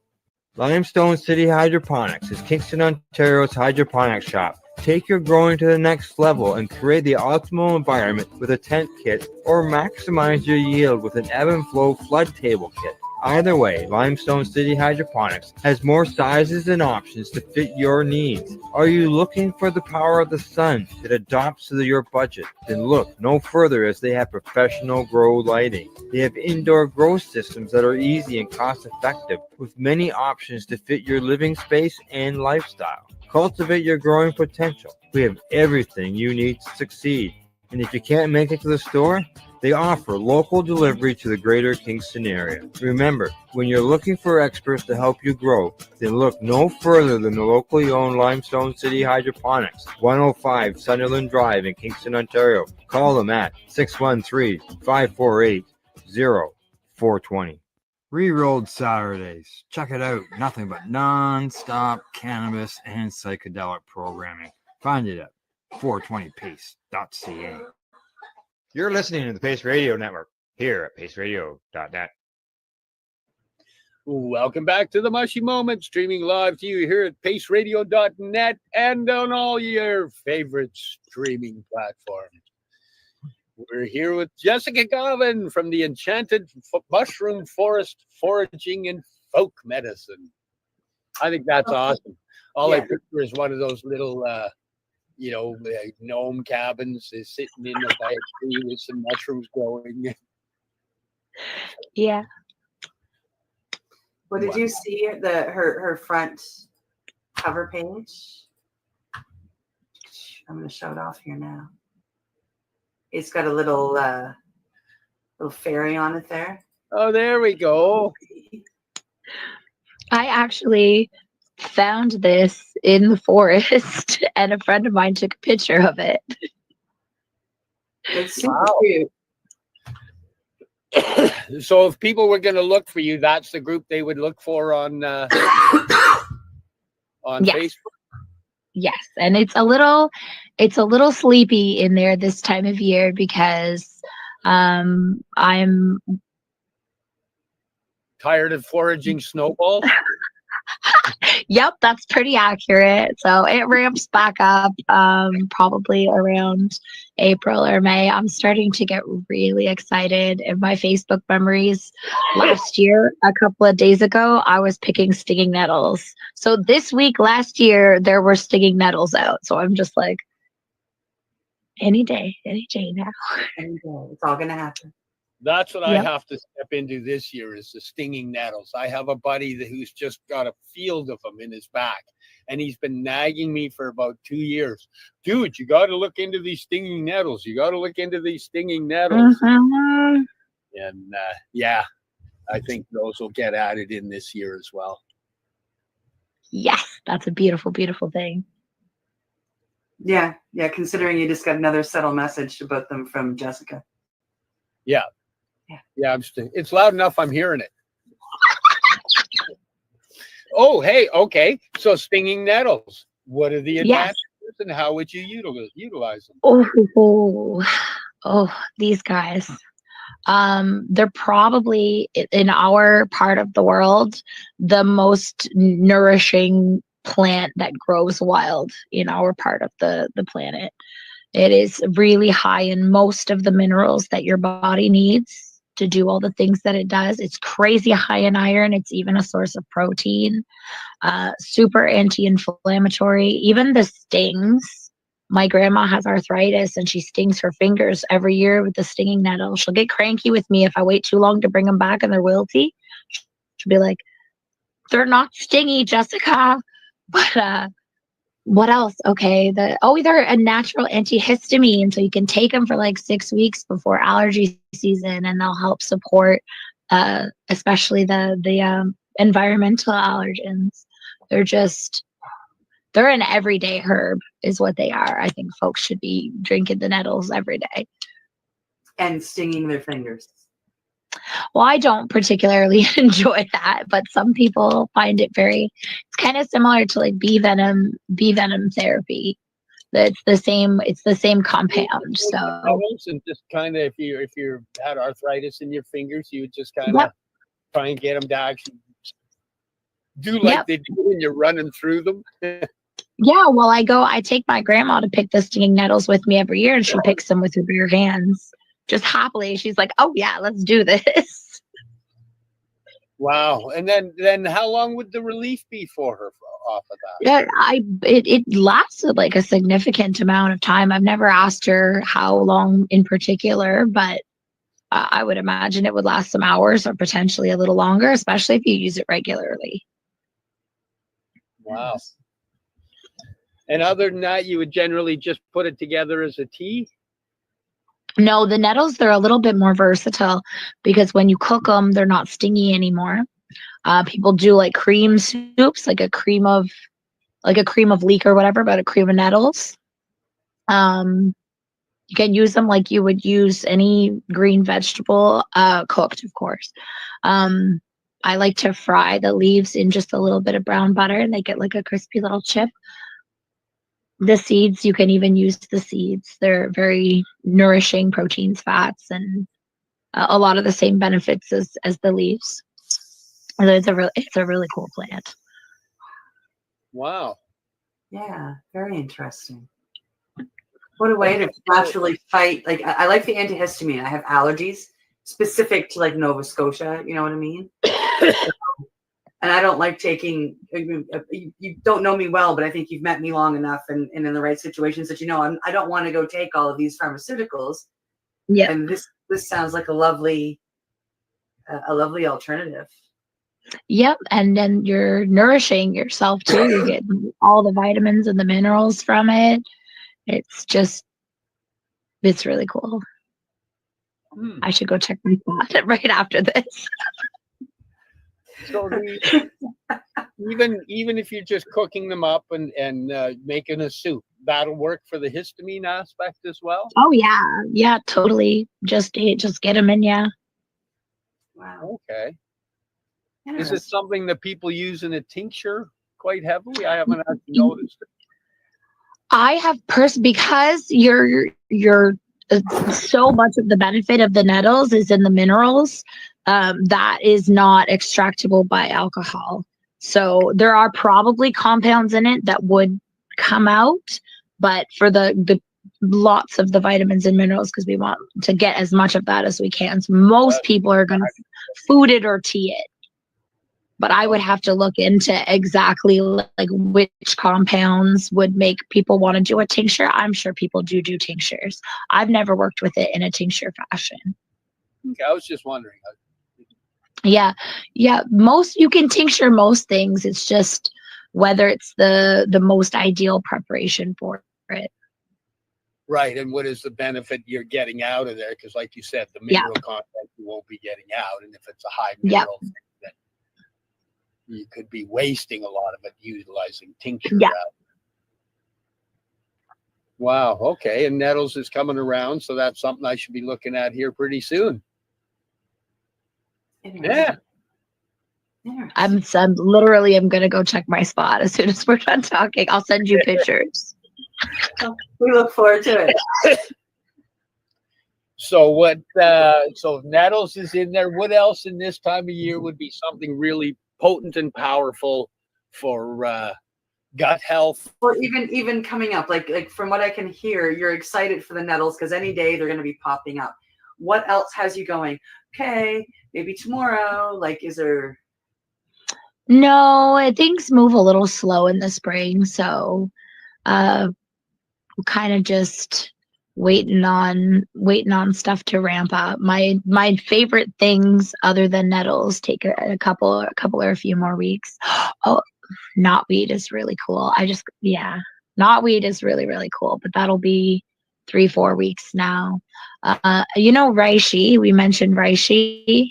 Limestone City Hydroponics is Kingston, Ontario's hydroponics shop. Take your growing to the next level and create the optimal environment with a tent kit, or maximize your yield with an ebb and flow flood table kit. Either way, Limestone City Hydroponics has more sizes and options to fit your needs. Are you looking for the power of the sun that adapts to your budget? Then look no further, as they have professional grow lighting. They have indoor grow systems that are easy and cost effective, with many options to fit your living space and lifestyle. Cultivate your growing potential. We have everything you need to succeed. And if you can't make it to the store, they offer local delivery to the greater Kingston area. Remember, when you're looking for experts to help you grow, then look no further than the locally owned Limestone City Hydroponics, 105 Sunderland Drive in Kingston, Ontario. Call them at 613-548-0420. Rerolled Saturdays. Check it out. Nothing but non-stop cannabis and psychedelic programming. Find it at 420pace.ca. You're listening to the Pace Radio Network here at paceradio.net. Welcome back to the Mushy Moment, streaming live to you here at paceradio.net and on all your favorite streaming platforms. We're here with Jessica Govan from the Enchanted Mushroom Forest Foraging and Folk Medicine. I think that's awesome. All I picture is one of those little gnome cabins is sitting in the back tree with some mushrooms growing. Yeah. What did you see? Her front cover page. I'm going to show it off here now. It's got a little fairy on it there. Oh, there we go. I actually found this in the forest, and a friend of mine took a picture of it. It's super cute. So if people were going to look for you, that's the group they would look for on Yes. Facebook. Yes, and it's a little sleepy in there this time of year because I'm tired of foraging snowballs. Yep, that's pretty accurate. So it ramps back up probably around April or May. I'm starting to get really excited. In my Facebook memories last year, a couple of days ago, I was picking stinging nettles. So this week last year, there were stinging nettles out. So I'm just like, any day now. Any day. It's all going to happen. That's what I have to step into this year is the stinging nettles. I have a buddy who's just got a field of them in his back, and he's been nagging me for about 2 years. Dude, you got to look into these stinging nettles. You got to look into these stinging nettles. Mm-hmm. And I think those will get added in this year as well. Yes, that's a beautiful, beautiful thing. Yeah. Considering you just got another subtle message about them from Jessica. Yeah. It's loud enough. I'm hearing it. Oh, hey, okay. So stinging nettles. What are the advantages and how would you utilize them? Oh, these guys. They're probably in our part of the world the most nourishing plant that grows wild in our part of the planet. It is really high in most of the minerals that your body needs to do all the things that it does. It's crazy high in iron. It's even a source of protein. Super anti-inflammatory. Even the stings. My grandma has arthritis and she stings her fingers every year with the stinging nettle. She'll get cranky with me if I wait too long to bring them back and they're wilty. She'll be like, they're not stingy, Jessica. But what else? Okay. They're a natural antihistamine. So you can take them for like 6 weeks before allergy season and they'll help support especially the environmental allergens. They're an everyday herb is what they are. I think folks should be drinking the nettles every day. And stinging their fingers. Well, I don't particularly enjoy that, but some people find it it's kind of similar to like bee venom therapy. It's the same compound. So And just kind of, if you had arthritis in your fingers, you would just kind of Yep. try and get them to actually do like Yep. they do when you're running through them. yeah, well, I take my grandma to pick the stinging nettles with me every year, and she picks them with her bare hands, just happily. She's like, "Oh yeah, let's do this." Wow. And then how long would the relief be for her off of that? Yeah, it lasted like a significant amount of time. I've never asked her how long in particular, but I would imagine it would last some hours or potentially a little longer, especially if you use it regularly. Wow. And other than that, you would generally just put it together as a tea? No, the nettles, they're a little bit more versatile because when you cook them, they're not stingy anymore. People do like cream soups, like a cream of leek or whatever, but a cream of nettles. You can use them like you would use any green vegetable, cooked, of course. I like to fry the leaves in just a little bit of brown butter, and they get like a crispy little chip. The seeds, you can even use the seeds. They're very nourishing, proteins, fats, and a lot of the same benefits as the leaves. So it's a really cool plant. Wow. Yeah, very interesting. What a way to naturally fight. Like, I like the antihistamine. I have allergies specific to like Nova Scotia. You know what I mean? And I don't like taking, you don't know me well, but I think you've met me long enough and in the right situations that I don't want to go take all of these pharmaceuticals. Yeah. And this sounds like a lovely alternative. Yep, and then you're nourishing yourself too. You get all the vitamins and the minerals from it. It's really cool. I should go check my spot right after this. So even if you're just cooking them up and making a soup, that'll work for the histamine aspect as well. Oh yeah, totally. Just get them in, yeah. Wow. Okay. Is it something that people use in a tincture quite heavily? I haven't actually noticed it. I have because you're so much of the benefit of the nettles is in the minerals. That is not extractable by alcohol. So there are probably compounds in it that would come out, but for the lots of the vitamins and minerals, because we want to get as much of that as we can. So most people are going to food it or tea it. But I would have to look into exactly like which compounds would make people want to do a tincture. I'm sure people do tinctures. I've never worked with it in a tincture fashion. Okay, I was just wondering. Yeah. You can tincture most things. It's just whether it's the most ideal preparation for it. Right, and what is the benefit you're getting out of there? Because, like you said, the mineral content you won't be getting out, and if it's a high mineral thing, then you could be wasting a lot of it utilizing tincture. Yeah. Wow. Okay, and nettles is coming around, so that's something I should be looking at here pretty soon. Yeah. I'm literally I'm gonna go check my spot as soon as we're done talking. I'll send you pictures. We look forward to it. So what? So nettles is in there. What else in this time of year would be something really potent and powerful for gut health? Or even coming up, like from what I can hear, you're excited for the nettles because any day they're going to be popping up. What else has you going? Okay, maybe tomorrow. Like, is there? No, things move a little slow in the spring, so kind of just waiting on stuff to ramp up. My favorite things other than nettles take a couple or a few more weeks. Oh, knotweed is really cool. Knotweed is really, really cool, but that'll be 3-4 weeks now. Reishi, we mentioned reishi.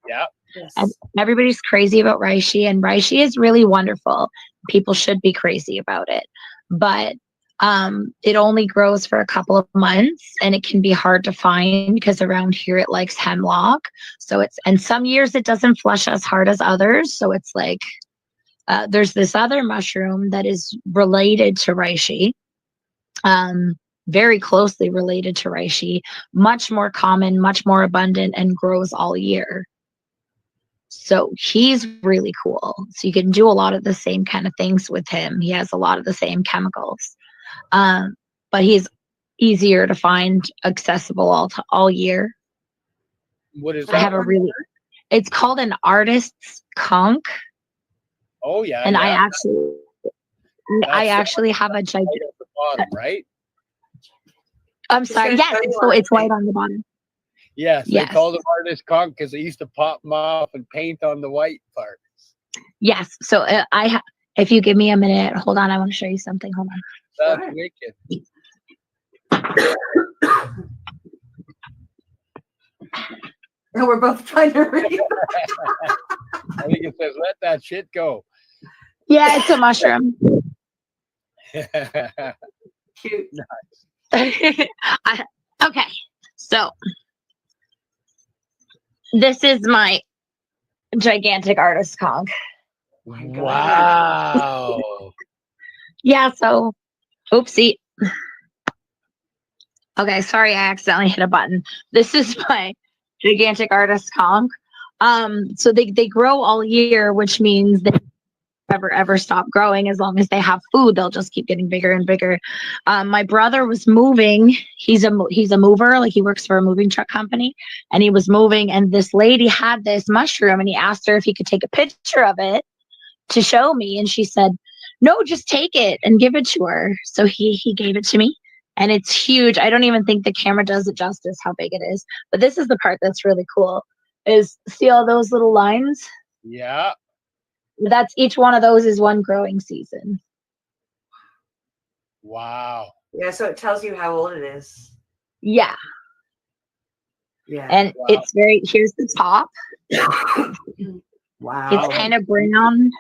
Yeah. Yes. Everybody's crazy about reishi, and reishi is really wonderful. People should be crazy about it, but it only grows for a couple of months, and it can be hard to find because around here it likes hemlock. And some years it doesn't flush as hard as others. So it's like there's this other mushroom that is related to reishi, very closely related to reishi, much more common, much more abundant, and grows all year. So he's really cool. So you can do a lot of the same kind of things with him. He has a lot of the same chemicals, but he's easier to find, accessible all year. What is I that? have a really, it's called an artist's conch, Oh yeah, and I yeah. actually have a Right gigantic. at the bottom, right? I'm sorry. Yes, it's white on the bottom. Yes, they Yes. call them artist conch because they used to pop them off and paint on the white part. Yes. So if you give me a minute, hold on. I want to show you something. Hold on. That's wicked. And we're both trying to read. I think it says, "Let that shit go." Yeah, it's a mushroom. Cute. Okay. So this is my gigantic artist conch. Wow. Yeah. So, oopsie. Okay, sorry, I accidentally hit a button. This is my gigantic artist conch. So they grow all year, which means they never ever stop growing. As long as they have food, they'll just keep getting bigger and bigger. My brother was moving. He's a mover, like he works for a moving truck company, and he was moving. And this lady had this mushroom, and he asked her if he could take a picture of it to show me, and she said, "No, just take it and give it to her." So he gave it to me. And it's huge. I don't even think the camera does it justice how big it is. But this is the part that's really cool. Is see all those little lines? Yeah. That's each one of those is one growing season. Wow. Yeah, so it tells you how old it is. Yeah. Yeah. And it's here's the top. Wow. It's kind of brown.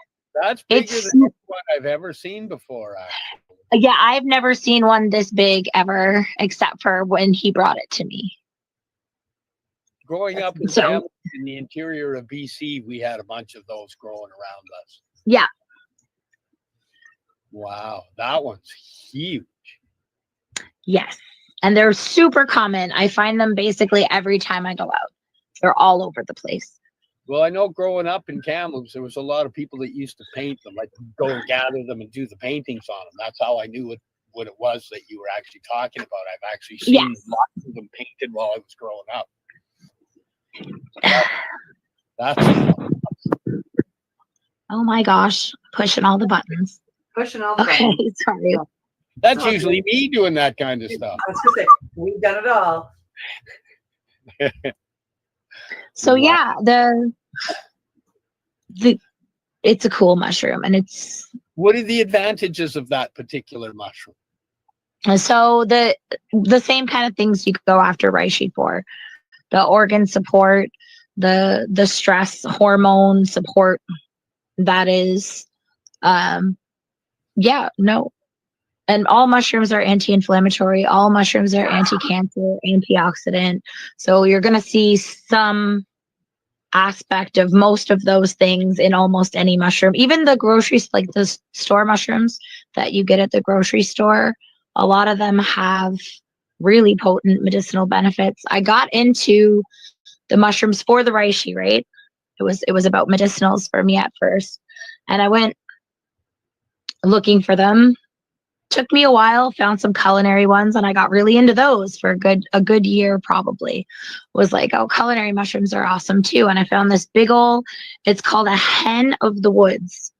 That's bigger than what I've ever seen before. Yeah, I've never seen one this big ever, except for when he brought it to me. Growing up in the interior of BC, we had a bunch of those growing around us. Yeah. Wow, that one's huge. Yes. And they're super common. I find them basically every time I go out. They're all over the place. Well, I know growing up in Kamloops, there was a lot of people that used to paint them, like go and gather them and do the paintings on them. That's how I knew what it was that you were actually talking about. I've actually seen lots of them painted while I was growing up. That's oh my gosh, pushing all the buttons. Pushing all the buttons. buttons. Sorry. That's usually me doing that kind of stuff. I was gonna say, we've done it all. So yeah, it's a cool mushroom, and it's. What are the advantages of that particular mushroom? So the same kind of things you go after reishi for, the organ support, the stress hormone support. That is, and all mushrooms are anti-inflammatory. All mushrooms are anti-cancer, antioxidant. So you're going to see some aspect of most of those things in almost any mushroom. Even the groceries, like the store mushrooms that you get at the grocery store, a lot of them have really potent medicinal benefits. I got into the mushrooms for the reishi, right? It was about medicinals for me at first. And I went looking for them. Took me a while, found some culinary ones, and I got really into those for a good year probably. Was like, oh, culinary mushrooms are awesome too. And I found this big old, it's called a hen of the woods.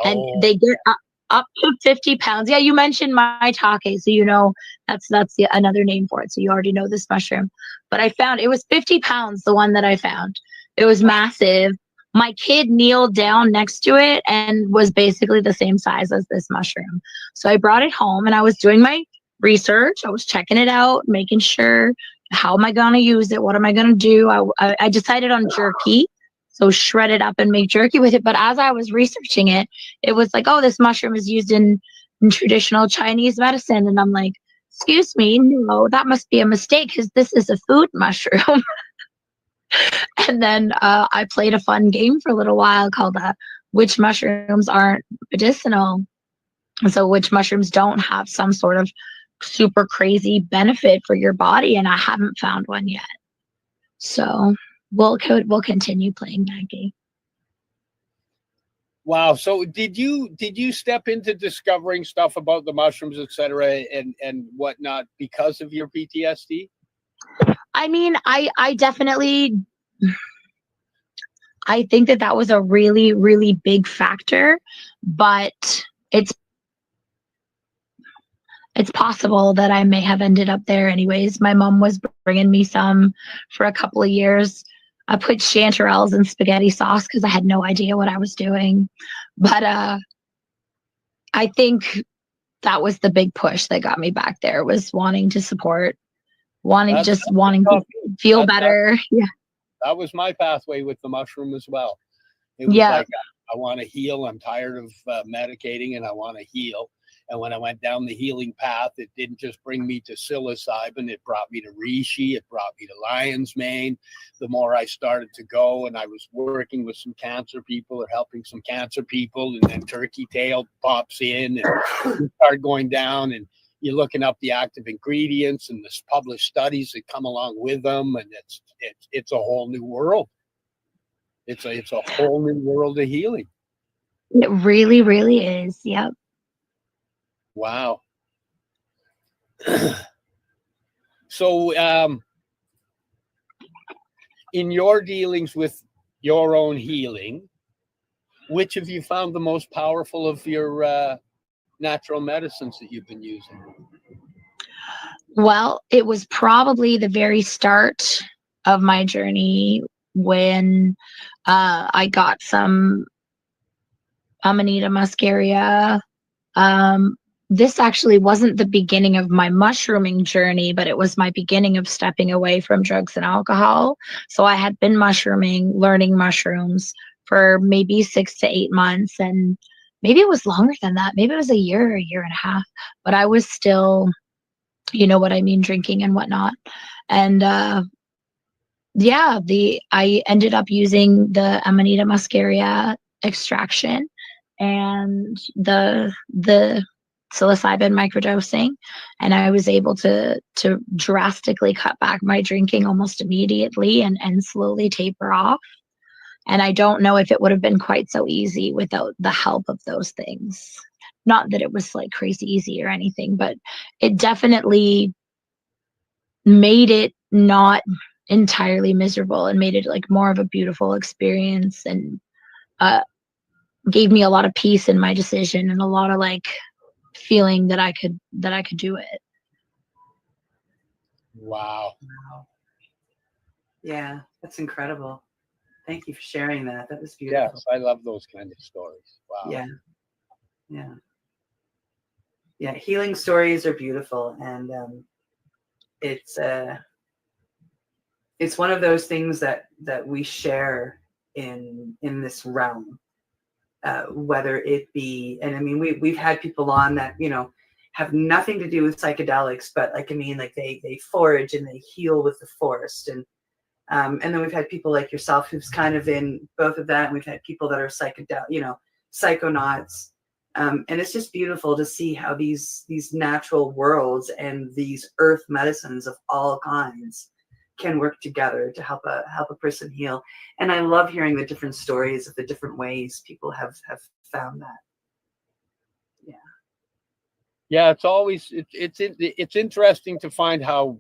And they get up to 50 pounds. Yeah, you mentioned my toke, so you know that's another name for it. So you already know this mushroom. But I found it was 50 pounds, the one that I found. It was massive. My kid kneeled down next to it and was basically the same size as this mushroom. So I brought it home and I was doing my research. I was checking it out, making sure, how am I going to use it? What am I going to do? I decided on jerky. So shred it up and make jerky with it. But as I was researching it, it was like, oh, this mushroom is used in traditional Chinese medicine. And I'm like, excuse me, no, that must be a mistake because this is a food mushroom. And then I played a fun game for a little while called which mushrooms aren't medicinal. So which mushrooms don't have some sort of super crazy benefit for your body, and I haven't found one yet. So we'll continue playing that game. Wow. So did you step into discovering stuff about the mushrooms, et cetera, and whatnot because of your PTSD? I mean, I definitely, I think that was a really, really big factor, but it's possible that I may have ended up there anyways. My mom was bringing me some for a couple of years. I put chanterelles in spaghetti sauce because I had no idea what I was doing. But I think that was the big push that got me back there, was wanting to support, wanting to feel better. Yeah. That was my pathway with the mushroom as well. It was like, I want to heal. I'm tired of medicating, and I want to heal. And when I went down the healing path, it didn't just bring me to psilocybin. It brought me to reishi. It brought me to lion's mane. The more I started to go, and I was working with some cancer people or helping some cancer people, and then turkey tail pops in, and you start going down, and you're looking up the active ingredients and the published studies that come along with them, and it's a whole new world. It's a whole new world of healing. It really, really is. Yep. Wow. So, in your dealings with your own healing, which have you found the most powerful of your natural medicines that you've been using? Well, it was probably the very start of my journey when I got some Amanita muscaria. This actually wasn't the beginning of my mushrooming journey, but it was my beginning of stepping away from drugs and alcohol. So I had been mushrooming, learning mushrooms for maybe 6 to 8 months, and maybe it was longer than that. Maybe it was a year or a year and a half, but I was still, you know what I mean, drinking and whatnot. And I ended up using the Amanita muscaria extraction and the psilocybin microdosing, and I was able to drastically cut back my drinking almost immediately and slowly taper off. And I don't know if it would have been quite so easy without the help of those things. Not that it was like crazy easy or anything, but it definitely made it not entirely miserable and made it like more of a beautiful experience, and gave me a lot of peace in my decision and a lot of like feeling that I could do it. Wow. Yeah, that's incredible. Thank you for sharing that. That was beautiful. Yes, I love those kind of stories. Wow. Yeah. Healing stories are beautiful, and it's one of those things that we share in this realm, whether it be, and I mean, we've had people on that, you know, have nothing to do with psychedelics, but like, I mean, like they forage and they heal with the forest, and then we've had people like yourself who's kind of in both of that. And we've had people that are psychonauts. And it's just beautiful to see how these natural worlds and these earth medicines of all kinds can work together to help a person heal. And I love hearing the different stories of the different ways people have found that. Yeah, it's always it's interesting to find how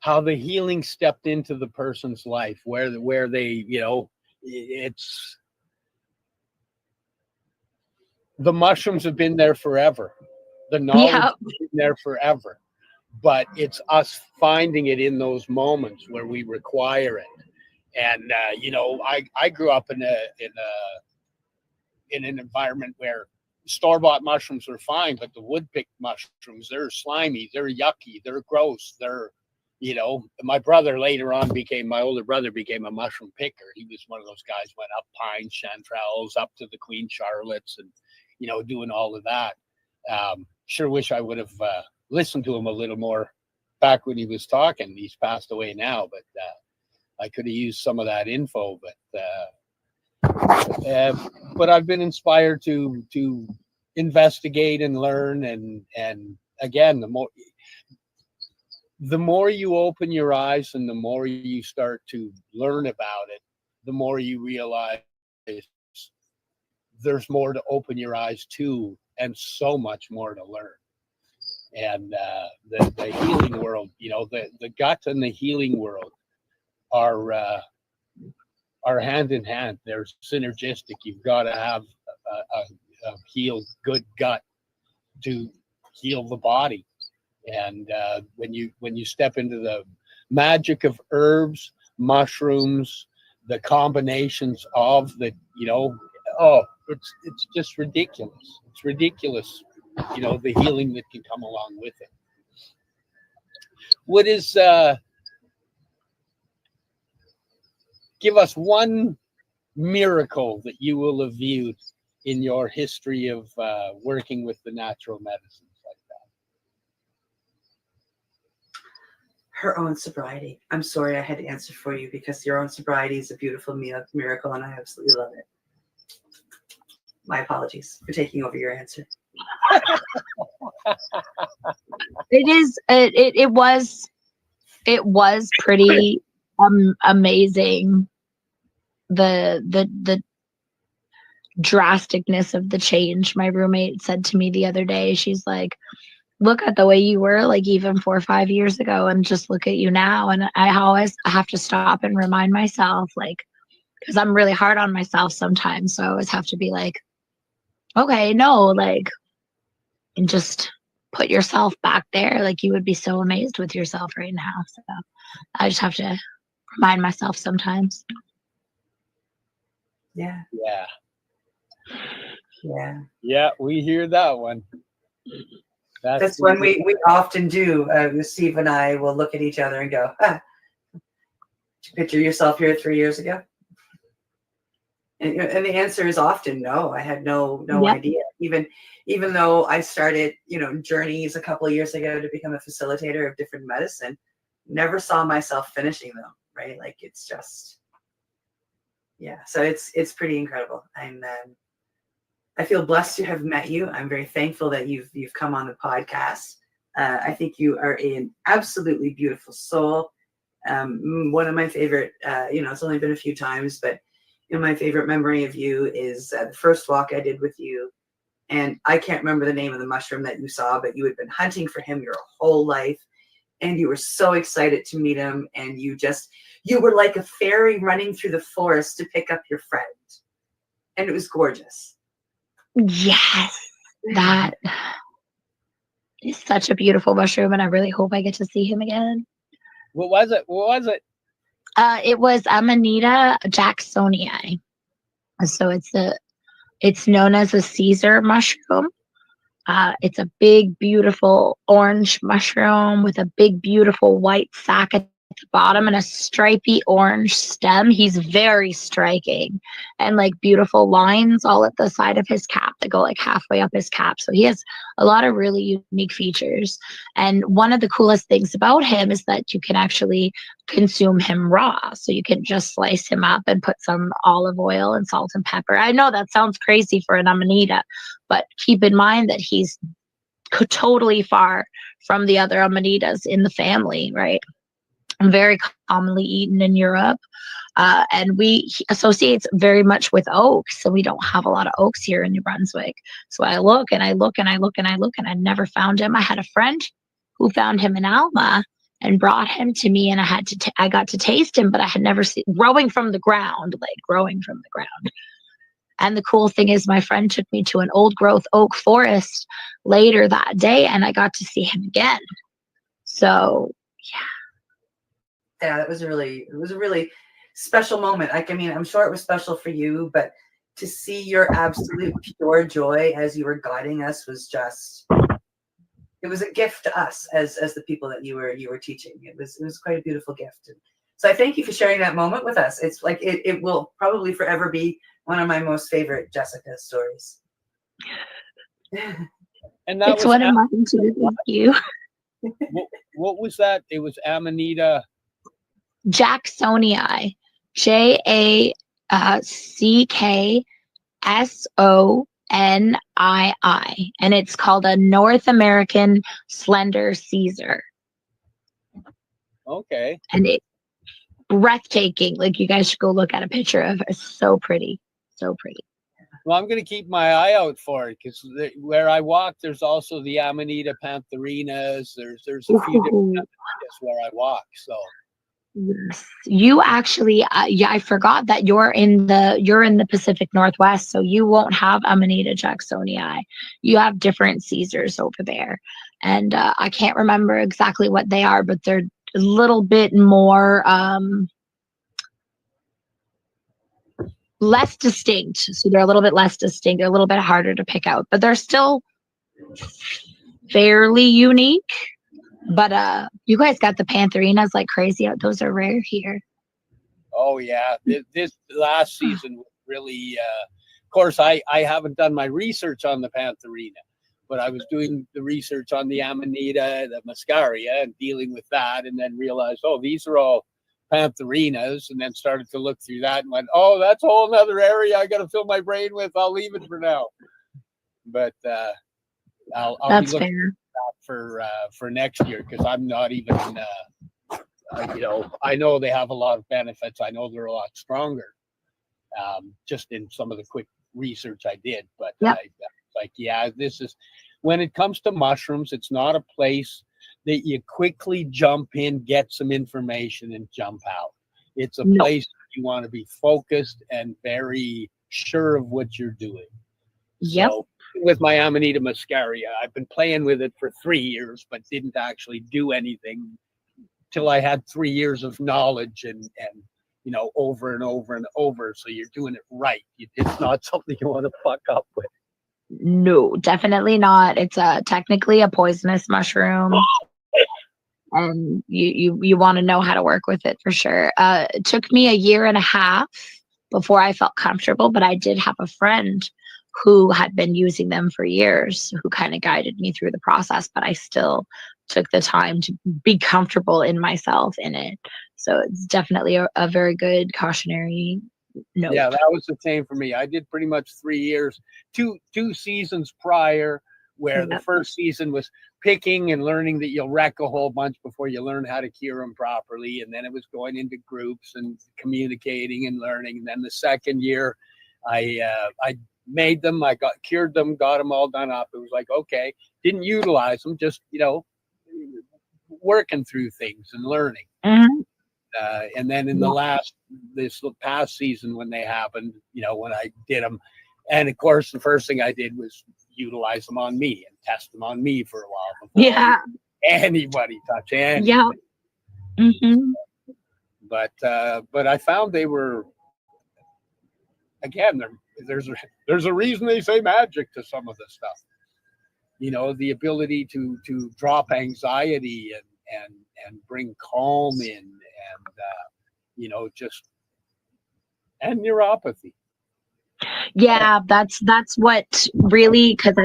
the healing stepped into the person's life, where they, you know, it's the mushrooms have been there forever. The knowledge has been there forever. But it's us finding it in those moments where we require it. And you know, I grew up in an environment where store-bought mushrooms are fine, but the wood-picked mushrooms, they're slimy, they're yucky, they're gross, they're, you know. My older brother became a mushroom picker. He was one of those guys, went up pines, chanterelles, up to the Queen Charlottes, and, you know, doing all of that. Sure wish I would have listened to him a little more back when he was talking. He's passed away now, but I could have used some of that info. But I've been inspired to investigate and learn, and again, the more you open your eyes and the more you start to learn about it, the more you realize there's more to open your eyes to, and so much more to learn. And the healing world, the gut and the healing world are hand in hand. They're synergistic. You've got to have a healed, good gut to heal the body. And when you step into the magic of herbs, mushrooms, the combinations of the, it's just ridiculous. It's ridiculous, the healing that can come along with it. What is give us one miracle that you will have viewed in your history of working with the natural medicines like that? Her own sobriety. I'm sorry I had to answer for you, because your own sobriety is a beautiful miracle, and I absolutely love it. My apologies for taking over your answer. It was pretty amazing, the drasticness of the change. My roommate said to me the other day, she's like, look at the way you were like even 4 or 5 years ago, and just look at you now. And I always have to stop and remind myself, like, because I'm really hard on myself sometimes, so I always have to be like, okay, no, like, and just put yourself back there. Like, you would be so amazed with yourself right now. So I just have to remind myself sometimes. Yeah. Yeah. Yeah. Yeah, we hear that one. That's when we often do. Steve and I will look at each other and go, did you picture yourself here 3 years ago? And the answer is often no. I had no idea. Even though I started, journeys a couple of years ago to become a facilitator of different medicine, never saw myself finishing them. Right? Like, it's just, yeah. So it's pretty incredible. I feel blessed to have met you. I'm very thankful that you've come on the podcast. I think you are an absolutely beautiful soul. One of my favorite, it's only been a few times, but my favorite memory of you is the first walk I did with you. And I can't remember the name of the mushroom that you saw, but you had been hunting for him your whole life. And you were so excited to meet him. And you were like a fairy running through the forest to pick up your friend. And it was gorgeous. Yes, that is such a beautiful mushroom, and I really hope I get to see him again. What was it? It was Amanita jacksonii. So it's known as a Caesar mushroom. It's a big, beautiful orange mushroom with a big, beautiful white sac at the bottom and a stripy orange stem. He's very striking, and like beautiful lines all at the side of his cap that go like halfway up his cap. So he has a lot of really unique features. And one of the coolest things about him is that you can actually consume him raw. So you can just slice him up and put some olive oil and salt and pepper. I know that sounds crazy for an amanita, but keep in mind that he's totally far from the other amanitas in the family, right? Very commonly eaten in Europe. And he associates very much with oaks. So we don't have a lot of oaks here in New Brunswick. So I look and I look and I look and I look, and I never found him. I had a friend who found him in Alma and brought him to me, and I got to taste him, but I had never seen growing from the ground. And the cool thing is, my friend took me to an old growth oak forest later that day, and I got to see him again. So, yeah, it was a really special moment. Like, I mean, I'm sure it was special for you, but to see your absolute pure joy as you were guiding us was just, it was a gift to us as the people that you were teaching. It was quite a beautiful gift. And so I thank you for sharing that moment with us. It's like, it will probably forever be one of my most favorite Jessica stories. And that it's one of mine too. Thank you. What was that? It was Amanita jacksonii. and it's called a North American Slender Caesar. Okay. And it's breathtaking. Like, you guys should go look at a picture of it. It's so pretty. So pretty. Well, I'm going to keep my eye out for it because where I walk, there's also the Amanita pantherinas. There's a few different Amanitas where I walk. So Yes. You actually, yeah, I forgot that you're in the Pacific Northwest, so you won't have Amanita jacksonii. You have different Caesars over there, and I can't remember exactly what they are, but they're a little bit more less distinct. So they're a little bit less distinct. They're a little bit harder to pick out, but they're still fairly unique. But you guys got the pantherinas like crazy. Those are rare here. oh yeah, this last season was really. Of course, I haven't done my research on the pantherina, but I was doing the research on the Amanita, the Muscaria, and dealing with that, and then realized, oh, these are all pantherinas, and then started to look through that and went, oh, that's a whole other area I got to fill my brain with. I'll leave it for now. But I'll be looking for next year because I'm not even. I know they have a lot of benefits. I know they're a lot stronger. Just in some of the quick research I did, but this is when it comes to mushrooms, it's not a place that you quickly jump in, get some information, and jump out. It's a place you want to be focused and very sure of what you're doing. Yep. So with my Amanita muscaria, I've been playing with it for 3 years, but didn't actually do anything till I had 3 years of knowledge and over and over and over. So you're doing it right. It's not something you want to fuck up with. No, definitely not. It's technically a poisonous mushroom. And you want to know how to work with it for sure. It took me a year and a half before I felt comfortable, but I did have a friend who had been using them for years who kind of guided me through the process, but I still took the time to be comfortable in myself in it. So it's definitely a very good cautionary note. Yeah, that was the same for me. I did pretty much 3 years, two seasons prior, where the first season was picking and learning that you'll wreck a whole bunch before you learn how to cure them properly. And then it was going into groups and communicating and learning. And then the second year, I made them, I cured them, got them all done up. It was like, okay, didn't utilize them, just, working through things and learning. Mm-hmm. And then in this past season when they happened, when I did them, and of course the first thing I did was utilize them on me and test them on me for a while before anybody touch anything. Yeah. Mm-hmm. But I found they were, again, there's a reason they say magic to some of this stuff. The ability to drop anxiety and bring calm in and and neuropathy. Yeah, that's what really, because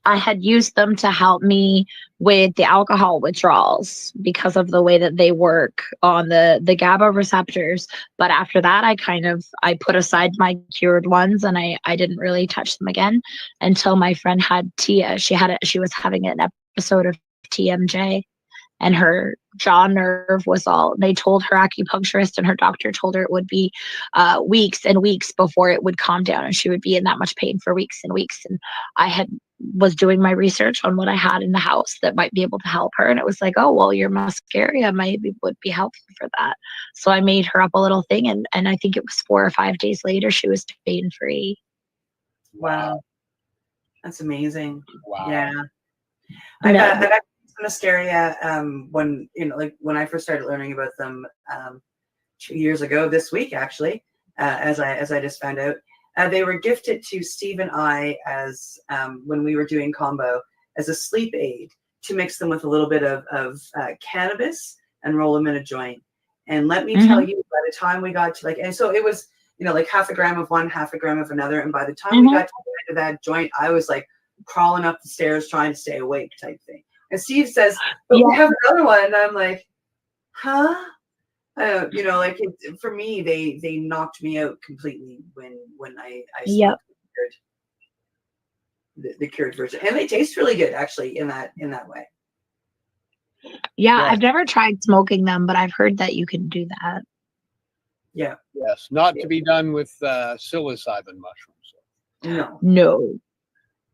I had used them to help me with the alcohol withdrawals because of the way that they work on the GABA receptors. But after that, I put aside my cured ones and I didn't really touch them again until my friend had Tia. She was having an episode of TMJ. And her jaw nerve was they told her acupuncturist and her doctor told her it would be weeks and weeks before it would calm down. And she would be in that much pain for weeks and weeks. And I was doing my research on what I had in the house that might be able to help her. And it was like, oh, well, your muscaria would be helpful for that. So I made her up a little thing. And I think it was 4 or 5 days later, she was pain free. Wow. That's amazing. Wow. Yeah. I got muscaria when I first started learning about them 2 years ago this week actually, as I just found out. They were gifted to Steve and I as when we were doing combo as a sleep aid to mix them with a little bit of cannabis and roll them in a joint. And let me tell you, by the time we got to and so it was like half a gram of one, half a gram of another, and by the time we got to the end of that joint, I was like crawling up the stairs trying to stay awake type thing. And Steve says, but we have another one. And I'm like, huh? For me, they knocked me out completely when I Yep. the cured version, and they taste really good actually in that way. Yeah, Yeah. I've never tried smoking them, but I've heard that you can do that. Yeah. Yes, not to be done with psilocybin mushrooms. No. No.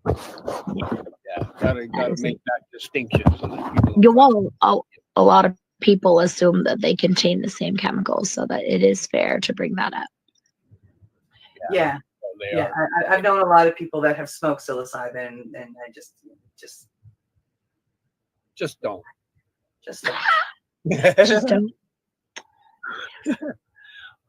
Yeah, gotta is make that distinction so that people. You won't. A lot of people assume that they contain the same chemicals, so that it is fair to bring that up. Yeah. They Yeah. are. I've known a lot of people that have smoked psilocybin, and I just don't. Just don't. Just don't.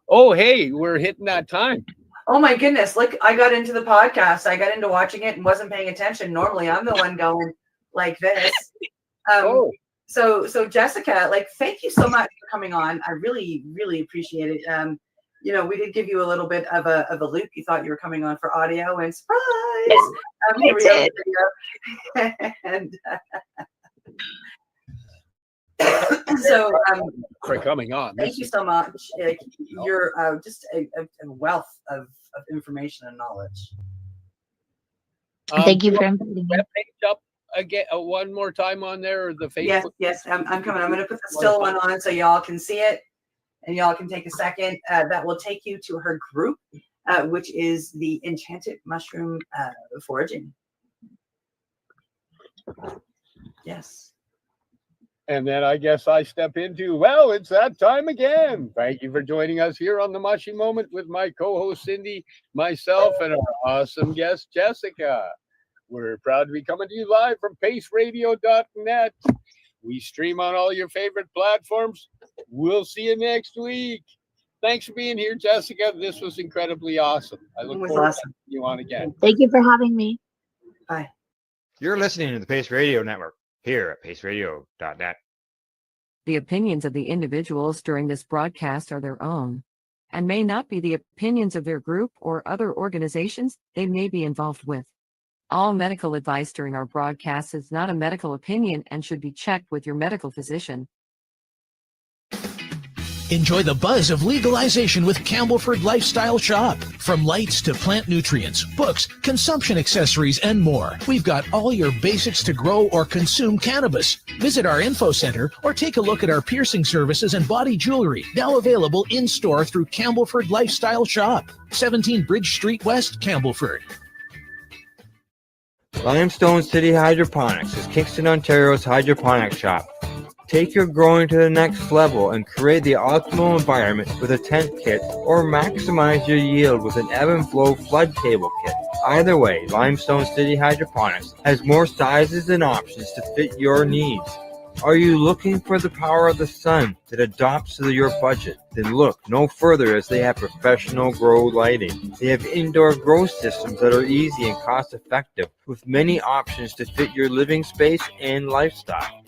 Oh, hey, we're hitting that time. Oh my goodness! Look, I got into the podcast. I got into watching it and wasn't paying attention. Normally, I'm the one going like this. So Jessica, like, thank you so much for coming on. I really, really appreciate it. We did give you a little bit of a loop. You thought you were coming on for audio, and surprise! Here we go, video. And so for coming on. Thank you so much. You're just a wealth of information and knowledge. Thank you for inviting me. Webpage up again one more time on there, or the Facebook. Yes, I'm coming. I'm going to put the still one on so y'all can see it, and y'all can take a second. That will take you to her group, which is the Enchanted Mushroom Foraging. Yes. And then I guess I step into, well, it's that time again. Thank you for joining us here on the Mushy Moment with my co-host Cindy, myself, and our awesome guest Jessica. We're proud to be coming to you live from paceradio.net. We stream on all your favorite platforms. We'll see you next week. Thanks for being here, Jessica. This was incredibly awesome. I look forward to having you on again. Thank you for having me. Bye. You're listening to the Pace Radio Network here at paceradio.net. The opinions of the individuals during this broadcast are their own and may not be the opinions of their group or other organizations they may be involved with. All medical advice during our broadcast is not a medical opinion and should be checked with your medical physician. Enjoy the buzz of legalization with Campbellford Lifestyle Shop. From lights to plant nutrients, books, consumption accessories, and more, we've got all your basics to grow or consume cannabis. Visit our info center or take a look at our piercing services and body jewelry, now available in-store through Campbellford Lifestyle Shop, 17 Bridge Street West, Campbellford. Limestone City Hydroponics is Kingston, Ontario's hydroponics shop. Take your growing to the next level and create the optimal environment with a tent kit, or maximize your yield with an ebb and flow flood table kit. Either way, Limestone City Hydroponics has more sizes and options to fit your needs. Are you looking for the power of the sun that adapts to your budget? Then look no further, as they have professional grow lighting. They have indoor grow systems that are easy and cost effective, with many options to fit your living space and lifestyle.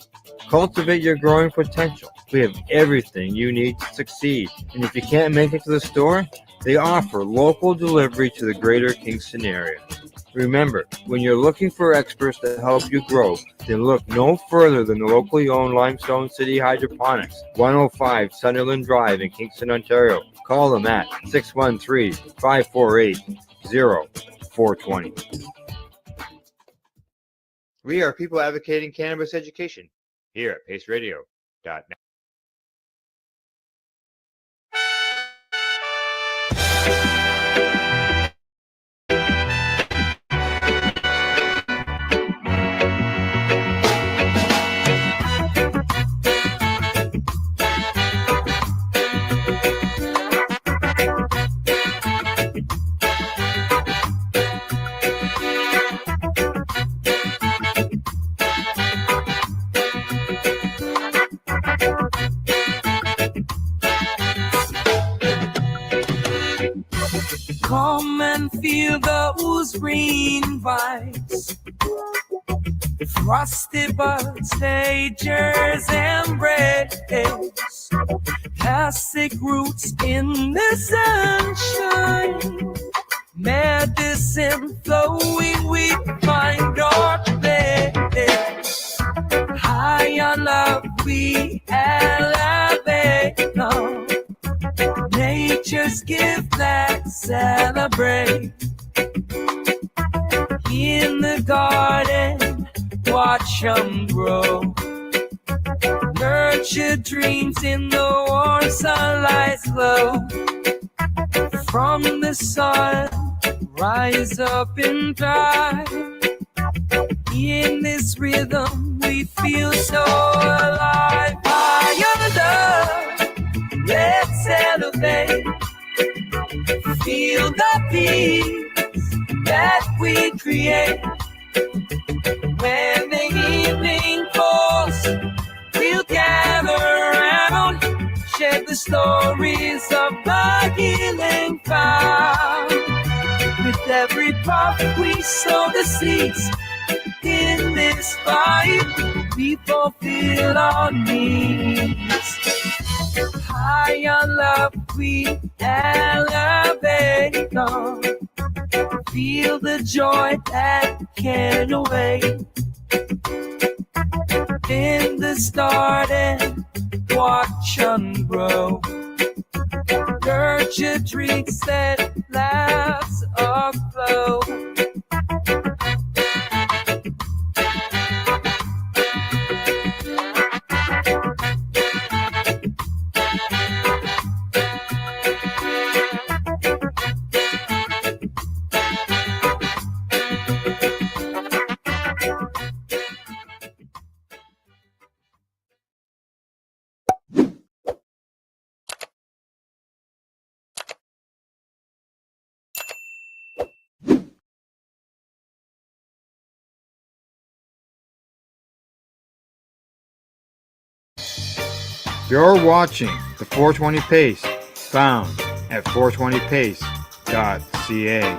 Cultivate your growing potential. We have everything you need to succeed. And if you can't make it to the store, they offer local delivery to the greater Kingston area. Remember, when you're looking for experts to help you grow, then look no further than the locally owned Limestone City Hydroponics, 105 Sunderland Drive in Kingston, Ontario. Call them at 613-548-0420. We are people advocating cannabis education here at paceradio.net. Come and feel those green vibes, frosty buds, nature's embrace, classic roots in the sunshine, medicine flowing, we find our place. High on love we elevate now. Nature's gift that celebrate. In the garden, watch 'em grow. Nurture dreams in the warm sunlight's glow. From the sun, rise up and thrive. In this rhythm, we feel so alive. Higher love, let's elevate. Feel the peace that we create. When the evening falls, we'll gather around, share the stories of the healing found. With every puff we sow the seeds in this fight, we fulfill our needs. High on love we elevate on. Feel the joy that can't wait. In the garden, watch 'em grow. Nurture drinks that laughs aflow. You're watching the 420 Pace, found at 420pace.ca.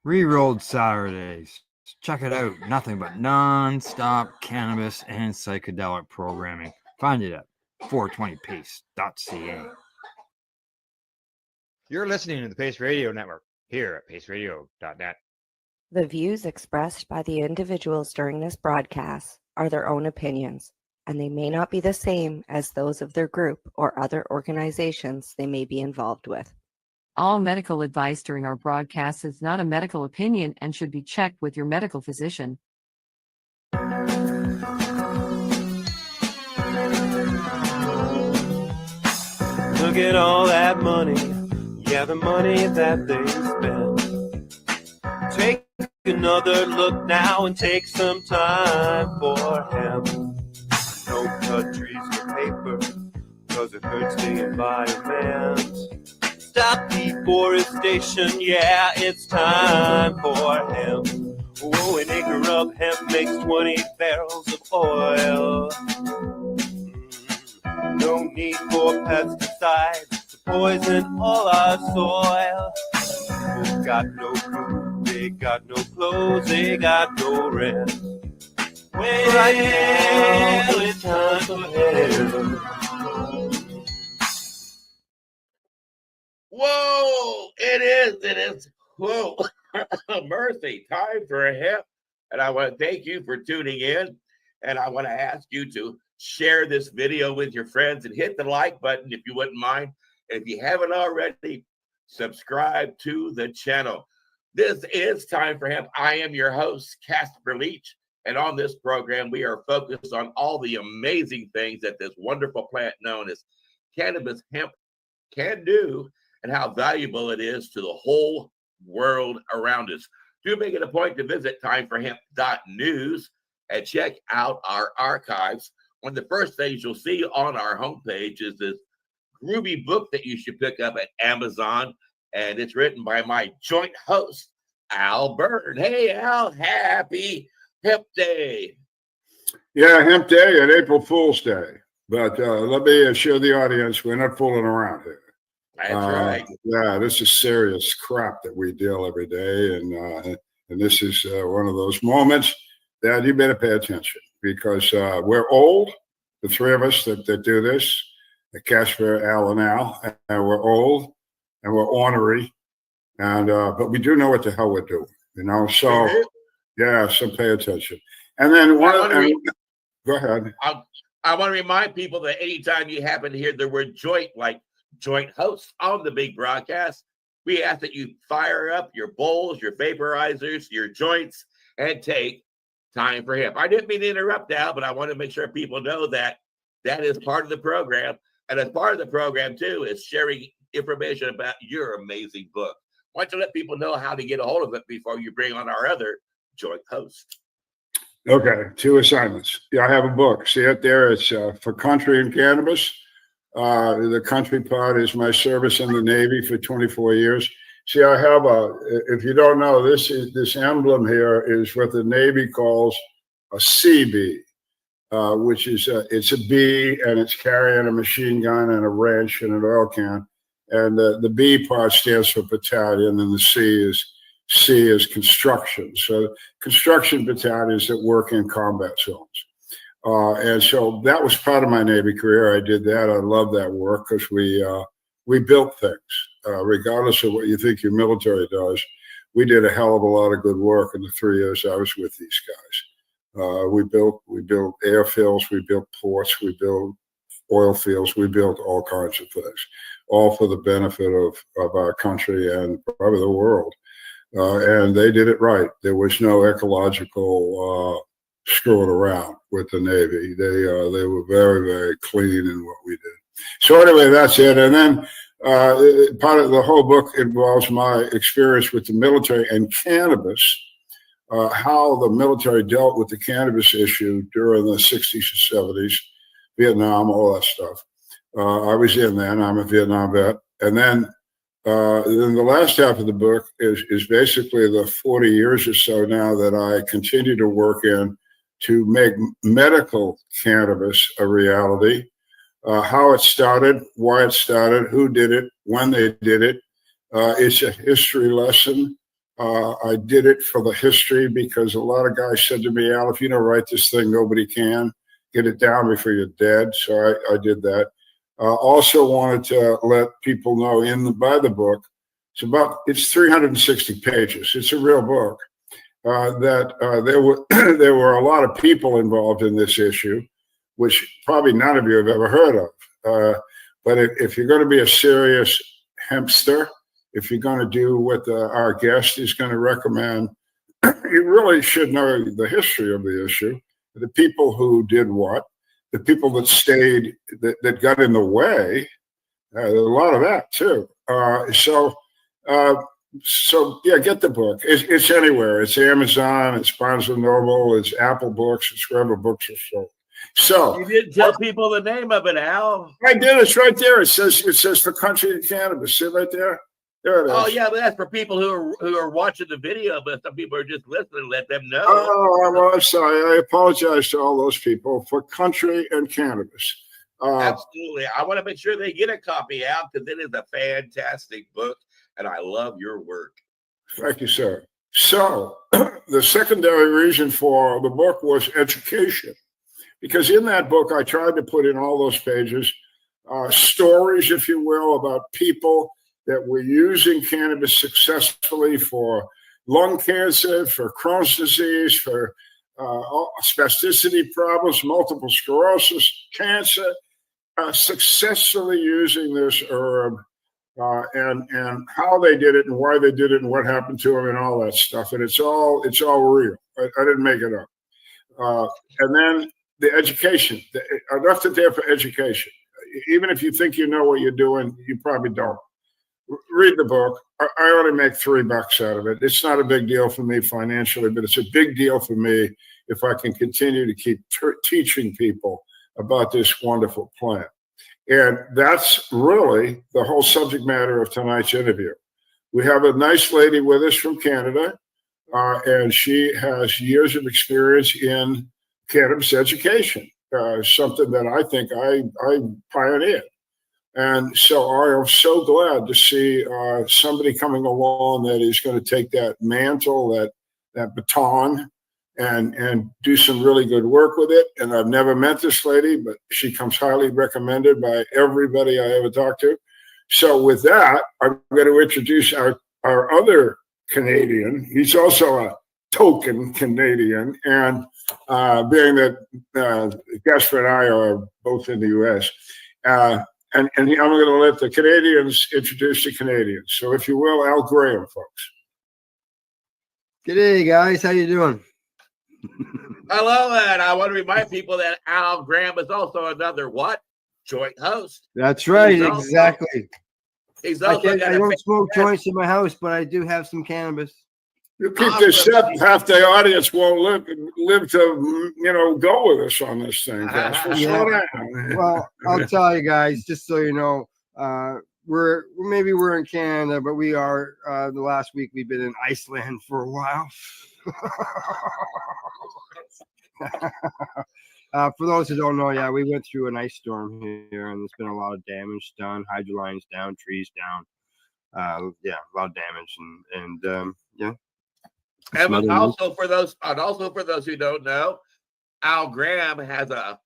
Rerolled Saturdays. Check it out. Nothing but non-stop cannabis and psychedelic programming. Find it at 420pace.ca. You're listening to the Pace Radio Network here at paceradio.net. The views expressed by the individuals during this broadcast are their own opinions, and they may not be the same as those of their group or other organizations they may be involved with. All medical advice during our broadcast is not a medical opinion and should be checked with your medical physician. Look at all that money, yeah, the money that they spend. Take another look now and take some time for him. No cut trees or paper, cause it hurts the environment. Stop deforestation, yeah, it's time for hemp. Oh, an acre of hemp makes 20 barrels of oil. No need for pesticides to poison all our soil. People got no food, they got no clothes, they got no rest. Well, right now it's time for hemp. Whoa, it is. Whoa, mercy, time for a hip. And I want to thank you for tuning in. And I want to ask you to share this video with your friends and hit the like button if you wouldn't mind. And if you haven't already, subscribe to the channel. This is Time for Hemp. I am your host, Casper Leach. And on this program, we are focused on all the amazing things that this wonderful plant known as cannabis hemp can do, and how valuable it is to the whole world around us. Do make it a point to visit timeforhemp.news and check out our archives. One of the first things you'll see on our homepage is this groovy book that you should pick up at Amazon, and it's written by my joint host, Al Byrne. Hey, Al, happy Hemp Day. Yeah, Hemp Day and April Fool's Day. But let me assure the audience, we're not fooling around here. That's right. Yeah, this is serious crap that we deal every day, and this is one of those moments that you better pay attention, because we're old, the three of us that do this, Casper, Al, and Al, and we're old and we're ornery, and but we do know what the hell we're doing, you know. So yeah, so pay attention. And then go ahead. I want to remind people that anytime you happen to hear the word joint, like joint hosts on the big broadcast, We ask that you fire up your bowls, your vaporizers, your joints, and take time for hemp. I didn't mean to interrupt, Al, but I want to make sure people know that that is part of the program. And as part of the program, too, is sharing information about your amazing book. Why don't you let people know how to get a hold of it before you bring on our other joint host? Okay, 2 assignments. Yeah, I have a book. See it there? It's for country and cannabis. The country part is my service in the Navy for 24 years. See, I have if you don't know, this emblem here is what the Navy calls a CB, which is it's a B, and it's carrying a machine gun and a wrench and an oil can. And the B part stands for battalion, and the C is construction. So construction battalions that work in combat zones. And so that was part of my Navy career. I did that. I love that work because we built things, regardless of what you think your military does. We did a hell of a lot of good work in the 3 years I was with these guys. We built airfields, we built ports, we built oil fields, we built all kinds of things, all for the benefit of our country and probably the world. And they did it right. There was no ecological screwing around with the Navy. They were very, very clean in what we did. So anyway, that's it. And then part of the whole book involves my experience with the military and cannabis, how the military dealt with the cannabis issue during the 60s and 70s, Vietnam, all that stuff. I was in then. I'm a Vietnam vet. And then the last half of the book is basically the 40 years or so now that I continue to work in to make medical cannabis a reality. How it started, why it started, who did it, when they did it. It's a history lesson. I did it for the history because a lot of guys said to me, Al, if you don't write this thing, nobody can. Get it down before you're dead. So I did that. Also wanted to let people know by the book, it's 360 pages. It's a real book. That there were a lot of people involved in this issue, which probably none of you have ever heard of. But if you're going to be a serious hempster, if you're going to do what our guest is going to recommend, you really should know the history of the issue, the people who did what, the people that stayed, that got in the way. There's a lot of that too. So yeah, get the book. It's anywhere. It's Amazon. It's Barnes and Noble. It's Apple Books. It's wherever books are sold. So you didn't tell people the name of it, Al. I did. It's right there. It says for country and cannabis. See right there. There it is. Oh yeah, but that's for people who are watching the video. But some people are just listening. Let them know. Oh, well, I'm sorry. I apologize to all those people. For country and cannabis. Absolutely. I want to make sure they get a copy out because it is a fantastic book. And I love your work. Thank you, sir. So the secondary reason for the book was education, because in that book, I tried to put in all those pages stories, if you will, about people that were using cannabis successfully for lung cancer, for Crohn's disease, for spasticity problems, multiple sclerosis, cancer, successfully using this herb. And how they did it and why they did it and what happened to them and all that stuff. And it's all real. I didn't make it up. And then the education. I left it there for education. Even if you think you know what you're doing, you probably don't. Read the book. I only make $3 out of it. It's not a big deal for me financially, but it's a big deal for me if I can continue to keep teaching people about this wonderful plant. And that's really the whole subject matter of tonight's interview. We have a nice lady with us from Canada, and she has years of experience in cannabis education, something that I think I pioneered. And so I am so glad to see somebody coming along that is going to take that mantle, that baton, and do some really good work with it. And I've never met this lady, but she comes highly recommended by everybody I ever talked to. So with that, I'm going to introduce our other Canadian. He's also a token Canadian. And being that Gasper and I are both in the U.S., And I'm going to let the Canadians introduce the Canadians. So, if you will, Al Graham, folks. G'day, guys. How you doing? Hello, and I want to remind people that Al Graham is also another what? Joint host. That's right. He's also- Exactly. He's I also got a don't smoke fantastic- joints in my house, but I do have some cannabis. You keep this up, half the audience won't live to go with us on this thing, guys. So slow down. Well, I'll tell you guys, just so you know, we're in Canada, but we are the last week we've been in Iceland for a while. For those who don't know, yeah, we went through an ice storm here, and there's been a lot of damage done, hydro lines down, trees down. Yeah, a lot of damage, and yeah. And also for those who don't know, Al Graham has a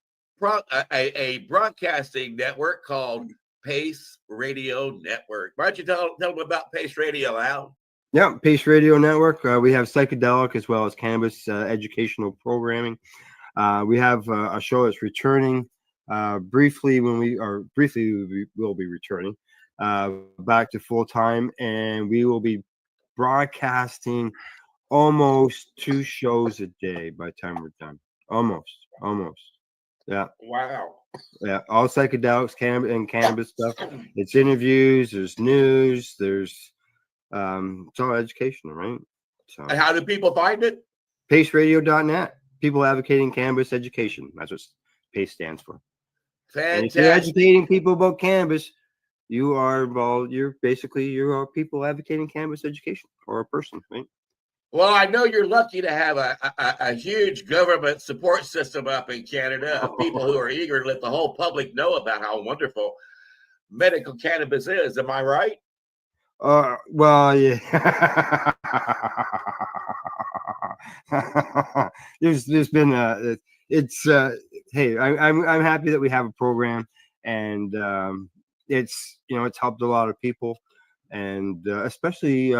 broadcasting network called Pace Radio Network. Why don't you tell them about Pace Radio, Al? Yeah, Pace Radio Network. We have psychedelic as well as cannabis educational programming. We have a show that's returning briefly. We will be returning back to full time, and we will be broadcasting almost 2 shows a day by the time we're done. Almost. Yeah. Wow. Yeah, all psychedelics, cannabis stuff. It's interviews, there's news, there's it's all educational, right? So And how do people find it? paceradio.net. People advocating cannabis education. That's what PACE stands for. And if you're Fantastic. educating people about cannabis, you are you're people advocating cannabis education, or a person, right? Well, I know you're lucky to have a huge government support system up in Canada of people who are eager to let the whole public know about how wonderful medical cannabis is. Am I right? Well, yeah. there's been hey, I'm happy that we have a program, and it's it's helped a lot of people, and especially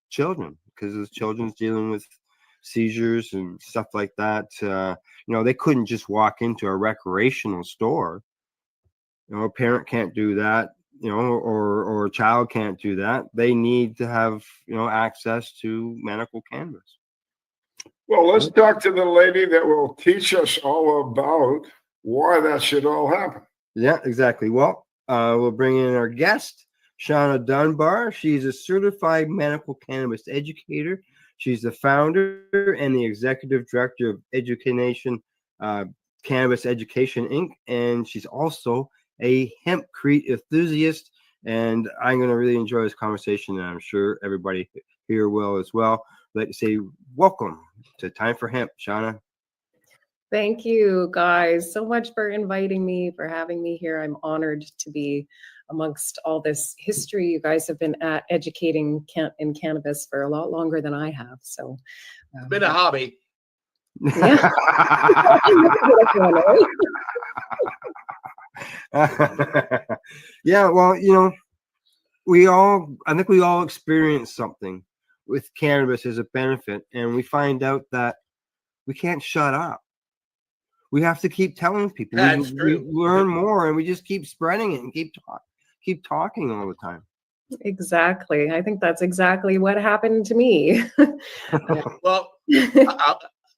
children, because the children's dealing with seizures and stuff like that. They couldn't just walk into a recreational store. A parent can't do that, or a child can't do that. They need to have access to medical cannabis. Well, let's talk to the lady that will teach us all about why that should all happen. Yeah, exactly. Well, we'll bring in our guest, Shauna Dunbar. She's a certified medical cannabis educator. She's the founder and the executive director of Education Cannabis Education Inc. And she's also a hempcrete enthusiast. And I'm going to really enjoy this conversation, and I'm sure everybody here will as well. I'd like to say welcome to Time for Hemp, Shauna. Thank you, guys, so much for inviting me, for having me here. I'm honored to be amongst all this history. You guys have been educating in cannabis for a lot longer than I have. So It's been a hobby. Yeah. Yeah, well, I think we all experience something with cannabis as a benefit, and we find out that we can't shut up. We have to keep telling people. That's we true. learn more, and we just keep spreading it and keep talking all the time. Exactly. I think that's exactly what happened to me. Well,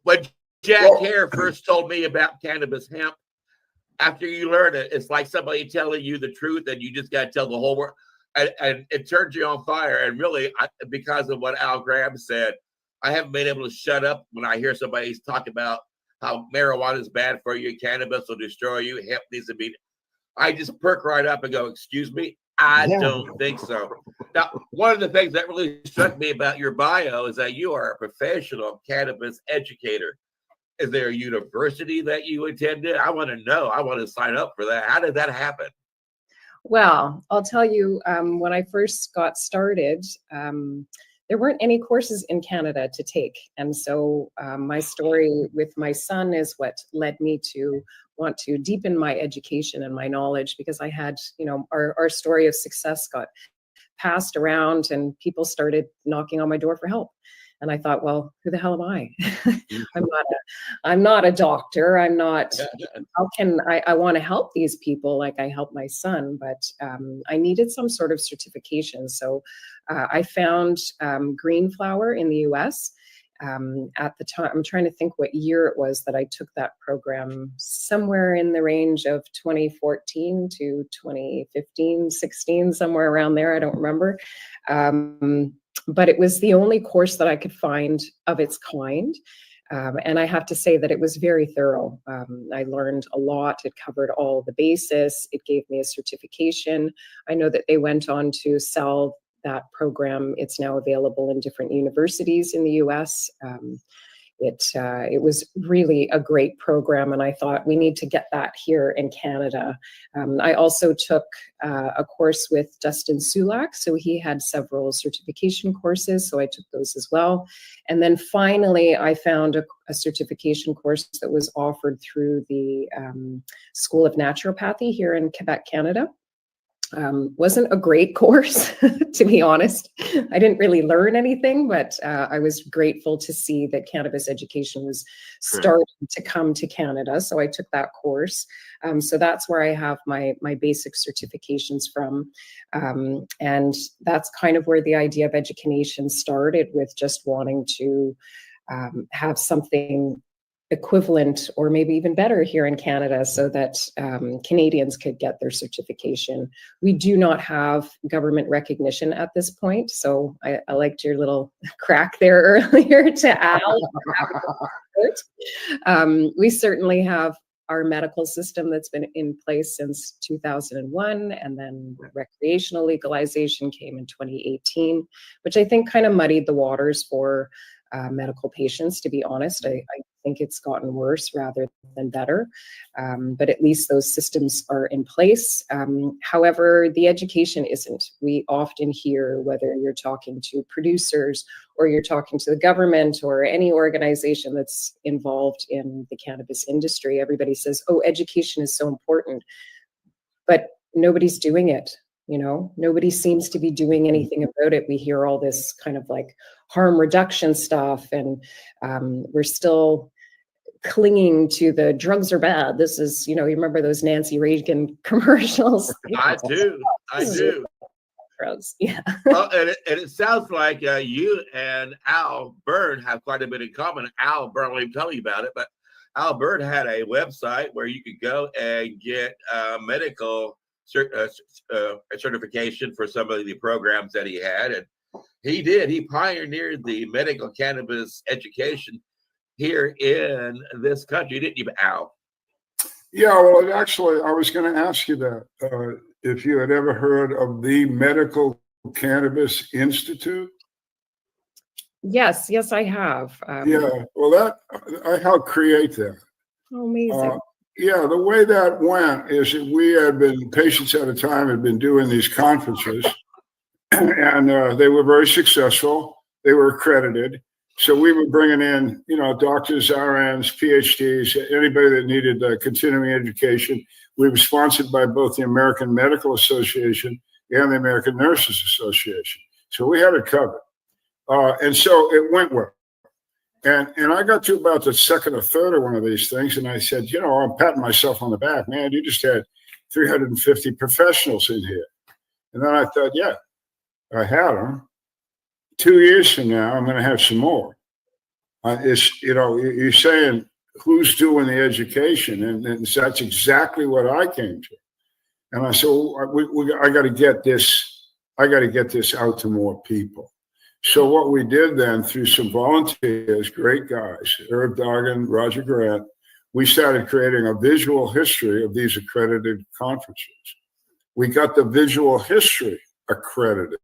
when Jack Hare first told me about cannabis hemp, after you learn it, it's like somebody telling you the truth, and you just got to tell the whole world. And it turns you on fire. And really, because of what Al Graham said, I haven't been able to shut up when I hear somebody talk about how marijuana is bad for you, cannabis will destroy you, hemp needs to be. I just perk right up and go, excuse me, I don't think so. Now, one of the things that really struck me about your bio is that you are a professional cannabis educator. Is there a university that you attended? I want to know. I want to sign up for that. How did that happen? Well, I'll tell you, when I first got started, there weren't any courses in Canada to take. And so my story with my son is what led me to want to deepen my education and my knowledge, because I had, our story of success got passed around and people started knocking on my door for help. And I thought, well, who the hell am I? I'm not a doctor. I'm not, how can I want to help these people like I help my son, but I needed some sort of certification. So I found Green Flower in the US. At the time, I'm trying to think what year it was that I took that program, somewhere in the range of 2014 to 2015, 16, somewhere around there. I don't remember. But it was the only course that I could find of its kind. And I have to say that it was very thorough. I learned a lot. It covered all the bases. It gave me a certification. I know that they went on to sell that program. It's now available in different universities in the US. It was really a great program, and I thought we need to get that here in Canada. I also took a course with Dustin Sulak, so he had several certification courses, so I took those as well. And then finally, I found a certification course that was offered through the School of Naturopathy here in Quebec, Canada. Wasn't a great course, to be honest. I didn't really learn anything, but I was grateful to see that cannabis education was starting to come to Canada. So I took that course. So that's where I have my basic certifications from. And that's kind of where the idea of education started, with just wanting to have something equivalent or maybe even better here in Canada, so that Canadians could get their certification. We do not have government recognition at this point, so I liked your little crack there earlier to Al. We certainly have our medical system that's been in place since 2001, and then recreational legalization came in 2018, which I think kind of muddied the waters for medical patients, to be honest. I think it's gotten worse rather than better, but at least those systems are in place. However, the education isn't. We often hear, whether you're talking to producers or you're talking to the government or any organization that's involved in the cannabis industry, everybody says, oh, education is so important, but nobody's doing it. Nobody seems to be doing anything about it. We hear all this kind of like harm reduction stuff, and we're still clinging to the drugs are bad. This is, you remember those Nancy Reagan commercials? I do. Drugs, yeah. Well, and it sounds like you and Al Byrne have quite a bit in common. Al Byrne, let me tell you about it, but Al Byrne had a website where you could go and get medical certification for some of the programs that he had, and he pioneered the medical cannabis education here in this country, didn't you, Al? Yeah, well, actually, I was going to ask you that if you had ever heard of the Medical Cannabis Institute. Yes, I have. Yeah, well, I helped create that. Amazing. Yeah, the way that went is that we had been, patients at a time had been doing these conferences, and they were very successful. They were accredited. So we were bringing in, doctors, RNs, PhDs, anybody that needed continuing education. We were sponsored by both the American Medical Association and the American Nurses Association. So we had it covered. And so it went well. And I got to about the second or third of one of these things, and I said, I'm patting myself on the back. Man, you just had 350 professionals in here. And then I thought, yeah, I had them. 2 years from now, I'm going to have some more. You're saying who's doing the education, and that's exactly what I came to. And I said, I got to get this. I got to get this out to more people. So what we did then, through some volunteers, great guys, Herb Doggan, Roger Grant, we started creating a visual history of these accredited conferences. We got the visual history accredited.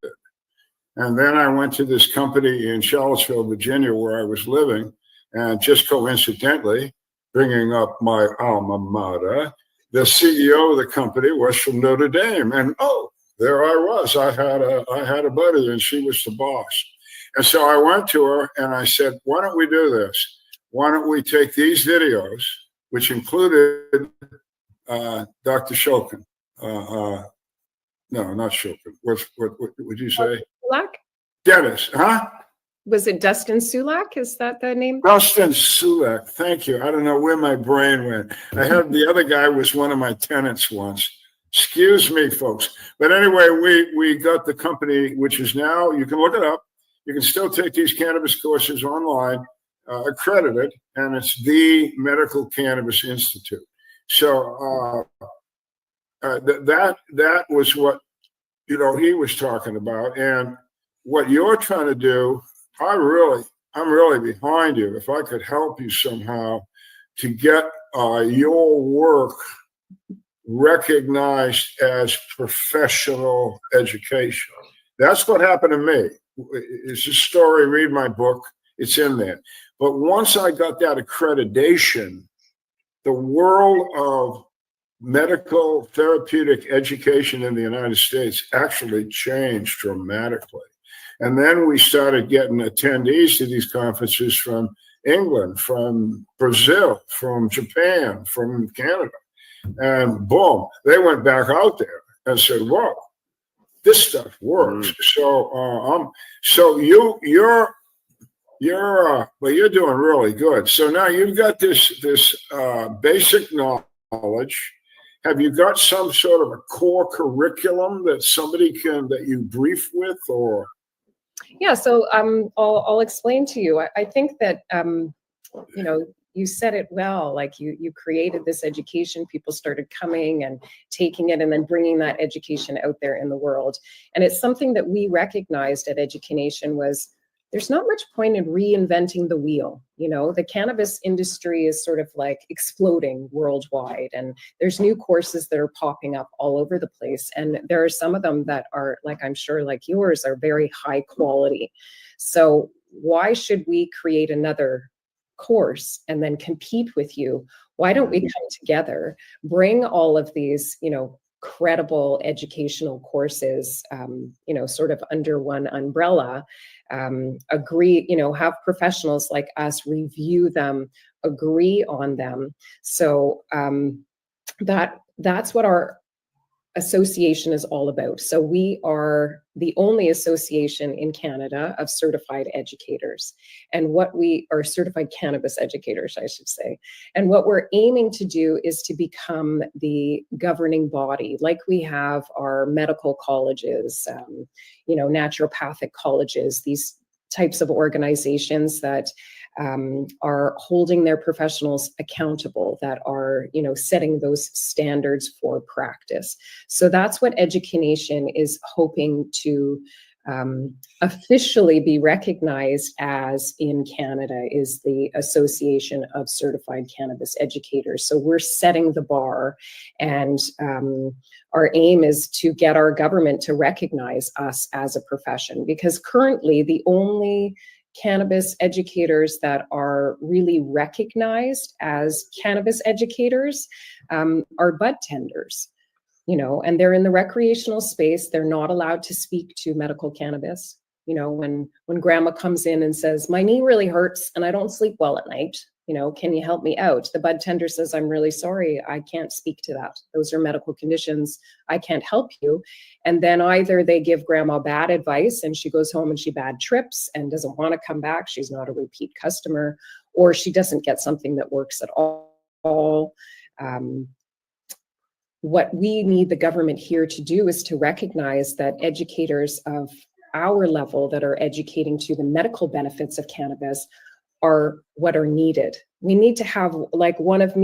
And then I went to this company in Charlottesville, Virginia, where I was living, and just coincidentally, bringing up my alma mater, the CEO of the company was from Notre Dame, and there I was. I had a buddy, and she was the boss. And so I went to her, and I said, why don't we do this? Why don't we take these videos, which included Dr. Shokin. No, not Shokin. What would you say? Black? Dennis, huh? was it Dustin Sulak? Is that the name? Dustin Sulak. Thank you. I don't know where my brain went. I had the other guy was one of my tenants once. Excuse me, folks. But anyway, we got the company, which is now, you can look it up. You can still take these cannabis courses online, accredited, and it's the Medical Cannabis Institute. So that was what, you know, he was talking about. And what you're trying to do, I'm really behind you. If I could help you somehow to get your work recognized as professional education. That's what happened to me. It's a story, read my book, it's in there. But once I got that accreditation, the world of medical therapeutic education in the United States actually changed dramatically. And then we started getting attendees to these conferences from England, from Brazil, from Japan, from Canada. And boom, they went back out there and said, whoa, this stuff works. So you're doing really good. So now you've got this basic knowledge. Have you got some sort of a core curriculum that you brief with, or? Yeah, so I'll explain to you. I think that you know, you said it well. Like you created this education, people started coming and taking it, and then bringing that education out there in the world. And it's something that we recognized at Education was there's not much point in reinventing the wheel. You know, the cannabis industry is sort of like exploding worldwide, and there's new courses that are popping up all over the place. And there are some of them that are, like, I'm sure like yours, are very high quality. So why should we create another course and then compete with you? Why don't we come together, bring all of these, you know, credible educational courses, you know, sort of under one umbrella, agree, you know, have professionals like us review them, agree on them. So that's what our association is all about. So we are the only association in Canada of certified educators, and what we are certified cannabis educators, I should say. And what we're aiming to do is to become the governing body, like we have our medical colleges, you know, naturopathic colleges, these types of organizations that are holding their professionals accountable, that are, you know, setting those standards for practice. So that's what Education is hoping to officially be recognized as in Canada, is the Association of Certified Cannabis Educators. So we're setting the bar, and our aim is to get our government to recognize us as a profession, because currently the only cannabis educators that are really recognized as cannabis educators are bud tenders, you know, and they're in the recreational space. They're not allowed to speak to medical cannabis. You know, when grandma comes in and says, my knee really hurts and I don't sleep well at night, you know, can you help me out? The bud tender says, I'm really sorry, I can't speak to that. Those are medical conditions. I can't help you. And then either they give grandma bad advice and she goes home and she bad trips and doesn't want to come back. She's not a repeat customer, or she doesn't get something that works at all. What we need the government here to do is to recognize that educators of our level that are educating to the medical benefits of cannabis are what are needed. We need to have like one of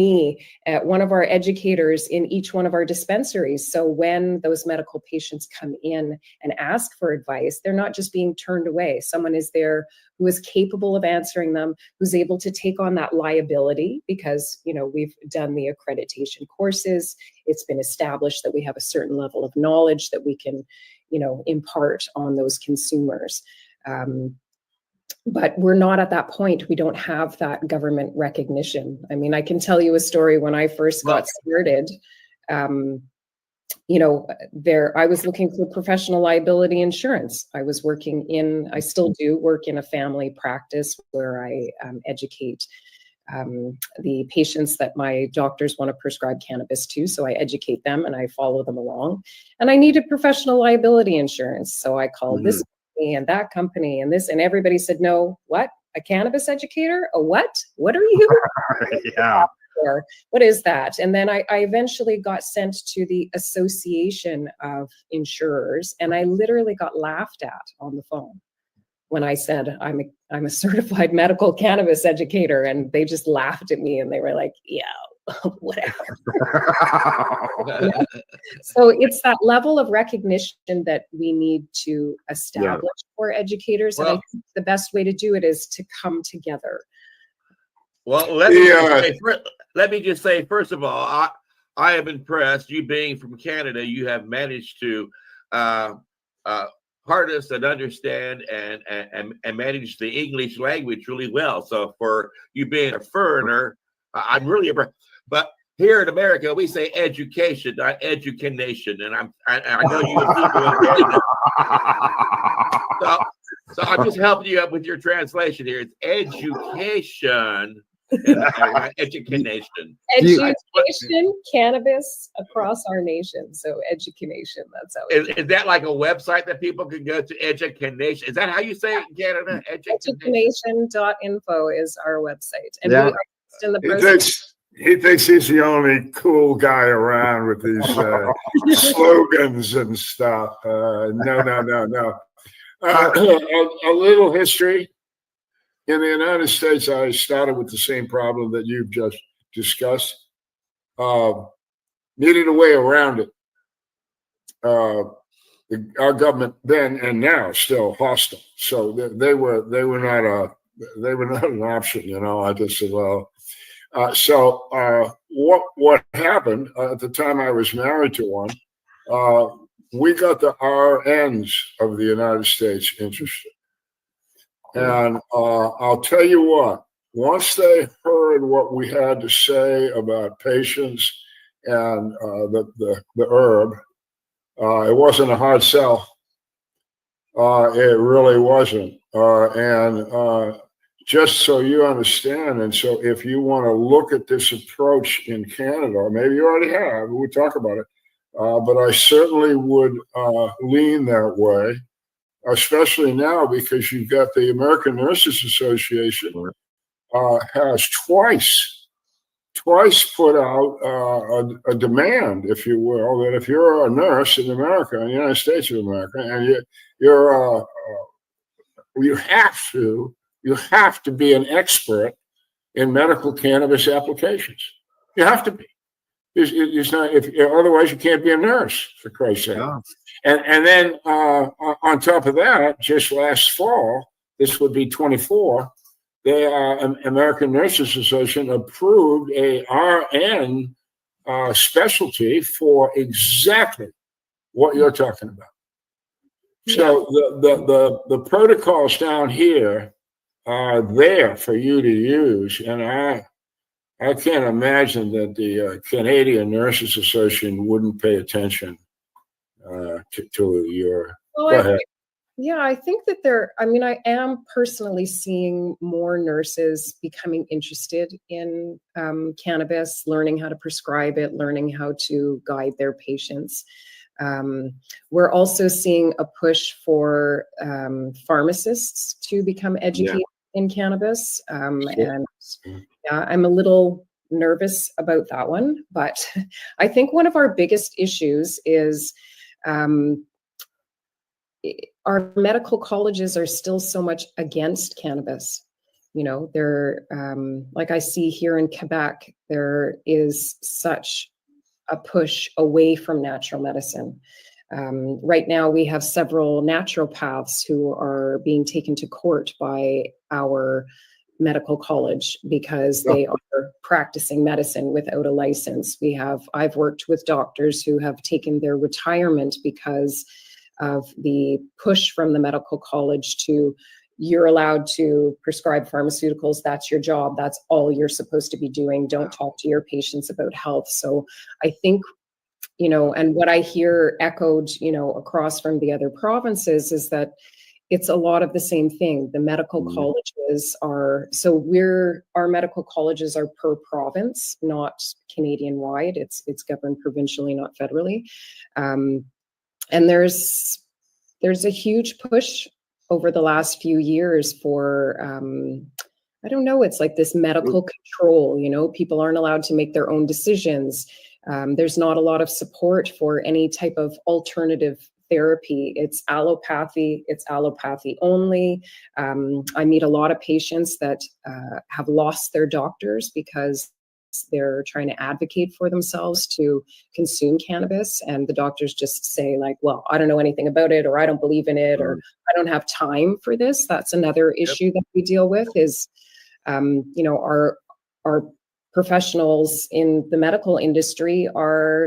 our educators in each one of our dispensaries. So when those medical patients come in and ask for advice, they're not just being turned away. Someone is there who is capable of answering them, who's able to take on that liability, because, you know, we've done the accreditation courses. It's been established that we have a certain level of knowledge that we can, you know, impart on those consumers. But we're not at that point. We don't have that government recognition. I mean, I can tell you a story. When I first got started, you know, I was looking for professional liability insurance. I still do work in a family practice where I educate the patients that my doctors want to prescribe cannabis to. So I educate them and I follow them along. And I needed professional liability insurance. So I called this company and that company and this, and everybody said, no, what? A cannabis educator? A what? What are you? Yeah. For? What is that? And then I eventually got sent to the Association of Insurers, and I literally got laughed at on the phone when I said I'm a certified medical cannabis educator, and they just laughed at me and they were like, yeah, whatever. So it's that level of recognition that we need to establish for educators. And I think the best way to do it is to come together. Well, let me just say, first of all, I am impressed. You being from Canada, you have managed to harness and understand and manage the English language really well. So for you being a foreigner, I'm really impressed. But here in America, we say education, not education, and I know you people in Canada. So I'm just helping you up with your translation here. It's education. Education. Education, cannabis across our nation. So education. That's how. Is that like a website that people can go to? Education. Is that how you say it in Canada? Education.info is our website, and Yeah. we are just in the process. He thinks he's the only cool guy around with these slogans and stuff. No. A little history. In the United States, I started with the same problem that you've just discussed. Needed a way around it. Our government then and now still hostile, so they were not an option. You know, I just said, well. What happened at the time I was married to one? We got the RNs of the United States interested. And I'll tell you what, once they heard what we had to say about patients and the herb, it wasn't a hard sell. It really wasn't. Just so you understand, and so if you want to look at this approach in Canada, or maybe you already have, we'll talk about it, but I certainly would lean that way. Especially now, because you've got the American Nurses Association has twice put out a demand, if you will, that if you're a nurse in America, in the United States of America, and you have to be an expert in medical cannabis applications. You have to be. It's not, otherwise you can't be a nurse, for Christ's sake. Yeah. And then on top of that, just last fall, this would be 24, the American Nurses Association approved a RN specialty for exactly what you're talking about. So the protocols down here are there for you to use, and I can't imagine that the Canadian Nurses Association wouldn't pay attention to your. Well, go ahead. I think that I am personally seeing more nurses becoming interested in cannabis, learning how to prescribe it, learning how to guide their patients. We're also seeing a push for pharmacists to become educated in cannabis. And I'm a little nervous about that one, but I think one of our biggest issues is our medical colleges are still so much against cannabis. You know, they're like I see here in Quebec, there is such a push away from natural medicine. Right now, we have several naturopaths who are being taken to court by our medical college because they are practicing medicine without a license. I've worked with doctors who have taken their retirement because of the push from the medical college to, you're allowed to prescribe pharmaceuticals. That's your job. That's all you're supposed to be doing. Don't talk to your patients about health. So I think, you know, and what I hear echoed, you know, across from the other provinces is that it's a lot of the same thing. The medical colleges are, our medical colleges are per province, not Canadian wide. It's governed provincially, not federally. And there's a huge push over the last few years for I don't know, it's like this medical control, you know, people aren't allowed to make their own decisions. There's not a lot of support for any type of alternative therapy. It's allopathy only. I meet a lot of patients that have lost their doctors because they're trying to advocate for themselves to consume cannabis, and the doctors just say like, well, I don't know anything about it, or I don't believe in it, or I don't have time for this. That's another issue that we deal with is you know, our professionals in the medical industry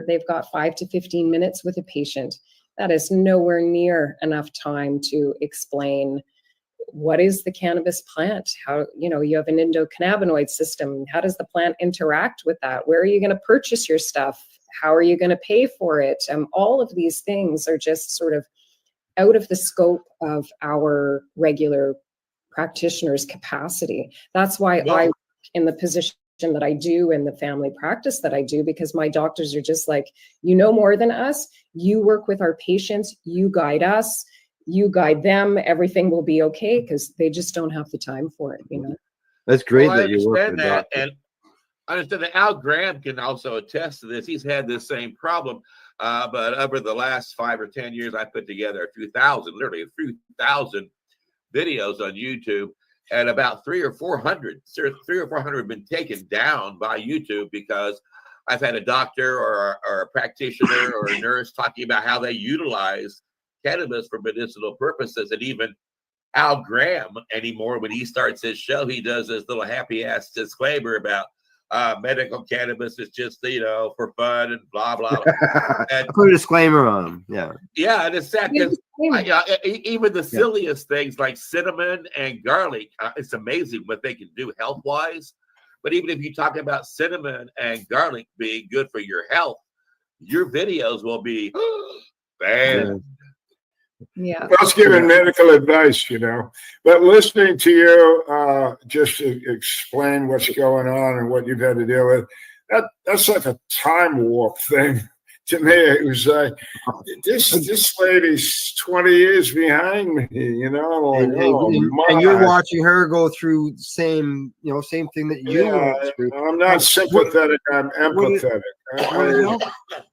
they've got 5 to 15 minutes with a patient. That is nowhere near enough time to explain what is the cannabis plant, how, you know, you have an endocannabinoid system, how does the plant interact with that, where are you going to purchase your stuff, how are you going to pay for it, all of these things are just sort of out of the scope of our regular practitioners' capacity. That's why I work in the position that I do in the family practice that I do, because my doctors are just like, you know more than us, you work with our patients, you guide us, you guide them, everything will be okay, because they just don't have the time for it, you know. That's great Well, that you work with that, doctors. and I understand that Al Graham can also attest to this. He's had this same problem, but over the last 5 or 10 years, I put together literally a few thousand videos on YouTube, and about 300 or 400 have been taken down by YouTube because I've had a doctor or a practitioner or a nurse talking about how they utilize cannabis for medicinal purposes. And even Al Graham anymore, when he starts his show, he does this little happy ass disclaimer about medical cannabis is just, you know, for fun and blah blah. And put a disclaimer on them. yeah, and it's sad because even the silliest things like cinnamon and garlic, it's amazing what they can do health wise. But even if you talk about cinnamon and garlic being good for your health, your videos will be banned. Yeah, That's giving medical advice, you know. But listening to you just explain what's going on and what you've had to deal with, that's like a time warp thing to me. It was like this lady's 20 years behind me, you know. Like, and you're watching her go through same thing that you went through. I'm not sympathetic. I'm empathetic.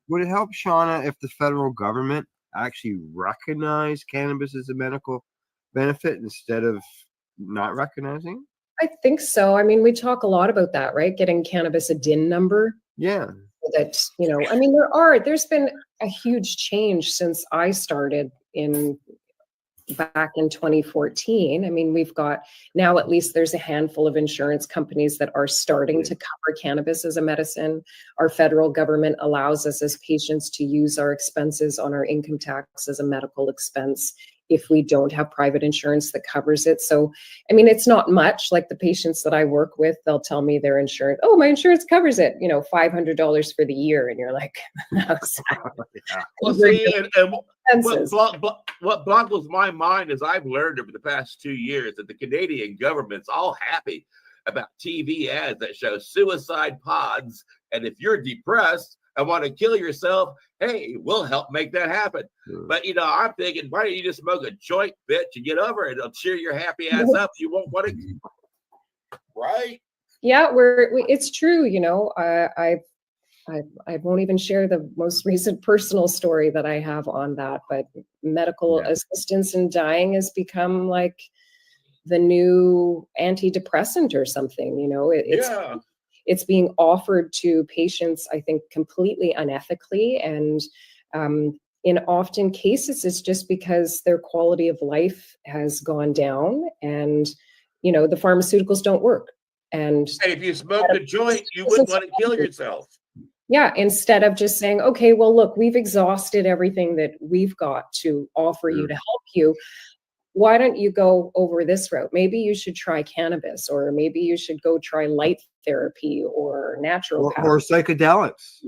Would it help, Shauna, if the federal government actually recognize cannabis as a medical benefit instead of not recognizing? I think so. I mean, we talk a lot about that, right? Getting cannabis a DIN number. Yeah. That, you know, I mean, there's been a huge change since I started back in 2014. I mean, we've got now at least there's a handful of insurance companies that are starting to cover cannabis as a medicine. Our federal government allows us as patients to use our expenses on our income tax as a medical expense if we don't have private insurance that covers it. So, I mean, it's not much. Like the patients that I work with, they'll tell me their insurance, oh, my insurance covers it, you know, $500 for the year. And you're like, well, see, and what boggles my mind is I've learned over the past 2 years that the Canadian government's all happy about TV ads that show suicide pods. And if you're depressed and want to kill yourself, hey, we'll help make that happen. But, you know, I'm thinking, why don't you just smoke a joint, bitch, and get over it? It'll cheer your happy ass up. You won't want to, right? Yeah, it's true. You know, I won't even share the most recent personal story that I have on that, but medical assistance in dying has become like the new antidepressant or something, you know. It's being offered to patients, I think, completely unethically. And in often cases, it's just because their quality of life has gone down and, you know, the pharmaceuticals don't work. And if you smoked a joint, you wouldn't want to kill yourself. Yeah, instead of just saying, okay, well, look, we've exhausted everything that we've got to offer you to help you. Why don't you go over this route? Maybe you should try cannabis, or maybe you should go try light therapy or natural or psychedelics.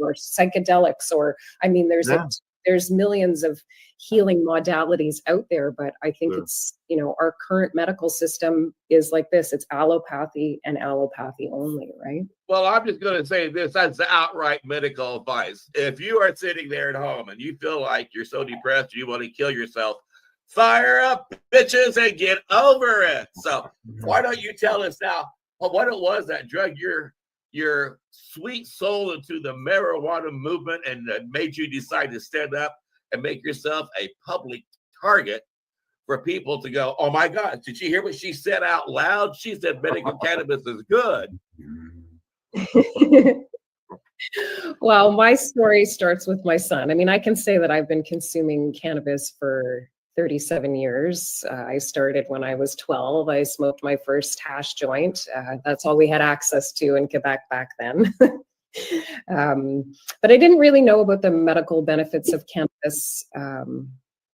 Or I mean, there's millions of healing modalities out there, but I think it's, you know, our current medical system is like this. It's allopathy and allopathy only, right? Well, I'm just going to say this. That's outright medical advice. If you are sitting there at home and you feel like you're so depressed, you want to kill yourself, Fire up, bitches, and get over it. So why don't you tell us now what it was that drug your sweet soul into the marijuana movement and made you decide to stand up and make yourself a public target for people to go, oh my God, did you hear what she said out loud? She said medical cannabis is good. Well, my story starts with my son. I mean, I can say that I've been consuming cannabis for 37 years. I started when I was 12. I smoked my first hash joint. That's all we had access to in Quebec back then. But I didn't really know about the medical benefits of cannabis,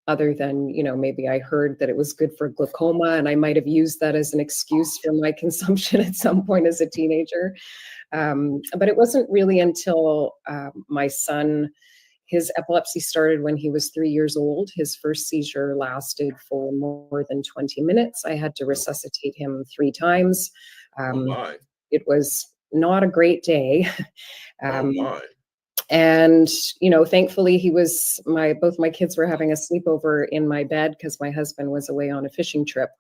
other than, you know, maybe I heard that it was good for glaucoma, and I might have used that as an excuse for my consumption at some point as a teenager. But it wasn't really until my son, his epilepsy started when he was 3 years old. His first seizure lasted for more than 20 minutes. I had to resuscitate him 3 times. It was not a great day. And, you know, thankfully both my kids were having a sleepover in my bed because my husband was away on a fishing trip.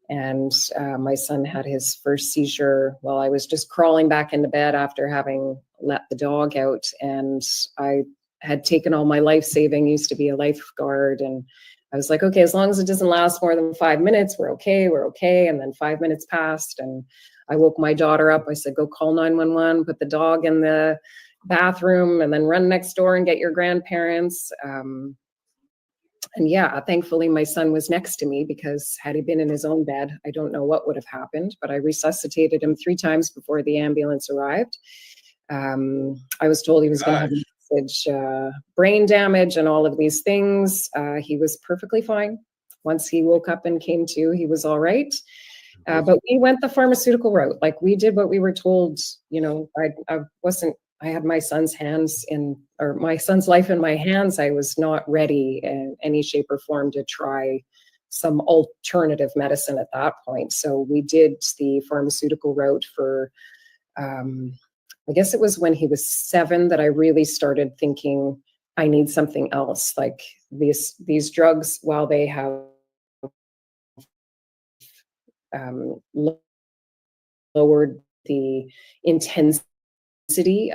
And my son had his first seizure while I was just crawling back into bed after having let the dog out. And I had taken all my life saving, used to be a lifeguard. And I was like, okay, as long as it doesn't last more than 5 minutes, we're okay. And then 5 minutes passed and I woke my daughter up. I said, go call 911, put the dog in the bathroom and then run next door and get your grandparents. And yeah, thankfully my son was next to me, because had he been in his own bed, I don't know what would have happened, but I resuscitated him 3 times before the ambulance arrived. I was told he was going to have brain damage and all of these things. He was perfectly fine. Once he woke up and came to, he was all right. But we went the pharmaceutical route. Like, we did what we were told. You know, I had my son's my son's life in my hands. I was not ready in any shape or form to try some alternative medicine at that point. So we did the pharmaceutical route for, I guess it was when he was 7 that I really started thinking I need something else. Like, these drugs, while they have lowered the intensity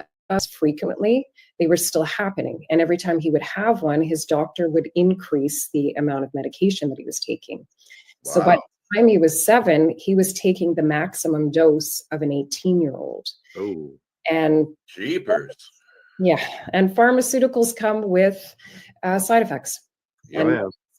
frequently, they were still happening. And every time he would have one, his doctor would increase the amount of medication that he was taking. Wow. So by the time he was 7, he was taking the maximum dose of an 18-year-old. Oh, and jeepers. Yeah. And pharmaceuticals come with side effects.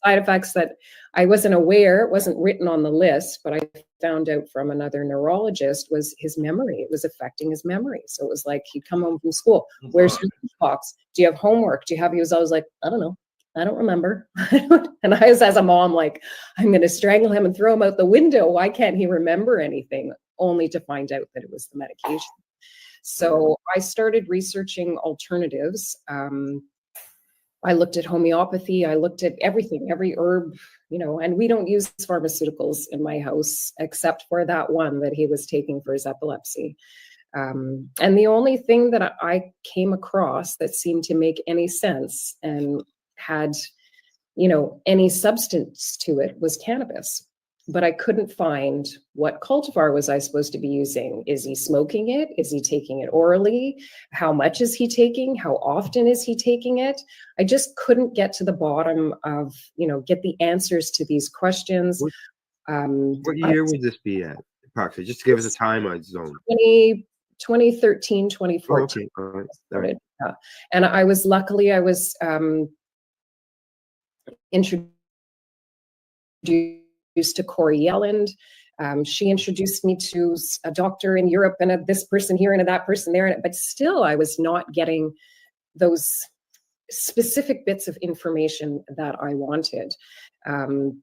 Side effects that I wasn't aware, it wasn't written on the list, but I found out from another neurologist, was his memory. It was affecting his memory. So it was like, he'd come home from school. Where's your box? Do you have homework? He was always like, I don't know. I don't remember. And I was, as a mom, like, I'm going to strangle him and throw him out the window. Why can't he remember anything? Only to find out that it was the medication. So I started researching alternatives. I looked at homeopathy. I looked at everything, every herb, you know, and we don't use pharmaceuticals in my house, except for that one that he was taking for his epilepsy. And the only thing that I came across that seemed to make any sense and had, you know, any substance to it was cannabis. But I couldn't find what cultivar was I supposed to be using. Is he smoking it? Is he taking it orally? How much is he taking? How often is he taking it? I just couldn't get to the bottom of, you know, get the answers to these questions. What year would this be at, approximately? Just to give us a time zone. 2013, 2014. Oh, okay. All right. And I was introduced to Corey Yelland. She introduced me to a doctor in Europe and this person here and that person there. But still, I was not getting those specific bits of information that I wanted. And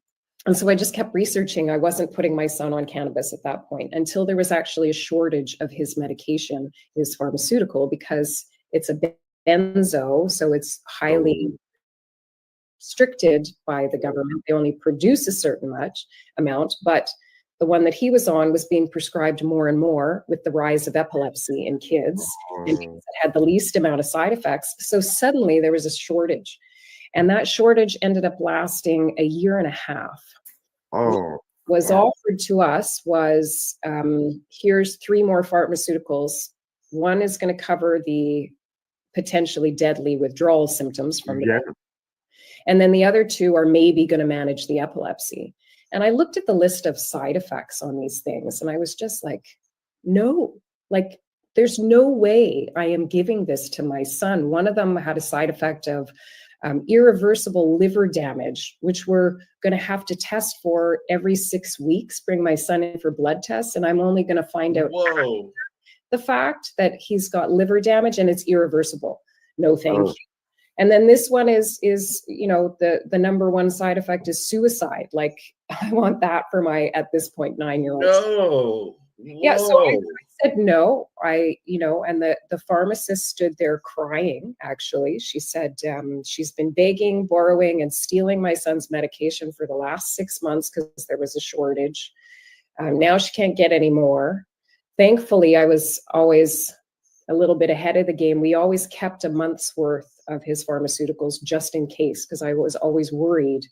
so I just kept researching. I wasn't putting my son on cannabis at that point until there was actually a shortage of his medication, his pharmaceutical, because it's a benzo, so it's highly restricted by the government. They only produce a certain amount, but the one that he was on was being prescribed more and more with the rise of epilepsy in kids, and it had the least amount of side effects. So suddenly there was a shortage. And that shortage ended up lasting a year and a half. Oh, Was offered to us was, here's 3 more pharmaceuticals. One is going to cover the potentially deadly withdrawal symptoms from the yeah. and then the other 2 are maybe going to manage the epilepsy. And I looked at the list of side effects on these things and I was just like, no, like there's no way I am giving this to my son. One of them had a side effect of irreversible liver damage, which we're going to have to test for every 6 weeks, bring my son in for blood tests. And I'm only going to find out Whoa. the fact that he's got liver damage and it's irreversible. No, thank Oh. you. And then this one is you know, the number 1 side effect is suicide. Like I want that for my, at this point, 9-year-old. No. Yeah, so I Whoa. said no. You know, and the pharmacist stood there crying, actually. She said she's been begging, borrowing, and stealing my son's medication for the last 6 months because there was a shortage. Now she can't get any more. Thankfully, I was always a little bit ahead of the game. We always kept a month's worth of his pharmaceuticals just in case, because I was always worried,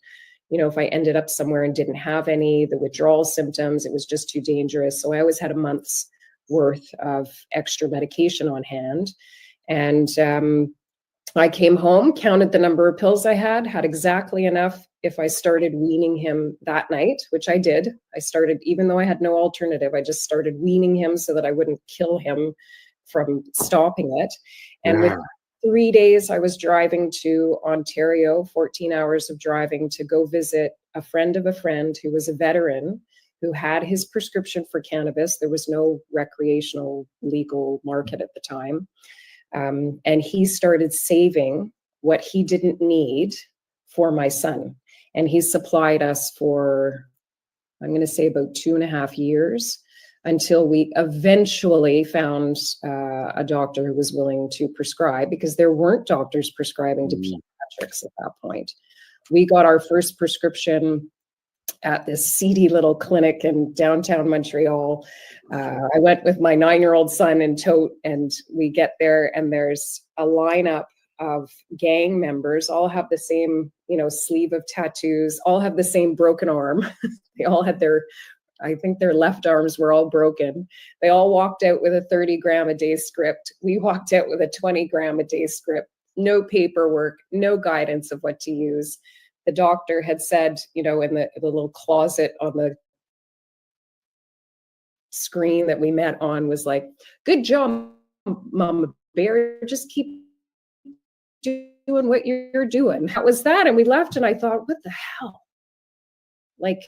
you know, if I ended up somewhere and didn't have any, the withdrawal symptoms, it was just too dangerous. So I always had a month's worth of extra medication on hand. And I came home, counted the number of pills I had exactly enough if I started weaning him that night, which I did. I started, even though I had no alternative, I just started weaning him so that I wouldn't kill him from stopping it. And with 3 days, I was driving to Ontario, 14 hours of driving to go visit a friend of a friend who was a veteran who had his prescription for cannabis. There was no recreational legal market at the time. And he started saving what he didn't need for my son. And he supplied us for, I'm going to say, about 2.5 years until we eventually found a doctor who was willing to prescribe, because there weren't doctors prescribing to pediatrics at that point. We got our first prescription at this seedy little clinic in downtown Montreal. I went with my 9-year-old son in tote, and we get there and there's a lineup of gang members, all have the same, you know, sleeve of tattoos, all have the same broken arm. They all had I think their left arms were all broken. They all walked out with a 30 gram a day script. We walked out with a 20 gram a day script. No paperwork, no guidance of what to use. The doctor had said, you know, in the little closet on the screen that we met on, was like, good job, Mama Bear, just keep doing what you're doing. That was that. And we left and I thought, what the hell? Like,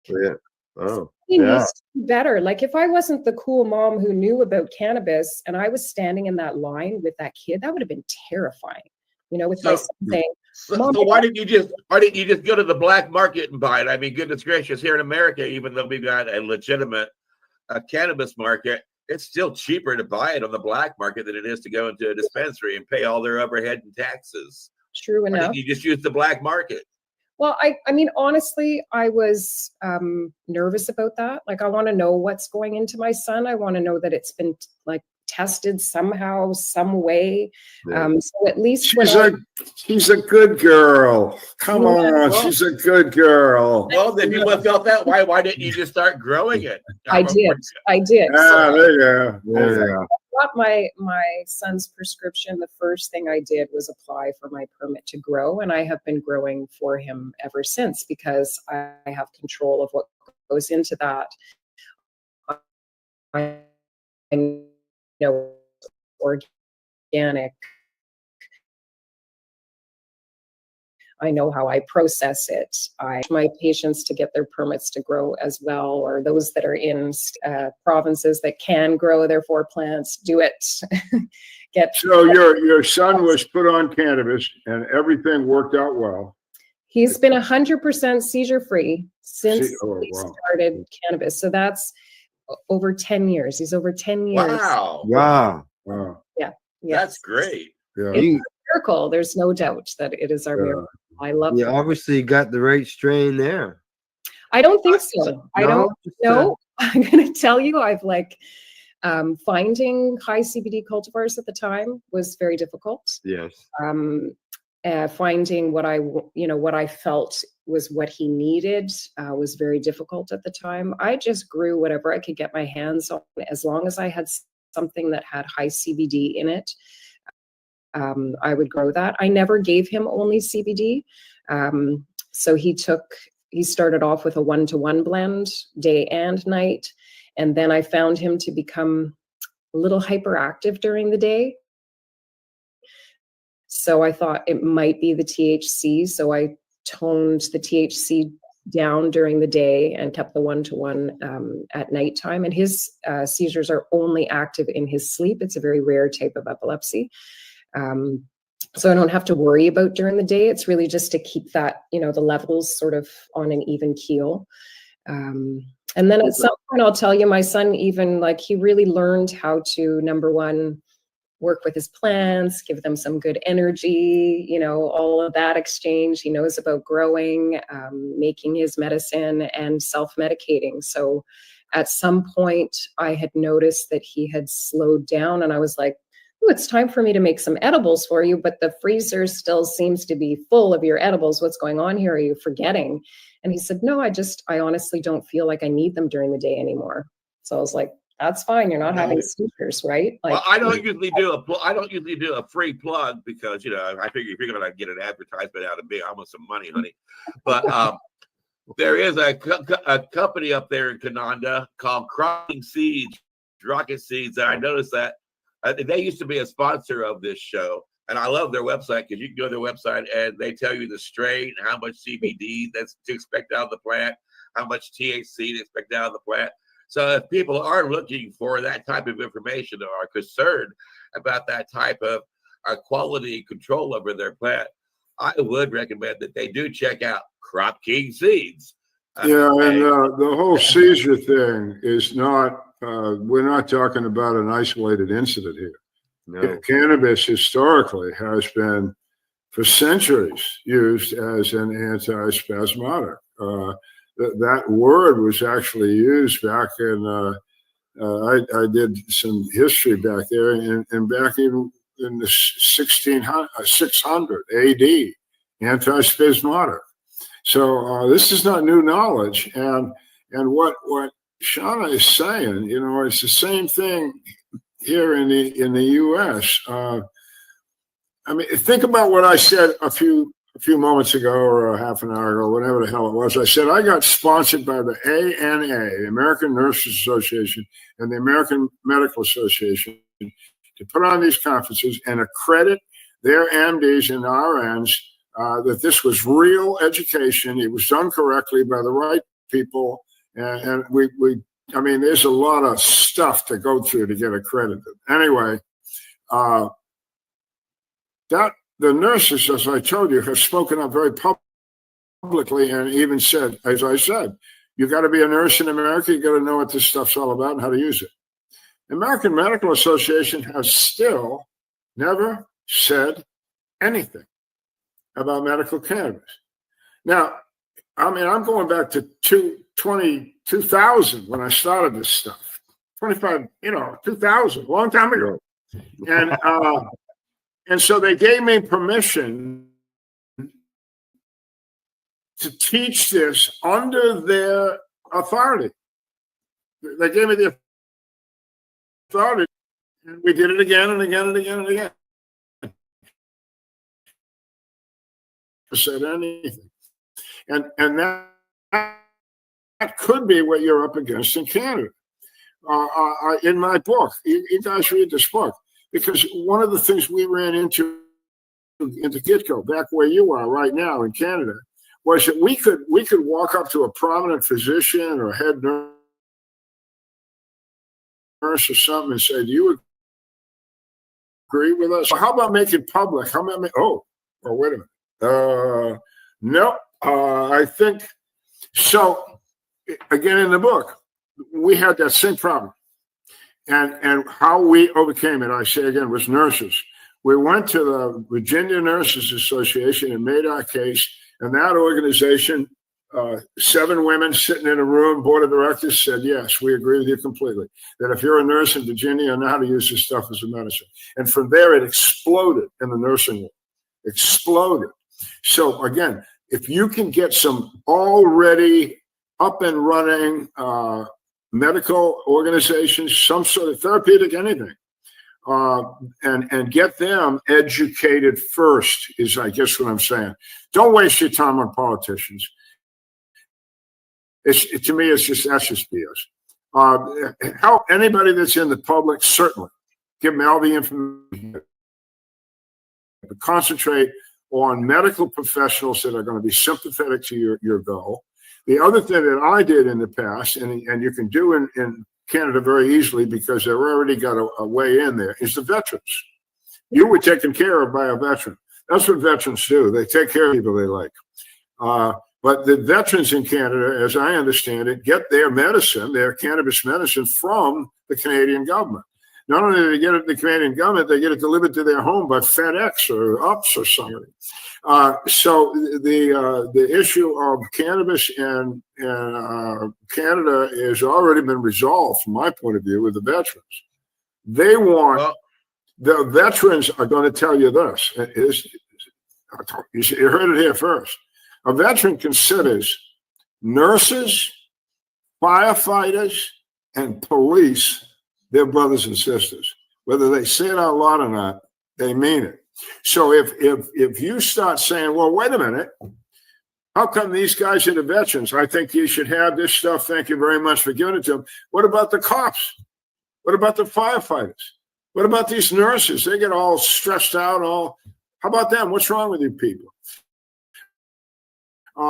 Yeah. Oh, yeah. Better. Like if I wasn't the cool mom who knew about cannabis and I was standing in that line with that kid, that would have been terrifying. You know, with my son saying, so why didn't you just go to the black market and buy it? I mean, goodness gracious, here in America, even though we've got a legitimate cannabis market, it's still cheaper to buy it on the black market than it is to go into a dispensary and pay all their overhead and taxes. True enough. Why didn't you just use the black market? Well, I mean, honestly, I was nervous about that. Like, I want to know what's going into my son. I want to know that it's been like tested somehow, some way. So at least she's a good girl. Come on, she's a good girl. Well, then you felt that. Why didn't you just start growing it? I did. Ah, there you go. There you go. Got my son's prescription. The first thing I did was apply for my permit to grow, and I have been growing for him ever since because I have control of what goes into that. I know organic. I know how I process it. I my patients to get their permits to grow as well, or those that are in provinces that can grow their 4 plants, do it. So your son was put on cannabis and everything worked out well. He's been 100% seizure free since he started cannabis. So that's over 10 years. He's over 10 years. Wow. Yeah. That's great. Yeah. It's a miracle. There's no doubt that it is our miracle. I love You it. obviously got the right strain there. I don't think so. I don't know. I'm going to tell you, I've like finding high CBD cultivars at the time was very difficult. Yes. finding what what I felt was what he needed was very difficult at the time. I just grew whatever I could get my hands on, as long as I had something that had high CBD in it. I would grow that. I never gave him only CBD. So he started off with a 1-to-1 blend, day and night. And then I found him to become a little hyperactive during the day. So I thought it might be the THC. So I toned the THC down during the day and kept the 1-to-1 at nighttime. And his seizures are only active in his sleep. It's a very rare type of epilepsy. So I don't have to worry about during the day. It's really just to keep that, the levels sort of on an even keel. And then at some point, I'll tell you, my son even he really learned how to, number one, work with his plants, give them some good energy, all of that exchange. He knows about growing, making his medicine, and self-medicating. So at some point I had noticed that he had slowed down, and I was like, "Ooh, it's time for me to make some edibles for you, but the freezer still seems to be full of your edibles. What's going on here? Are you forgetting?" And he said, "No, I honestly don't feel like I need them during the day anymore." So I was like, "That's fine. You're not having seizures, right?" Well, I don't usually do a free plug because I figure if you're going to get an advertisement out of me, I want some money, honey. But there is a company up there in Canada called Rocket Seeds, and I noticed that they used to be a sponsor of this show, and I love their website because you can go to their website and they tell you the strain, how much CBD that's to expect out of the plant, how much THC to expect out of the plant. So if people are looking for that type of information or are concerned about that type of quality control over their plant, I would recommend that they do check out Crop King Seeds. Yeah, and the whole seizure thing is not, we're not talking about an isolated incident here. No. Cannabis historically has been, for centuries, used as an antispasmodic. That word was actually used back in, I did some history back there, and back even in the 600 AD, antispasmodic. So this is not new knowledge, and what Shauna is saying, it's the same thing here in the U.S. I mean, think about what I said a few moments ago, or a half an hour ago, whatever the hell it was. I said I got sponsored by the ANA, the American Nurses Association, and the American Medical Association to put on these conferences and accredit their MDs and RNs that this was real education. It was done correctly by the right people, and we I mean, there's a lot of stuff to go through to get accredited. Anyway, that the nurses, as I told you, have spoken up very publicly and even said, as I said, you got to be a nurse in America. You got to know what this stuff's all about and how to use it. The American Medical Association has still never said anything about medical cannabis. Now, I mean, I'm going back to 2000 when I started this stuff. 2000, a long time ago. And so they gave me permission to teach this under their authority. They gave me the authority, and we did it again and again and again and again. Said anything, and that could be what you're up against in Canada. In my book, you guys read this book, because one of the things we ran into get-go, back where you are right now in Canada, was that we could walk up to a prominent physician or head nurse or something and say, "Do you agree with us? How about make it public? How about wait a minute. No, I think so." Again, in the book, we had that same problem, and how we overcame it, I say again, was nurses. We went to the Virginia Nurses Association and made our case, and that organization, 7 women sitting in a room, board of directors, said, "Yes, we agree with you completely, that if you're a nurse in Virginia, you know how to use this stuff as a medicine." And from there, it exploded in the nursing world. exploded. So again, if you can get some already up and running medical organizations, some sort of therapeutic anything, and get them educated first is, I guess, what I'm saying. Don't waste your time on politicians. To me, that's just BS. Help anybody that's in the public, certainly. Give them all the information. But concentrate on medical professionals that are going to be sympathetic to your goal. The other thing that I did in the past, and you can do in Canada very easily because they've already got a way in there, is the veterans. You were taken care of by a veteran. That's what veterans do. They take care of people they like. But the veterans in Canada, as I understand it, get their medicine, their cannabis medicine, from the Canadian government. Not only do they get it from the Canadian government, they get it delivered to their home by FedEx or UPS or somebody. So the issue of cannabis in Canada has already been resolved, from my point of view, with the veterans. They want, the veterans are going to tell you this. You heard it here first. A veteran considers nurses, firefighters, and police their brothers and sisters. Whether they say it out loud or not, they mean it. So if you start saying, well, wait a minute, how come these guys are the veterans? I think you should have this stuff. Thank you very much for giving it to them. What about the cops? What about the firefighters? What about these nurses? They get all stressed out. How about them? What's wrong with you people?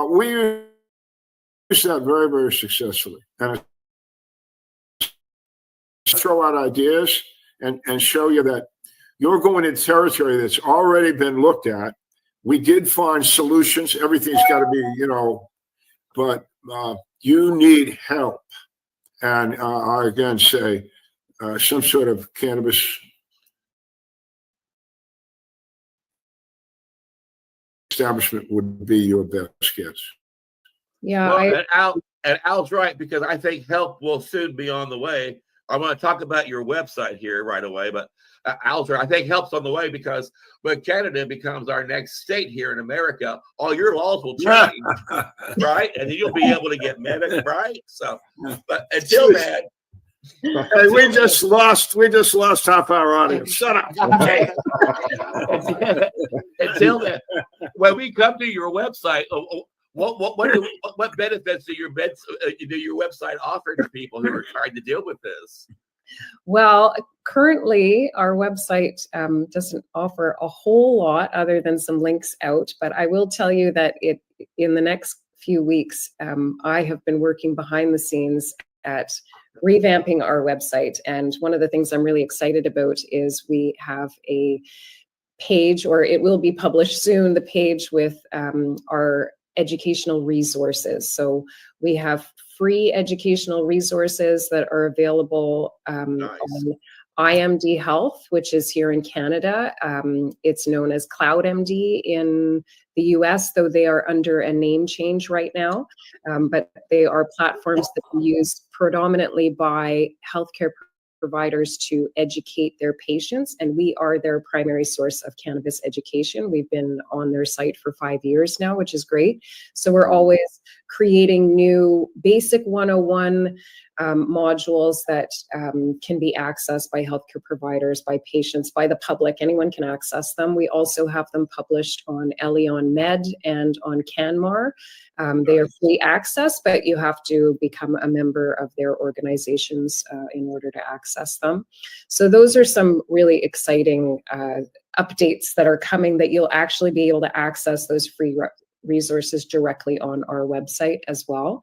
We use that very, very successfully. And throw out ideas and show you that you're going in territory that's already been looked at. We did find solutions. Everything's got to be, but you need help. And I again say some sort of cannabis establishment would be your best guess. Yeah, well, and Al's right, because I think help will soon be on the way. I want to talk about your website here right away, but Al's right. I think help's on the way, because when Canada becomes our next state here in America, all your laws will change, right? And then you'll be able to get medic, right? So, but until then, hey, we just lost half our audience. Shut up. Okay. Until then, when we come to your website, what benefits do your website offer to people who are trying to deal with this? Well, currently our website doesn't offer a whole lot other than some links out, but I will tell you that in the next few weeks, I have been working behind the scenes at revamping our website. And one of the things I'm really excited about is we have a page, or it will be published soon, the page with our educational resources. So we have free educational resources that are available on IMD Health, which is here in Canada. It's known as CloudMD in the US, though they are under a name change right now. But they are platforms that are used predominantly by healthcare providers to educate their patients, and we are their primary source of cannabis education. We've been on their site for 5 years now, which is great. So we're always creating new basic 101 modules that can be accessed by healthcare providers, by patients, by the public. Anyone can access them. We also have them published on Elion Med and on CanMar. They are free access, but you have to become a member of their organizations in order to access them. So those are some really exciting updates that are coming, that you'll actually be able to access those free resources directly on our website as well.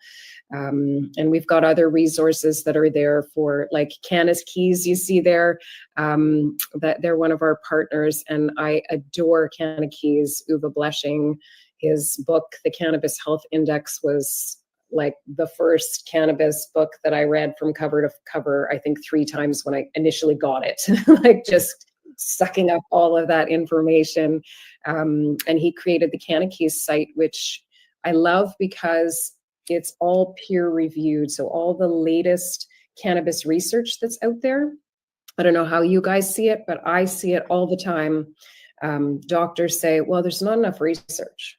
And we've got other resources that are there for, like Canis Keys, you see there, that they're one of our partners, and I adore Canis Keys. Uwe Bleshing, his book, The Cannabis Health Index, was like the first cannabis book that I read from cover to cover, I think 3 times when I initially got it, like just sucking up all of that information. And he created the Canis Keys site, which I love because it's all peer reviewed. So all the latest cannabis research that's out there, I don't know how you guys see it, but I see it all the time. doctors say, well, there's not enough research.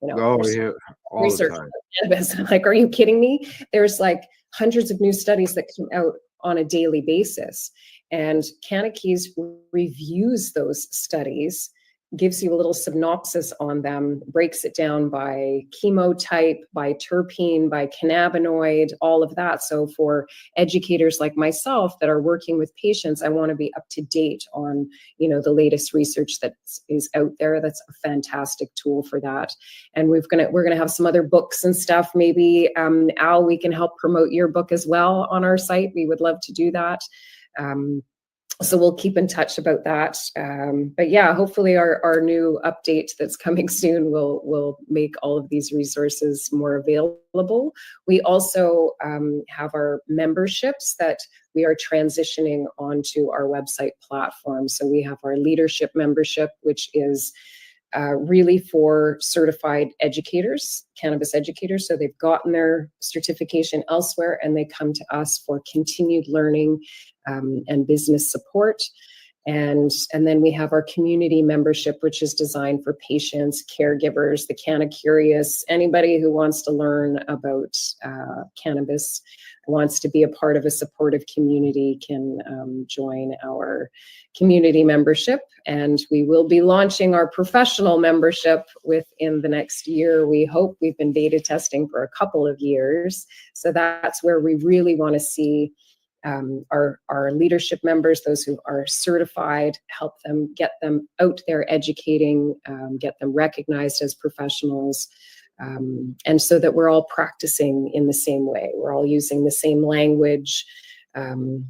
Oh, There's yeah, all the research time. on cannabis. Like, are you kidding me? There's like hundreds of new studies that come out on a daily basis. And Cannakeys reviews those studies, gives you a little synopsis on them, breaks it down by chemotype, by terpene, by cannabinoid, all of that. So for educators like myself that are working with patients, I want to be up to date on, the latest research that is out there. That's a fantastic tool for that. And we're gonna have some other books and stuff. Maybe Al, we can help promote your book as well on our site. We would love to do that. So we'll keep in touch about that. But yeah, hopefully our new update that's coming soon will make all of these resources more available. We also have our memberships that we are transitioning onto our website platform. So we have our leadership membership, which is really for certified educators, cannabis educators. So they've gotten their certification elsewhere and they come to us for continued learning and business support. And then we have our community membership, which is designed for patients, caregivers, the Canna Curious, anybody who wants to learn about cannabis, wants to be a part of a supportive community can join our community membership. And we will be launching our professional membership within the next year. We hope. We've been beta testing for a couple of years. So that's where we really want to see our leadership members, those who are certified, help them, get them out there educating, get them recognized as professionals. And so that we're all practicing in the same way. We're all using the same language, and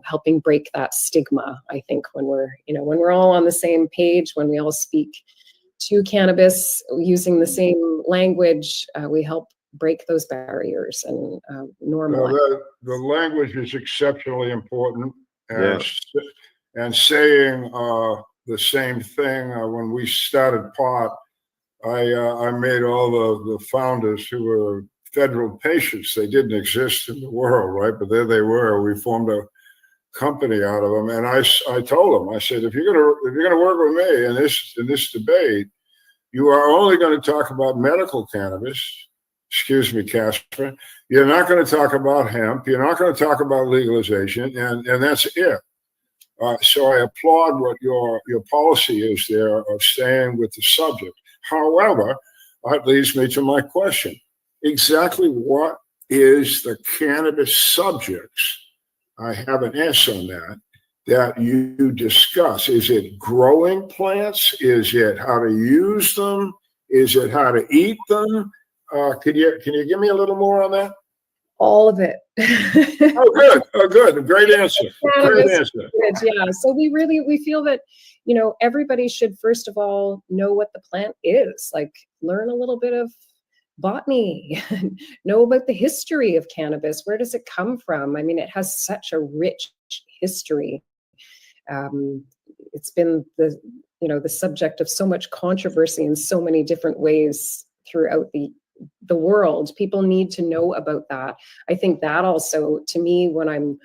helping break that stigma. I think when we're all on the same page, when we all speak to cannabis using the same language, we help break those barriers and normalize. Well, the language is exceptionally important, and saying the same thing. When we started pot, I made all the founders who were federal patients. They didn't exist in the world, right? But there they were. We formed a company out of them, and I told them, I said, if you're gonna work with me in this debate, you are only going to talk about medical cannabis. Excuse me, Casper. You're not going to talk about hemp. You're not going to talk about legalization, and that's it. So I applaud what your policy is there of staying with the subject. However, that leads me to my question. Exactly what is the cannabis subjects? I have an S on that you discuss. Is it growing plants? Is it how to use them? Is it how to eat them? Can you give me a little more on that? All of it. Oh, good. Great answer. Great answer. Yeah. So we feel that, everybody should first of all know what the plant is, like learn a little bit of botany, know about the history of cannabis. Where does it come from? I mean, it has such a rich history. It's been the subject of so much controversy in so many different ways throughout the world. People need to know about that. I think that also, to me, when I'm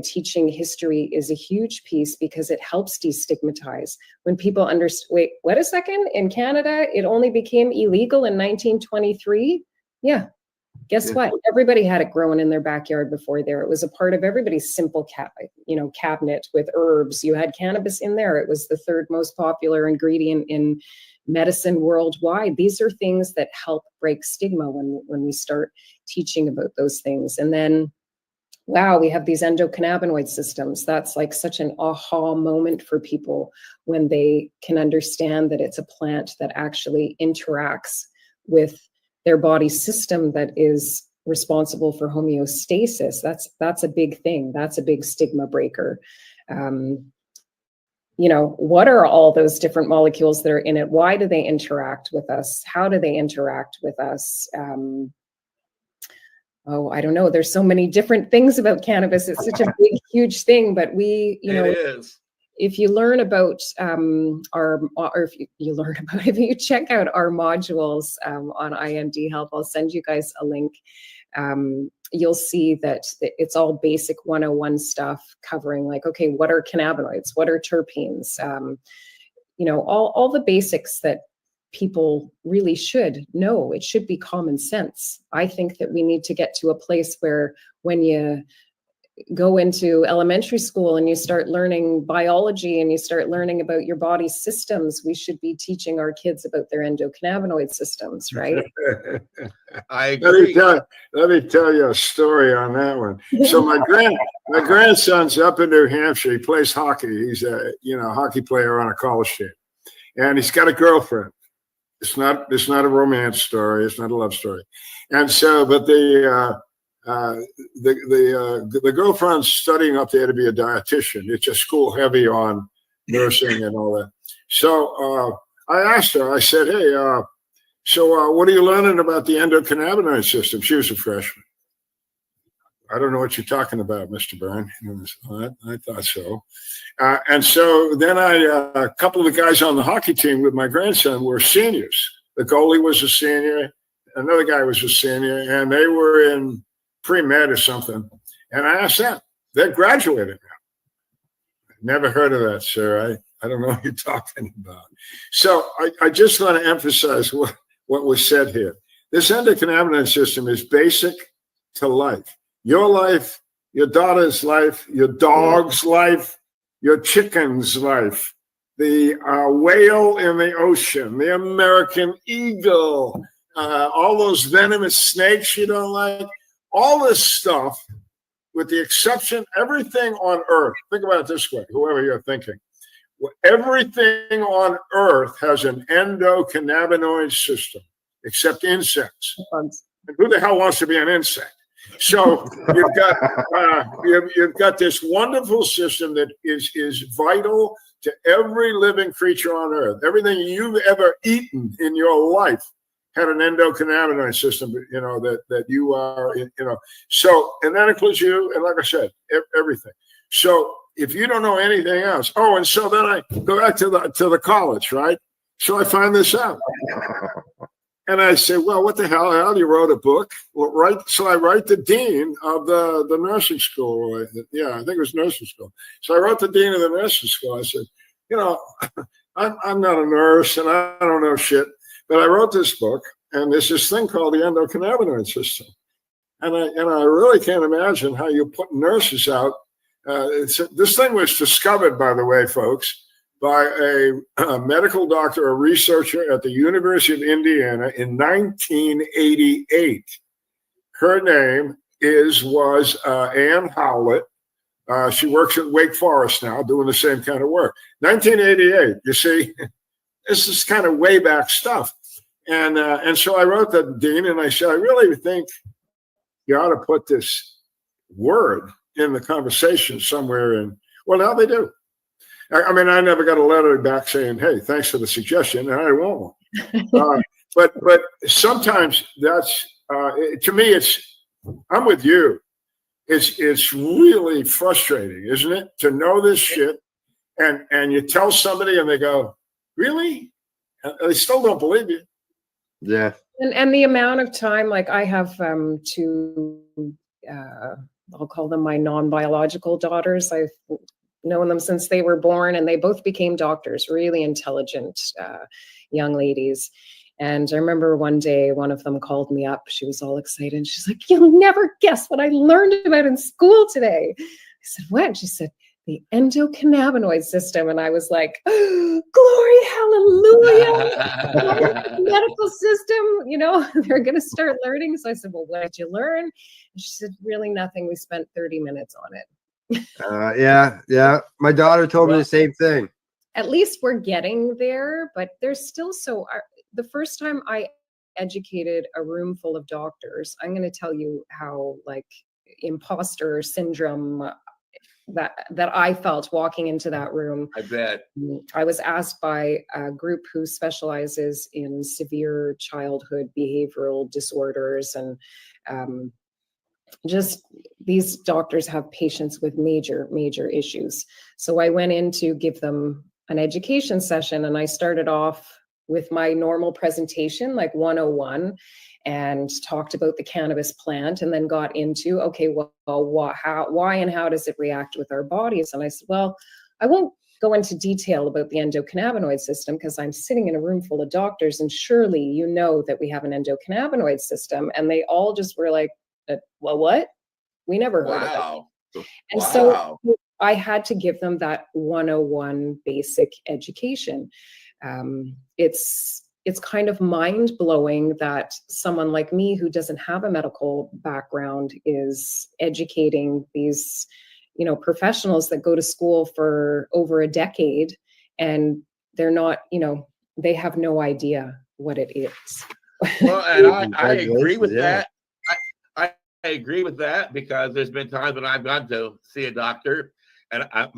teaching history, is a huge piece because it helps destigmatize. When people understand, wait, what a second, in Canada, it only became illegal in 1923? Yeah. Guess what? Everybody had it growing in their backyard before there. It was a part of everybody's simple cabinet with herbs. You had cannabis in there. It was the third most popular ingredient in medicine worldwide. These are things that help break stigma when we start teaching about those things. And then, wow, we have these endocannabinoid systems. That's like such an aha moment for people when they can understand that it's a plant that actually interacts with their body system that is responsible for homeostasis. That's a big thing. That's a big stigma breaker. What are all those different molecules that are in it? Why do they interact with us? How do they interact with us? I don't know. There's so many different things about cannabis. It's such a big, huge thing, but if you learn about if you check out our modules on IMD Health, I'll send you guys a link. You'll see that it's all basic 101 stuff covering like, okay, what are cannabinoids? What are terpenes? all the basics that people really should know. It should be common sense. I think that we need to get to a place where when you go into elementary school and you start learning biology and you start learning about your body's systems, we should be teaching our kids about their endocannabinoid systems, right? I agree. Let me tell you a story on that one. So my grandson's up in New Hampshire. He plays hockey. He's a hockey player on a college team, and he's got a girlfriend. It's not a romance story. It's not a love story. And so, but the girlfriend's studying up there to be a dietitian. It's a school heavy on nursing and all that. So I asked her, I said, hey, so what are you learning about the endocannabinoid system? She was a freshman. I don't know what you're talking about, Mr. Byrne. I thought so. And so then a couple of the guys on the hockey team with my grandson were seniors. The goalie was a senior. Another guy was a senior, and they were in pre-med or something. And I asked them. They're graduated now. Never heard of that, sir. I don't know what you're talking about. So I just want to emphasize what was said here. This endocannabinoid system is basic to life. Your life, your daughter's life, your dog's life, your chicken's life, the whale in the ocean, the American eagle, all those venomous snakes you don't like, all this stuff, with the exception, everything on Earth, think about it this way, whoever you're thinking, everything on Earth has an endocannabinoid system, except insects. And who the hell wants to be an insect? So you've got this wonderful system that is vital to every living creature on Earth. Everything you've ever eaten in your life had an endocannabinoid system, that you are, So, and that includes you, and like I said, everything. So if you don't know anything else, and so then I go back to the college, right? So I find this out. And I say, well, what the hell? Al, you wrote a book. Well, right. So I write the dean of the nursing school. Yeah, I think it was nursing school. So I wrote the dean of the nursing school. I said, I'm not a nurse and I don't know shit, but I wrote this book and there's this thing called the endocannabinoid system. And I really can't imagine how you put nurses out. This thing was discovered, by the way, folks, by a medical doctor, a researcher at the University of Indiana in 1988. Her name was Ann Howlett. She works at Wake Forest now, doing the same kind of work. 1988, you see, this is kind of way back stuff. And so I wrote the dean and I said, I really think you ought to put this word in the conversation somewhere. And well, now they do. I mean, I never got a letter back saying, hey, thanks for the suggestion, and I won't. But sometimes that's, to me, I'm with you. It's really frustrating, isn't it? To know this shit, and you tell somebody and they go, really? And they still don't believe you. Yeah. And the amount of time, like I have two, I'll call them my non-biological daughters. I've known them since they were born, and they both became doctors, really intelligent young ladies. And I remember one day, one of them called me up. She was all excited. She's like, you'll never guess what I learned about in school today. I said, what? She said, the endocannabinoid system. And I was like, glory, hallelujah. Medical system, they're going to start learning. So I said, well, what did you learn? And she said, really nothing. We spent 30 minutes on it. Yeah. My daughter told me the same thing. At least we're getting there, but there's still the first time I educated a room full of doctors, I'm going to tell you how like imposter syndrome that I felt walking into that room. I bet. I was asked by a group who specializes in severe childhood behavioral disorders, and just these doctors have patients with major issues. So I went in to give them an education session, and I started off with my normal presentation, like 101, and talked about the cannabis plant, and then got into, okay, well, why and how does it react with our bodies? And I said, well, I won't go into detail about the endocannabinoid system because I'm sitting in a room full of doctors, and surely you know that we have an endocannabinoid system. And they all just were like, well, what? We never heard of it. Wow. And Wow. so I had to give them that 101 basic education. It's kind of mind blowing that someone like me who doesn't have a medical background is educating these, you know, professionals that go to school for over a decade, and they're not, you know, they have no idea what it is. Well, and I agree with Yeah. that. I agree with that because there's been times when I've gone to see a doctor, and I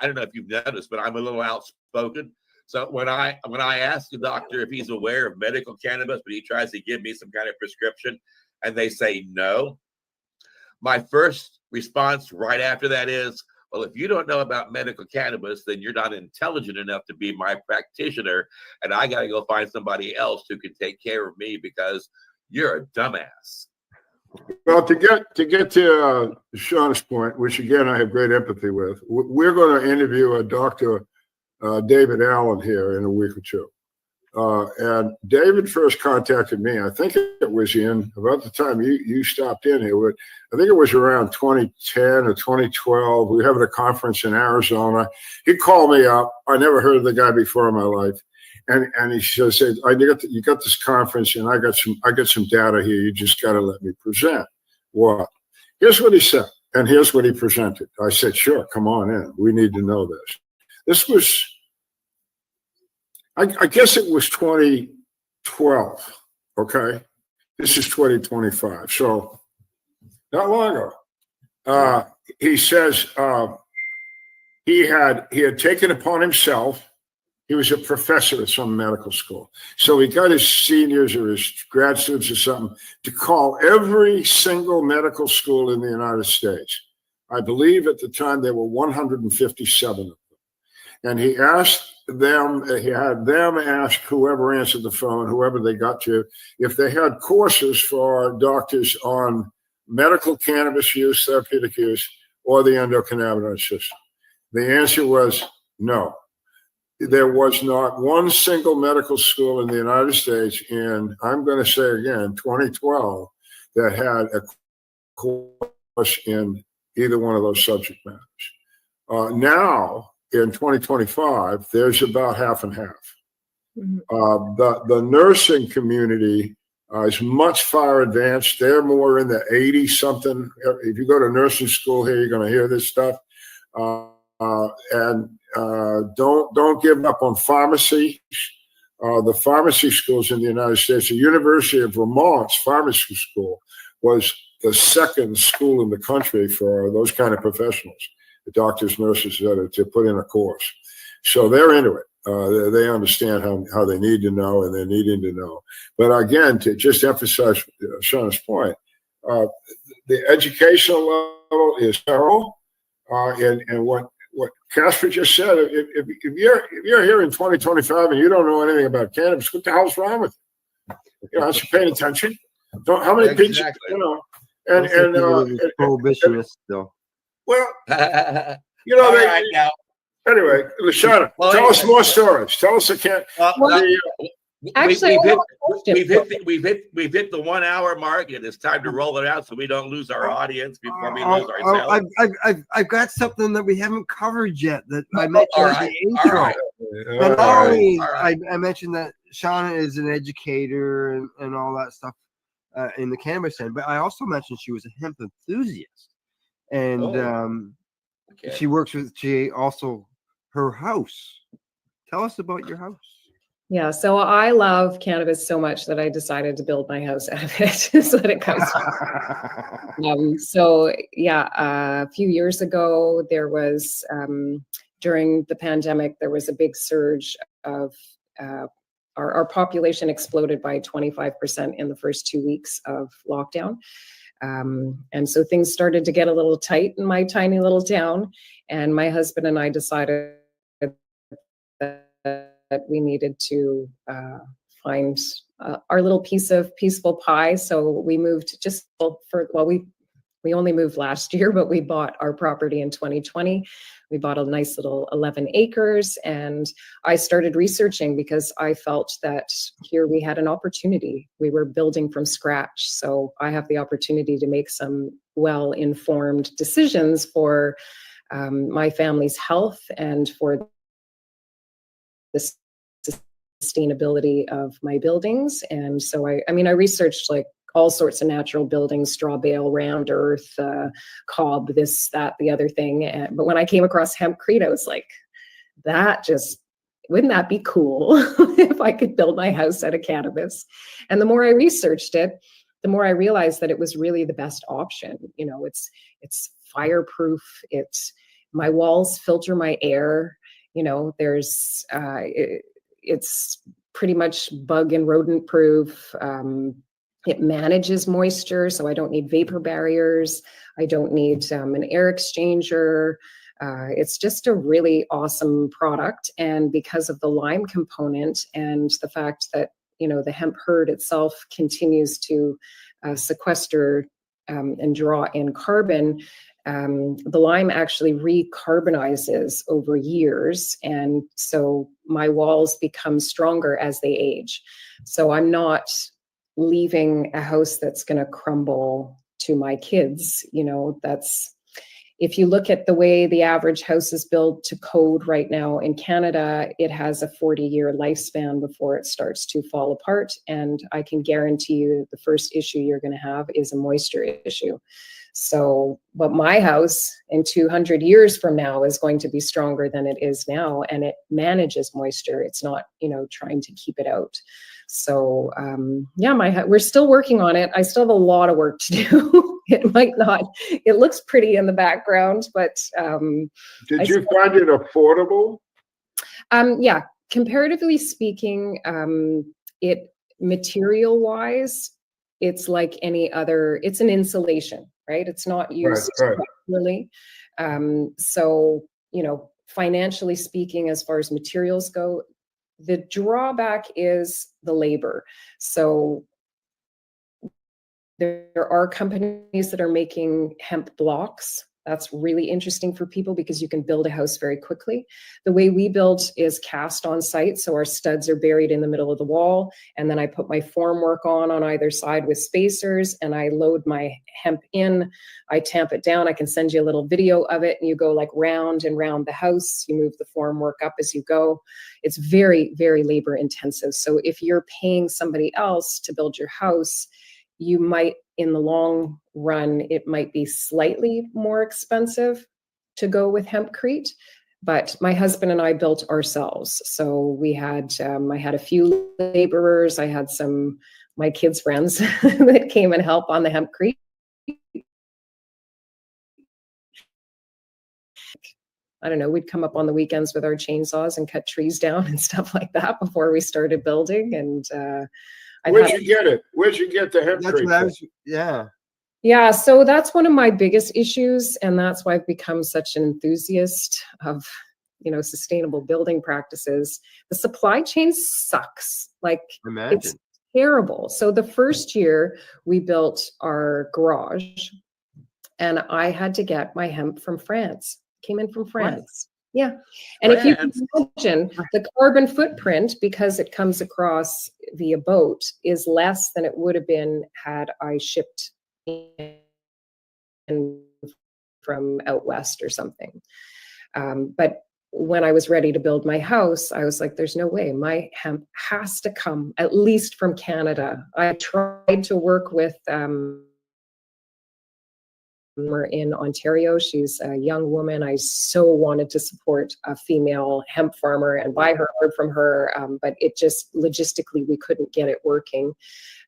don't know if you've noticed, but I'm a little outspoken. So when I ask the doctor if he's aware of medical cannabis, but he tries to give me some kind of prescription, and they say no, my first response right after that is, well, if you don't know about medical cannabis, then you're not intelligent enough to be my practitioner, and I got to go find somebody else who can take care of me because you're a dumbass. Well, to get to Sean's point, which again I have great empathy with, we're going to interview a Dr. David Allen here in a week or two. And David first contacted me. I think it was in about the time you stopped in here. But I think it was around 2010 or 2012. We were having a conference in Arizona. He called me up. I never heard of the guy before in my life. And he said, you got this conference, and I got some data here. You just got to let me present. What? Here's what he said, and here's what he presented. I said, sure, come on in. We need to know this. This was, I guess it was 2012. Okay, this is 2025, so not long ago. He says he had taken upon himself. He was a professor at some medical school. So he got his seniors or his grad students or something to call every single medical school in the United States. I believe at the time there were 157 of them. And he asked them, he had them ask whoever answered the phone, whoever they got to, if they had courses for doctors on medical cannabis use, therapeutic use, or the endocannabinoid system. The answer was no. There was not one single medical school in the United States in, I'm going to say again, 2012, that had a course in either one of those subject matters. Now, in 2025, there's about half and half. The nursing community is much far advanced. They're more in the 80-something. If you go to nursing school here, you're going to hear this stuff. Don't give up on pharmacy. The pharmacy schools in the United States, the University of Vermont's pharmacy school was the second school in the country for those kind of professionals, the doctors, nurses, to put in a course. So they're into it. They understand how they need to know, and they're needing to know. But again, to just emphasize Sean's point, the educational level is thorough, and what Casper just said, if you're here in 2025 and you don't know anything about cannabis, what the hell's wrong with you? You know, aren't you paying attention? How many people, you know, and prohibitionist though. Well, you know, Right now. Anyway, Lashana, tell us more stories. Tell us again. Actually, we've hit the 1 hour mark, and it's time to roll it out so we don't lose our audience before we lose ourselves. I've got something that we haven't covered yet that I mentioned All in the intro. right. And not only I mentioned that Shauna is an educator and all that stuff in the cannabis end, but I also mentioned she was a hemp enthusiast, and she works with her house. Tell us about your house. Yeah, so I love cannabis so much that I decided to build my house out of it. Is what it comes from. So yeah, a few years ago, there was during the pandemic, there was a big surge of our population exploded by 25% in the first 2 weeks of lockdown. And so things started to get a little tight in my tiny little town, and my husband and I decided that we needed to find our little piece of peaceful pie. So we moved we We only moved last year, but we bought our property in 2020. We bought a nice little 11 acres, and I started researching because I felt that here we had an opportunity. We were building from scratch. So I have the opportunity to make some well-informed decisions for my family's health and for the sustainability of my buildings. And so I mean, I researched like all sorts of natural buildings, straw bale, round earth, cob, this, that, the other thing. But when I came across hempcrete, I was like, wouldn't that be cool if I could build my house out of cannabis? And the more I researched it, the more I realized that it was really the best option. You know, it's fireproof. My walls filter my air. You know, it's pretty much bug and rodent proof. It manages moisture, so I don't need vapor barriers. I don't need an air exchanger. It's just a really awesome product. And because of the lime component and the fact that, you know, the hemp hurd itself continues to sequester and draw in carbon, the lime actually recarbonizes over years. And so my walls become stronger as they age. So I'm not leaving a house that's going to crumble to my kids. You know, if you look at the way the average house is built to code right now in Canada, it has a 40-year lifespan before it starts to fall apart. And I can guarantee you the first issue you're going to have is a moisture issue. So, but my house in 200 years from now is going to be stronger than it is now, and it manages moisture. It's not, you know, trying to keep it out. So, yeah, we're still working on it. I still have a lot of work to do. It looks pretty in the background, but did you find it affordable? Yeah, comparatively speaking, material wise, it's like any other, it's an insulation, right? It's not used really. So, you know, financially speaking, as far as materials go, the drawback is the labor. So there are companies that are making hemp blocks. That's really interesting for people because you can build a house very quickly. The way we build is cast on site. So our studs are buried in the middle of the wall. And then I put my formwork on either side with spacers, and I load my hemp in. I tamp it down. I can send you a little video of it, and you go like round and round the house. You move the formwork up as you go. It's very, very labor intensive. So if you're paying somebody else to build your house, you might, in the long run, it might be slightly more expensive to go with hempcrete. But my husband and I built ourselves. So we had, I had a few laborers. I had my kids' friends that came and helped on the hempcrete. I don't know, we'd come up on the weekends with our chainsaws and cut trees down and stuff like that before we started building. And where'd you get it? Where'd you get the hempcrete? Yeah, so that's one of my biggest issues, and that's why I've become such an enthusiast of, you know, sustainable building practices. The supply chain sucks. Like, it's terrible. So the first year we built our garage, and I had to get my hemp from France. Came in from France. Yeah. And if you can imagine, the carbon footprint, because it comes across via boat, is less than it would have been had I shipped in from out west or something. But when I was ready to build my house, I was like, there's no way. My hemp has to come at least from Canada. I tried to work with in Ontario. She's a young woman. I so wanted to support a female hemp farmer and buy her from her, but it just logistically we couldn't get it working.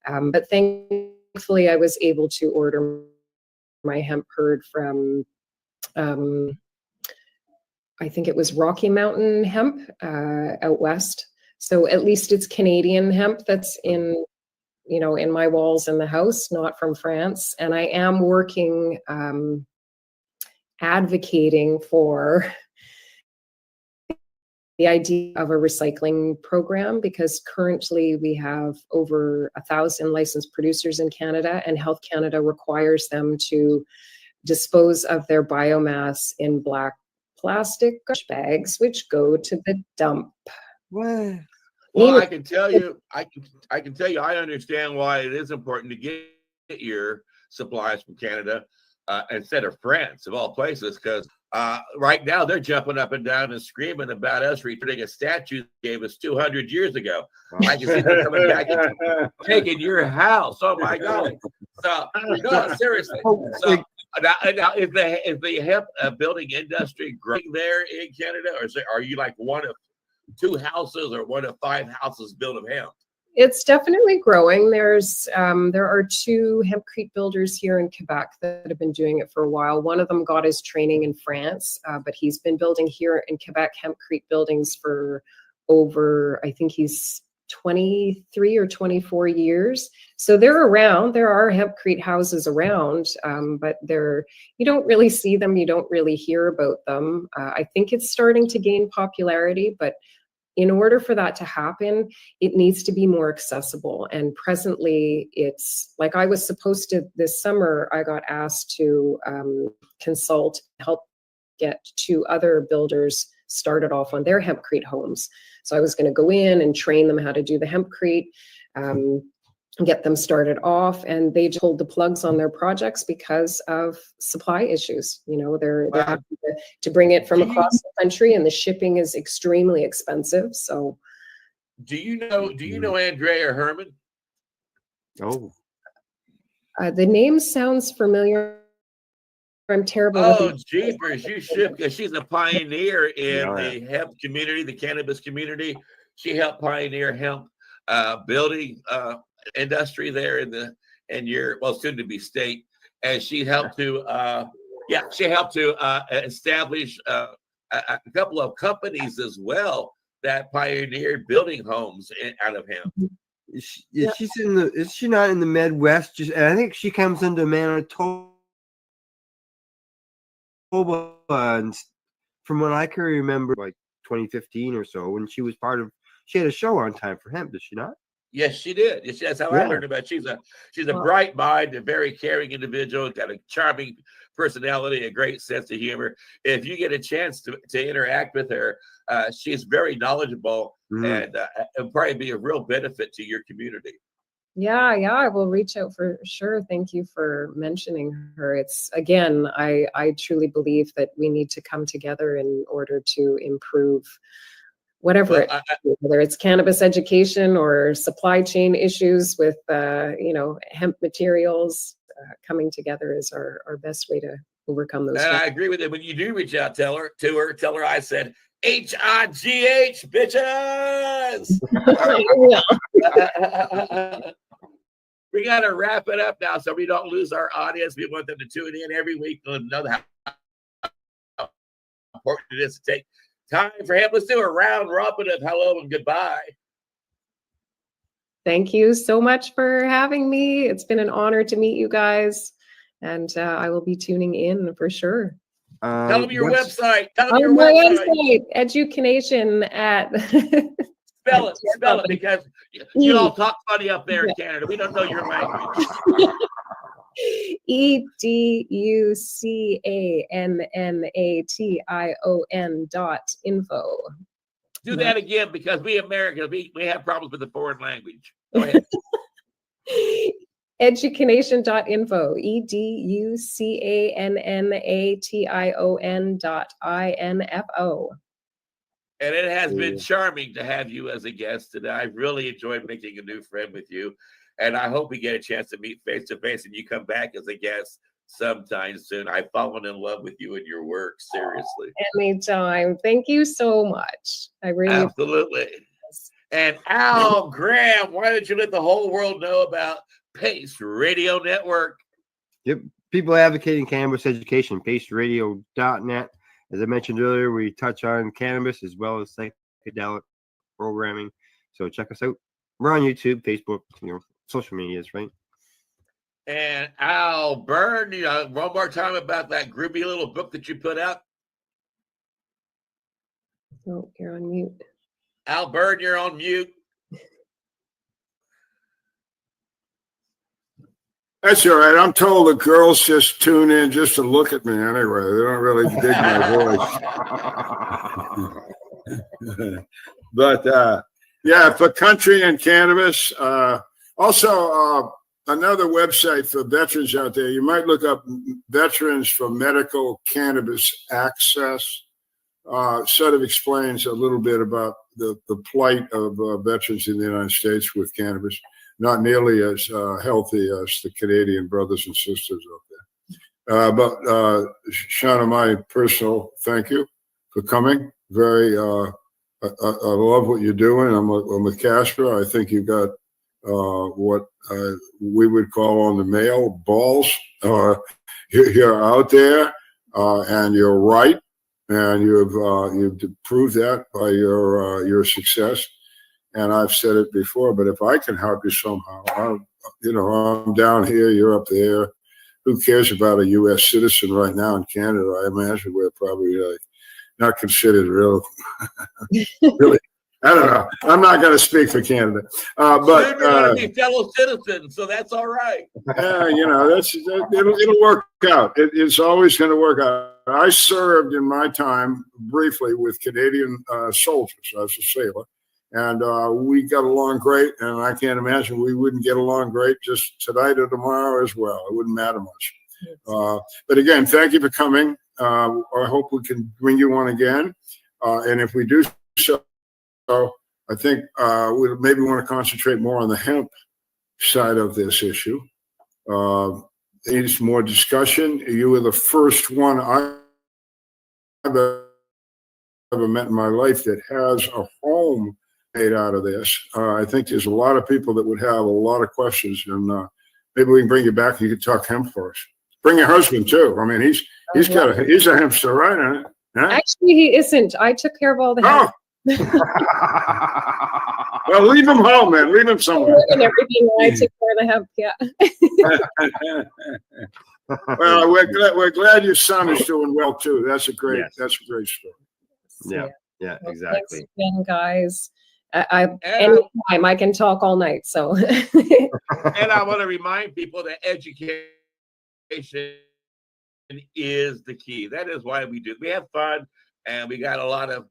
But thankfully, I was able to order my hemp hurd from, I think it was Rocky Mountain Hemp out west. So at least it's Canadian hemp that's in, you know, in my walls in the house, not from France. And I am working, advocating for the idea of a recycling program, because currently we have over 1,000 licensed producers in Canada, and Health Canada requires them to dispose of their biomass in black plastic garbage bags, which go to the dump. What? Well, I can tell you, I understand why it is important to get your supplies from Canada instead of France, of all places, because right now they're jumping up and down and screaming about us returning a statue they gave us 200 years ago. I can see them coming back and taking your house. Oh my God! So no, seriously. So now is the hemp building industry growing there in Canada, or are you like one of 2 houses or one of 5 houses built of hemp? It's definitely growing. There are 2 hempcrete builders here in Quebec that have been doing it for a while. One of them got his training in France, but he's been building here in Quebec hempcrete buildings for over, I think he's 23 or 24 years. So they're around. There are hempcrete houses around, but you don't really see them. You don't really hear about them. I think it's starting to gain popularity, but in order for that to happen, it needs to be more accessible. And presently, it's like I was supposed to this summer, I got asked to consult, help get 2 other builders started off on their hempcrete homes. So I was going to go in and train them how to do the hempcrete, get them started off, and they just pulled the plugs on their projects because of supply issues. You know, they're having to bring it from across the country, and the shipping is extremely expensive. So, do you know Andrea Herman? Oh, the name sounds familiar. I'm terrible. Oh, jeepers, you should, because she's a pioneer in the hemp community, the cannabis community. She helped pioneer hemp building industry there in your soon to be state, and she helped to establish a couple of companies as well that pioneered building homes out of hemp. Is she not in the Midwest? I think she comes into Manitoba. And from what I can remember, like 2015 or so, when she had a show on Time for Hemp, did she not? Yes, she did. That's how I learned about it. She's a bright mind, a very caring individual, got a charming personality, a great sense of humor. If you get a chance to interact with her, she's very knowledgeable and it'll probably be a real benefit to your community. Yeah, I will reach out for sure. Thank you for mentioning her. It's, again, I truly believe that we need to come together in order to improve whatever, whether it's cannabis education or supply chain issues with, hemp materials. Coming together is our best way to overcome those. And I agree with it. When you do reach out, tell her I said HIGH, bitches. We got to wrap it up now so we don't lose our audience. We want them to tune in every week to know how important it is to take time for him. Let's do a round robin of hello and goodbye. Thank you so much for having me. It's been an honor to meet you guys, and I will be tuning in for sure. Tell them your website. Tell them On your my website. Education at Spell it, because you all talk funny up there in Canada. We don't know your language. EDUCANNATION.info. Do that again, because we Americans, we have problems with the foreign language. Go ahead. Education.info. EDUCANNATION.info. And it has been charming to have you as a guest today. I really enjoyed making a new friend with you. And I hope we get a chance to meet face to face and you come back as a guest sometime soon. I've fallen in love with you and your work, seriously. Anytime. Thank you so much. I really absolutely. And Al Graham, why don't you let the whole world know about Pace Radio Network? Yep. People advocating cannabis education, paceradio.net. As I mentioned earlier, we touch on cannabis as well as psychedelic programming. So check us out. We're on YouTube, Facebook, social medias, right? And Al Byrne, one more time about that groovy little book that you put out. Oh, you're on mute. Al Bird, you're on mute. That's all right. I'm told the girls just tune in just to look at me anyway. They don't really dig my voice. But yeah, for country and cannabis. Also, another website for veterans out there. You might look up Veterans for Medical Cannabis Access. Sort of explains a little bit about the plight of veterans in the United States with cannabis. Not nearly as healthy as the Canadian brothers and sisters out there. But Shauna, my personal thank you for coming. Very, I love what you're doing. I'm with Casper. I think you got what we would call on the male balls. You're out there, and you're right, and you've proved that by your success. And I've said it before, but if I can help you somehow, I'm down here, you're up there. Who cares about a U.S. citizen right now in Canada? I imagine we're probably not considered real. Really, I don't know. I'm not going to speak for Canada, but we're going to be fellow citizens, so that's all right. It'll work out. It's always going to work out. I served in my time briefly with Canadian soldiers as a sailor. And we got along great, and I can't imagine we wouldn't get along great just tonight or tomorrow as well. It wouldn't matter much. But again, thank you for coming. I hope we can bring you on again. And if we do so, I think we maybe want to concentrate more on the hemp side of this issue. Needs more discussion. You were the first one I've ever met in my life that has a home made out of this. I think there's a lot of people that would have a lot of questions, and maybe we can bring you back and you can talk hemp for us. Bring your husband too. I mean, he's a hempster, right? Huh? Actually, he isn't. I took care of all the hemp. Well, leave him home, man. Leave him somewhere. And everything. I took care of the hemp. Yeah. Well, we're glad your son is doing well too. That's a great story. Yeah, Thanks again, guys. Anytime I can talk all night. So, and I want to remind people that education is the key. That is why we do. We have fun, and we got a lot of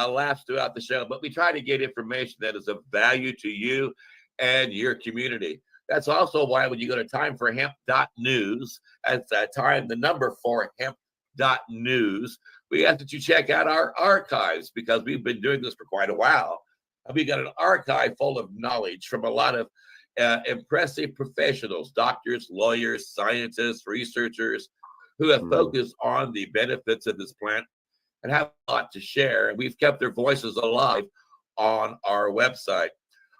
laughs throughout the show. But we try to get information that is of value to you and your community. That's also why when you go to timeforhemp.news, that's the number 4 hemp.news, we ask that you check out our archives, because we've been doing this for quite a while. We got an archive full of knowledge from a lot of impressive professionals, doctors, lawyers, scientists, researchers, who have focused on the benefits of this plant and have a lot to share. And we've kept their voices alive on our website.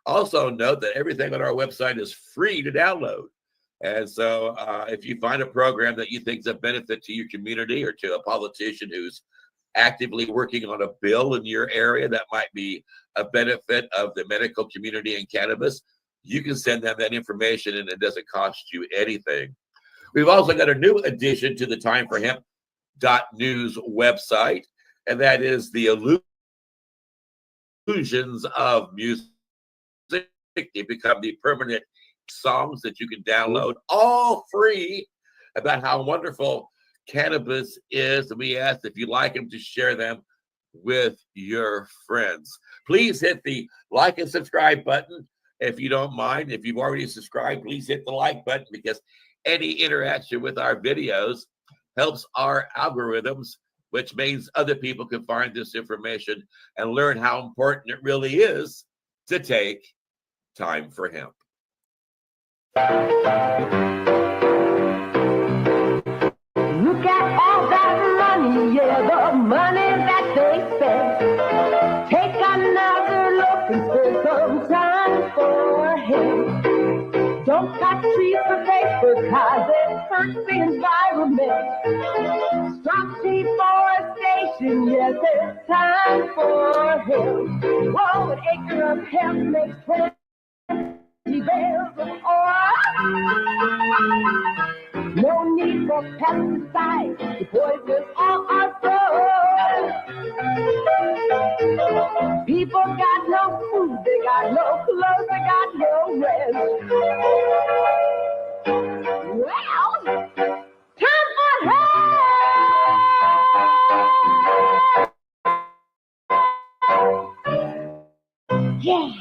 Also note that everything on our website is free to download. And so if you find a program that you think is a benefit to your community, or to a politician who's actively working on a bill in your area that might be a benefit of the medical community in cannabis, you can send them that information, and it doesn't cost you anything. We've also got a new addition to the timeforhemp.news website, and that is the Illusions of Music. They become the permanent songs that you can download, all free, about how wonderful cannabis is. And we ask, if you like them, to share them with your friends. Please hit the like and subscribe button if you don't mind. If you've already subscribed, please hit the like button, because any interaction with our videos helps our algorithms, which means other people can find this information and learn how important it really is to take time for hemp. Look at all that money, yeah, the money that they spend. Take another look and spend some time for him. Don't cut trees for paper, cause it hurts the environment. Stop deforestation, yes, it's time for him. Whoa, an acre of hemp makes 20 bales of oil. No need for pesticides to poison all our soil. people got no food, they got no clothes, they got no rest. Well, time for help. Yeah.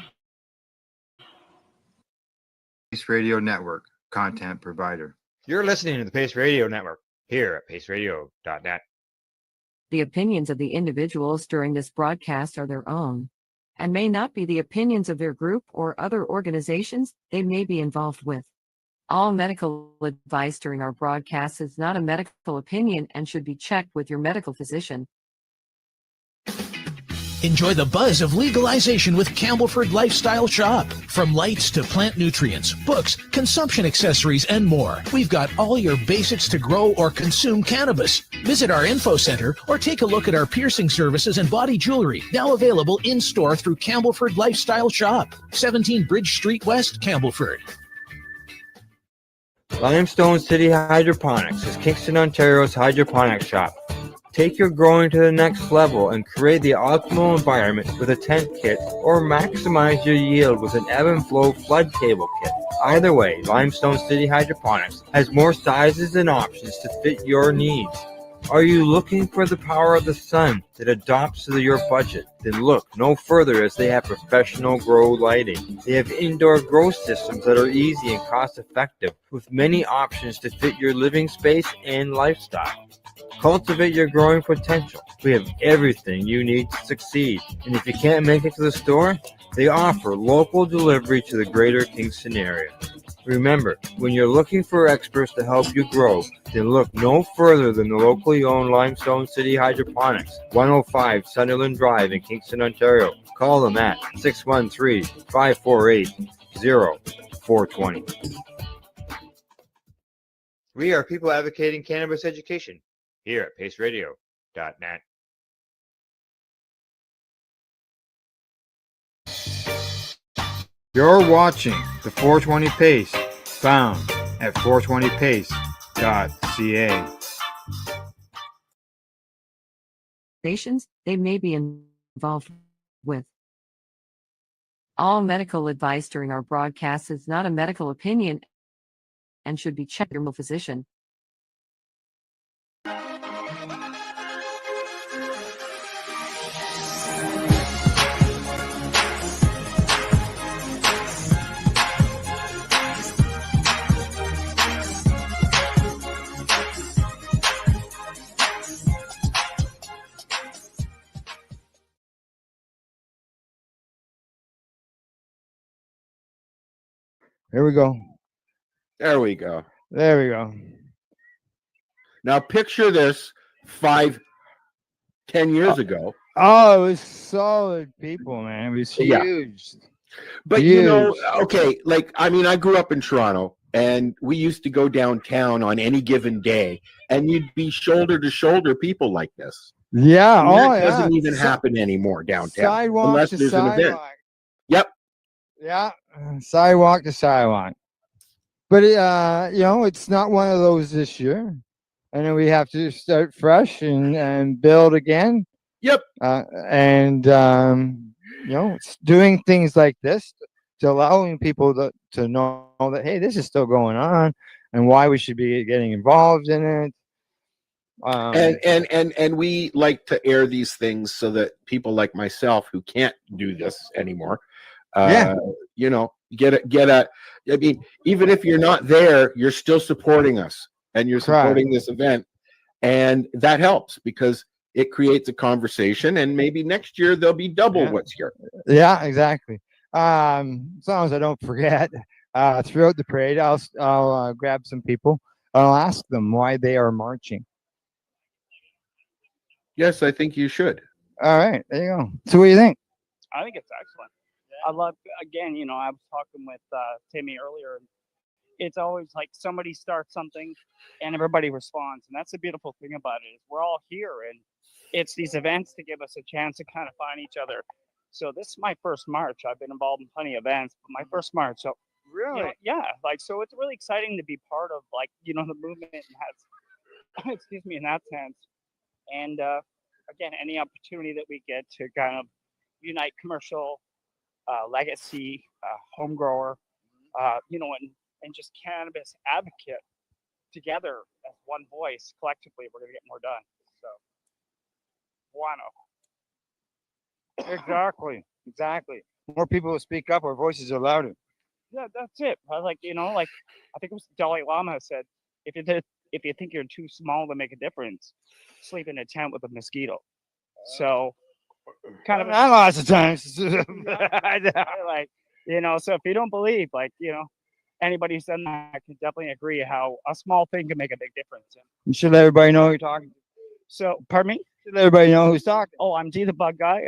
Pace Radio Network, content provider. You're listening to the Pace Radio Network here at paceradio.net. The opinions of the individuals during this broadcast are their own and may not be the opinions of their group or other organizations they may be involved with. All medical advice during our broadcast is not a medical opinion and should be checked with your medical physician. Enjoy the buzz of legalization with Campbellford Lifestyle Shop. From lights to plant nutrients, books, consumption accessories, and more, we've got all your basics to grow or consume cannabis. Visit our info center or take a look at our piercing services and body jewelry, now available in-store through Campbellford Lifestyle Shop, 17 Bridge Street West, Campbellford. Limestone City Hydroponics is Kingston, Ontario's hydroponic shop. Take your growing to the next level and create the optimal environment with a tent kit or maximize your yield with an ebb and flow flood table kit. Either way, Limestone City Hydroponics has more sizes and options to fit your needs. Are you looking for the power of the sun that adapts to your budget? Then look no further, as they have professional grow lighting. They have indoor grow systems that are easy and cost effective with many options to fit your living space and lifestyle. Cultivate your growing potential. We have everything you need to succeed. And if you can't make it to the store, they offer local delivery to the greater Kingston area. Remember, when you're looking for experts to help you grow, then look no further than the locally owned Limestone City Hydroponics, 105 Sunderland Drive in Kingston, Ontario. Call them at 613-548-0420. We are people advocating cannabis education here at paceradio.net. You're watching the 420 Pace, found at 420pace.ca. Nations they may be involved with. All medical advice during our broadcast is not a medical opinion and should be checked with your medical physician. Here we go. There we go. There we go. Now picture this 5-10 years ago. Oh, it was solid people, man. It was huge. But you know, okay, like I mean, I grew up in Toronto, and we used to go downtown on any given day, and you'd be shoulder to shoulder people like this. Yeah. And Oh, that doesn't yeah. even happen anymore downtown, Sidewalk unless to there's an event. sidewalk. Yep. Yeah. Sidewalk to sidewalk. But you know, it's not one of those this year, and then we have to start fresh and build again. Yep. And you know, it's doing things like this to allowing people to know that, hey, this is still going on, and why we should be getting involved in it. And we like to air these things so that people like myself who can't do this anymore, you know, get a. I mean, even if you're not there, you're still supporting us, and you're supporting this event, and that helps because it creates a conversation, and maybe next year there'll be double what's here. Yeah, exactly. As long as I don't forget, throughout the parade, I'll grab some people. I'll ask them why they are marching. Yes, I think you should. All right, there you go. So, what do you think? I think it's excellent. I love, again, you know, I was talking with Timmy earlier. And it's always like somebody starts something and everybody responds. And that's the beautiful thing about it is we're all here. And it's these events to give us a chance to kind of find each other. So this is my first march. I've been involved in plenty of events, but my first march. So really, you know, yeah, like, so it's really exciting to be part of, like, you know, the movement and has, excuse me, in that sense. And again, any opportunity that we get to kind of unite commercial, legacy, home grower, and just cannabis advocate together as one voice. Collectively, we're going to get more done. So, Exactly. Exactly. More people will speak up, our voices are louder. yeah, that's it. I think it was Dalai Lama said, if you think you're too small to make a difference, sleep in a tent with a mosquito. So, kind of Not lots of times. So if you don't believe, anybody who's done that can definitely agree how a small thing can make a big difference. You should let everybody know who you're talking to. So, pardon me? Should let everybody know who's talking. Oh, I'm D the Bug Guy.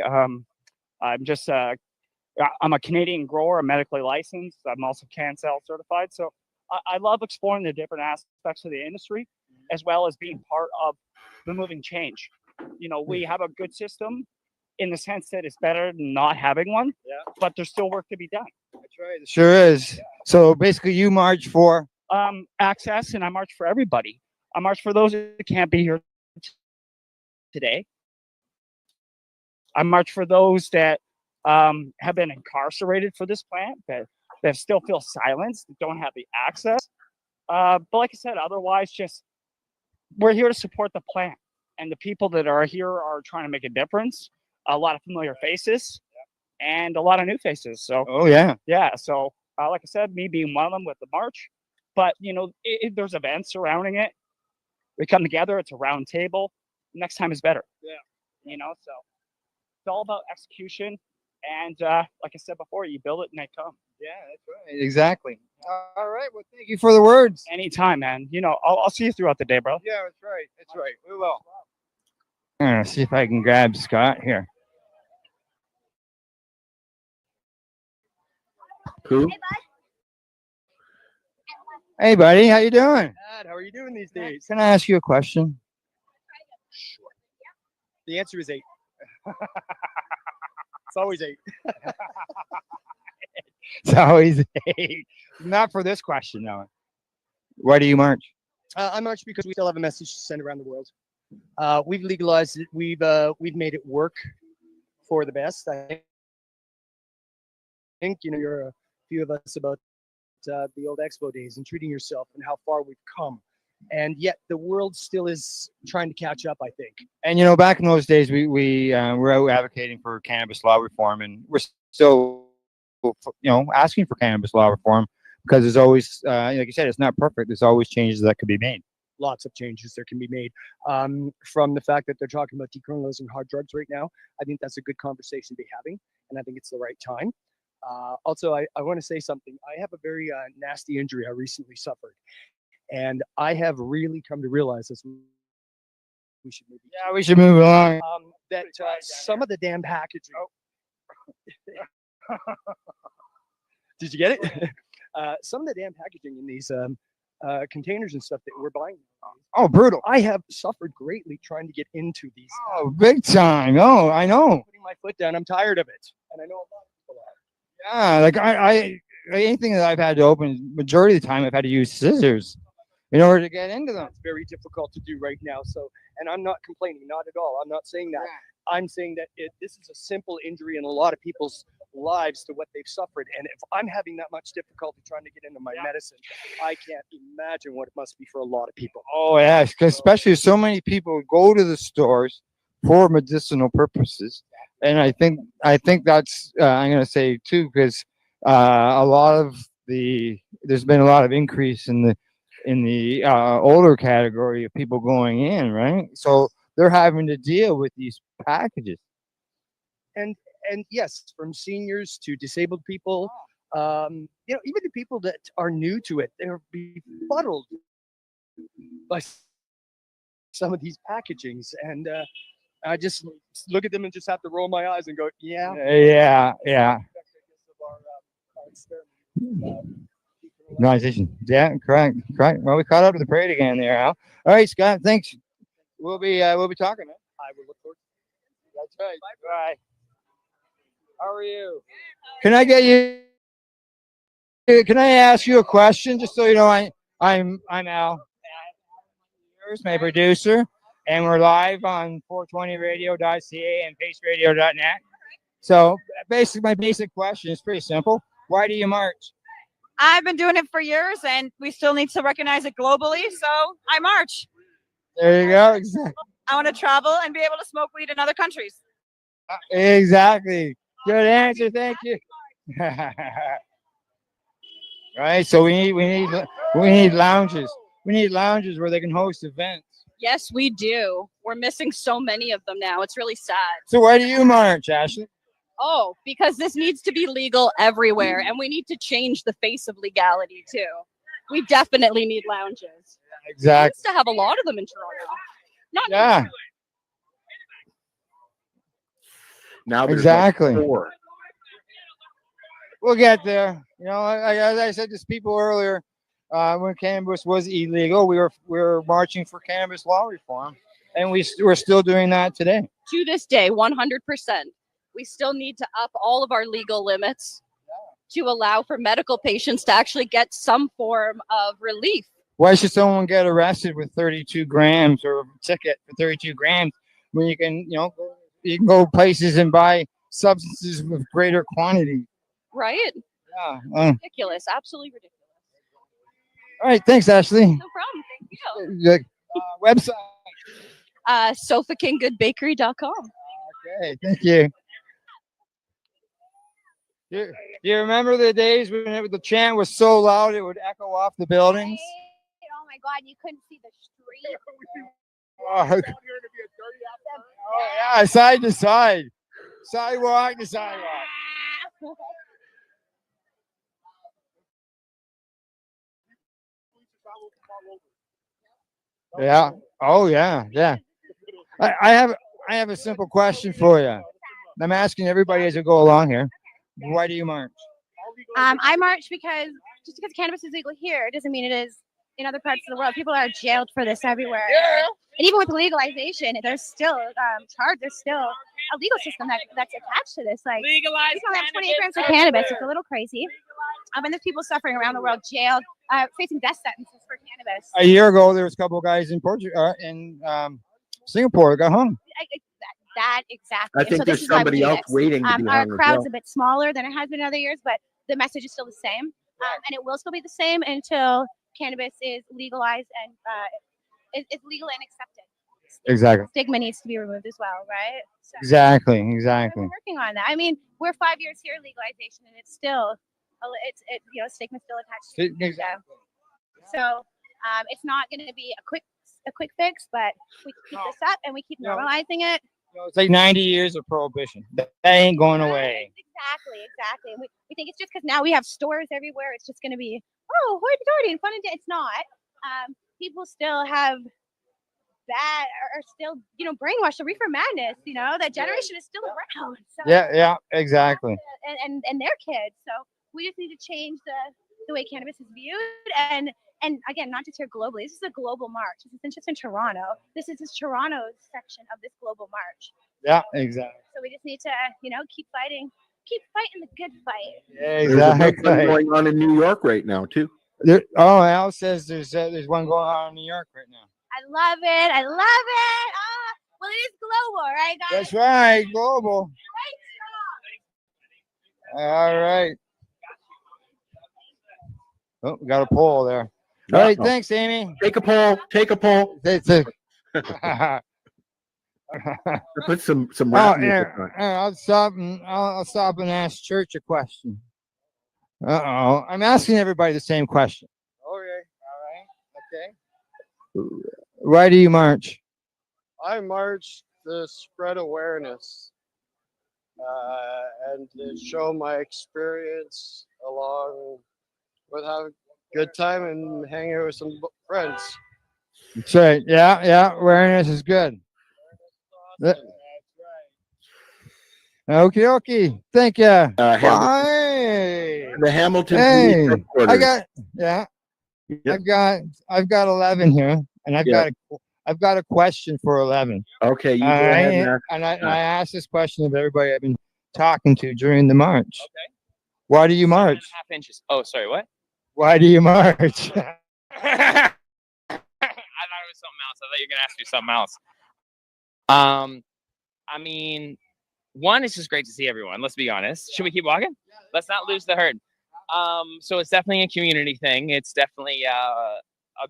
I'm just I'm a Canadian grower. I'm medically licensed. I'm also CanCell certified. So I love exploring the different aspects of the industry, as well as being part of the moving change. We have a good system in the sense that it's better than not having one. Yeah. But there's still work to be done. That's right. Sure is. So basically, you march for access, and I march for everybody. I march for those who can't be here today. I march for those that have been incarcerated for this plant, that still feel silenced, that don't have the access. But like I said, otherwise, just we're here to support the plant, and the people that are here are trying to make a difference. A lot of familiar faces, and a lot of new faces. So, oh yeah. So, like I said, me being one of them with the march, but there's events surrounding it. We come together. It's a round table. Next time is better. Yeah. So it's all about execution. And like I said before, you build it and they come. Yeah, that's right. Exactly. All right. Well, thank you for the words. Anytime, man. I'll see you throughout the day, bro. Yeah, that's right. That's right. We will. I'm gonna see if I can grab Scott here. Who? Hey, buddy, how you doing? Dad, how are you doing these days? Can I ask you a question? The answer is 8. It's always 8. It's always 8. Not for this question, though. Why do you march? I march because we still have a message to send around the world. We've legalized it. We've made it work for the best. I think you're a few of us about the old expo days and treating yourself and how far we've come, and yet the world still is trying to catch up, I think. And back in those days, we were out advocating for cannabis law reform, and we're still asking for cannabis law reform because there's always like you said, it's not perfect. There's always changes that could be made. Lots of changes that can be made. From the fact that they're talking about decriminalizing hard drugs right now, I think that's a good conversation to be having, and I think it's the right time. Also, I want to say something. I have a very nasty injury I recently suffered, and I have really come to realize this. We should move. Yeah, we should move along. That some of the damn packaging. Did you get it? Some of the damn packaging in these containers and stuff that we're buying. Oh, brutal. I have suffered greatly trying to get into these. Oh, big time. Oh, I know. Putting my foot down. I'm tired of it, and I know a lot of people are. Yeah, like I anything that I've had to open, majority of the time I've had to use scissors in order to get into them. It's very difficult to do right now. So, and I'm not complaining, not at all. I'm not saying that. Yeah. I'm saying that this is a simple injury in a lot of people's lives to what they've suffered. And if I'm having that much difficulty trying to get into my medicine, I can't imagine what it must be for a lot of people. Oh yeah, especially so many people go to the stores for medicinal purposes, and I think that's I'm going to say too, because there's been a lot of increase in the older category of people going in, right? So they're having to deal with these packages. And yes, from seniors to disabled people, even the people that are new to it, they're befuddled by some of these packagings, and I just look at them and just have to roll my eyes and go, yeah. Organization. Yeah, correct. Well, we caught up to the parade again there, Al. All right, Scott. Thanks. We'll be talking, man. I will look forward to it. That's right. Bye. How are you? Can I get you? Can I ask you a question, just so you know? I'm Al. Here's my producer, and we're live on 420radio.ca and paceradio.net. So basically, my basic question is pretty simple. Why do you march? I've been doing it for years, and we still need to recognize it globally. So I march. There you go. Exactly. I want to travel and be able to smoke weed in other countries. Exactly. Good answer. Thank you. Right. So we need lounges. We need lounges where they can host events. Yes, we do. We're missing so many of them now. It's really sad. So why do you march, Ashley? Oh, because this needs to be legal everywhere, and we need to change the face of legality too. We definitely need lounges. Exactly. We used to have a lot of them in Toronto. Not Yeah. necessarily. Now there's Exactly. like 4. We'll get there. You know, as I said to people earlier, when cannabis was illegal, we were marching for cannabis law reform, and we're still doing that today. To this day, 100%. We still need to up all of our legal limits to allow for medical patients to actually get some form of relief. Why should someone get arrested with 32 grams or a ticket for 32 grams when you can go places and buy substances with greater quantity? Right? Yeah. Ridiculous. Absolutely ridiculous. All right. Thanks, Ashley. No problem. Thank you. Website. SofaKingGoodBakery.com. Okay. Thank you. Do you remember the days when the chant was so loud it would echo off the buildings? Oh my God, you couldn't see the street. Oh, yeah, side to side, sidewalk to sidewalk. Yeah. Oh yeah. Yeah. I have a simple question for you. I'm asking everybody as we go along here. Why do you march? I march because just because cannabis is legal here, it doesn't mean it is in other parts of the world. People are jailed for this everywhere. Yeah. And even with legalization, there's still charged. There's still a legal system that's attached to this. Like Legalize people have 28 grams of cannabis cannabis. It's a everywhere. little crazy. And there's people suffering around the world, jailed, facing death sentences for cannabis. A year ago, there was a couple of guys in Singapore that got hung. That exactly. I And think so there's this is why we somebody do else this. waiting to be Our hung as crowd's well. a bit smaller than it has been in other years, but the message is still the same, and it will still be the same until cannabis is legalized and is legal and accepted. Exactly. Stigma needs to be removed as well, right? So Exactly. we're working on that. I mean, we're 5 years here legalization, and it's still stigma still attached to it. Exactly. So it's not going to be a quick fix, but we keep this up and we keep normalizing it. It's like 90 years of prohibition. That ain't going away. Exactly. We think it's just because now we have stores everywhere. It's just going to be, oh, hoity-toity and fun and it's not. People still have that are still, brainwashed. The reefer madness, that generation is still around. So, Yeah. Exactly. And their kids. So we just need to change the way cannabis is viewed. And again, not just here globally. This is a global march. This isn't just in Toronto. This is just Toronto's section of this global march. Yeah. Exactly. So we just need to, keep fighting the good fight. There's a big Exactly. one going on in New York right now too. Al says there's one going on in New York right now. I love it. Well, it is global, right, guys? That's right, global. All right. Oh, we got a poll there. All right, thanks, Amy. Take a poll. Put some rap music on. I'll stop and ask Church a question. I'm asking everybody the same question. Okay. All right. Okay. Why do you march? I march to spread awareness and to show my experience along with having a good time and hanging out with some friends. That's right. Yeah. Awareness is good. Okay. Thank you. Bye. The Hamilton Hey, Police Headquarters. I've got 11 here, and I've got a question for 11. Okay, you go ahead and I asked this question of everybody I've been talking to during the march. Okay. Why do you march? 7.5 inches. Oh, sorry, what? Why do you march? I thought it was something else. I thought you were gonna ask me something else. I mean, one, it's just great to see everyone. Let's be honest. Should we keep walking? Let's not lose the herd. So it's definitely a community thing. It's definitely a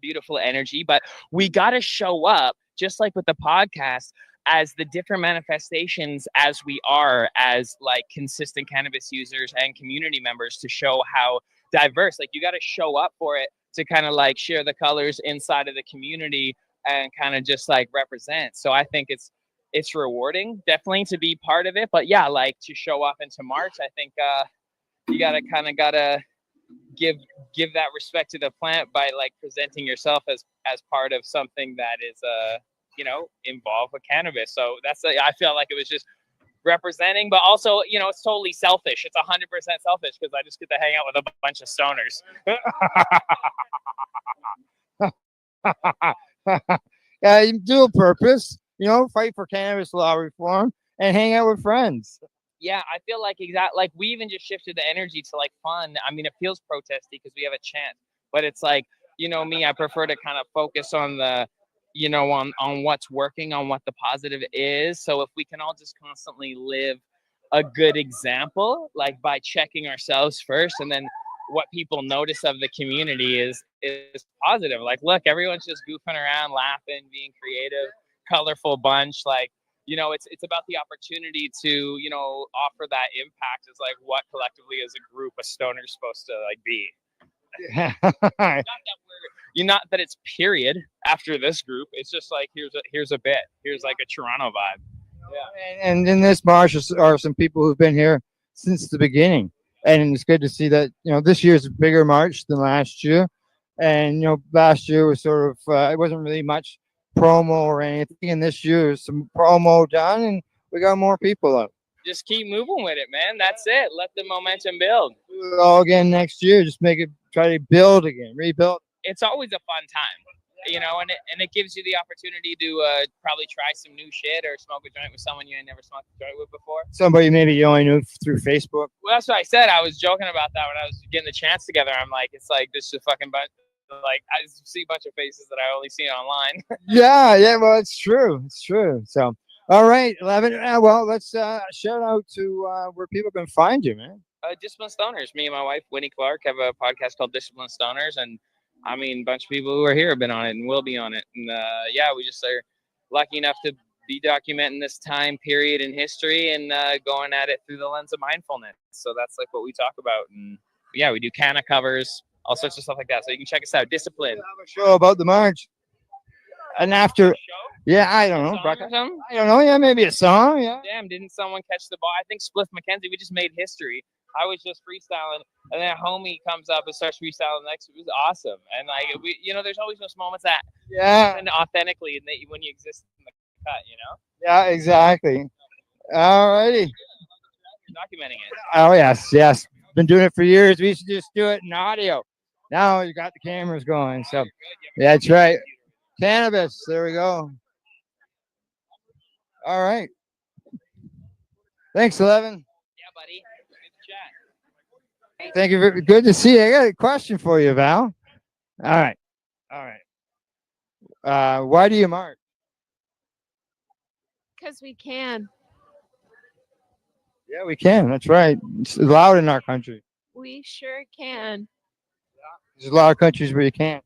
beautiful energy, but we got to show up just like with the podcast as the different manifestations as we are as like consistent cannabis users and community members to show how diverse. Like you got to show up for it to kind of like share the colors inside of the community and kind of just like represent. So I think it's rewarding definitely to be part of it, but yeah, like to show up into March, I think you gotta give that respect to the plant by like presenting yourself as part of something that is involved with cannabis. So that's I feel like it was just representing, but also it's totally selfish. It's 100% selfish because I just get to hang out with a bunch of stoners. Yeah, dual purpose, fight for cannabis law reform and hang out with friends. Yeah, I feel like like we even just shifted the energy to like fun. I mean, it feels protesty because we have a chant, but it's like, me, I prefer to kind of focus on the, on what's working, on what the positive is. So if we can all just constantly live a good example, like by checking ourselves first, and then what people notice of the community is positive. Like, look, everyone's just goofing around, laughing, being creative, colorful bunch. Like, it's about the opportunity to, offer that impact is like what collectively as a group a stoner's supposed to like be. Not that it's period after this group. It's just like here's a bit. Here's like a Toronto vibe. Yeah. And in this march are some people who've been here since the beginning, and it's good to see that this year's a bigger march than last year. And last year was sort of it wasn't really much promo or anything, and this year there's some promo done, and we got more people out. Just keep moving with it, man. That's it. Let the momentum build. Do it all again next year. Just try to build again, rebuild. It's always a fun time, and it gives you the opportunity to probably try some new shit or smoke a joint with someone you ain't never smoked a joint with before. Somebody maybe you only knew through Facebook. Well, that's what I said. I was joking about that when I was getting the chance together. I'm like, it's like this is a fucking bunch. Like I see a bunch of faces that I only see online. Yeah. Well, it's true. It's true. So, all right, 11. Well, let's shout out to where people can find you, man. Discipline Stoners. Me and my wife, Winnie Clark, have a podcast called Discipline Stoners, and I mean, a bunch of people who are here have been on it and will be on it. And we just are lucky enough to be documenting this time period in history and going at it through the lens of mindfulness. So that's like what we talk about. And yeah, we do canna covers, all sorts of stuff like that. So you can check us out. Discipline. We'll have a show about the march. And after, yeah, I don't know. I don't know. Yeah, maybe a song. Yeah. Damn, didn't someone catch the ball? I think Spliff McKenzie. We just made history. I was just freestyling, and then a homie comes up and starts freestyling next. It was awesome, and like there's always those moments that and authentically, and when you exist in the cut, Yeah, exactly. All righty. Documenting it. Oh yes. Been doing it for years. We used to just do it in audio. Now you got the cameras going, so yeah, that's right. Cannabis. There we go. All right. Thanks, 11. Yeah, buddy. Good chat. Thank you. Good to see you. I got a question for you, Val. All right. Why do you march? Because we can. Yeah, we can. That's right. It's allowed in our country. We sure can. There's a lot of countries where you can't.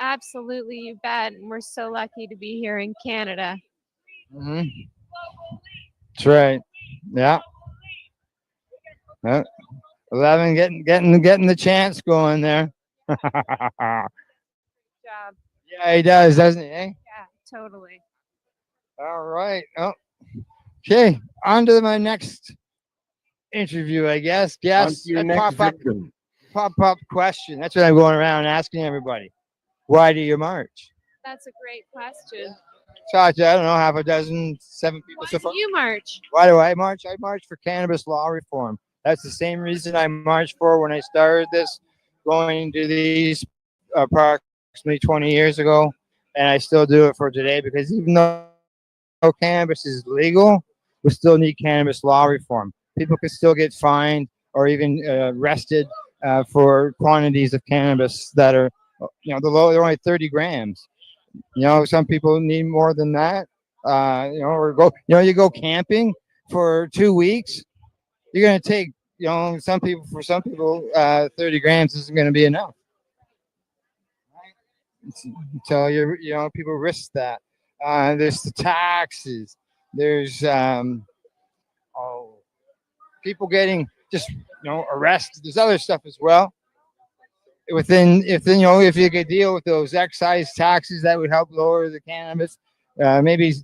Absolutely, you bet. And we're so lucky to be here in Canada. Mm-hmm. That's right. Yeah. 11 getting the chance going there. Job. Yeah, he does, doesn't he? Eh? Yeah, totally. All right. Oh, okay. On to my next interview, I guess. Yes. Pop-up question. That's what I'm going around asking everybody. Why do you march? That's a great question. Talked to, I don't know, half a dozen, 7 people so far. Why do you march? Why do I march? I march for cannabis law reform. That's the same reason I marched for when I started this, going to these approximately 20 years ago, and I still do it for today because even though cannabis is legal, we still need cannabis law reform. People can still get fined or even arrested for quantities of cannabis that are, they're only 30 grams. Some people need more than that. Or you go camping for 2 weeks, you're going to take, for some people, 30 grams isn't going to be enough. So people risk that. There's the taxes. There's people getting just arrested. There's other stuff as well. If you could deal with those excise taxes, that would help lower the cannabis. Maybe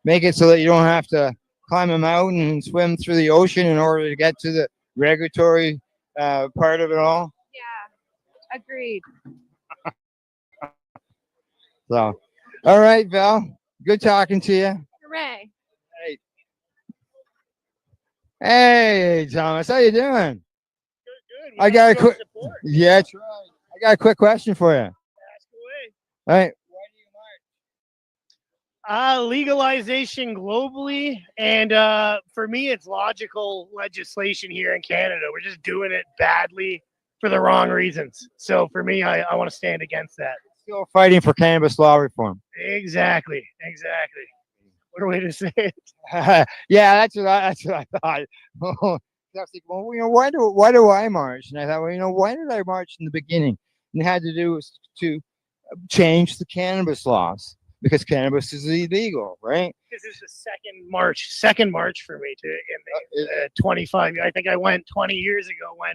make it so that you don't have to climb a mountain and swim through the ocean in order to get to the regulatory part of it all. Yeah, agreed. So, all right, Val. Good talking to you. Hooray. Hey, Thomas, how you doing? Good. I got a quick. Yeah, that's right. I got a quick question for you. Ask away. All right. Legalization globally, and for me, it's logical legislation here in Canada. We're just doing it badly for the wrong reasons. So for me, I want to stand against that. Still fighting for cannabis law reform. Exactly. What a way to say it. Yeah, that's what I thought. I was thinking, well, why do I march? And I thought, well, why did I march in the beginning? And it had to do with to change the cannabis laws because cannabis is illegal, right? This is the second march for me in the 25. I think I went 20 years ago when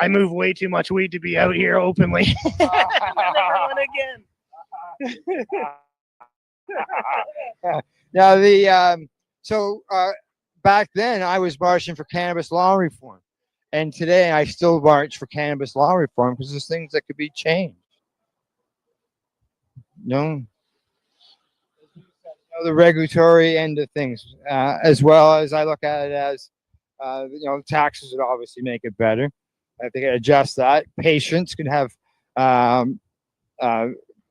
I moved way too much weed to be out here openly. I never went again. Now back then I was marching for cannabis law reform, and today I still march for cannabis law reform because there's things that could be changed. The regulatory end of things, as well as I look at it as, taxes would obviously make it better. If they could adjust that, patients could have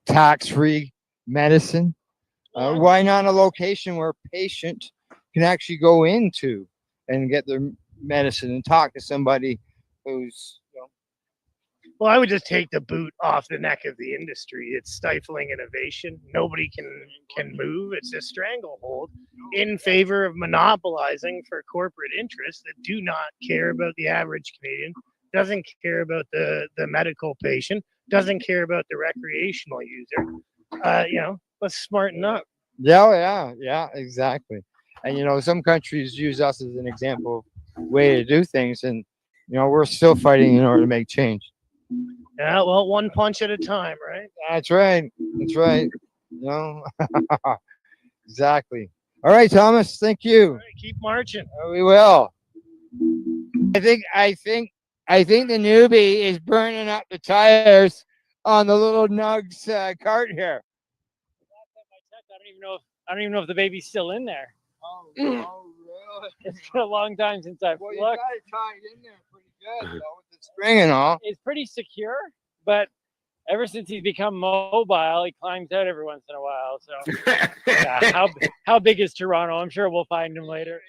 tax-free medicine. Why not a location where a patient can actually go into and get their medicine and talk to somebody who's, Well, I would just take the boot off the neck of the industry. It's stifling innovation. Nobody can move. It's a stranglehold in favor of monopolizing for corporate interests that do not care about the average Canadian, doesn't care about the medical patient, doesn't care about the recreational user. Let's smarten up. Yeah, exactly. And some countries use us as an example of way to do things, and we're still fighting in order to make change. Yeah, well, one punch at a time, right? That's right. Exactly. All right, Thomas. Thank you. All right, keep marching. We will. I think the newbie is burning up the tires on the little Nugs cart here. I don't even know if the baby's still in there. Oh, really? It's been a long time since I've Well, looked. you got it tied in there pretty good, though, with the string and all. It's pretty secure, but ever since he's become mobile, he climbs out every once in a while. So, yeah, how big is Toronto? I'm sure we'll find him later.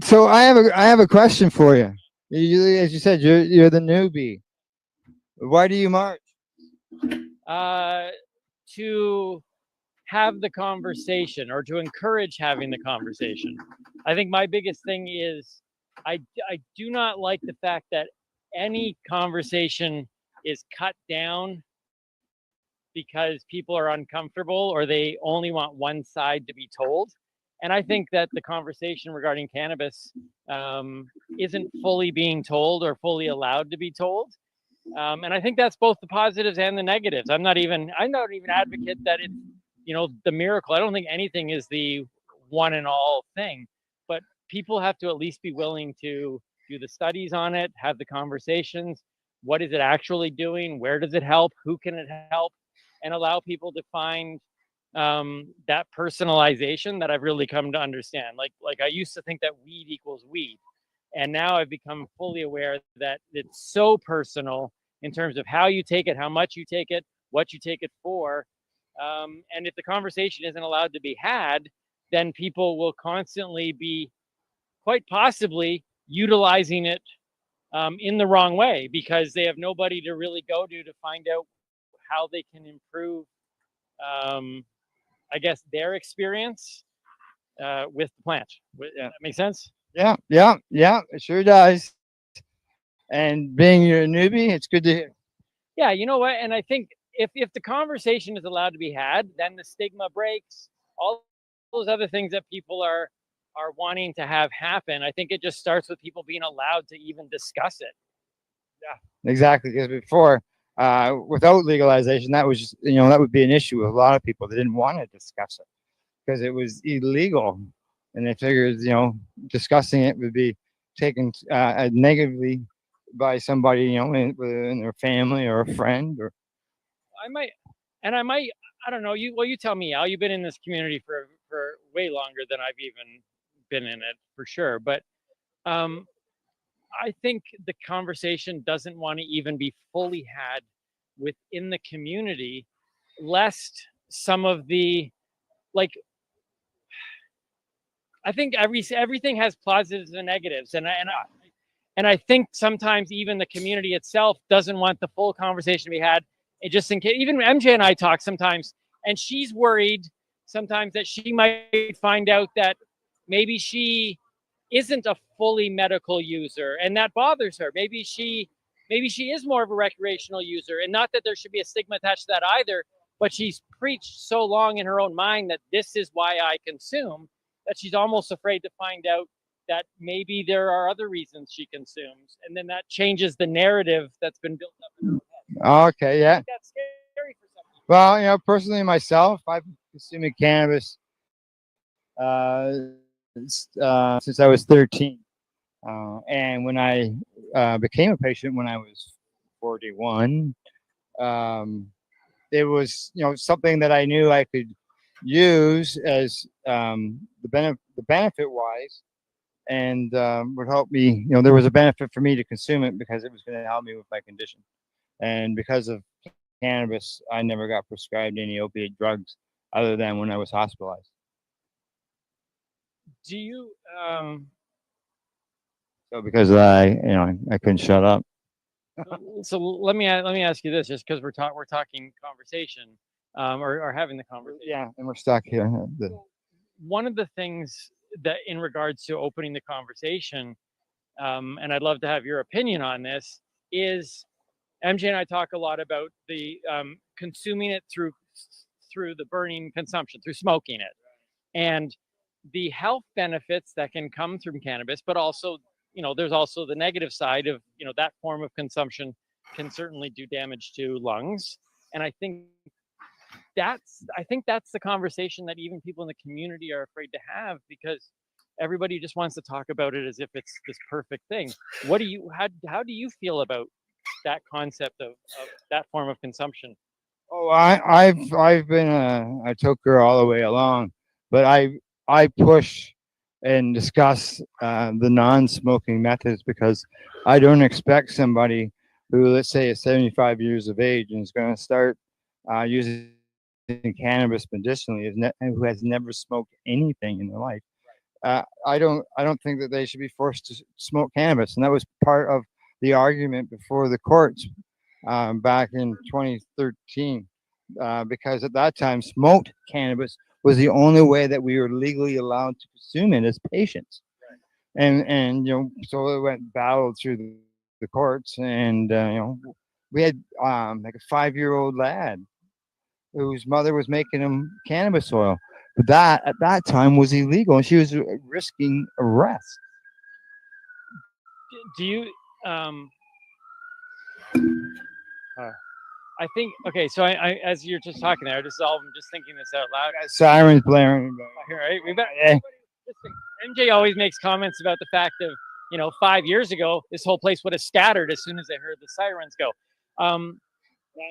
So I have a question for you. As you said, you're the newbie. Why do you march? To have the conversation or to encourage having the conversation. I think my biggest thing is I do not like the fact that any conversation is cut down because people are uncomfortable or they only want one side to be told. And I think that the conversation regarding cannabis isn't fully being told or fully allowed to be told. And I think that's both the positives and the negatives. I'm not even advocate that it's, the miracle. I don't think anything is the one and all thing, but people have to at least be willing to do the studies on it, have the conversations. What is it actually doing? Where does it help? Who can it help? And allow people to find that personalization that I've really come to understand. Like I used to think that weed equals weed. And now I've become fully aware that it's so personal in terms of how you take it, how much you take it, what you take it for. And if the conversation isn't allowed to be had, then people will constantly be quite possibly utilizing it in the wrong way because they have nobody to really go to find out how they can improve, I guess, their experience. with the plant. That makes sense? Yeah, it sure does. And being you're a newbie, it's good to hear. Yeah, you know what? And I think if the conversation is allowed to be had, then the stigma breaks. All those other things that people are wanting to have happen. I think it just starts with people being allowed to even discuss it. Exactly, because before, without legalization, that was just, that would be an issue with a lot of people. They didn't want to discuss it because it was illegal, and they figured, discussing it would be taken negatively by somebody, within their family or a friend or. I might, I don't know. You tell me, Al. You've been in this community for way longer than I've even been in it, for sure. But I think the conversation doesn't want to even be fully had within the community, lest some of the, like, I think everything has positives and negatives, and I think sometimes even the community itself doesn't want the full conversation to be had. It just in case, even MJ and I talk sometimes, and she's worried sometimes that she might find out that maybe she isn't a fully medical user, and that bothers her. Maybe she is more of a recreational user, and not that there should be a stigma attached to that either. But she's preached so long in her own mind that this is why I consume, that she's almost afraid to find out that maybe there are other reasons she consumes, and then that changes the narrative that's been built up in her head. Okay, yeah. That's scary for some people. Well, personally myself, I've been consuming cannabis since I was 13. And when I became a patient when I was 41, it was something that I knew I could use as the benefit wise, and would help me. There was a benefit for me to consume it because it was going to help me with my condition. And because of cannabis, I never got prescribed any opiate drugs other than when I was hospitalized. Do you So because I couldn't shut up. so let me ask you this, just because we're talking conversation, or having the conversation. Yeah, and we're stuck here. One of the things that, in regards to opening the conversation, and I'd love to have your opinion on this, is MJ and I talk a lot about the consuming it through the burning consumption, through smoking it, and the health benefits that can come from cannabis, but also, there's also the negative side of, that form of consumption can certainly do damage to lungs. And I think that's the conversation that even people in the community are afraid to have, because everybody just wants to talk about it as if it's this perfect thing. How do you feel about that concept of that form of consumption? Oh, I've been a toker all the way along, but I push and discuss the non-smoking methods because I don't expect somebody who, let's say, is 75 years of age and is going to start using cannabis medicinally, who has never smoked anything in their life. I don't think that they should be forced to smoke cannabis, and that was part of the argument before the courts back in 2013, because at that time smoked cannabis was the only way that we were legally allowed to consume it as patients. And so it went battled through the courts, and we had like a 5-year-old lad whose mother was making him cannabis oil, but that at that time was illegal, and she was risking arrest. Do you I think, okay, so I as you're just talking there, I'm just thinking this out loud. Sirens blaring. All right, MJ always makes comments about the fact of, 5 years ago, this whole place would have scattered as soon as they heard the sirens go.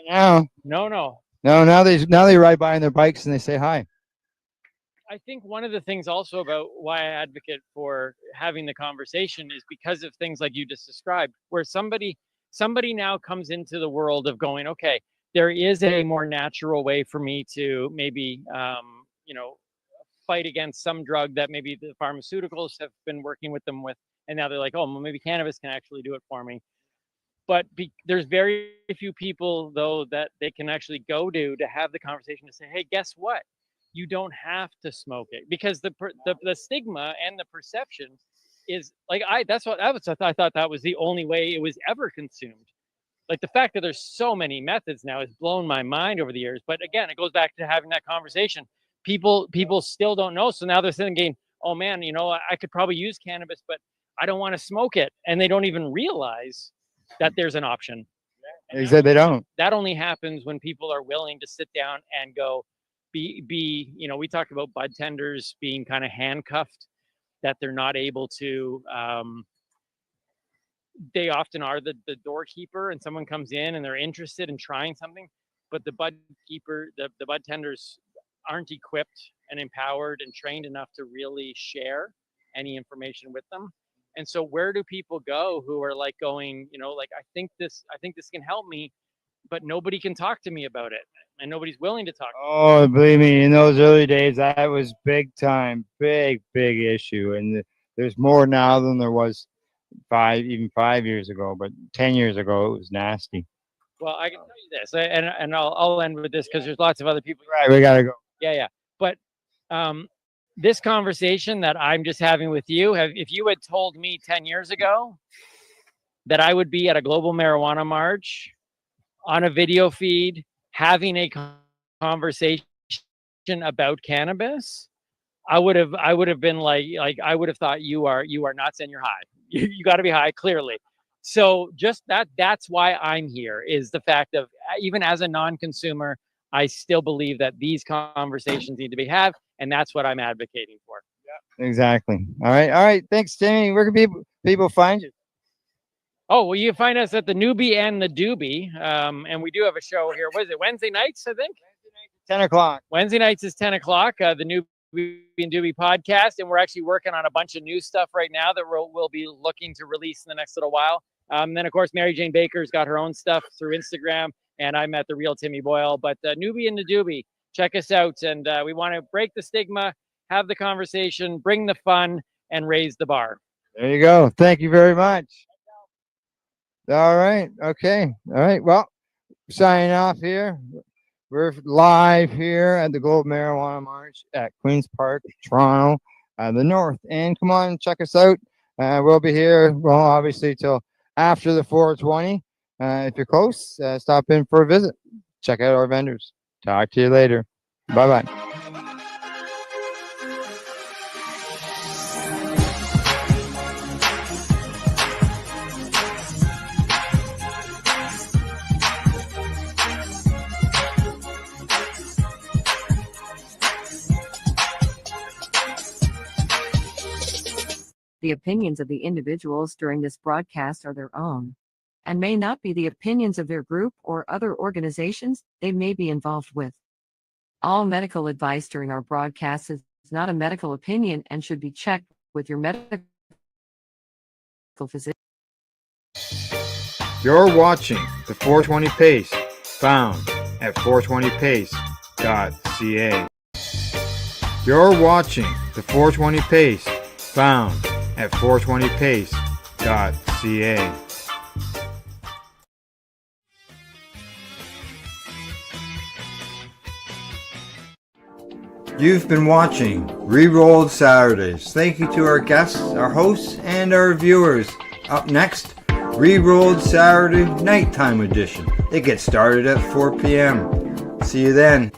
Now, No. now they ride by on their bikes and they say hi. I think one of the things also about why I advocate for having the conversation is because of things like you just described, where somebody now comes into the world of going, okay, there is a more natural way for me to maybe, fight against some drug that maybe the pharmaceuticals have been working with them with, and now they're like, oh, well, maybe cannabis can actually do it for me. But there's very few people, though, that they can actually go to have the conversation to say, hey, guess what? you don't have to smoke it, because the stigma and the perception is like, I thought that was the only way it was ever consumed. Like, the fact that there's so many methods now has blown my mind over the years. But again, it goes back to having that conversation. People still don't know. So now they're thinking, oh man, I could probably use cannabis, but I don't want to smoke it. And they don't even realize that there's an option. Except they don't. That only happens when people are willing to sit down and go, we talked about bud tenders being kind of handcuffed, that they're not able to, they often are the doorkeeper, and someone comes in and they're interested in trying something, but the bud tenders aren't equipped and empowered and trained enough to really share any information with them. And so where do people go who are like going, like, I think this can help me, but nobody can talk to me about it, and nobody's willing to talk. Oh, believe me, in those early days, that was big time, big issue. And there's more now than there was 5 years ago, but 10 years ago, it was nasty. Well, I can tell you this, and I'll end with this because there's lots of other people. Right, we gotta go. Yeah. But this conversation that I'm just having with you, if you had told me 10 years ago that I would be at a global marijuana march on a video feed having a conversation about cannabis, I would have been like I would have thought you are nuts and you're high. You got to be high, clearly. So just that's why I'm here, is the fact of, even as a non-consumer, I still believe that these conversations need to be had, and that's what I'm advocating for. Exactly. All right. Thanks, Timmy. Where can people find you? Oh, well, you can find us at the Newbie and the Doobie, and we do have a show here. What is it? Wednesday nights, I think. 10 o'clock. Wednesday nights is 10 o'clock. The Newbie and Doobie podcast, and we're actually working on a bunch of new stuff right now that we'll be looking to release in the next little while. Then, of course, Mary Jane Baker's got her own stuff through Instagram, and I'm at The Real Timmy Boyle. But Newbie and the Doobie, check us out. And we want to break the stigma, have the conversation, bring the fun, and raise the bar. There you go. Thank you very much. All right. Okay. All right. Well, signing off here. We're live here at the Global Marijuana March at Queen's Park, Toronto, the North. And come on, check us out. We'll be here, well, obviously, till after the 420. If you're close, stop in for a visit. Check out our vendors. Talk to you later. Bye-bye. The opinions of the individuals during this broadcast are their own, and may not be the opinions of their group or other organizations they may be involved with. All medical advice during our broadcast is not a medical opinion and should be checked with your medical physician. You're watching the 420 Pace, found at 420pace.ca. You're watching the 420 Pace, found at 420pace.ca. You've been watching Rerolled Saturdays. Thank you to our guests, our hosts, and our viewers. Up next, Rerolled Saturday Nighttime Edition. It gets started at 4 p.m. See you then.